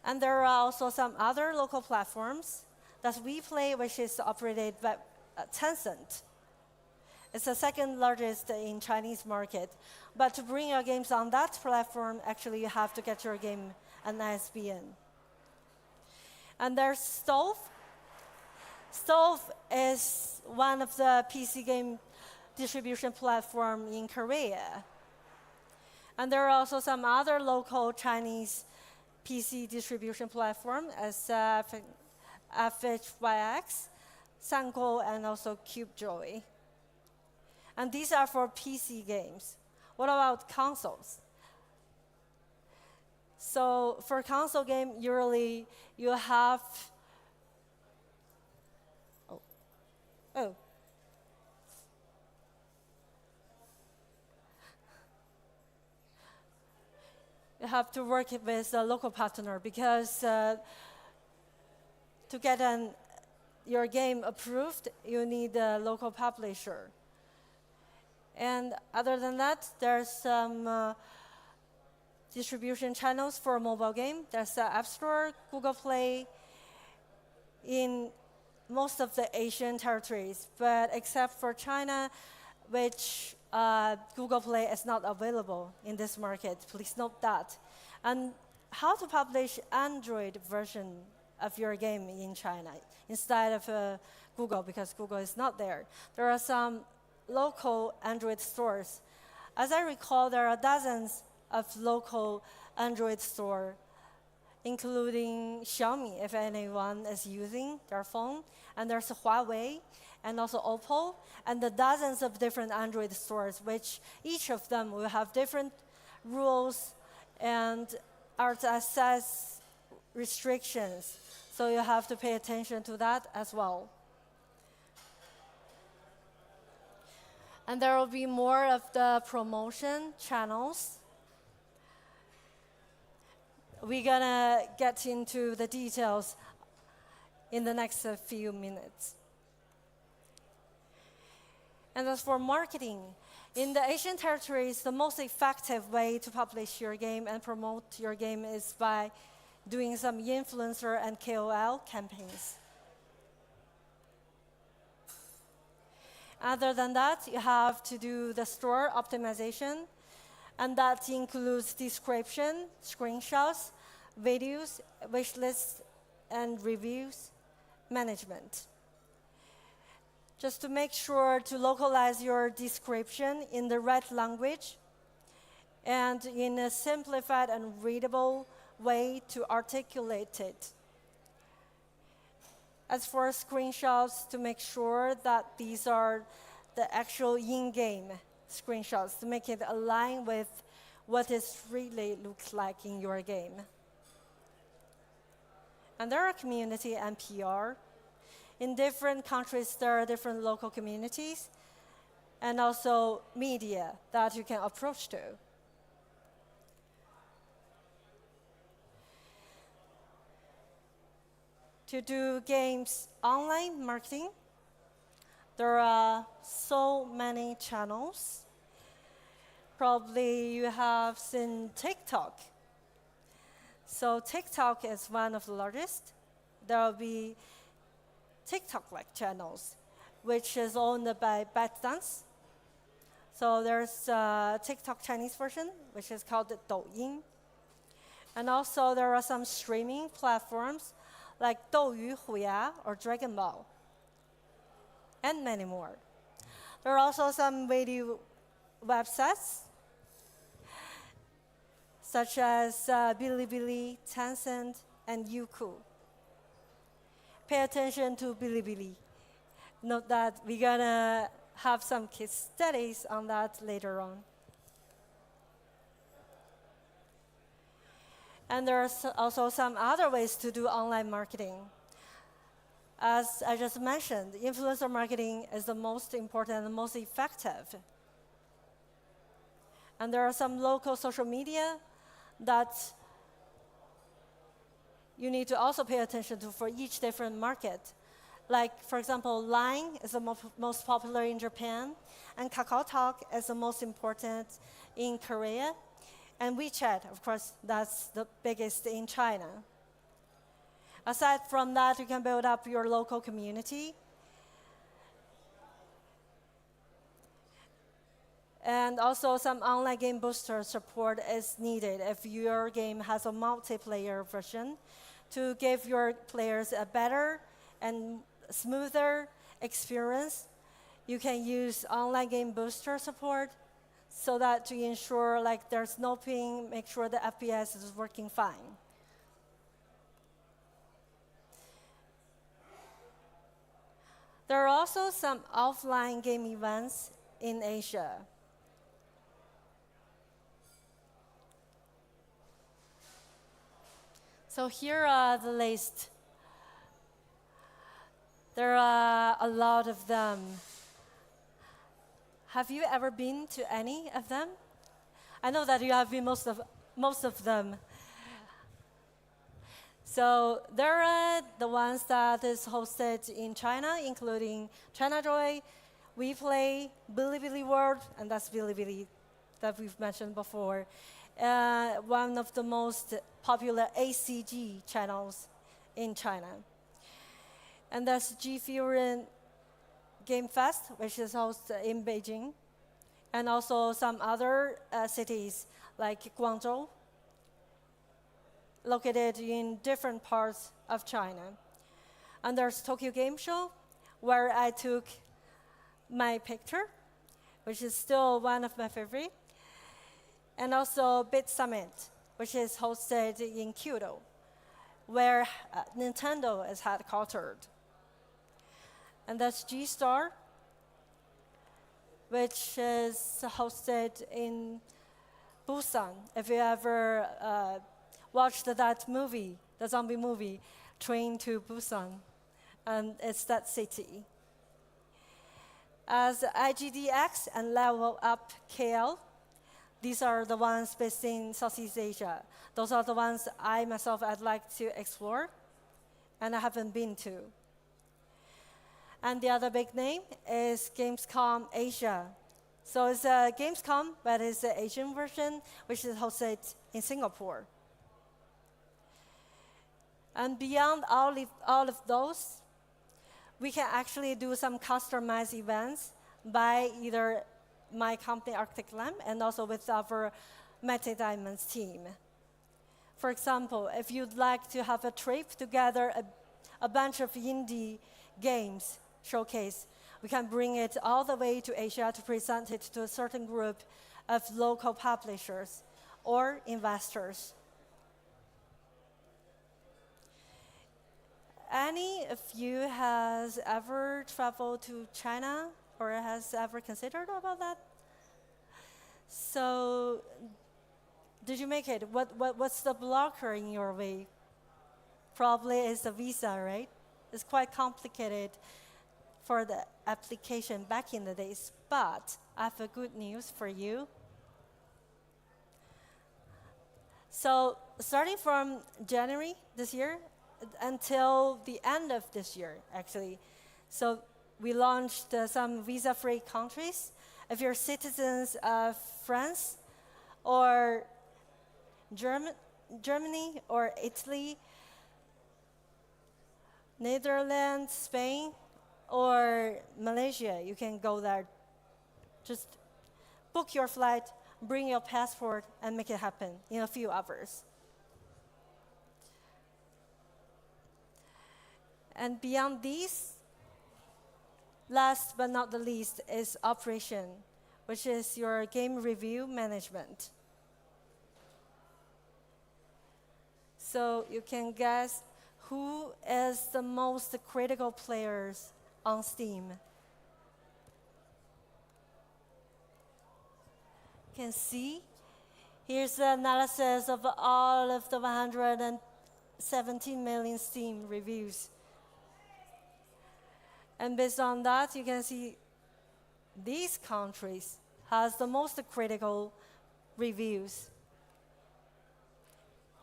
And there are also some other local platforms that we play, which is operated by Tencent. It's the second largest in Chinese market. But to bring your games on that platform, actually you have to get your game an ISBN. And there's Stove. Stove is one of the PC game distribution platform in Korea. And there are also some other local Chinese PC distribution platform as FHYX, Sanko, and also CubeJoy. And these are for PC games. What about consoles? So for console game, usually you have, oh. You have to work with a local partner because to get your game approved, you need a local publisher. And other than that, there's some distribution channels for mobile game. There's the App Store, Google Play, in most of the Asian territories, but except for China, which Google Play is not available in this market. Please note that. And how to publish Android version of your game in China instead of Google, because Google is not there. There are some local Android stores. As I recall, there are dozens of local Android stores, including Xiaomi, if anyone is using their phone, and there's Huawei, and also Oppo, and the dozens of different Android stores, which each of them will have different rules and RSS restrictions. So you have to pay attention to that as well. And there will be more of the promotion channels. We're gonna get into the details in the next few minutes. And as for marketing, in the Asian territories, the most effective way to publish your game and promote your game is by doing some influencer and KOL campaigns. Other than that, you have to do the store optimization, and that includes description, screenshots, videos, wish lists, and reviews management. Just to make sure to localize your description in the right language and in a simplified and readable way to articulate it. As for screenshots, to make sure that these are the actual in-game screenshots, to make it align with what it really looks like in your game. And there are community and PR. In different countries, there are different local communities and also media that you can approach to. To do games online marketing, there are so many channels. Probably you have seen TikTok. So TikTok is one of the largest. There will be TikTok-like channels, which is owned by ByteDance. So there's a TikTok Chinese version, which is called Douyin. And also there are some streaming platforms like 斗鱼虎牙 or Dragon Ball, and many more. There are also some video websites, such as Bilibili, Tencent, and Youku. Pay attention to Bilibili. Note that we're gonna have some case studies on that later on. And there are also some other ways to do online marketing. As I just mentioned, influencer marketing is the most important and the most effective. And there are some local social media that you need to also pay attention to for each different market. Like, for example, Line is the most popular in Japan, and KakaoTalk is the most important in Korea. And WeChat, of course, that's the biggest in China. Aside from that, you can build up your local community. And also some online game booster support is needed if your game has a multiplayer version to give your players a better and smoother experience. You can use online game booster support so that to ensure like there's no ping, make sure the FPS is working fine. There are also some offline game events in Asia. So here are the list. There are a lot of them. Have you ever been to any of them? I know that you have been most of them. So there are the ones that is hosted in China, including ChinaJoy, WePlay, Bilibili World, and that's Bilibili that we've mentioned before. One of the most popular ACG channels in China. And that's G Fury Game Fest, which is hosted in Beijing, and also some other cities like Guangzhou, located in different parts of China. And there's Tokyo Game Show, where I took my picture, which is still one of my favorite. And also Bit Summit, which is hosted in Kyoto, where Nintendo is headquartered. And that's G-Star, which is hosted in Busan. If you ever watched that movie, the zombie movie, Train to Busan, and it's that city. As IGDX and Level Up KL, these are the ones based in Southeast Asia. Those are the ones I myself I'd like to explore, and I haven't been to. And the other big name is Gamescom Asia. So it's a Gamescom, but it's the Asian version, which is hosted in Singapore. And beyond all of those, we can actually do some customized events by either my company Arctic Lamp and also with our Meta Diamonds team. For example, if you'd like to have a trip to gather a bunch of indie games showcase, we can bring it all the way to Asia to present it to a certain group of local publishers or investors. Any of you has ever traveled to China or has ever considered about that? So, did you make it? What's the blocker in your way? Probably it's the visa, right? It's quite complicated for the application back in the days, but I have a good news for you. So, starting from January this year, until the end of this year, actually. So we launched some visa-free countries. If you're citizens of France or Germany or Italy, Netherlands, Spain, or Malaysia, you can go there. Just book your flight, bring your passport, and make it happen in a few hours. And beyond these, last but not the least is operation, which is your game review management. So you can guess who is the most critical players on Steam. You can see, here's the analysis of all of the 117 million Steam reviews. And based on that, you can see these countries has the most critical reviews,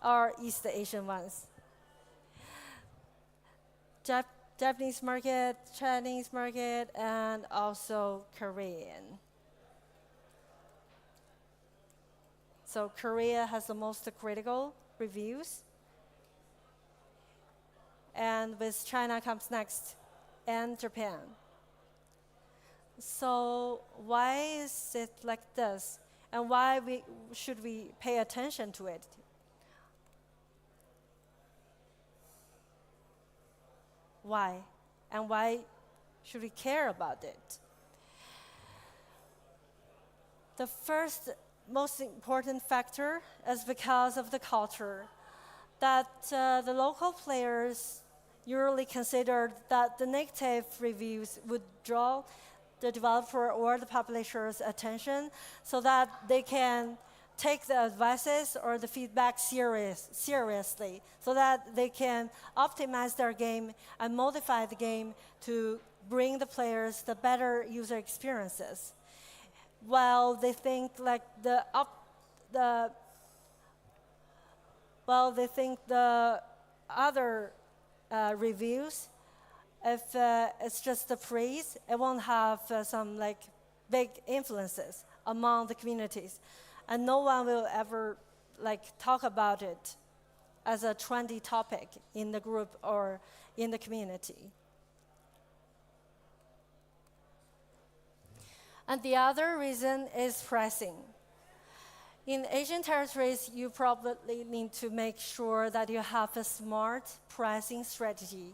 are East Asian ones. Japanese market, Chinese market, and also Korean. So Korea has the most critical reviews. And with China comes next, and Japan. So why is it like this? And why should we pay attention to it? Why? And why should we care about it? The first most important factor is because of the culture, that the local players usually considered that the negative reviews would draw the developer or the publisher's attention so that they can take the advices or the feedback seriously, so that they can optimize their game and modify the game to bring the players the better user experiences. While they think like the other reviews, if it's just the praise, it won't have some like big influences among the communities, and no one will ever like talk about it as a trendy topic in the group or in the community. And the other reason is pricing. In Asian territories, you probably need to make sure that you have a smart pricing strategy.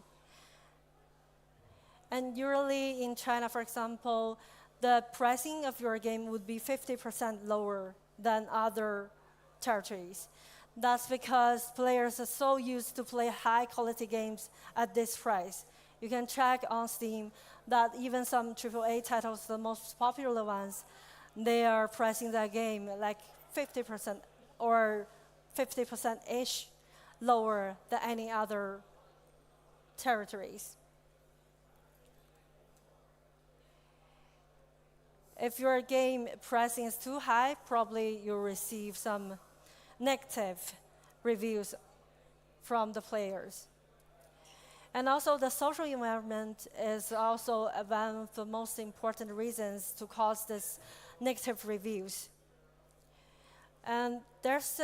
And usually in China, for example, the pricing of your game would be 50% lower than other territories. That's because players are so used to play high-quality games at this price. You can check on Steam that even some AAA titles, the most popular ones, they are pricing their game like 50% or 50%-ish lower than any other territories. If your game pricing is too high, probably you'll receive some negative reviews from the players. And also the social environment is also one of the most important reasons to cause this negative reviews. And there's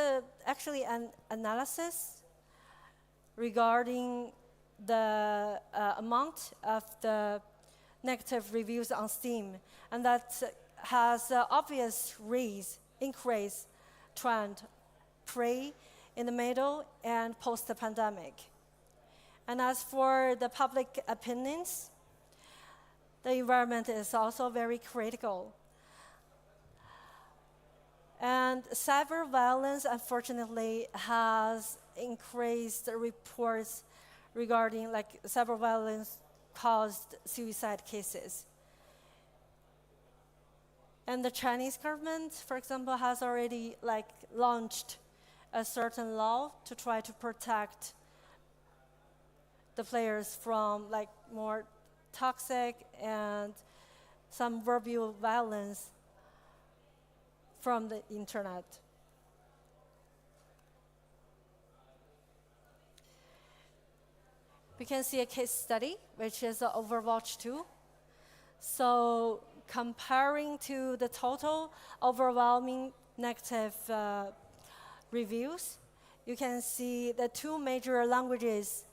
actually an analysis regarding the amount of the negative reviews on Steam, and that has obvious increase trend pre, in the middle, and post the pandemic. And as for the public opinions, the environment is also very critical. And cyber violence, unfortunately, has increased reports regarding like cyber violence caused suicide cases. And the Chinese government, for example, has already like launched a certain law to try to protect the players from like more toxic and some verbal violence from the internet. We can see a case study, which is Overwatch 2. So comparing to the total overwhelming negative reviews, you can see the two major languages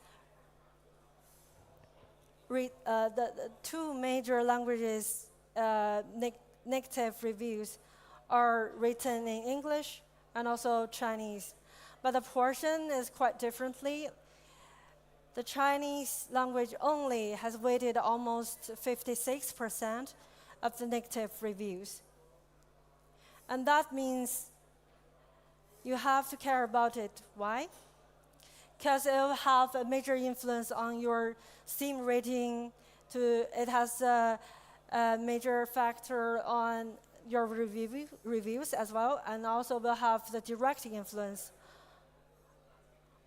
negative reviews are written in English and also Chinese. But the portion is quite differently. the Chinese language only has weighted almost 56% of the negative reviews. And that means you have to care about it. Why? Because it will have a major influence on your Steam rating. It has a major factor on your reviews as well, and also will have the direct influence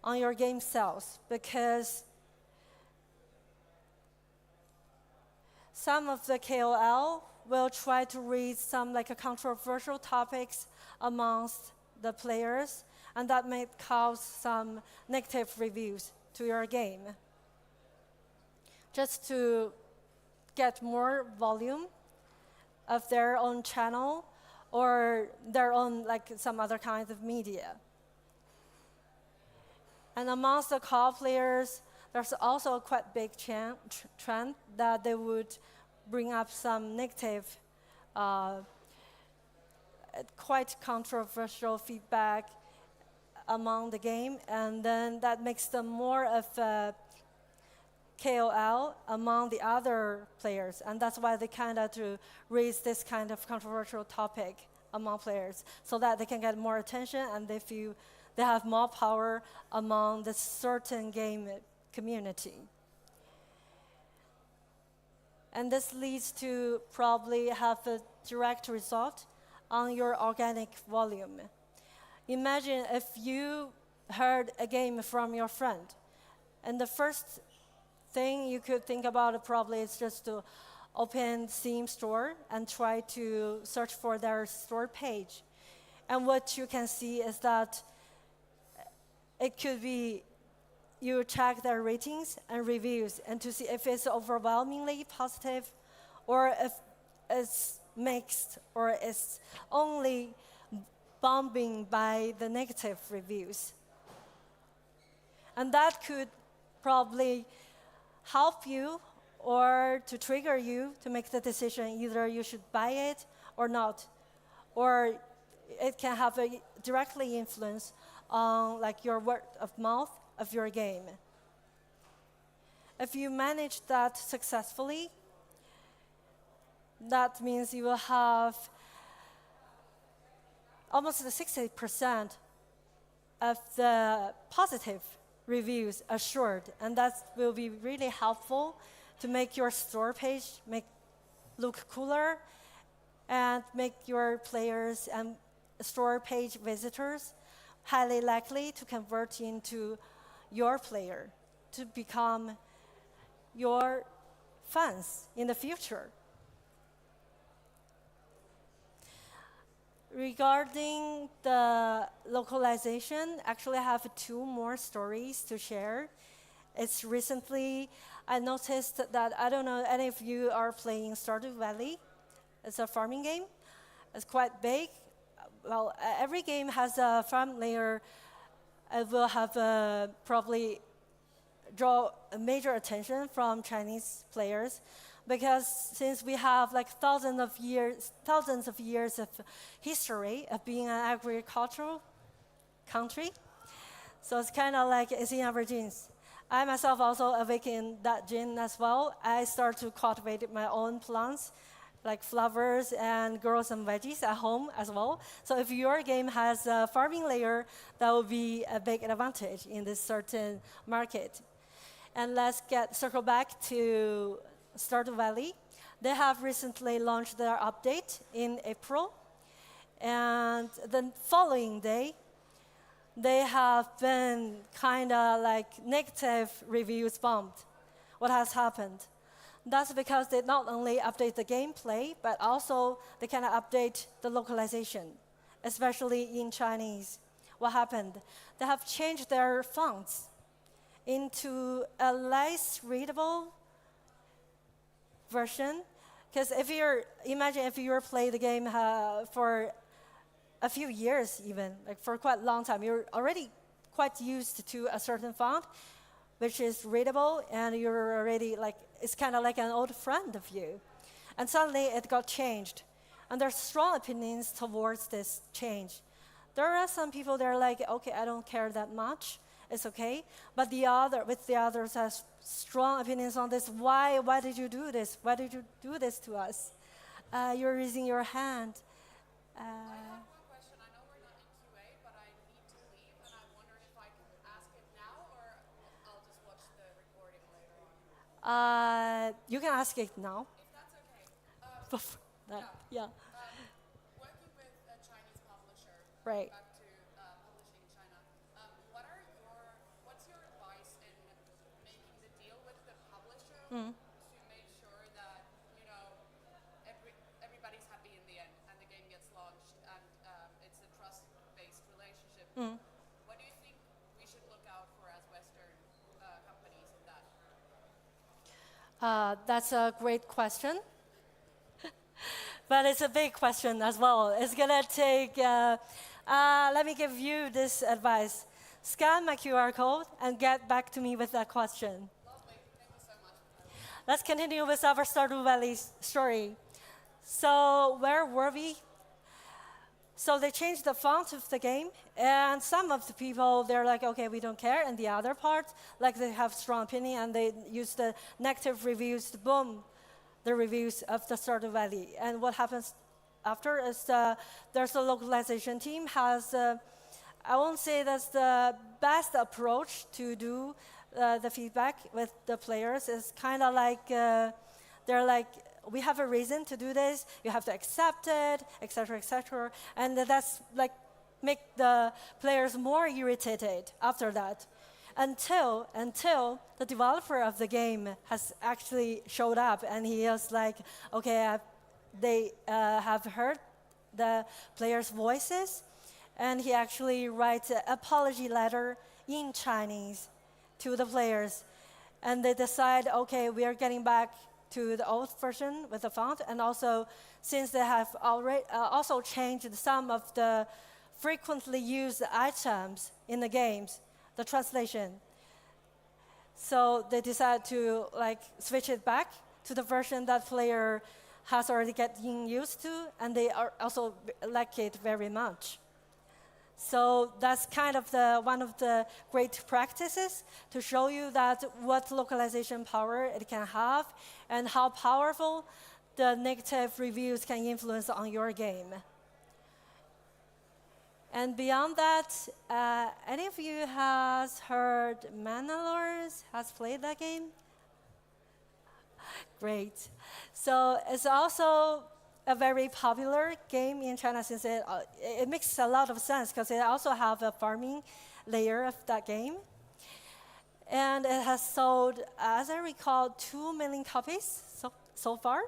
on your game sales, because some of the KOL will try to raise some like a controversial topics amongst the players, and that may cause some negative reviews to your game. Just to get more volume of their own channel or their own like some other kinds of media. And amongst the co-op players, there's also a quite big trend that they would bring up some negative, quite controversial feedback among the game, and then that makes them more of a KOL among the other players, and that's why they kind of to raise this kind of controversial topic among players, so that they can get more attention and they feel they have more power among the certain game community. And this leads to probably have a direct result on your organic volume. Imagine if you heard a game from your friend, and the first thing you could think about probably is just to open Steam store and try to search for their store page. And what you can see is that it could be you check their ratings and reviews and to see if it's overwhelmingly positive or if it's mixed or it's only bombing by the negative reviews. And that could probably help you or to trigger you to make the decision either you should buy it or not. Or it can have a directly influence on like your word of mouth of your game. If you manage that successfully, that means you will have almost 60% of the positive reviews assured, and that will be really helpful to make your store page look cooler and make your players and store page visitors highly likely to convert into your player, to become your fans in the future. Regarding the localization, actually I have 2 more stories to share. It's recently, I noticed that, I don't know, any of you are playing Stardew Valley. It's a farming game. It's quite big. Well, every game has a farm layer. It will have probably draw major attention from Chinese players, because since we have like thousands of years of history of being an agricultural country, so it's kind of like it's in our genes. I myself also awakened that gene as well. I started to cultivate my own plants, like flowers, and grow some veggies at home as well. So if your game has a farming layer, that will be a big advantage in this certain market. And let's circle back to Stardew Valley. They have recently launched their update in April, and the following day, they have been kind of like negative reviews bombed. What has happened? That's because they not only update the gameplay, but also they kind of update the localization, especially in Chinese. What happened? They have changed their fonts into a less readable version. Because imagine if you're playing the game for a few years even, like for quite a long time, you're already quite used to a certain font, which is readable, and you're already like, it's kind of like an old friend of you. And suddenly it got changed. And there's strong opinions towards this change. There are some people that are like, okay, I don't care that much. it's okay. But the others has strong opinions on this. Why did you do this? Why did you do this to us? You're raising your hand. You can ask it now. If that's okay. Yeah. Working with a Chinese publisher, Right. back to publishing in China, what's your advice in making the deal with the publisher Mm. to make sure that everybody's happy in the end and the game gets launched and it's a trust-based relationship? Mm. What do you think we should look out for as Western companies in that? That's a great question. But it's a big question as well. It's gonna take, let me give you this advice. Scan my QR code and get back to me with that question. Lovely, thank you so much. Let's continue with our Stardew Valley story. So where were we? So they changed the font of the game, and some of the people, they're like, okay, we don't care. And the other part, like they have strong opinion, and they use the negative reviews to boom the reviews of the Stardew Valley. And what happens after is there's a localization team has, I won't say that's the best approach to do the feedback with the players. It's kind of like, they're like, we have a reason to do this, you have to accept it, etc., etc. And that's like, make the players more irritated after that. Until the developer of the game has actually showed up and he is like, okay, they have heard the players' voices, and he actually writes an apology letter in Chinese to the players. And they decide, okay, we are getting back to the old version with the font, and also since they have already also changed some of the frequently used items in the games, the translation. So they decide to like switch it back to the version that player has already getting used to, and they are also like it very much. So that's kind of one of the great practices to show you that what localization power it can have and how powerful the negative reviews can influence on your game. And beyond that, any of you has heard Manalores, has played that game? Great. So it's also a very popular game in China since it makes a lot of sense because it also have a farming layer of that game. And it has sold, as I recall, 2 million copies so far.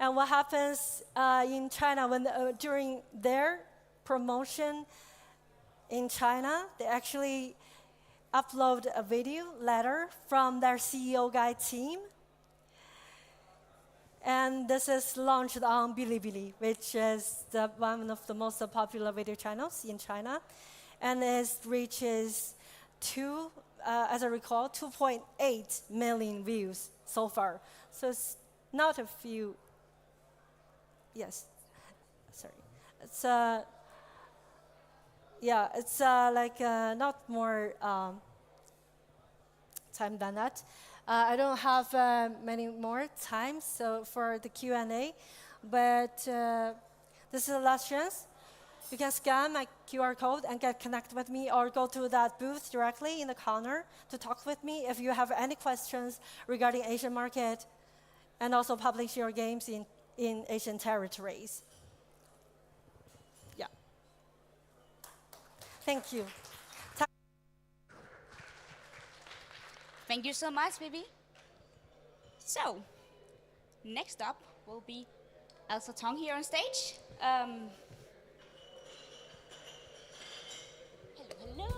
And what happens in China when during their promotion in China, they actually upload a video letter from their CEO guy team. And this is launched on Bilibili, which is one of the most popular video channels in China. And it reaches as I recall, 2.8 million views so far. So it's not a few, yes, sorry. It's yeah, it's like not more time than that. I don't have many more time so for the Q&A, but this is the last chance. You can scan my QR code and get connected with me, or go to that booth directly in the corner to talk with me if you have any questions regarding Asian market and also publish your games in Asian territories. Yeah. Thank you. Thank you so much, baby. So, next up will be Elsa Tong here on stage. Hello, hello.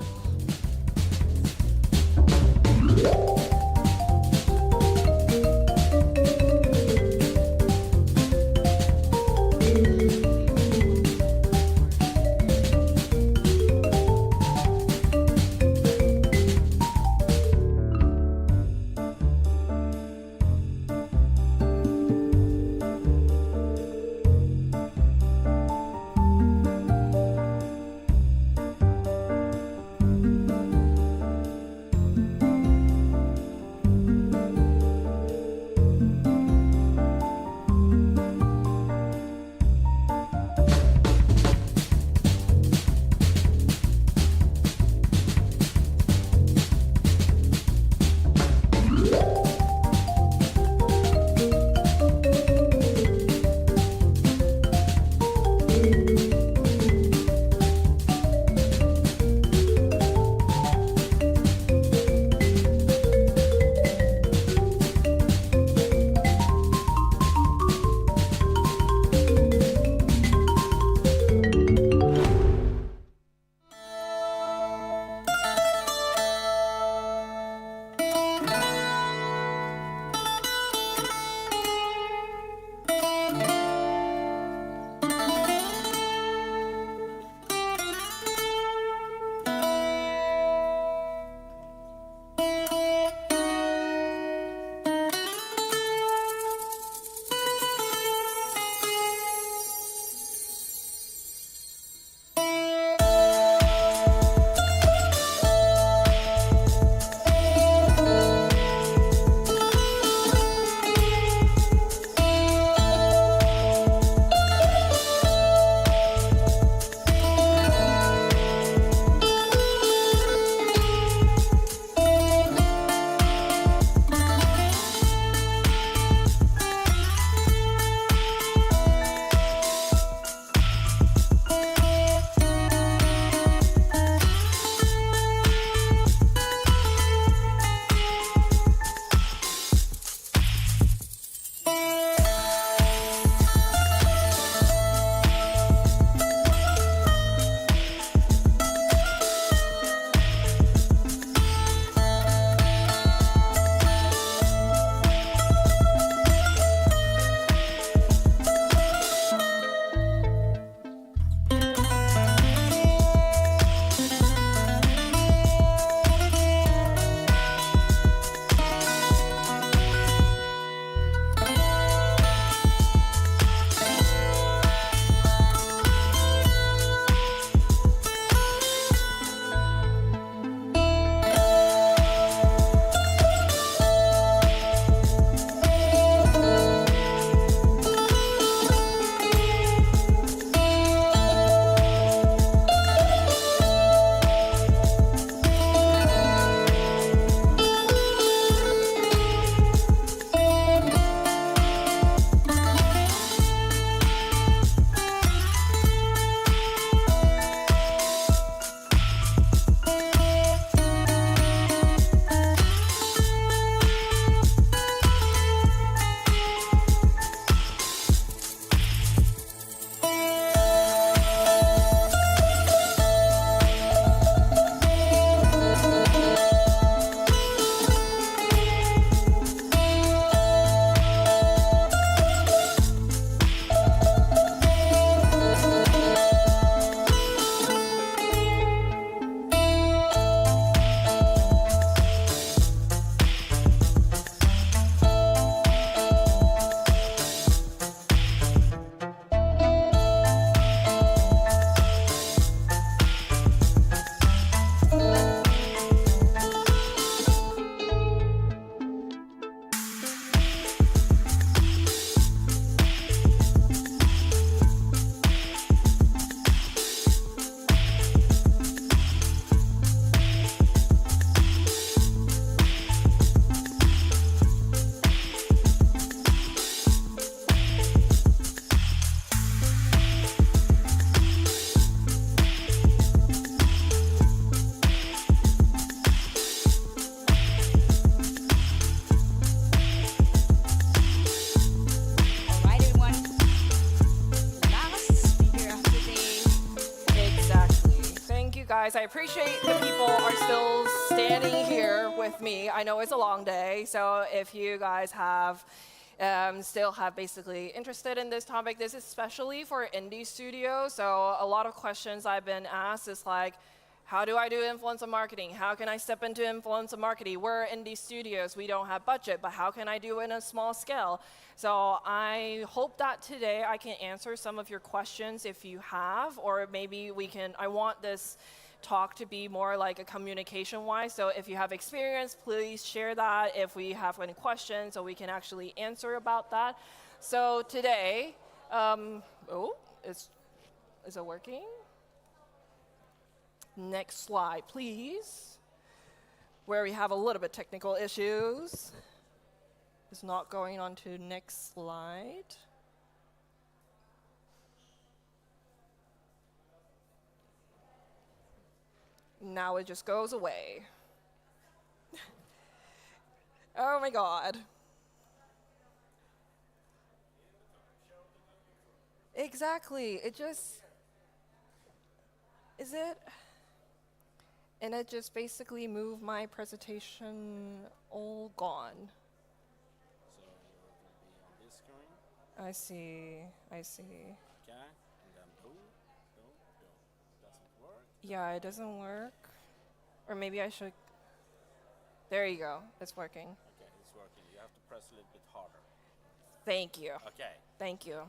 I appreciate the people are still standing here with me. I know it's a long day, so if you guys have still have basically interested in this topic, this is especially for indie studios. So a lot of questions I've been asked is like, how do I do influencer marketing? How can I step into influencer marketing? We're indie studios, we don't have budget, but how can I do it in a small scale? So I hope that today I can answer some of your questions if you have, or maybe I want this talk to be more like a communication-wise. So if you have experience, please share that. If we have any questions, so we can actually answer about that. So today, is it working? Next slide, please. Where we have a little bit technical issues. It's not going on to next slide. Now it just goes away. Oh my God. Exactly, is it? And it just basically moved my presentation all gone. So you're going to be on this screen. I see. Okay, and then boom. Doesn't work. Yeah, it doesn't work. Or maybe I should. There you go. It's working. Okay, it's working. You have to press a little bit harder. Thank you. Okay. Thank you.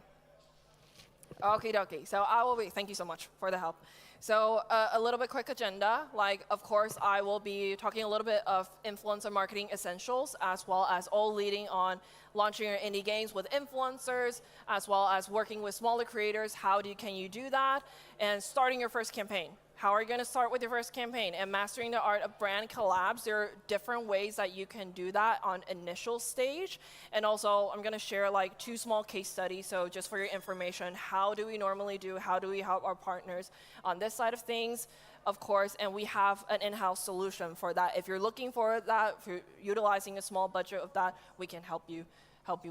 Okie dokie. So I will be. Thank you so much for the help. So a little bit quick agenda. Like, of course, I will be talking a little bit of influencer marketing essentials, as well as all leading on launching your indie games with influencers, as well as working with smaller creators. Can you do that? And starting your first campaign. How are you going to start with your first campaign? And mastering the art of brand collabs. There are different ways that you can do that on initial stage. And also, I'm going to share like 2 small case studies. So just for your information, how do we normally do? How do we help our partners on this side of things? Of course, and we have an in-house solution for that. If you're looking for that, if you're utilizing a small budget of that, we can help you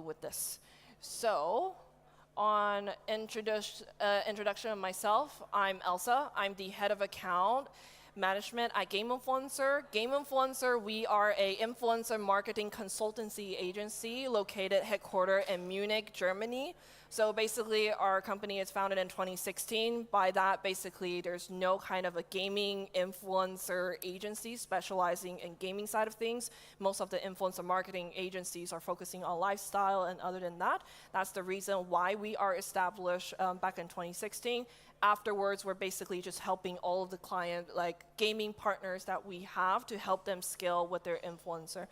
with this. So, on introduction of myself, I'm Elsa. I'm the head of account management at Game Influencer. Game Influencer, we are a influencer marketing consultancy agency located headquartered in Munich, Germany. So basically, our company is founded in 2016. By that, basically, there's no kind of a gaming influencer agency specializing in gaming side of things. Most of the influencer marketing agencies are focusing on lifestyle, and other than that, that's the reason why we are established back in 2016. Afterwards, we're basically just helping all of the client, like gaming partners that we have to help them scale with their influencer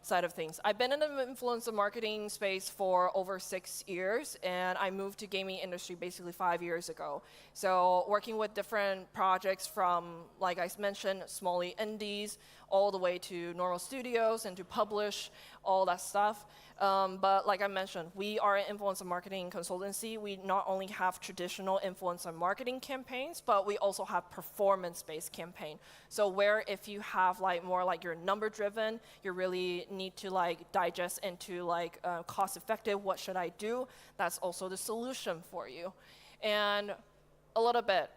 side of things. I've been in the influencer marketing space for over 6 years, and I moved to gaming industry basically 5 years ago. So working with different projects from, like I mentioned, small indies, all the way to normal studios and to publish, all that stuff. But like I mentioned, we are an influencer marketing consultancy. We not only have traditional influencer marketing campaigns, but we also have performance-based campaign. So where if you have like more like you're number-driven, you really need to like digest into like cost-effective, what should I do? That's also the solution for you. And a little bit,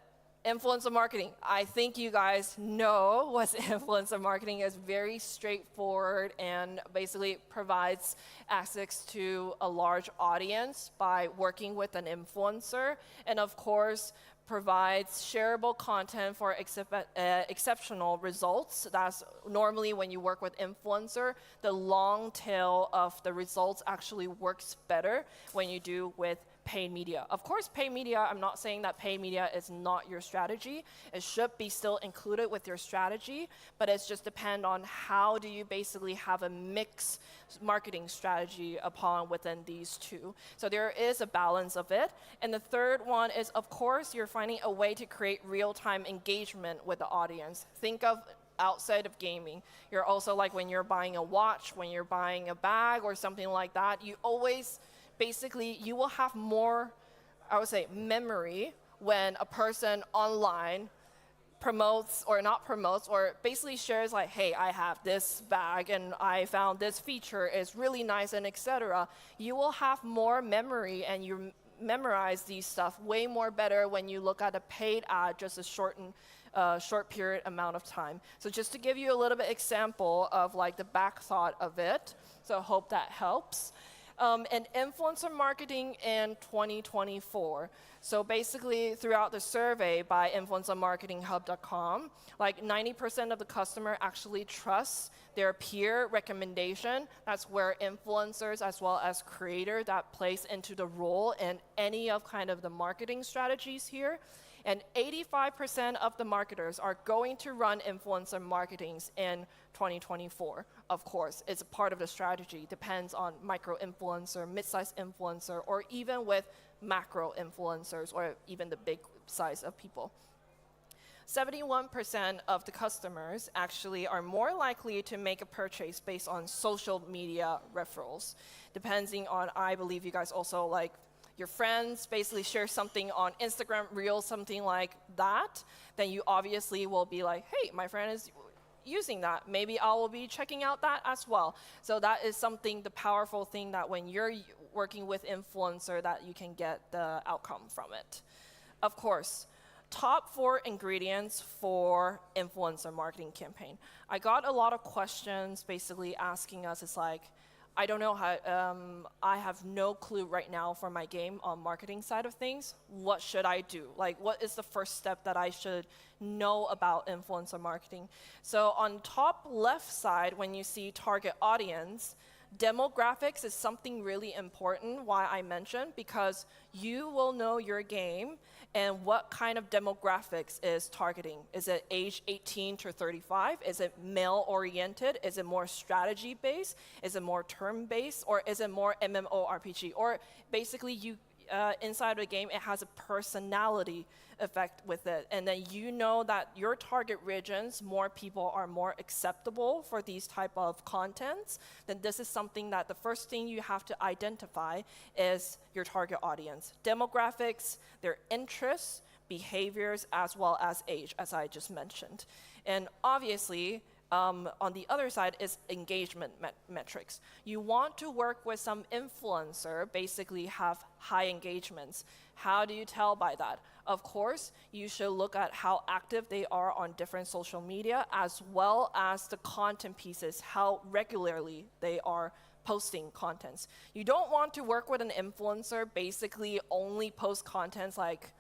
influencer marketing. I think you guys know what influencer marketing is. Very straightforward and basically provides access to a large audience by working with an influencer. And of course, provides shareable content for exceptional results. That's normally when you work with influencer, the long tail of the results actually works better when you do with paid media. Of course, paid media, I'm not saying that paid media is not your strategy. It should be still included with your strategy, but it's just depend on how do you basically have a mixed marketing strategy upon within these two. So there is a balance of it. And the third one is, of course, you're finding a way to create real-time engagement with the audience. Think of outside of gaming. You're also like when you're buying a watch, when you're buying a bag or something like that, you always basically, you will have more, I would say, memory when a person online promotes or not promotes or basically shares like, hey, I have this bag and I found this feature is really nice and etc. You will have more memory and you memorize these stuff way more better when you look at a paid ad, just a shortened short period amount of time. So just to give you a little bit example of like the back thought of it, so I hope that helps. And influencer marketing in 2024. So basically, throughout the survey by influencermarketinghub.com, like 90% of the customer actually trusts their peer recommendation. That's where influencers as well as creator that plays into the role in any of kind of the marketing strategies here. And 85% of the marketers are going to run influencer marketings in 2024. Of course, it's a part of the strategy. Depends on micro influencer, mid-size influencer, or even with macro influencers, or even the big size of people. 71% of the customers actually are more likely to make a purchase based on social media referrals. Depending on, I believe you guys also like your friends basically share something on Instagram Reels, something like that, then you obviously will be like, hey, my friend is using that. Maybe I will be checking out that as well. So that is something, the powerful thing that when you're working with influencer that you can get the outcome from it. Of course, top 4 ingredients for influencer marketing campaign. I got a lot of questions basically asking us, it's like, I don't know how, I have no clue right now for my game on marketing side of things. What should I do? Like, what is the first step that I should know about influencer marketing? So on top left side, when you see target audience, demographics is something really important, why I mentioned, because you will know your game and what kind of demographics is targeting. Is it age 18 to 35? Is it male-oriented? Is it more strategy-based? Is it more turn-based? Or is it more MMORPG? Or basically, you inside of the game, it has a personality effect with it. And then you know that your target regions, more people are more acceptable for these type of contents, then this is something that the first thing you have to identify is your target audience. Demographics, their interests, behaviors, as well as age, as I just mentioned. And obviously, on the other side is engagement metrics. You want to work with some influencer, basically have high engagements. How do you tell by that? Of course, you should look at how active they are on different social media, as well as the content pieces, how regularly they are posting contents. You don't want to work with an influencer, basically only post contents like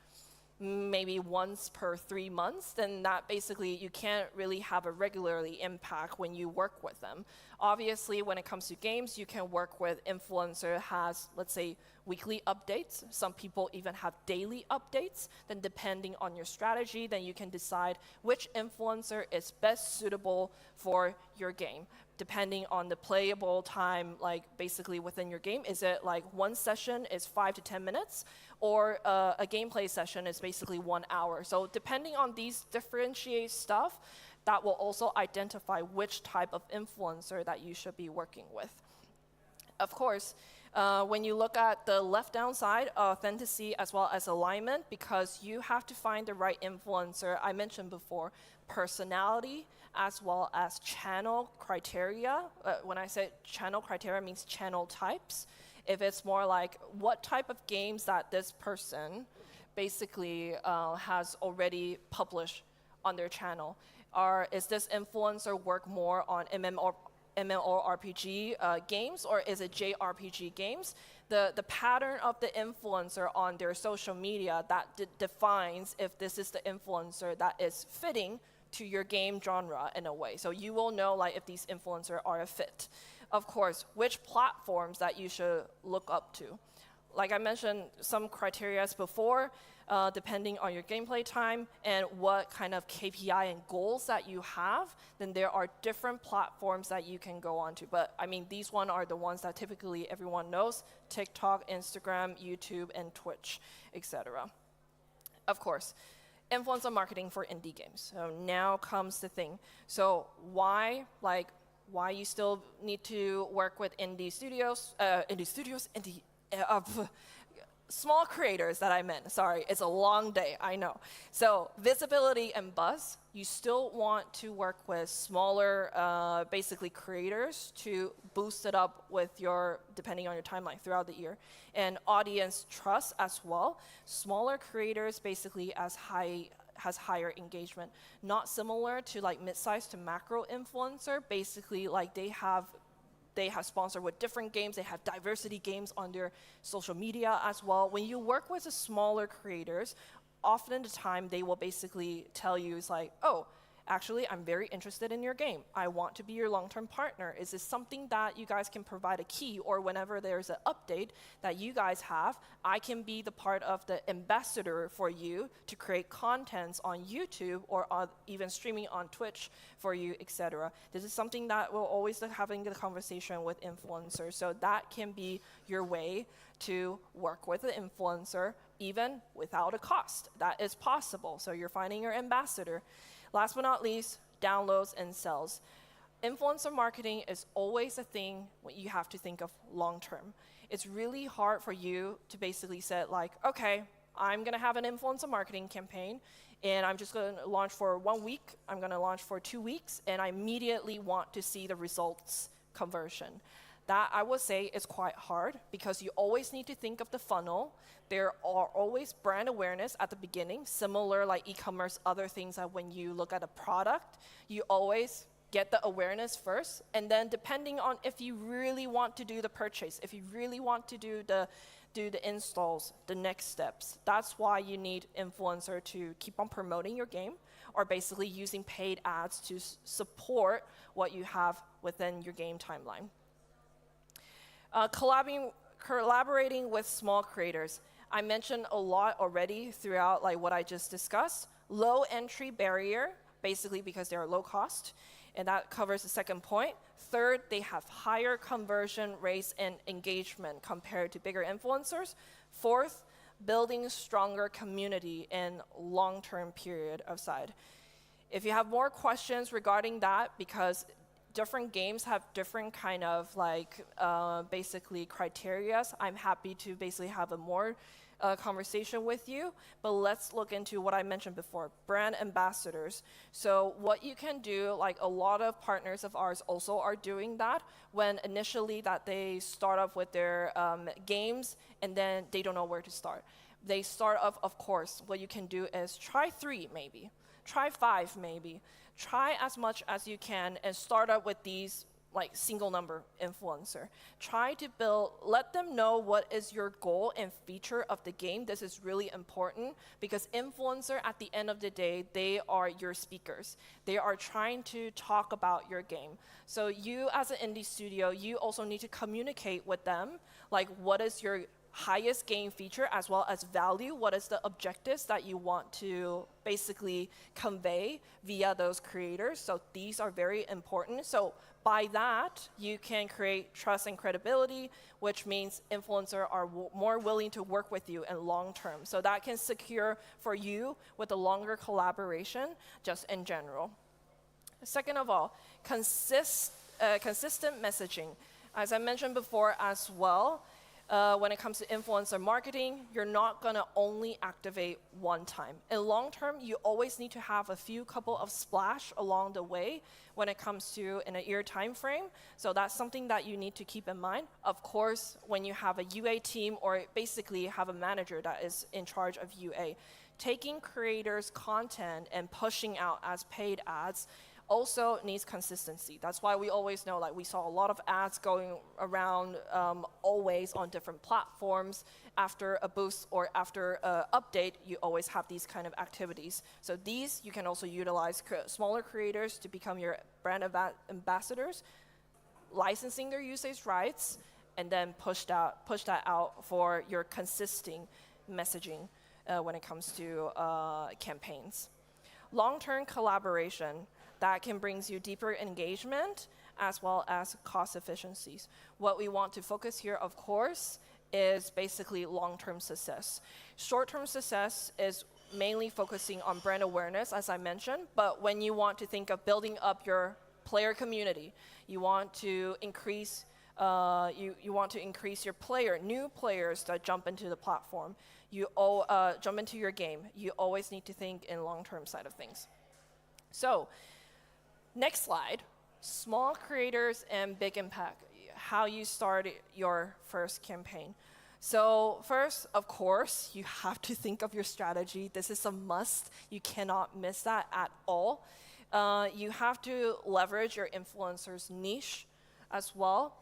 maybe once per 3 months, then that basically you can't really have a regularly impact when you work with them. Obviously, when it comes to games, you can work with influencer has, let's say, weekly updates. Some people even have daily updates. Then depending on your strategy, then you can decide which influencer is best suitable for your game. Depending on the playable time, like basically within your game, is it like one session is 5 to 10 minutes, or a gameplay session is basically 1 hour. So depending on these differentiate stuff, that will also identify which type of influencer that you should be working with. Of course, when you look at the left down side, authenticity as well as alignment, because you have to find the right influencer. I mentioned before, personality as well as channel criteria. When I say channel criteria, it means channel types. If it's more like what type of games that this person basically has already published on their channel. Is this influencer work more on MMORPG games, or is it JRPG games? The pattern of the influencer on their social media that defines if this is the influencer that is fitting to your game genre in a way. So you will know like if these influencers are a fit. Of course, which platforms that you should look up to. Like I mentioned some criteria before, depending on your gameplay time and what kind of KPI and goals that you have, then there are different platforms that you can go onto. But I mean, these ones are the ones that typically everyone knows: TikTok, Instagram, YouTube, and Twitch, etc. Of course, influencer marketing for indie games. So now comes the thing. So why you still need to work with small creators that I meant. Sorry, it's a long day, I know. So visibility and buzz, you still want to work with smaller, basically creators to boost it up with your, depending on your timeline throughout the year. And audience trust as well. Smaller creators basically as high has higher engagement. Not similar to like mid-sized to macro influencer. Basically, like they have sponsored with different games. They have diversity games on their social media as well. When you work with the smaller creators, often the time they will basically tell you, it's like, oh, actually, I'm very interested in your game. I want to be your long-term partner. Is this something that you guys can provide a key, or whenever there's an update that you guys have, I can be the part of the ambassador for you to create contents on YouTube or even streaming on Twitch for you, etc. This is something that we'll always having the conversation with influencers. So that can be your way to work with an influencer even without a cost. That is possible. So you're finding your ambassador. Last but not least, downloads and sales. Influencer marketing is always a thing when you have to think of long term. It's really hard for you to basically say like, okay, I'm gonna have an influencer marketing campaign and I'm just gonna launch for 1 week, I'm gonna launch for 2 weeks, and I immediately want to see the results conversion. That I would say is quite hard because you always need to think of the funnel. There are always brand awareness at the beginning, similar like e-commerce, other things that when you look at a product, you always get the awareness first. And then depending on if you really want to do the purchase, if you really want to do the installs, the next steps, that's why you need influencer to keep on promoting your game or basically using paid ads to support what you have within your game timeline. Collaborating with small creators. I mentioned a lot already throughout like what I just discussed. Low entry barrier, basically because they are low cost, and that covers the second point. Third, they have higher conversion rates and engagement compared to bigger influencers. Fourth, building stronger community in long-term period of side. If you have more questions regarding that, because different games have different kind of like basically criterias, I'm happy to basically have a more conversation with you, but let's look into what I mentioned before, brand ambassadors. So what you can do, like a lot of partners of ours also are doing that when initially that they start off with their games and then they don't know where to start. They start off, of course, what you can do is try 3 maybe, try 5 maybe, try as much as you can and start out with these like single number influencer. Try to build, let them know what is your goal and feature of the game. This is really important because influencer at the end of the day, they are your speakers. They are trying to talk about your game. So you as an indie studio, you also need to communicate with them, like what is your highest game feature as well as value, what is the objectives that you want to basically convey via those creators. So these are very important. So by that, you can create trust and credibility, which means influencers are more willing to work with you in long term. So that can secure for you with a longer collaboration just in general. Second of all, consistent messaging. As I mentioned before as well, when it comes to influencer marketing, you're not going to only activate one time. In long term, you always need to have a couple of splash along the way when it comes to in a year time frame. So that's something that you need to keep in mind. Of course, when you have a UA team or basically have a manager that is in charge of UA, taking creators' content and pushing out as paid ads also needs consistency. That's why we always know, like we saw a lot of ads going around always on different platforms. After a boost or after an update, you always have these kind of activities. So these, you can also utilize smaller creators to become your brand ambassadors, licensing their usage rights, and then push that out for your consistent messaging when it comes to campaigns. Long-term collaboration. That can bring you deeper engagement as well as cost efficiencies. What we want to focus here, of course, is basically long-term success. Short-term success is mainly focusing on brand awareness, as I mentioned, but when you want to think of building up your player community, you want to increase your new players that jump into the platform, jump into your game, you always need to think in long-term side of things. So, next slide, small creators and big impact, how you start your first campaign. So first, of course, you have to think of your strategy. This is a must. You cannot miss that at all. You have to leverage your influencer's niche as well.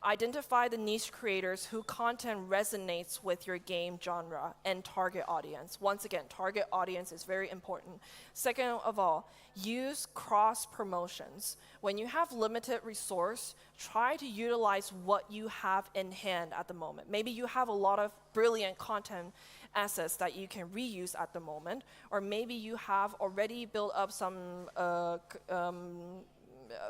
Identify the niche creators whose content resonates with your game genre and target audience. Once again, target audience is very important. Second of all, use cross promotions. When you have limited resource, try to utilize what you have in hand at the moment. Maybe you have a lot of brilliant content assets that you can reuse at the moment, or maybe you have already built up some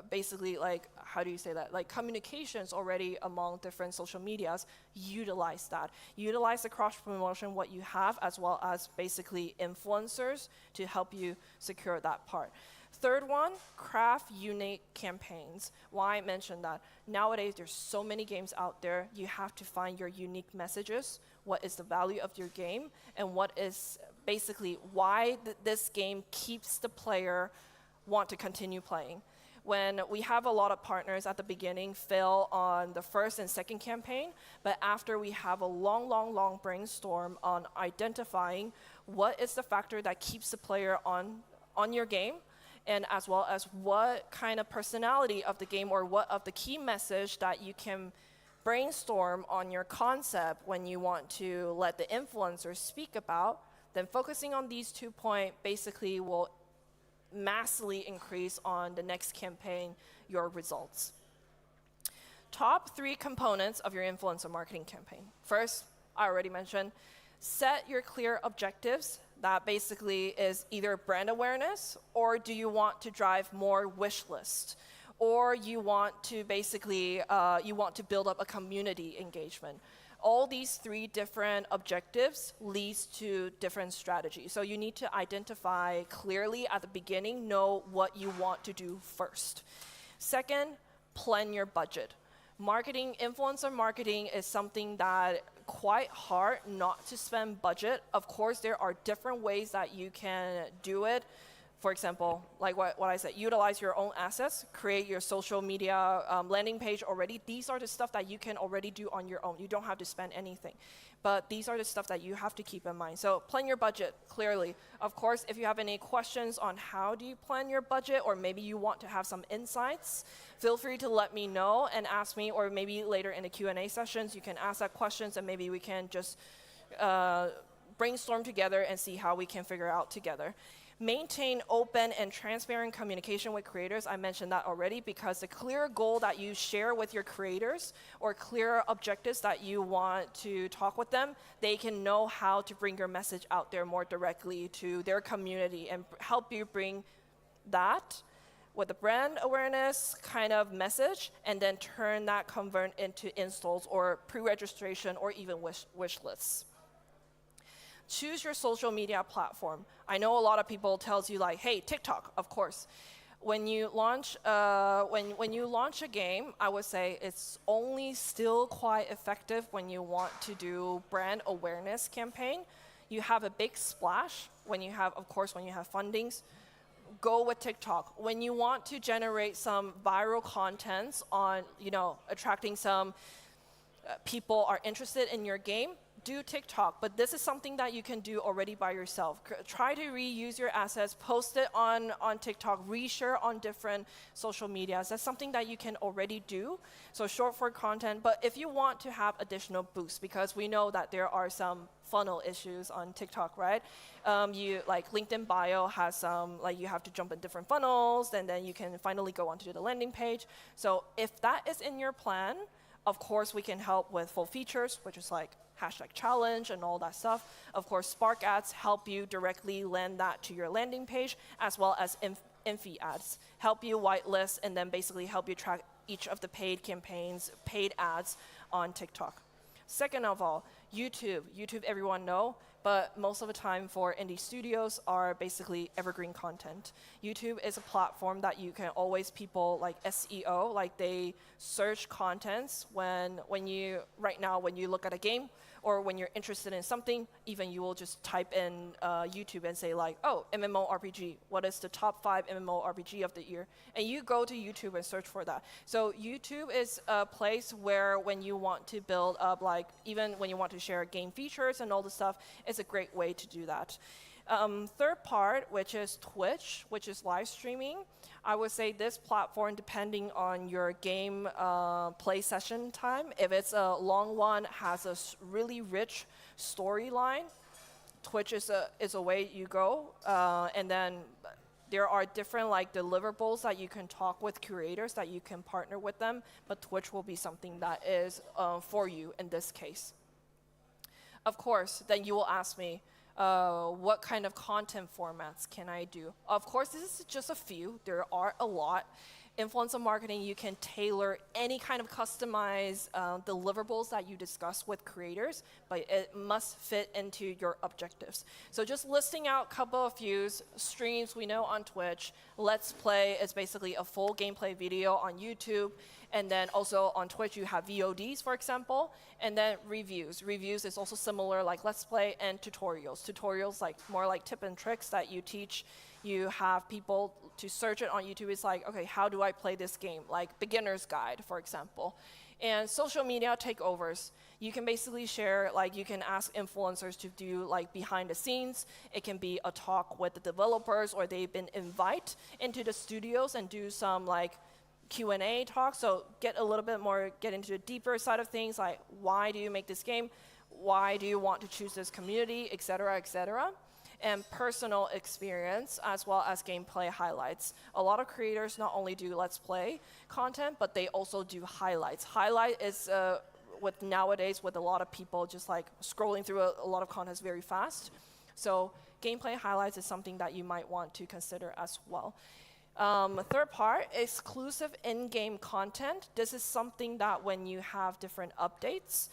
basically, like, how do you say that? Like communications already among different social medias. Utilize that. Utilize the cross promotion, what you have, as well as basically influencers to help you secure that part. Third one, craft unique campaigns. Why I mentioned that? Nowadays, there's so many games out there. You have to find your unique messages. What is the value of your game? And what is basically why this game keeps the player want to continue playing. When we have a lot of partners at the beginning fail on the first and second campaign, but after we have a long brainstorm on identifying what is the factor that keeps the player on your game, and as well as what kind of personality of the game or what of the key message that you can brainstorm on your concept when you want to let the influencers speak about, then focusing on these 2 points basically will massively increase on the next campaign your results. Top 3 components of your influencer marketing campaign. First, I already mentioned, set your clear objectives. That basically is either brand awareness, or do you want to drive more wish list, or you want to basically you want to build up a community engagement. All these 3 different objectives leads to different strategies. So you need to identify clearly at the beginning, know what you want to do first. Second, plan your budget. Marketing, influencer marketing is something that quite hard not to spend budget. Of course, there are different ways that you can do it. For example, like what I said, utilize your own assets, create your social media landing page already. These are the stuff that you can already do on your own. You don't have to spend anything. But these are the stuff that you have to keep in mind. So plan your budget clearly. Of course, if you have any questions on how do you plan your budget, or maybe you want to have some insights, feel free to let me know and ask me, or maybe later in the Q&A sessions, you can ask that questions and maybe we can just brainstorm together and see how we can figure out together. Maintain open and transparent communication with creators. I mentioned that already, because the clear goal that you share with your creators or clear objectives that you want to talk with them, they can know how to bring your message out there more directly to their community and help you bring that with the brand awareness kind of message, and then turn that convert into installs or pre-registration or even wish lists. Choose your social media platform. I know a lot of people tells you like, hey, TikTok, of course. When you launch when you launch a game, I would say it's only still quite effective when you want to do brand awareness campaign. You have a big splash when you have, of course, when you have fundings. Go with TikTok. When you want to generate some viral contents on, attracting some people are interested in your game, do TikTok, but this is something that you can do already by yourself. Try to reuse your assets, post it on TikTok, reshare on different social medias. That's something that you can already do. So short form content, but if you want to have additional boosts, because we know that there are some funnel issues on TikTok, right? You like LinkedIn bio has some, like you have to jump in different funnels, and then you can finally go onto the landing page. So if that is in your plan, of course, we can help with full features, which is like #challenge and all that stuff. Of course, Spark ads help you directly land that to your landing page, as well as Infi ads help you whitelist and then basically help you track each of the paid campaigns, paid ads on TikTok. Second of all, YouTube. YouTube, everyone know, but most of the time for indie studios are basically evergreen content. YouTube is a platform that you can always, people like SEO, like they search contents when you, right now when you look at a game, or when you're interested in something, even you will just type in YouTube and say like, oh, MMORPG, what is the top 5 MMORPG of the year? And you go to YouTube and search for that. So YouTube is a place where when you want to build up, like even when you want to share game features and all the stuff, it's a great way to do that. Third part, which is Twitch, which is live streaming. I would say this platform, depending on your game play session time, if it's a long one, has a really rich storyline, Twitch is a way you go. And then there are different like deliverables that you can talk with curators, that you can partner with them, but Twitch will be something that is for you in this case. Of course, then you will ask me, what kind of content formats can I do? Of course, this is just a few. There are a lot. Influencer marketing, you can tailor any kind of customized deliverables that you discuss with creators, but it must fit into your objectives. So just listing out a couple of views, streams we know on Twitch, Let's Play is basically a full gameplay video on YouTube, and then also on Twitch you have VODs, for example, and then reviews. Reviews is also similar, like Let's Play and tutorials. Tutorials like more like tip and tricks that you teach. You have people to search it on YouTube. It's like, okay, how do I play this game? Like beginner's guide, for example. And social media takeovers. You can basically share, like you can ask influencers to do like behind the scenes. It can be a talk with the developers, or they've been invited into the studios and do some like Q&A talk. So get a little bit more, get into the deeper side of things, like why do you make this game? Why do you want to choose this community, et cetera, et cetera. And personal experience as well as gameplay highlights. A lot of creators not only do Let's Play content, but they also do highlights. Highlight is with nowadays with a lot of people just like scrolling through a lot of content very fast. So gameplay highlights is something that you might want to consider as well. Third part, exclusive in-game content. This is something that when you have different updates,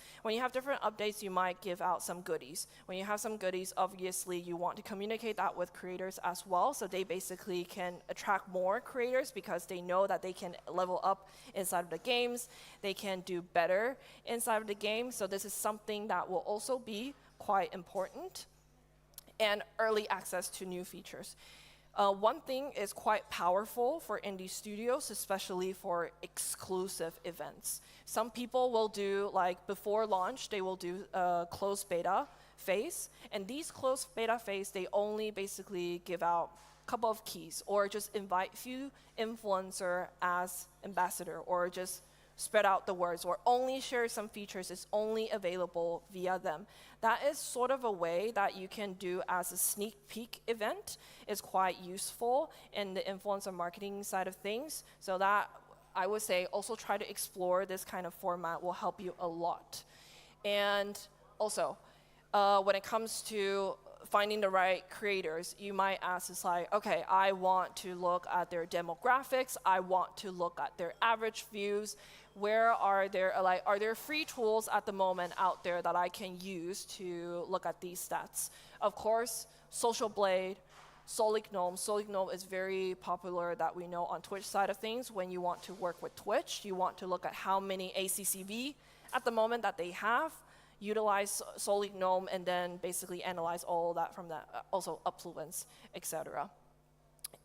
you might give out some goodies. When you have some goodies, obviously you want to communicate that with creators as well, so they basically can attract more creators because they know that they can level up inside of the games, they can do better inside of the game, so this is something that will also be quite important. And early access to new features. One thing is quite powerful for indie studios, especially for exclusive events. Some people will do, like before launch, they will do a closed beta phase. And these closed beta phase, they only basically give out a couple of keys, or just invite few influencer as ambassador, or just spread out the words, or only share some features is only available via them. That is sort of a way that you can do as a sneak peek event. Is quite useful in the influencer marketing side of things. So that, I would say, also try to explore this kind of format will help you a lot. And also, when it comes to finding the right creators, you might ask, it's like, okay, I want to look at their demographics, I want to look at their average views. Where are there, like, are there free tools at the moment out there that I can use to look at these stats? Of course, Social Blade, Solid Gnome. Solid Gnome is very popular that we know on Twitch side of things. When you want to work with Twitch, you want to look at how many ACCV at the moment that they have, utilize Solid Gnome, and then basically analyze all that from that, also affluence, etc.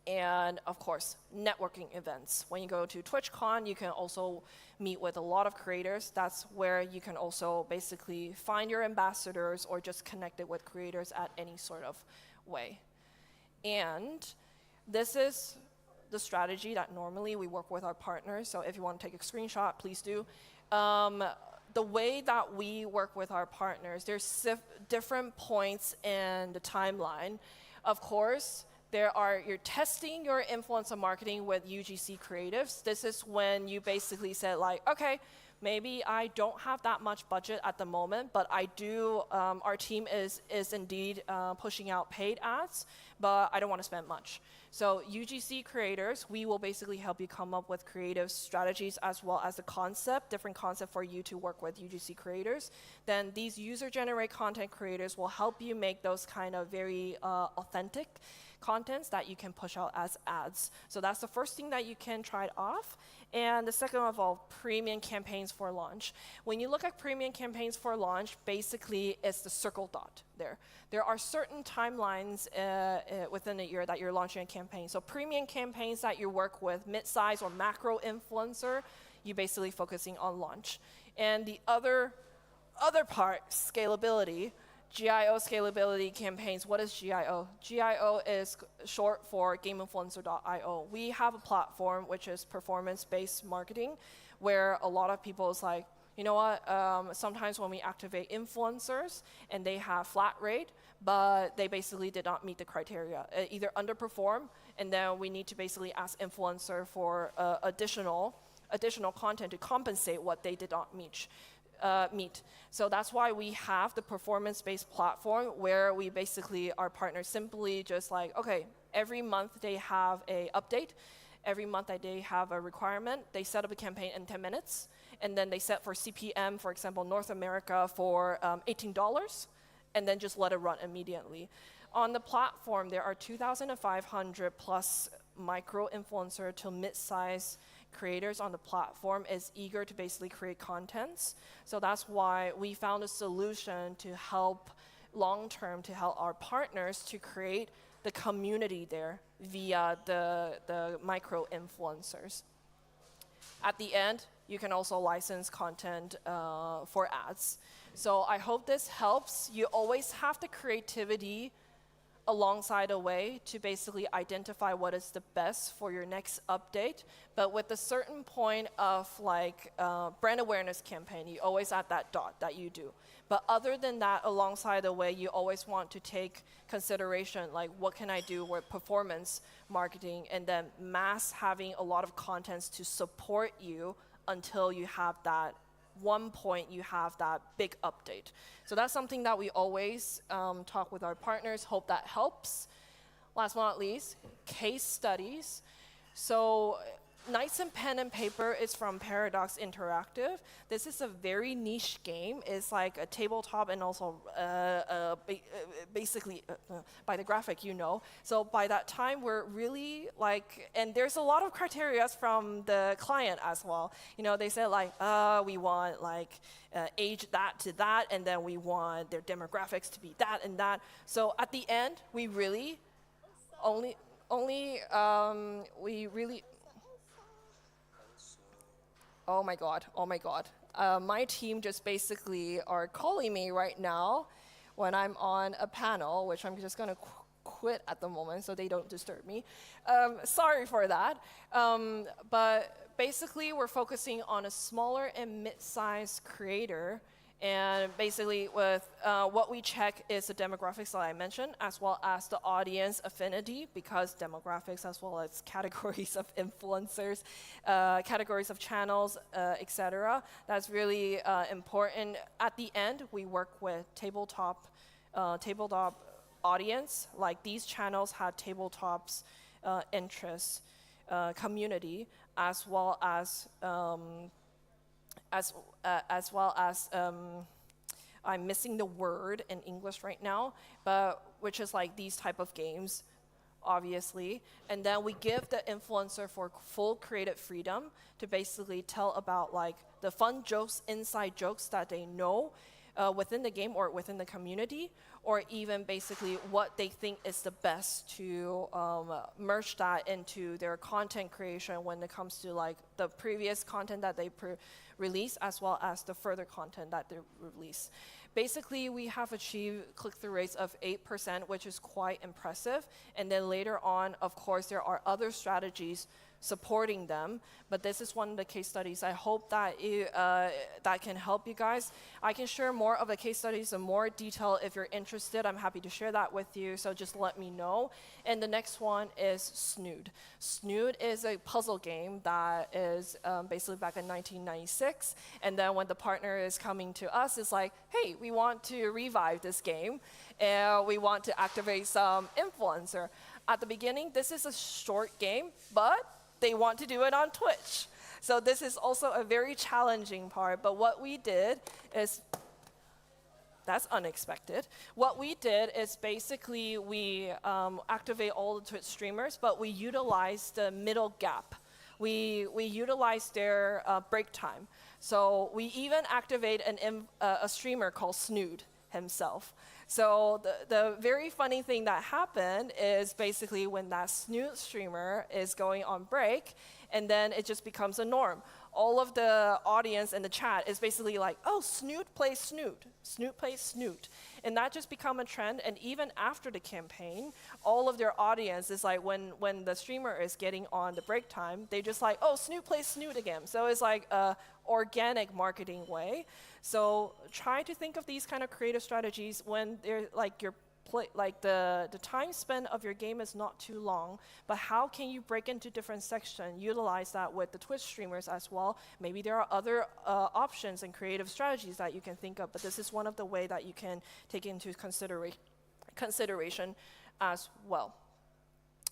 And of course, networking events. When you go to TwitchCon, you can also meet with a lot of creators. That's where you can also basically find your ambassadors or just connect it with creators at any sort of way. And this is the strategy that normally we work with our partners. So if you want to take a screenshot, please do. The way that we work with our partners, there's different points in the timeline. Of course, you're testing your influencer marketing with UGC creatives. This is when you basically said like, okay, maybe I don't have that much budget at the moment, but I do, our team is indeed pushing out paid ads, but I don't want to spend much. So UGC creators, we will basically help you come up with creative strategies as well as the concept, different concept for you to work with UGC creators. Then these user-generated content creators will help you make those kind of very authentic contents that you can push out as ads. So that's the first thing that you can try off. And the second of all, premium campaigns for launch. When you look at premium campaigns for launch, basically it's the circle dot there. There are certain timelines within a year that you're launching a campaign. So premium campaigns that you work with, mid-size or macro influencer, you're basically focusing on launch. And the other part, scalability, GIO scalability campaigns. What is GIO? GIO is short for GameInfluencer.io. We have a platform which is performance-based marketing, where a lot of people is like, you know what, sometimes when we activate influencers and they have flat rate, but they basically did not meet the criteria, either underperform, and then we need to basically ask influencer for additional content to compensate what they did not meet. So that's why we have the performance-based platform where we basically, our partners simply just like, okay, every month they have a update, every month that they have a requirement, they set up a campaign in 10 minutes, and then they set for CPM, for example, North America for $18, and then just let it run immediately. On the platform, there are 2,500 plus micro-influencer to mid-size creators on the platform is eager to basically create contents. So that's why we found a solution to help long-term, to help our partners to create the community there via the micro-influencers. At the end, you can also license content for ads. So I hope this helps. You always have the creativity alongside a way to basically identify what is the best for your next update. But with a certain point of like brand awareness campaign, you always add that dot that you do. But other than that, alongside the way, you always want to take consideration, like what can I do with performance marketing, and then mass having a lot of contents to support you until you have that one point you have that big update. So that's something that we always talk with our partners, hope that helps. Last but not least, case studies. So Knights and Pen and Paper is from Paradox Interactive. This is a very niche game. It's like a tabletop and also basically by the graphic, you know. So by that time, we're really like, and there's a lot of criteria from the client as well. You know, they said like, we want like age that to that, and then we want their demographics to be that and that. So at the end, we really Oh my God. My team just basically are calling me right now when I'm on a panel, which I'm just going to quit at the moment so they don't disturb me. Sorry for that. But basically, we're focusing on a smaller and mid-sized creator. And basically, with what we check is the demographics that I mentioned, as well as the audience affinity, because demographics as well as categories of influencers, categories of channels, etc. That's really important. At the end, we work with tabletop audience. Like these channels have tabletops interests, community, as well as I'm missing the word in English right now, but which is like these type of games, obviously. And then we give the influencer for full creative freedom to basically tell about like the fun jokes, inside jokes that they know within the game or within the community, or even basically what they think is the best to merge that into their content creation when it comes to like the previous content that they release, as well as the further content that they release. Basically, we have achieved click-through rates of 8%, which is quite impressive. And then later on, of course, there are other strategies supporting them. But this is one of the case studies. I hope that that can help you guys. I can share more of the case studies in more detail if you're interested. I'm happy to share that with you, so just let me know. And the next one is Snood. Snood is a puzzle game that is basically back in 1996. And then when the partner is coming to us, it's like, hey, we want to revive this game, and we want to activate some influencer. At the beginning, this is a short game, but they want to do it on Twitch. So this is also a very challenging part. But what we did is, that's unexpected. What we did is basically we activate all the Twitch streamers, but we utilize the middle gap. We utilize their break time. So we even activate a streamer called Snood himself. So the very funny thing that happened is basically when that Snood streamer is going on break, and then it just becomes a norm. All of the audience in the chat is basically like, oh, Snood plays Snood. Snood plays Snood. And that just become a trend. And even after the campaign, all of their audience is like, when the streamer is getting on the break time, they just like, oh, Snood plays Snood again. So it's like a organic marketing way. So try to think of these kind of creative strategies when they're like the time spent of your game is not too long, but how can you break into different sections, utilize that with the Twitch streamers as well. Maybe there are other options and creative strategies that you can think of, but this is one of the way that you can take into consideration as well.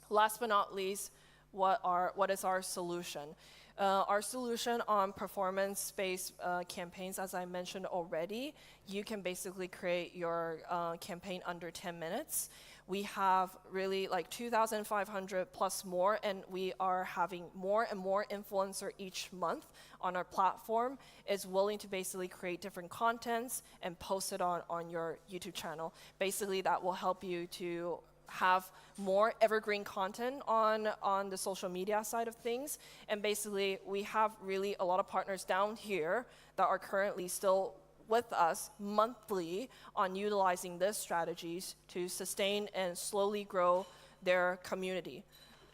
Last but not least, what is our solution? Our solution on performance-based campaigns, as I mentioned already, you can basically create your campaign under 10 minutes. We have really like 2,500 plus more, and we are having more and more influencer each month on our platform is willing to basically create different contents and post it on your YouTube channel. Basically, that will help you to have more evergreen content on the social media side of things. And basically, we have really a lot of partners down here that are currently still with us monthly on utilizing these strategies to sustain and slowly grow their community,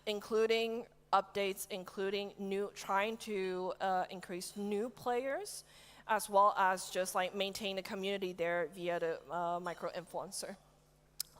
including updates, including trying to increase new players, as well as just like maintain the community there via the micro-influencer.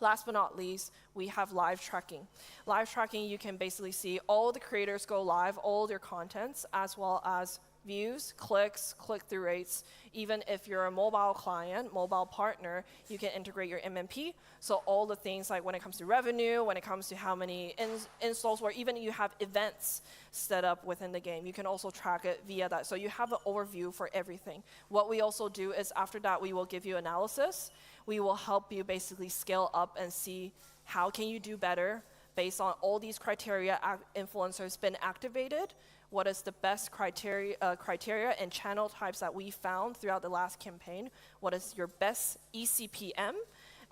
Last but not least, we have live tracking. Live tracking, you can basically see all the creators go live, all their contents, as well as views, clicks, click-through rates. Even if you're a mobile client, mobile partner, you can integrate your MMP. So all the things like when it comes to revenue, when it comes to how many installs, or even you have events set up within the game, you can also track it via that. So you have an overview for everything. What we also do is after that, we will give you analysis. We will help you basically scale up and see how can you do better based on all these criteria influencers been activated. What is the best criteria and channel types that we found throughout the last campaign? What is your best ECPM?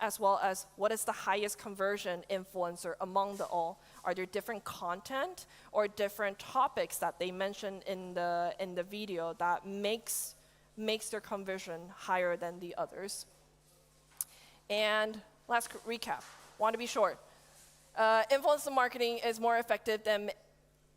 As well as what is the highest conversion influencer among the all? Are there different content or different topics that they mentioned in the video that makes their conversion higher than the others? And last recap, want to be short. Influencer marketing is more effective than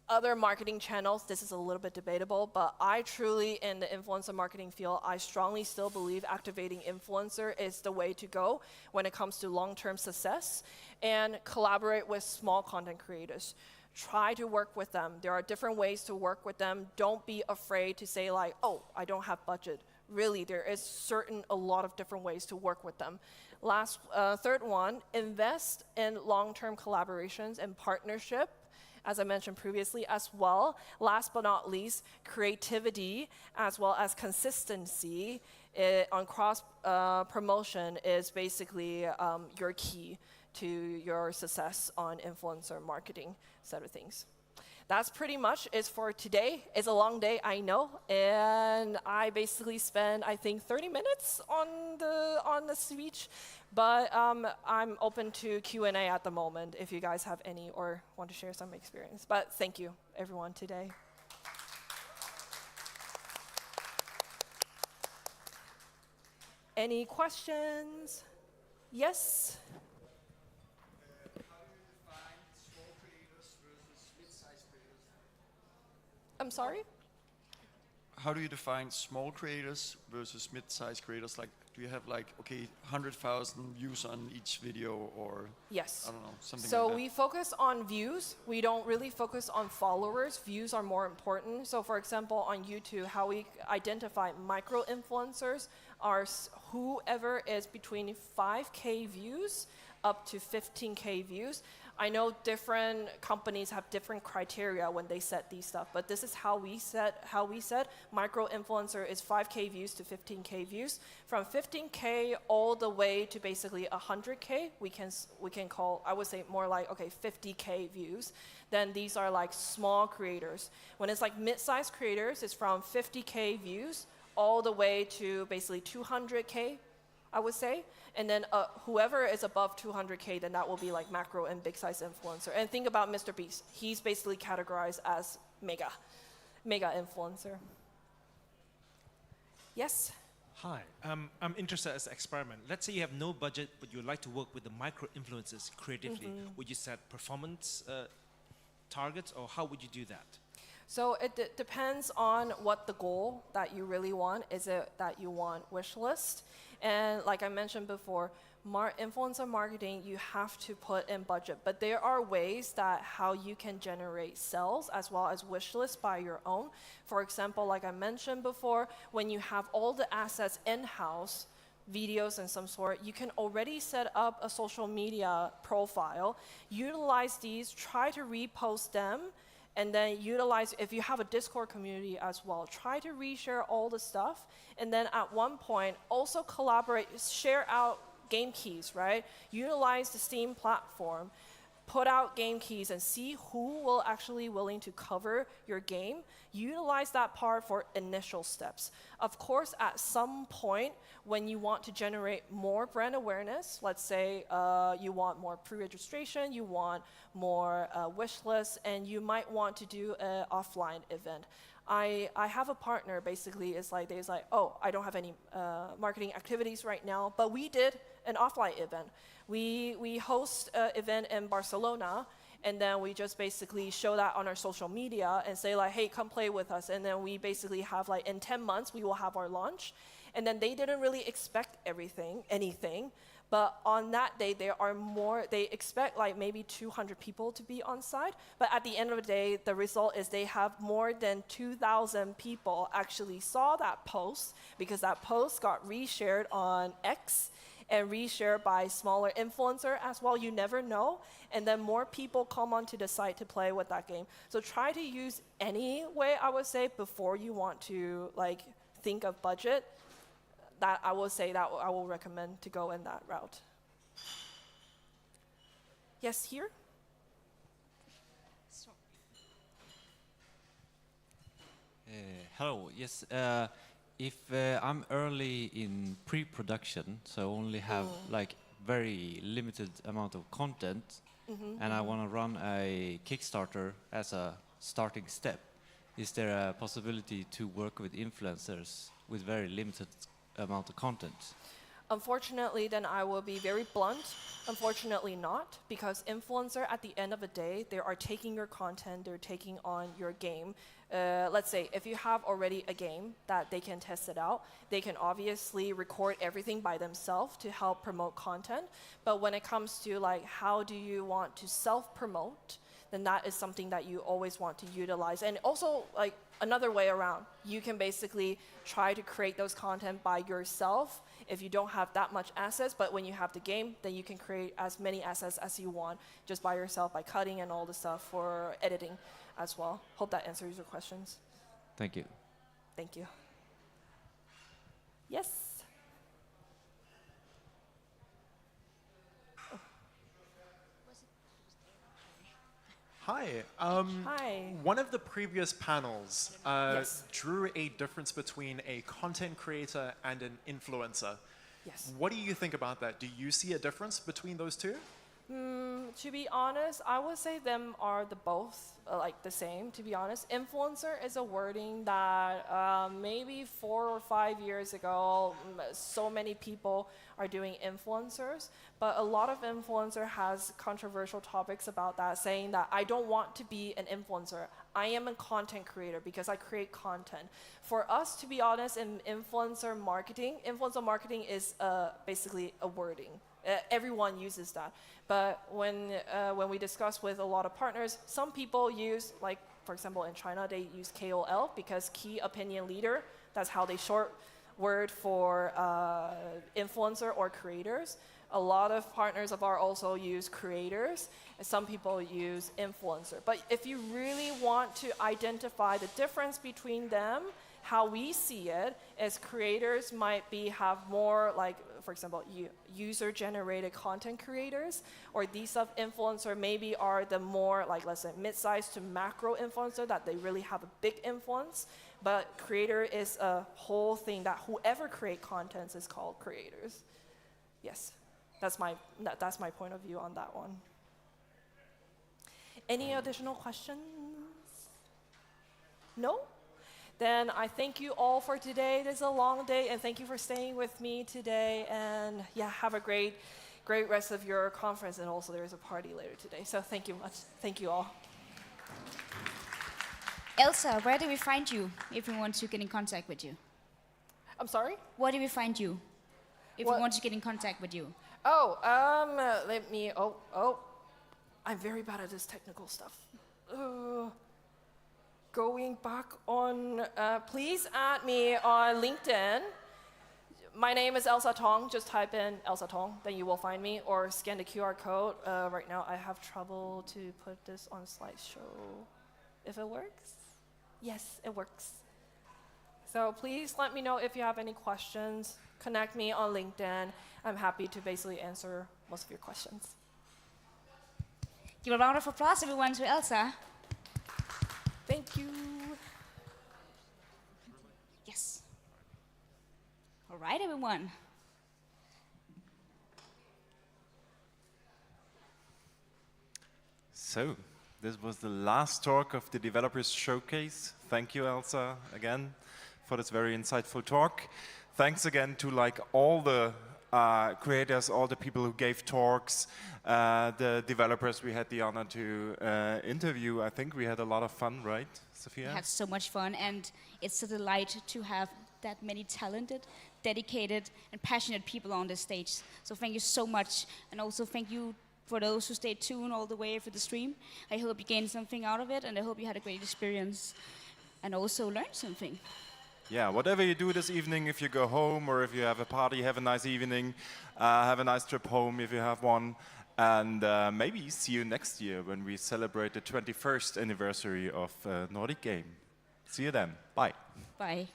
other marketing channels. This is a little bit debatable, but I truly, in the influencer marketing field, I strongly still believe activating influencer is the way to go when it comes to long-term success, and collaborate with small content creators. Try to work with them. There are different ways to work with them. Don't be afraid to say like, oh, I don't have budget. Really, there is a lot of different ways to work with them. Third one, invest in long-term collaborations and partnership, as I mentioned previously as well. Last but not least, creativity as well as consistency on cross promotion is basically your key to your success on influencer marketing side of things. That's pretty much it for today. It's a long day, I know, and I basically spent, I think, 30 minutes on the speech, but I'm open to Q&A at the moment if you guys have any or want to share some experience. But thank you, everyone, today. Any questions? Yes? I'm sorry? How do you define small creators versus mid-sized creators? Like, do you have like, okay, 100,000 views on each video, or Yes. I don't know, something So like that? we focus on views. We don't really focus on followers. Views are more important. So for example, on YouTube, how we identify micro-influencers are whoever is between 5K views up to 15K views. I know different companies have different criteria when they set these stuff, but this is how we set micro-influencer is 5K views to 15K views. From 15K all the way to basically 100K, we can call, I would say more like, okay, 50K views. Then these are like small creators. When it's like mid-sized creators, it's from 50K views all the way to basically 200K, I would say. And then whoever is above 200K, then that will be like macro and big size influencer. And think about Mr. Beast. He's basically categorized as mega influencer. Yes? Hi, I'm interested as an experiment. Let's say you have no budget, but you'd like to work with the micro influencers creatively. Would you set performance targets, or how would you do that? So it depends on what the goal that you really want. Is it that you want wish list? And like I mentioned before, influencer marketing, you have to put in budget. But there are ways that how you can generate sales as well as wish lists by your own. For example, like I mentioned before, when you have all the assets in-house, videos and some sort, you can already set up a social media profile, utilize these, try to repost them, and then utilize, if you have a Discord community as well, try to reshare all the stuff. And then at one point, also collaborate, share out game keys, right? Utilize the Steam platform, put out game keys and see who will actually willing to cover your game. Utilize that part for initial steps. Of course, at some point, when you want to generate more brand awareness, let's say you want more pre-registration, you want more wish lists, and you might want to do an offline event. I have a partner, basically, it's like, oh, I don't have any marketing activities right now, but we did an offline event. We host an event in Barcelona, and then we just basically show that on our social media and say like, hey, come play with us. And then we basically have like, in 10 months, we will have our launch. And then they didn't really expect anything. But on that day, they expect like maybe 200 people to be on site. But at the end of the day, the result is they have more than 2,000 people actually saw that post, because that post got reshared on X and reshared by smaller influencer as well. You never know. And then more people come onto the site to play with that game. So try to use any way, I would say, before you want to like think of budget. That I will say that I will recommend to go in that route. Yes, here? Hello, yes. If I'm early in pre-production, so only have like very limited amount of content, and I want to run a Kickstarter as a starting step, is there a possibility to work with influencers with very limited amount of content? Unfortunately, then I will be very blunt. Unfortunately not, because influencer at the end of the day, they are taking your content, they're taking on your game. Let's say if you have already a game that they can test it out, they can obviously record everything by themselves to help promote content. But when it comes to like, how do you want to self-promote, then that is something that you always want to utilize. And also like another way around, you can basically try to create those content by yourself if you don't have that much assets, but when you have the game, then you can create as many assets as you want just by yourself, by cutting and all the stuff for editing as well. Hope that answers your questions. Thank you. Thank you. Yes? Hi. Hi. One of the previous panels Yes. drew a difference between a content creator and an influencer. Yes. What do you think about that? Do you see a difference between those two? To be honest, I would say them are both like the same, to be honest. Influencer is a wording that maybe 4 or 5 years ago, so many people are doing influencers, but a lot of influencer has controversial topics about that, saying that I don't want to be an influencer. I am a content creator because I create content. For us, to be honest, in influencer marketing is basically a wording. Everyone uses that. But when we discuss with a lot of partners, some people use, like, for example, in China, they use KOL because key opinion leader. That's how they short word for influencer or creators. A lot of partners of ours also use creators, and some people use influencer. But if you really want to identify the difference between them, how we see it is creators might have more, like, for example, user-generated content creators, or these of influencer maybe are the more, like, let's say, mid-sized to macro influencer that they really have a big influence. But creator is a whole thing that whoever create contents is called creators. Yes. That's my point of view on that one. Any additional questions? No? Then I thank you all for today. This is a long day, and thank you for staying with me today. And yeah, have a great rest of your conference. And also there is a party later today. So thank you much. Thank you all. Elsa, where do we find you if we want to get in contact with you? I'm sorry? Where do we find you if we want to get in contact with you? Oh, let me, I'm very bad at this technical stuff. Going back on, please add me on LinkedIn. My name is Elsa Tong. Just type in Elsa Tong, then you will find me, or scan the QR code. Right now I have trouble to put this on slideshow. If it works? Yes, it works. So please let me know if you have any questions. Connect me on LinkedIn. I'm happy to basically answer most of your questions. Give a round of applause, everyone, to Elsa. Thank you. Yes. All right, everyone. So, this was the last talk of the Developers Showcase. Thank you, Elsa, again, for this very insightful talk. Thanks again to all the creators, all the people who gave talks, the developers we had the honor to interview. I think we had a lot of fun, right, Sophia? We had so much fun, and it's a delight to have that many talented, dedicated, and passionate people on this stage. So thank you so much, and also thank you for those who stayed tuned all the way for the stream. I hope you gained something out of it, and I hope you had a great experience and also learned something. Yeah, whatever you do this evening, if you go home or if you have a party, have a nice evening, have a nice trip home if you have one, and maybe see you next year when we celebrate the 21st anniversary of Nordic Game. See you then. Bye. Bye.